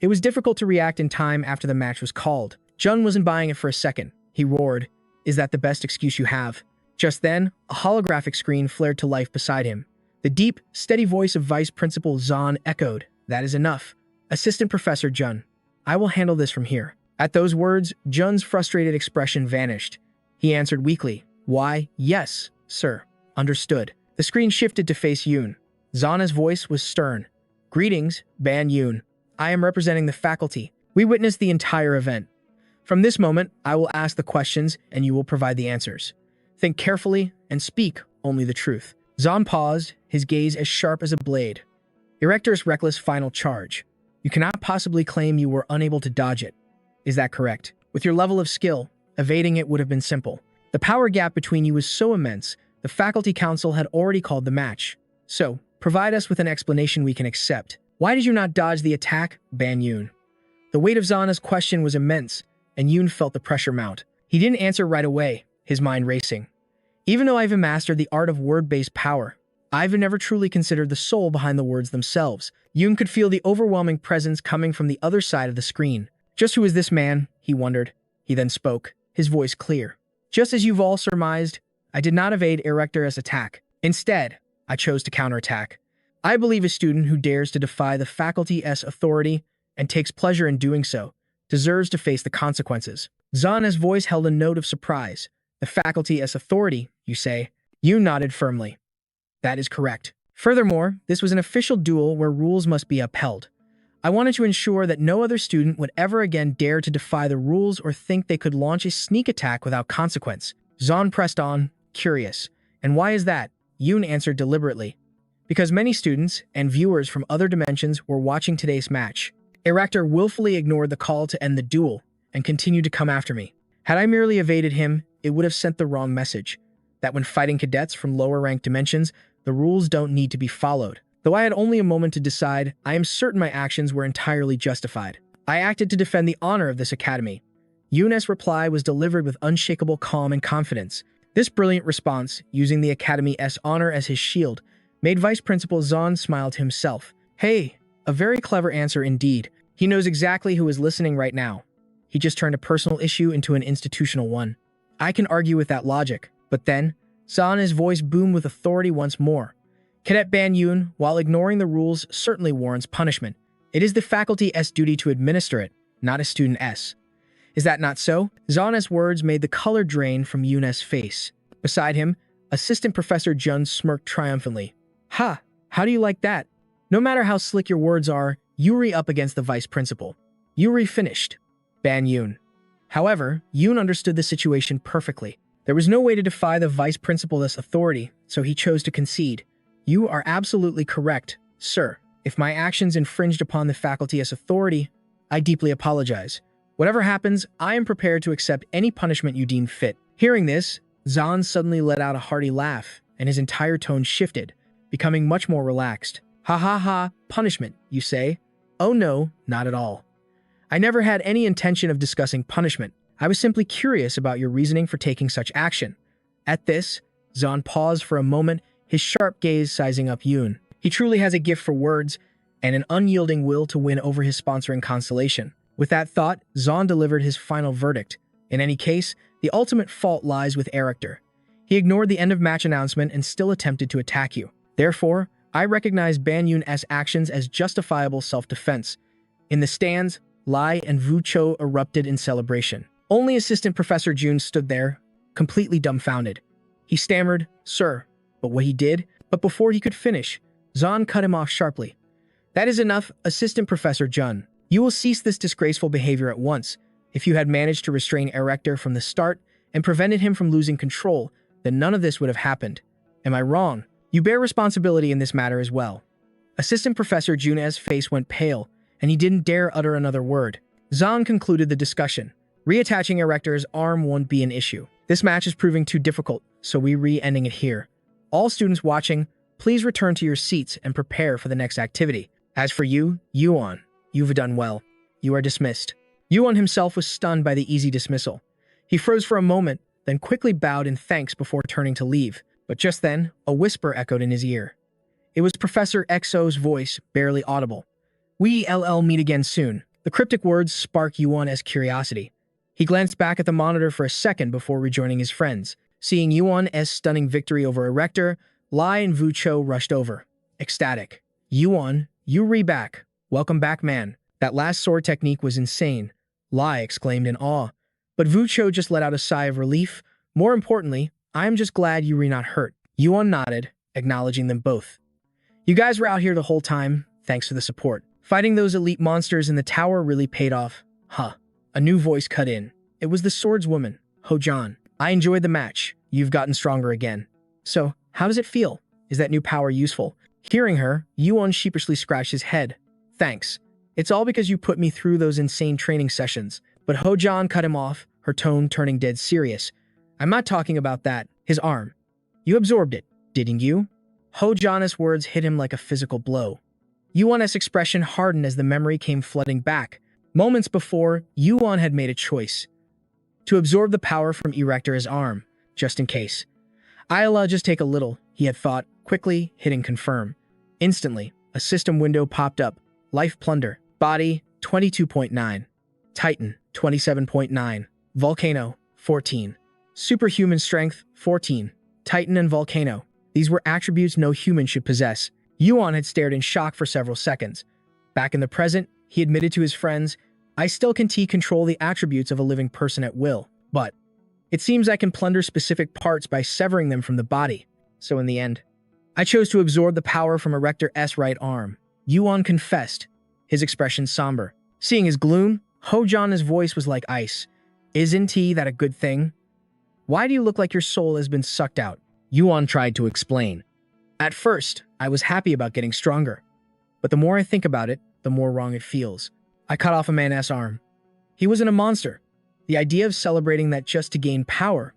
It was difficult to react in time after the match was called." Jun wasn't buying it for a second. He roared, "Is that the best excuse you have?" Just then, a holographic screen flared to life beside him. The deep, steady voice of Vice Principal Zahn echoed, "That is enough. Assistant Professor Jun, I will handle this from here." At those words, Jun's frustrated expression vanished. He answered weakly, "Why, yes, sir. Understood." The screen shifted to face Yoon. Zana's voice was stern. "Greetings, Ban Yoon. I am representing the faculty. We witnessed the entire event. From this moment, I will ask the questions and you will provide the answers. Think carefully and speak only the truth." Zahn paused, his gaze as sharp as a blade. "Erector's reckless final charge. You cannot possibly claim you were unable to dodge it. Is that correct? With your level of skill, evading it would have been simple. The power gap between you was so immense, the faculty council had already called the match. So, provide us with an explanation we can accept. Why did you not dodge the attack, Ban Yoon?" The weight of Zana's question was immense, and Yoon felt the pressure mount. He didn't answer right away, his mind racing. "Even though I've mastered the art of word-based power, I've never truly considered the soul behind the words themselves." Yoon could feel the overwhelming presence coming from the other side of the screen. "Just who is this man?" he wondered. He then spoke, his voice clear. "Just as you've all surmised, I did not evade Erector's attack. Instead, I chose to counterattack. I believe a student who dares to defy the faculty's authority and takes pleasure in doing so deserves to face the consequences." Zana's voice held a note of surprise. "The faculty's authority, you say?" Yoon nodded firmly. "That is correct. Furthermore, this was an official duel where rules must be upheld. I wanted to ensure that no other student would ever again dare to defy the rules or think they could launch a sneak attack without consequence." Zahn pressed on, curious. "And why is that?" Yoon answered deliberately. "Because many students and viewers from other dimensions were watching today's match. Erector willfully ignored the call to end the duel and continued to come after me. Had I merely evaded him, it would have sent the wrong message. That when fighting cadets from lower-ranked dimensions, the rules don't need to be followed. Though I had only a moment to decide, I am certain my actions were entirely justified. I acted to defend the honor of this academy." Yoon's reply was delivered with unshakable calm and confidence. This brilliant response, using the academy's honor as his shield, made Vice Principal Zahn smile to himself. "Hey, a very clever answer indeed. He knows exactly who is listening right now. He just turned a personal issue into an institutional one. I can argue with that logic." But then, Zahna's voice boomed with authority once more. "Cadet Ban Yoon, while ignoring the rules, certainly warrants punishment. It is the faculty's duty to administer it, not a student's. Is that not so?" Zahna's words made the color drain from Yoon's face. Beside him, Assistant Professor Jun smirked triumphantly. "Ha! How do you like that? No matter how slick your words are, Yuri up against the Vice Principal. Yuri finished. Ban Yoon." However, Yoon understood the situation perfectly. There was no way to defy the Vice Principal's authority, so he chose to concede. "You are absolutely correct, sir. If my actions infringed upon the faculty's authority, I deeply apologize. Whatever happens, I am prepared to accept any punishment you deem fit." Hearing this, Zahn suddenly let out a hearty laugh, and his entire tone shifted, becoming much more relaxed. "Ha ha ha, punishment, you say? Oh no, not at all. I never had any intention of discussing punishment. I was simply curious about your reasoning for taking such action." At this, Zahn paused for a moment, his sharp gaze sizing up Yoon. He truly has a gift for words and an unyielding will to win over his sponsoring constellation. With that thought, Zahn delivered his final verdict. "In any case, the ultimate fault lies with Erector. He ignored the end-of-match announcement and still attempted to attack you. Therefore, I recognize Ban Yoon's actions as justifiable self-defense. In the stands, Lai and Vu Cho erupted in celebration. Only Assistant Professor Jun stood there, completely dumbfounded. He stammered, "Sir," but before he could finish, Zahn cut him off sharply. "That is enough, Assistant Professor Jun. You will cease this disgraceful behavior at once. If you had managed to restrain Erector from the start and prevented him from losing control, then none of this would have happened. Am I wrong? You bear responsibility in this matter as well." Assistant Professor Jun's face went pale, and he didn't dare utter another word. Zahn concluded the discussion. Reattaching Erector's arm won't be an issue. This match is proving too difficult, so we re-ending it here. All students watching, please return to your seats and prepare for the next activity. As for you, Yuan, you've done well. You are dismissed. Yuan himself was stunned by the easy dismissal. He froze for a moment, then quickly bowed in thanks before turning to leave. But just then, a whisper echoed in his ear. It was Professor XO's voice, barely audible. "We meet again soon." The cryptic words sparked Yuan's curiosity. He glanced back at the monitor for a second before rejoining his friends. Seeing Yuan's stunning victory over Erector, Lai and Vu Cho rushed over, ecstatic. "Yuan, you back. Welcome back, man. That last sword technique was insane," Lai exclaimed in awe. But Vu Cho just let out a sigh of relief. "More importantly, I am just glad you were not hurt." Yuan nodded, acknowledging them both. "You guys were out here the whole time, thanks for the support. Fighting those elite monsters in the tower really paid off." Huh. A new voice cut in. It was the swordswoman, Ho-Jan. "I enjoyed the match. You've gotten stronger again. So, how does it feel? Is that new power useful?" Hearing her, Yuan sheepishly scratched his head. "Thanks. It's all because you put me through those insane training sessions." But Ho-Jan cut him off, her tone turning dead serious. "I'm not talking about that. His arm. You absorbed it, didn't you?" Ho-Jan's words hit him like a physical blow. Yuan's expression hardened as the memory came flooding back. Moments before, Yuan had made a choice. To absorb the power from Erector's arm, just in case. "I'll just take a little," he had thought, quickly hitting confirm. Instantly, a system window popped up. Life Plunder. Body, 22.9. Titan, 27.9. Volcano, 14. Superhuman Strength, 14. Titan and Volcano. These were attributes no human should possess. Yuan had stared in shock for several seconds. Back in the present, he admitted to his friends, "I still can control the attributes of a living person at will, but it seems I can plunder specific parts by severing them from the body. So in the end, I chose to absorb the power from Erector's right arm." Yuan confessed, his expression somber. Seeing his gloom, Ho-Jan's voice was like ice. "Isn't that a good thing? Why do you look like your soul has been sucked out?" Yuan tried to explain. "At first, I was happy about getting stronger. But the more I think about it, the more wrong it feels. I cut off a man's arm. He wasn't a monster. The idea of celebrating that just to gain power,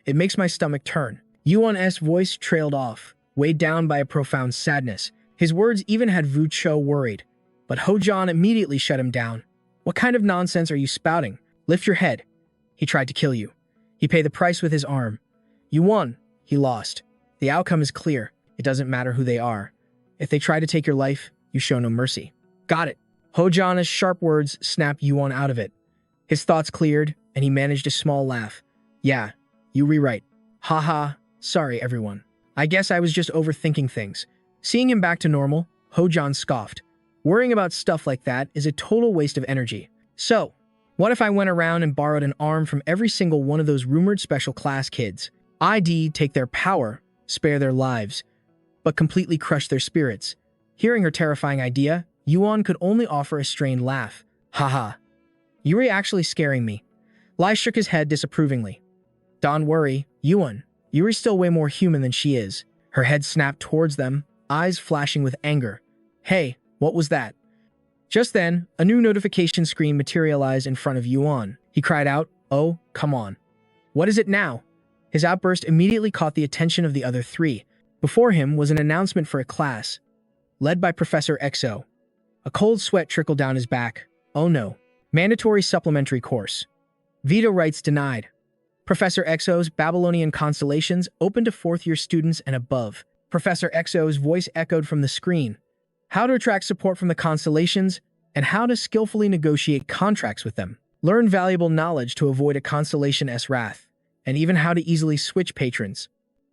it makes my stomach turn." Yuan's voice trailed off, weighed down by a profound sadness. His words even had Vu Cho worried. But Ho-Jan immediately shut him down. "What kind of nonsense are you spouting? Lift your head. He tried to kill you. He paid the price with his arm. You won. He lost. The outcome is clear. It doesn't matter who they are. If they try to take your life, you show no mercy." "Got it." Ho-Jan's sharp words snapped Yuan out of it. His thoughts cleared, and he managed a small laugh. "Yeah, you rewrite. Haha, sorry everyone. I guess I was just overthinking things." Seeing him back to normal, Ho-Jan scoffed. "Worrying about stuff like that is a total waste of energy. So, what if I went around and borrowed an arm from every single one of those rumored special class kids? I'd take their power, spare their lives, but completely crush their spirits." Hearing her terrifying idea, Yuan could only offer a strained laugh. "Haha. You're actually scaring me." Lai shook his head disapprovingly. "Don't worry, Yuan. Yuri's still way more human than she is." Her head snapped towards them, eyes flashing with anger. "Hey, what was that?" Just then, a new notification screen materialized in front of Yuan. He cried out, "Oh, come on. What is it now?" His outburst immediately caught the attention of the other three. Before him was an announcement for a class, led by Professor XO. A cold sweat trickled down his back. Oh no. Mandatory supplementary course. Veto rights denied. Professor XO's Babylonian constellations open to fourth-year students and above. Professor XO's voice echoed from the screen. How to attract support from the constellations, and how to skillfully negotiate contracts with them. Learn valuable knowledge to avoid a constellation's wrath, and even how to easily switch patrons,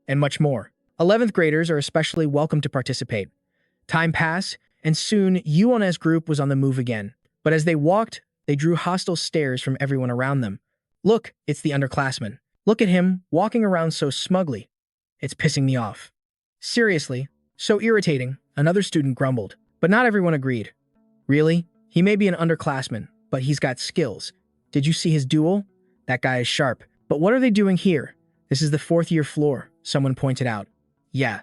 and much more. 11th graders are especially welcome to participate. Time passed, and soon Yuan's group was on the move again. But as they walked, They drew hostile stares from everyone around them. Look, it's the underclassman. Look at him, walking around so smugly. It's pissing me off. Seriously, so irritating, another student grumbled. But not everyone agreed. Really? He may be an underclassman, but he's got skills. Did you see his duel? That guy is sharp. But what are they doing here? This is the fourth-year floor, someone pointed out. Yeah.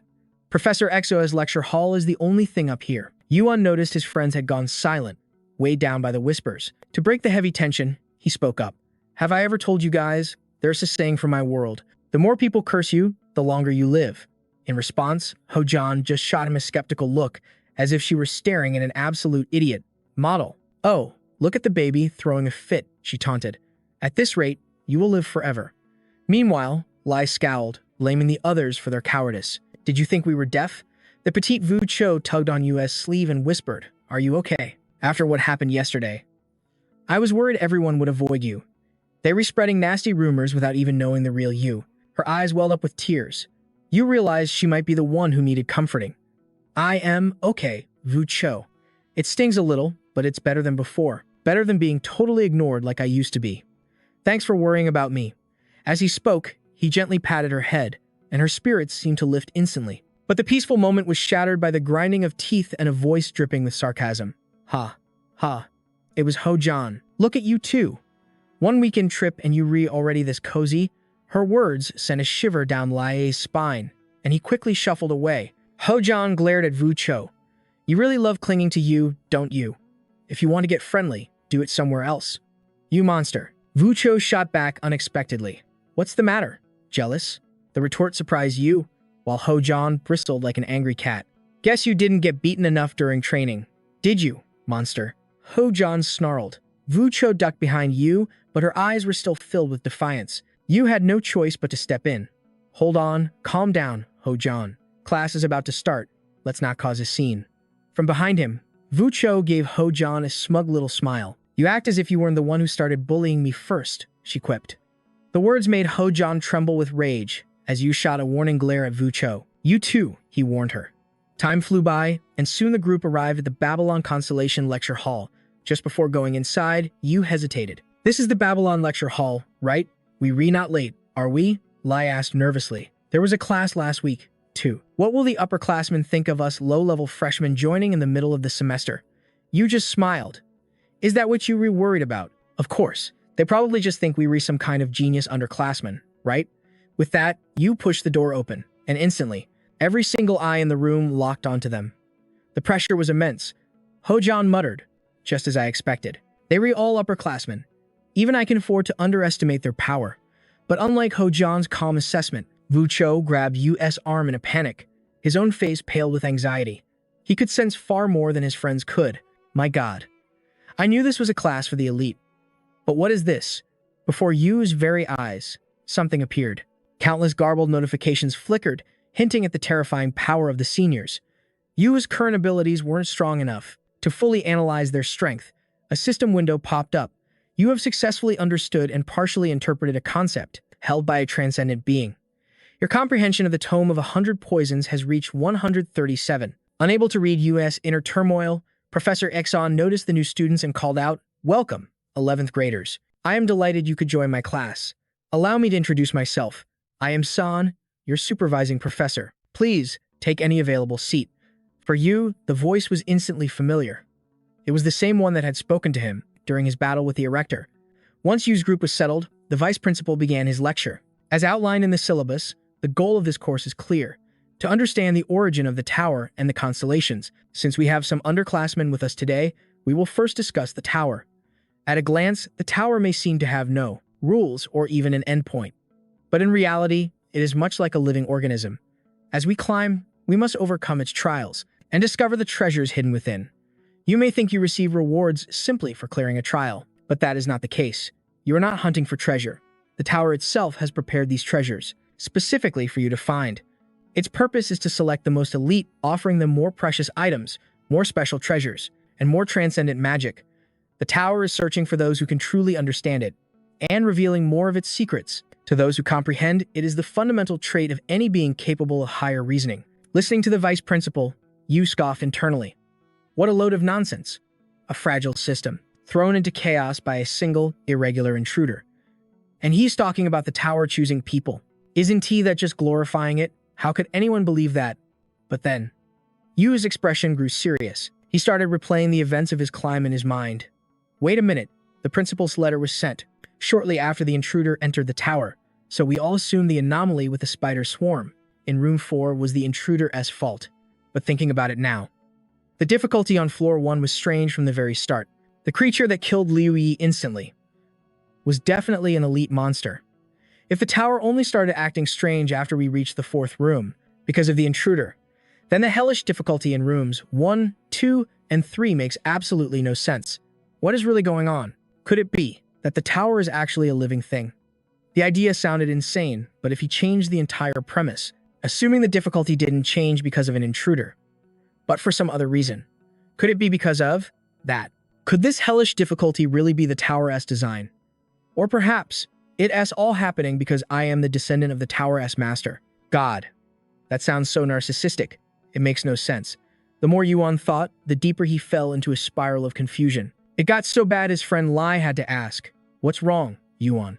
Professor Exo's lecture hall is the only thing up here. Yuan noticed his friends had gone silent, weighed down by the whispers. To break the heavy tension, he spoke up. Have I ever told you guys? There's a saying from my world. The more people curse you, the longer you live. In response, Ho-Jan just shot him a skeptical look, as if she were staring at an absolute idiot. Model. Oh, look at the baby throwing a fit, she taunted. At this rate, you will live forever. Meanwhile, Lai scowled, blaming the others for their cowardice. Did you think we were deaf? The petite Vu Cho tugged on Yu's sleeve and whispered, Are you okay? After what happened yesterday. I was worried everyone would avoid you. They were spreading nasty rumors without even knowing the real you. Her eyes welled up with tears. You realized she might be the one who needed comforting. I am okay, Vu Cho. It stings a little, but it's better than before. Better than being totally ignored like I used to be. Thanks for worrying about me. As he spoke, he gently patted her head, and her spirits seemed to lift instantly. But the peaceful moment was shattered by the grinding of teeth and a voice dripping with sarcasm. Ha. Ha. It was Ho-Jan. Look at you too. One weekend trip and you already this cozy? Her words sent a shiver down Lai's spine, and he quickly shuffled away. Ho-Jan glared at Vu Cho. You really love clinging to you, don't you? If you want to get friendly, do it somewhere else. You monster. Vu Cho shot back unexpectedly. What's the matter? Jealous? The retort surprised you, while Ho-Jan bristled like an angry cat. Guess you didn't get beaten enough during training. Did you, monster? Ho-Jan snarled. Vu Cho ducked behind you, but her eyes were still filled with defiance. You had no choice but to step in. Hold on, calm down, Ho-Jan. Class is about to start. Let's not cause a scene. From behind him, Vu Cho gave Ho-Jan a smug little smile. You act as if you weren't the one who started bullying me first, she quipped. The words made Ho-Jan tremble with rage, as you shot a warning glare at Vu Cho. You too, he warned her. Time flew by, and soon the group arrived at the Babylon Constellation Lecture Hall. Just before going inside, you hesitated. This is the Babylon Lecture Hall, right? We not late, are we? Lai asked nervously. There was a class last week, too. What will the upperclassmen think of us low-level freshmen joining in the middle of the semester? You just smiled. Is that what you were worried about? Of course. They probably just think we were some kind of genius underclassmen, right? With that, you pushed the door open, and instantly, every single eye in the room locked onto them. The pressure was immense. Ho-Jan muttered, just as I expected. They were all upperclassmen. Even I can afford to underestimate their power. But unlike Ho-Jan's calm assessment, Vu Cho grabbed Yu's arm in a panic, his own face paled with anxiety. He could sense far more than his friends could. My God. I knew this was a class for the elite. But what is this? Before Yu's very eyes, something appeared. Countless garbled notifications flickered, hinting at the terrifying power of the seniors. Yu's current abilities weren't strong enough to fully analyze their strength. A system window popped up. You have successfully understood and partially interpreted a concept held by a transcendent being. Your comprehension of the Tome of 100 Poisons has reached 137. Unable to read Yu's inner turmoil, Professor Exon noticed the new students and called out, Welcome, 11th graders. I am delighted you could join my class. Allow me to introduce myself. I am San, your supervising professor. Please, take any available seat. For you, the voice was instantly familiar. It was the same one that had spoken to him during his battle with the Erector. Once Yu's group was settled, the vice principal began his lecture. As outlined in the syllabus, the goal of this course is clear: to understand the origin of the tower and the constellations. Since we have some underclassmen with us today, we will first discuss the tower. At a glance, the tower may seem to have no rules or even an endpoint. But in reality, it is much like a living organism. As we climb, we must overcome its trials and discover the treasures hidden within. You may think you receive rewards simply for clearing a trial, but that is not the case. You are not hunting for treasure. The tower itself has prepared these treasures, specifically for you to find. Its purpose is to select the most elite, offering them more precious items, more special treasures, and more transcendent magic. The tower is searching for those who can truly understand it, and revealing more of its secrets. To those who comprehend, it is the fundamental trait of any being capable of higher reasoning. Listening to the vice principal, you scoff internally. What a load of nonsense. A fragile system. thrown into chaos by a single, irregular intruder. And he's talking about the tower choosing people. Isn't he that just glorifying it? How could anyone believe that? But then, Yu's expression grew serious. He started replaying the events of his climb in his mind. Wait a minute, the principal's letter was sent shortly after the intruder entered the tower, so we all assumed the anomaly with the spider swarm in room 4 was the intruder's fault. But thinking about it now, the difficulty on floor 1 was strange from the very start. The creature that killed Liu Yi instantly was definitely an elite monster. If the tower only started acting strange after we reached the 4th room because of the intruder, then the hellish difficulty in rooms 1, 2, and 3 makes absolutely no sense. What is really going on? Could it be that the tower is actually a living thing? The idea sounded insane, but if he changed the entire premise, assuming the difficulty didn't change because of an intruder, but for some other reason, could it be because of that? Could this hellish difficulty really be the tower's design? Or perhaps, it's all happening because I am the descendant of the tower's master. God. That sounds so narcissistic. It makes no sense. The more Yuan thought, the deeper he fell into a spiral of confusion. It got so bad his friend Lai had to ask, "What's wrong, Yuan?"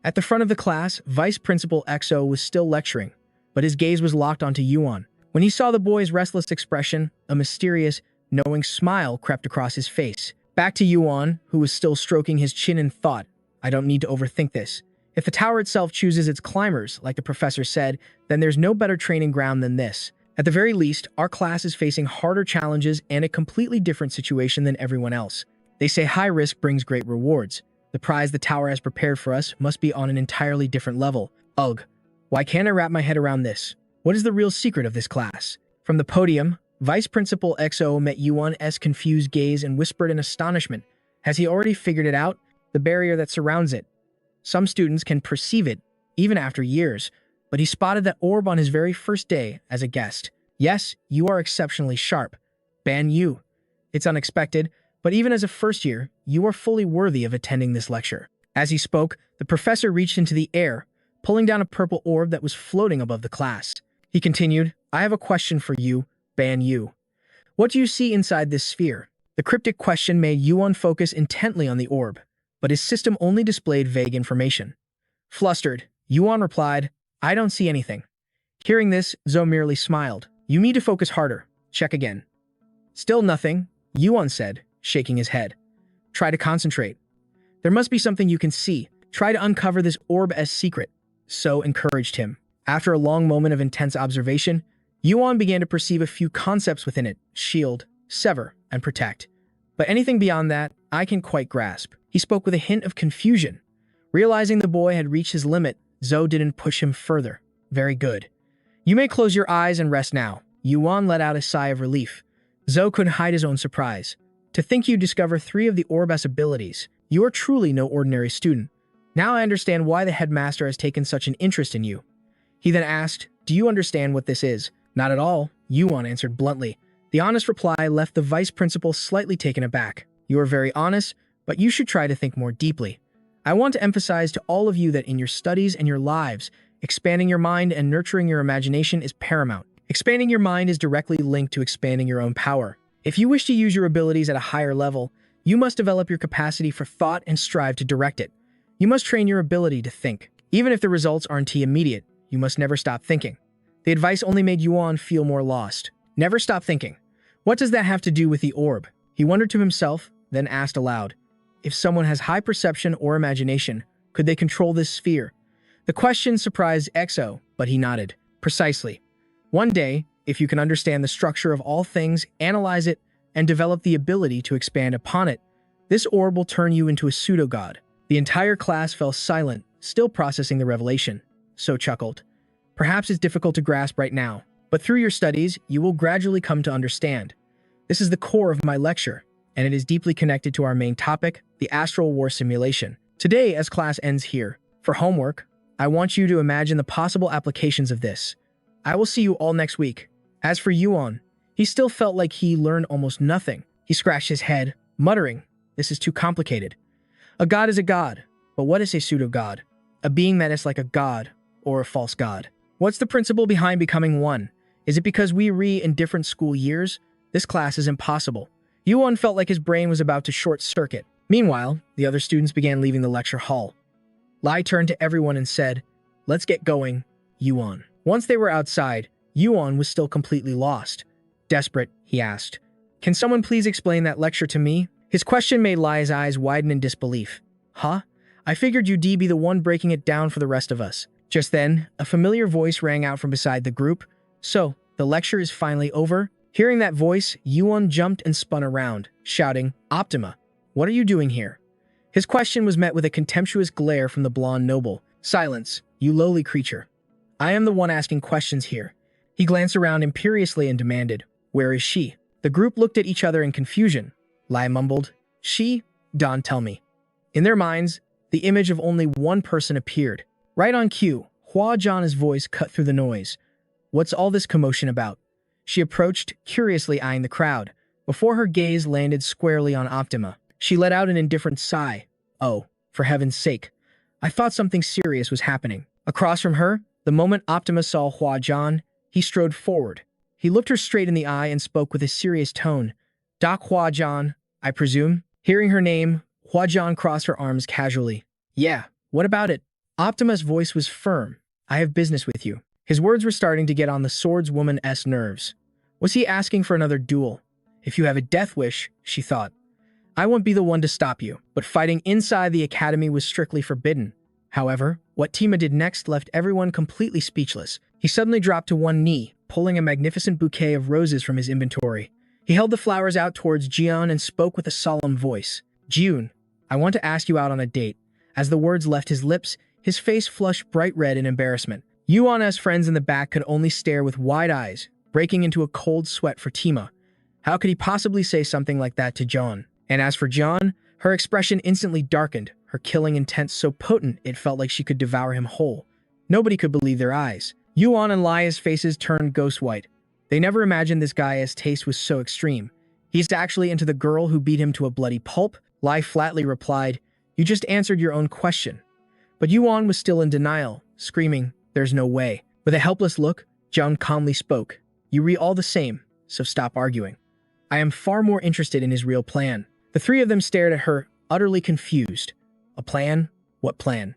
At the front of the class, Vice Principal XO was still lecturing, but his gaze was locked onto Yuan. When he saw the boy's restless expression, a mysterious, knowing smile crept across his face. Back to Yuan, who was still stroking his chin and thought, I don't need to overthink this. If the tower itself chooses its climbers, like the professor said, then there's no better training ground than this. At the very least, our class is facing harder challenges and a completely different situation than everyone else. They say high risk brings great rewards. The prize the tower has prepared for us must be on an entirely different level. Ugh, why can't I wrap my head around this? What is the real secret of this class? From the podium, Vice Principal XO met Yuan's confused gaze and whispered in astonishment. Has he already figured it out? The barrier that surrounds it. Some students can perceive it, even after years, but he spotted that orb on his very first day as a guest. Yes, you are exceptionally sharp. Ban Yu. It's unexpected, but even as a first year, you are fully worthy of attending this lecture. As he spoke, the professor reached into the air, pulling down a purple orb that was floating above the class. He continued, I have a question for you, Ban Yu. What do you see inside this sphere? The cryptic question made Yuan focus intently on the orb, but his system only displayed vague information. Flustered, Yuan replied, I don't see anything. Hearing this, Zhou merely smiled. You need to focus harder. Check again. Still nothing, Yuan said, shaking his head. Try to concentrate. There must be something you can see. Try to uncover this orb's secret. So encouraged him. After a long moment of intense observation, Yuan began to perceive a few concepts within it: shield, sever, and protect. But anything beyond that, I can't quite grasp. He spoke with a hint of confusion. Realizing the boy had reached his limit, Zhou didn't push him further. Very good. You may close your eyes and rest now. Yuan let out a sigh of relief. Zhou couldn't hide his own surprise. To think you discover 3 of the orb's abilities. You are truly no ordinary student. Now I understand why the headmaster has taken such an interest in you. He then asked, do you understand what this is? Not at all, Yuan answered bluntly. The honest reply left the vice principal slightly taken aback. You are very honest, but you should try to think more deeply. I want to emphasize to all of you that in your studies and your lives, expanding your mind and nurturing your imagination is paramount. Expanding your mind is directly linked to expanding your own power. If you wish to use your abilities at a higher level, you must develop your capacity for thought and strive to direct it. You must train your ability to think. Even if the results aren't immediate, you must never stop thinking. The advice only made Yuan feel more lost. Never stop thinking. What does that have to do with the orb? He wondered to himself, then asked aloud. If someone has high perception or imagination, could they control this sphere? The question surprised XO, but he nodded. Precisely. One day, if you can understand the structure of all things, analyze it, and develop the ability to expand upon it, this orb will turn you into a pseudo-god. The entire class fell silent, still processing the revelation. So chuckled. Perhaps it's difficult to grasp right now, but through your studies, you will gradually come to understand. This is the core of my lecture, and it is deeply connected to our main topic, the Astral War Simulation. Today, as class ends here, for homework, I want you to imagine the possible applications of this. I will see you all next week. As for Yuan, he still felt like he learned almost nothing. He scratched his head, muttering, this is too complicated. A god is a god, but what is a pseudo-god? A being that is like a god, or a false god. What's the principle behind becoming one? Is it because we in different school years? This class is impossible. Yuan felt like his brain was about to short-circuit. Meanwhile, the other students began leaving the lecture hall. Lai turned to everyone and said, "Let's get going, Yuan." Once they were outside, Yuan was still completely lost. Desperate, he asked, "Can someone please explain that lecture to me?" His question made Lai's eyes widen in disbelief. "Huh? I figured you'd be the one breaking it down for the rest of us." Just then, a familiar voice rang out from beside the group. "So, the lecture is finally over?" Hearing that voice, Yuan jumped and spun around, shouting, "Optima, what are you doing here?" His question was met with a contemptuous glare from the blonde noble. "Silence, you lowly creature. I am the one asking questions here." He glanced around imperiously and demanded, "Where is she?" The group looked at each other in confusion. Lai mumbled, "She? Don, tell me." In their minds, the image of only one person appeared. Right on cue, Hua Zhana's voice cut through the noise. "What's all this commotion about?" She approached, curiously eyeing the crowd. Before her gaze landed squarely on Optima, she let out an indifferent sigh. "Oh, for heaven's sake. I thought something serious was happening." Across from her, the moment Optima saw Hua Zhan, he strode forward. He looked her straight in the eye and spoke with a serious tone. "Doc Hua Zhan, I presume?" Hearing her name, Hua Zhan crossed her arms casually. "Yeah, what about it?" Optima's voice was firm. "I have business with you." His words were starting to get on the swordswoman's nerves. Was he asking for another duel? If you have a death wish, she thought, I won't be the one to stop you. But fighting inside the academy was strictly forbidden. However, what Tima did next left everyone completely speechless. He suddenly dropped to one knee, pulling a magnificent bouquet of roses from his inventory. He held the flowers out towards Jian and spoke with a solemn voice. "June, I want to ask you out on a date." As the words left his lips, his face flushed bright red in embarrassment. Yuan's friends in the back could only stare with wide eyes, breaking into a cold sweat for Tima. How could he possibly say something like that to John? And as for John, her expression instantly darkened, her killing intent so potent it felt like she could devour him whole. Nobody could believe their eyes. Yuan and Lai's faces turned ghost white. They never imagined this guy's taste was so extreme. He's actually into the girl who beat him to a bloody pulp. Lai flatly replied, "You just answered your own question." But Yuan was still in denial, screaming, "There's no way." With a helpless look, John calmly spoke, "You all the same, so stop arguing. I am far more interested in his real plan." The three of them stared at her, utterly confused. A plan? What plan?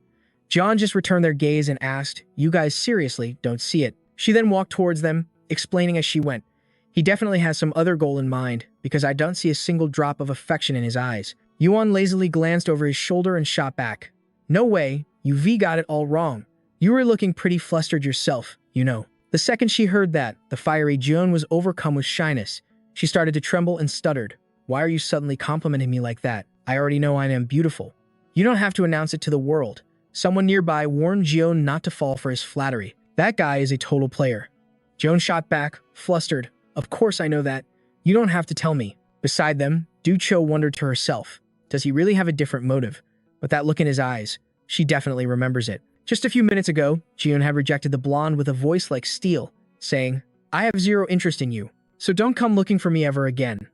John just returned their gaze and asked, "You guys seriously don't see it?" She then walked towards them, explaining as she went, "He definitely has some other goal in mind, because I don't see a single drop of affection in his eyes." Yuan lazily glanced over his shoulder and shot back, "No way, you got it all wrong. You were looking pretty flustered yourself, you know." The second she heard that, the fiery June was overcome with shyness. She started to tremble and stuttered. "Why are you suddenly complimenting me like that? I already know I am beautiful." "You don't have to announce it to the world." Someone nearby warned Jion not to fall for his flattery. "That guy is a total player." Joan shot back, flustered. "Of course I know that. You don't have to tell me." Beside them, Du Cho wondered to herself, does he really have a different motive? But that look in his eyes, she definitely remembers it. Just a few minutes ago, Jion had rejected the blonde with a voice like steel, saying, "I have zero interest in you, so don't come looking for me ever again."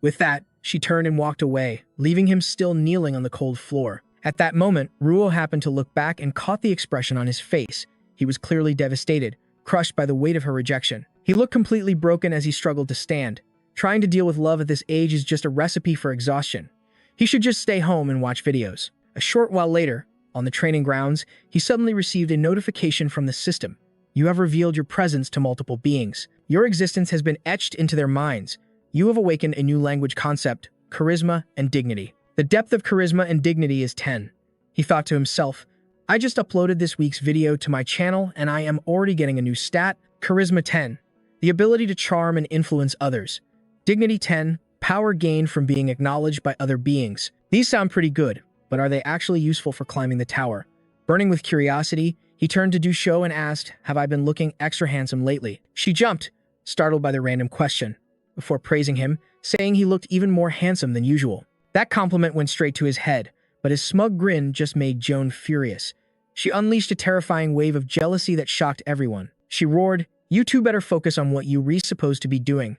With that, she turned and walked away, leaving him still kneeling on the cold floor. At that moment, Ruo happened to look back and caught the expression on his face. He was clearly devastated, crushed by the weight of her rejection. He looked completely broken as he struggled to stand. Trying to deal with love at this age is just a recipe for exhaustion. He should just stay home and watch videos. A short while later, on the training grounds, he suddenly received a notification from the system. "You have revealed your presence to multiple beings. Your existence has been etched into their minds. You have awakened a new language concept, charisma and dignity. The depth of charisma and dignity is 10. He thought to himself, "I just uploaded this week's video to my channel and I am already getting a new stat, charisma 10. The ability to charm and influence others. Dignity 10, power gained from being acknowledged by other beings." These sound pretty good, but are they actually useful for climbing the tower? Burning with curiosity, he turned to Du Shou and asked, "Have I been looking extra handsome lately?" She jumped, startled by the random question, before praising him, saying he looked even more handsome than usual. That compliment went straight to his head, but his smug grin just made Joan furious. She unleashed a terrifying wave of jealousy that shocked everyone. She roared, "You two better focus on what you're supposed to be doing.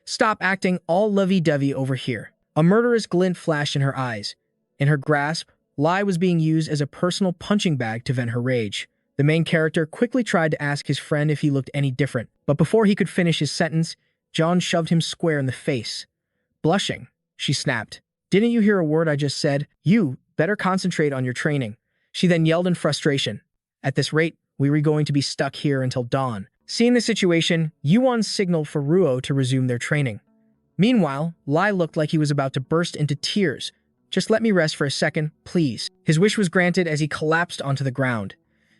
Stop acting all lovey-dovey over here." A murderous glint flashed in her eyes. In her grasp, Lai was being used as a personal punching bag to vent her rage. The main character quickly tried to ask his friend if he looked any different, but before he could finish his sentence, John shoved him square in the face. Blushing, she snapped. Didn't you hear a word I just said? You better concentrate on your training. She then yelled in frustration. At this rate, we were going to be stuck here until dawn. Seeing the situation, Yuan signaled for Ruo to resume their training. Meanwhile, Lai looked like he was about to burst into tears. Just let me rest for a second, please. His wish was granted as he collapsed onto the ground.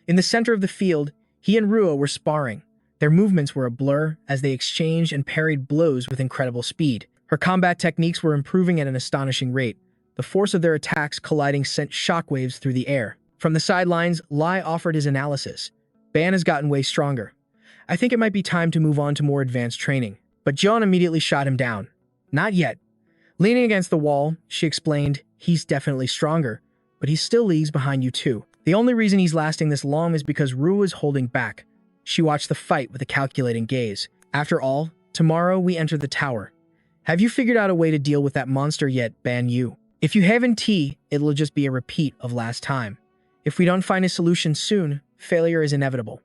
In the center of the field, he and Ruo were sparring. Their movements were a blur as they exchanged and parried blows with incredible speed. Her combat techniques were improving at an astonishing rate. The force of their attacks colliding sent shockwaves through the air. From the sidelines, Lai offered his analysis. Ban has gotten way stronger. I think it might be time to move on to more advanced training. But John immediately shot him down. Not yet. Leaning against the wall, she explained, he's definitely stronger, but he's still leagues behind you too. The only reason he's lasting this long is because Ru is holding back. She watched the fight with a calculating gaze. After all, tomorrow we enter the tower. Have you figured out a way to deal with that monster yet, Ban Yu? If you haven't, it'll just be a repeat of last time. If we don't find a solution soon, failure is inevitable.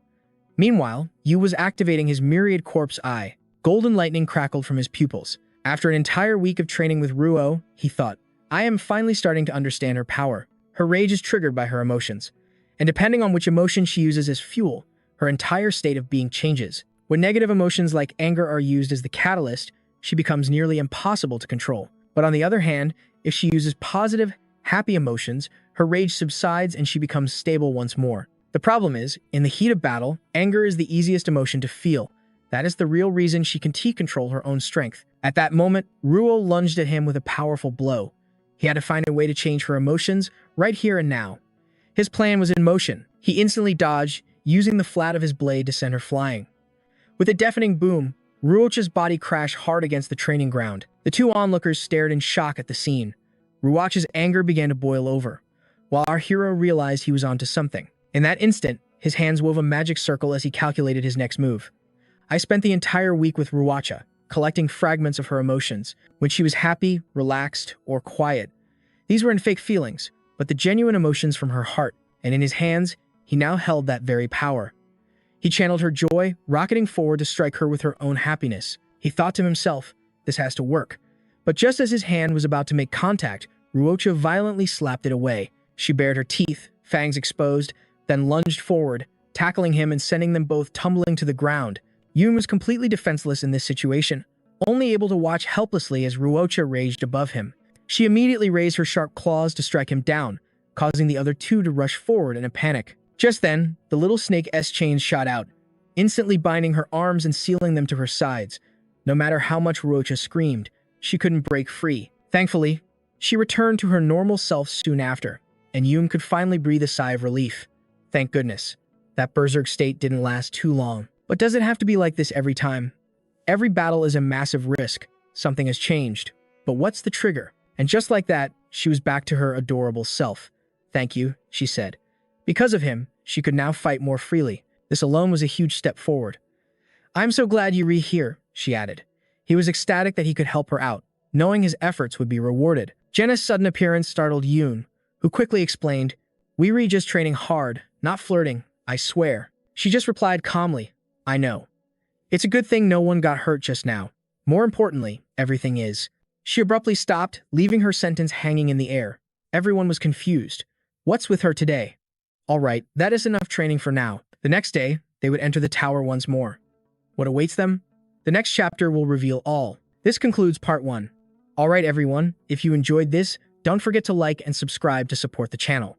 Meanwhile, Yu was activating his myriad corpse eye. Golden lightning crackled from his pupils. After an entire week of training with Ruo, he thought, I am finally starting to understand her power. Her rage is triggered by her emotions. And depending on which emotion she uses as fuel, her entire state of being changes. When negative emotions like anger are used as the catalyst, she becomes nearly impossible to control. But on the other hand, if she uses positive, happy emotions, her rage subsides and she becomes stable once more. The problem is, in the heat of battle, anger is the easiest emotion to feel. That is the real reason she can control her own strength. At that moment, Ruo lunged at him with a powerful blow. He had to find a way to change her emotions right here and now. His plan was in motion. He instantly dodged, using the flat of his blade to send her flying. With a deafening boom, Ruocha's body crashed hard against the training ground. The two onlookers stared in shock at the scene. Ruocha's anger began to boil over, while our hero realized he was onto something. In that instant, his hands wove a magic circle as he calculated his next move. I spent the entire week with Ruocha, collecting fragments of her emotions, when she was happy, relaxed, or quiet. These weren't fake feelings, but the genuine emotions from her heart, and in his hands, he now held that very power. He channeled her joy, rocketing forward to strike her with her own happiness. He thought to himself, this has to work. But just as his hand was about to make contact, Ruocha violently slapped it away. She bared her teeth, fangs exposed, then lunged forward, tackling him and sending them both tumbling to the ground. Yun was completely defenseless in this situation, only able to watch helplessly as Ruocha raged above him. She immediately raised her sharp claws to strike him down, causing the other two to rush forward in a panic. Just then, the little snake S-chains shot out, instantly binding her arms and sealing them to her sides. No matter how much Ruocha screamed, she couldn't break free. Thankfully, she returned to her normal self soon after, and Yun could finally breathe a sigh of relief. Thank goodness. That berserk state didn't last too long. But does it have to be like this every time? Every battle is a massive risk. Something has changed. But what's the trigger? And just like that, she was back to her adorable self. Thank you, she said. Because of him, she could now fight more freely. This alone was a huge step forward. I'm so glad you're here, she added. He was ecstatic that he could help her out, knowing his efforts would be rewarded. Jenna's sudden appearance startled Yoon, who quickly explained, "We just training hard, not flirting, I swear." She just replied calmly, "I know. It's a good thing no one got hurt just now. More importantly, everything is." She abruptly stopped, leaving her sentence hanging in the air. Everyone was confused. What's with her today? All right, that is enough training for now. The next day, they would enter the tower once more. What awaits them? The next chapter will reveal all. This concludes part 1. All right, everyone, if you enjoyed this, don't forget to like and subscribe to support the channel.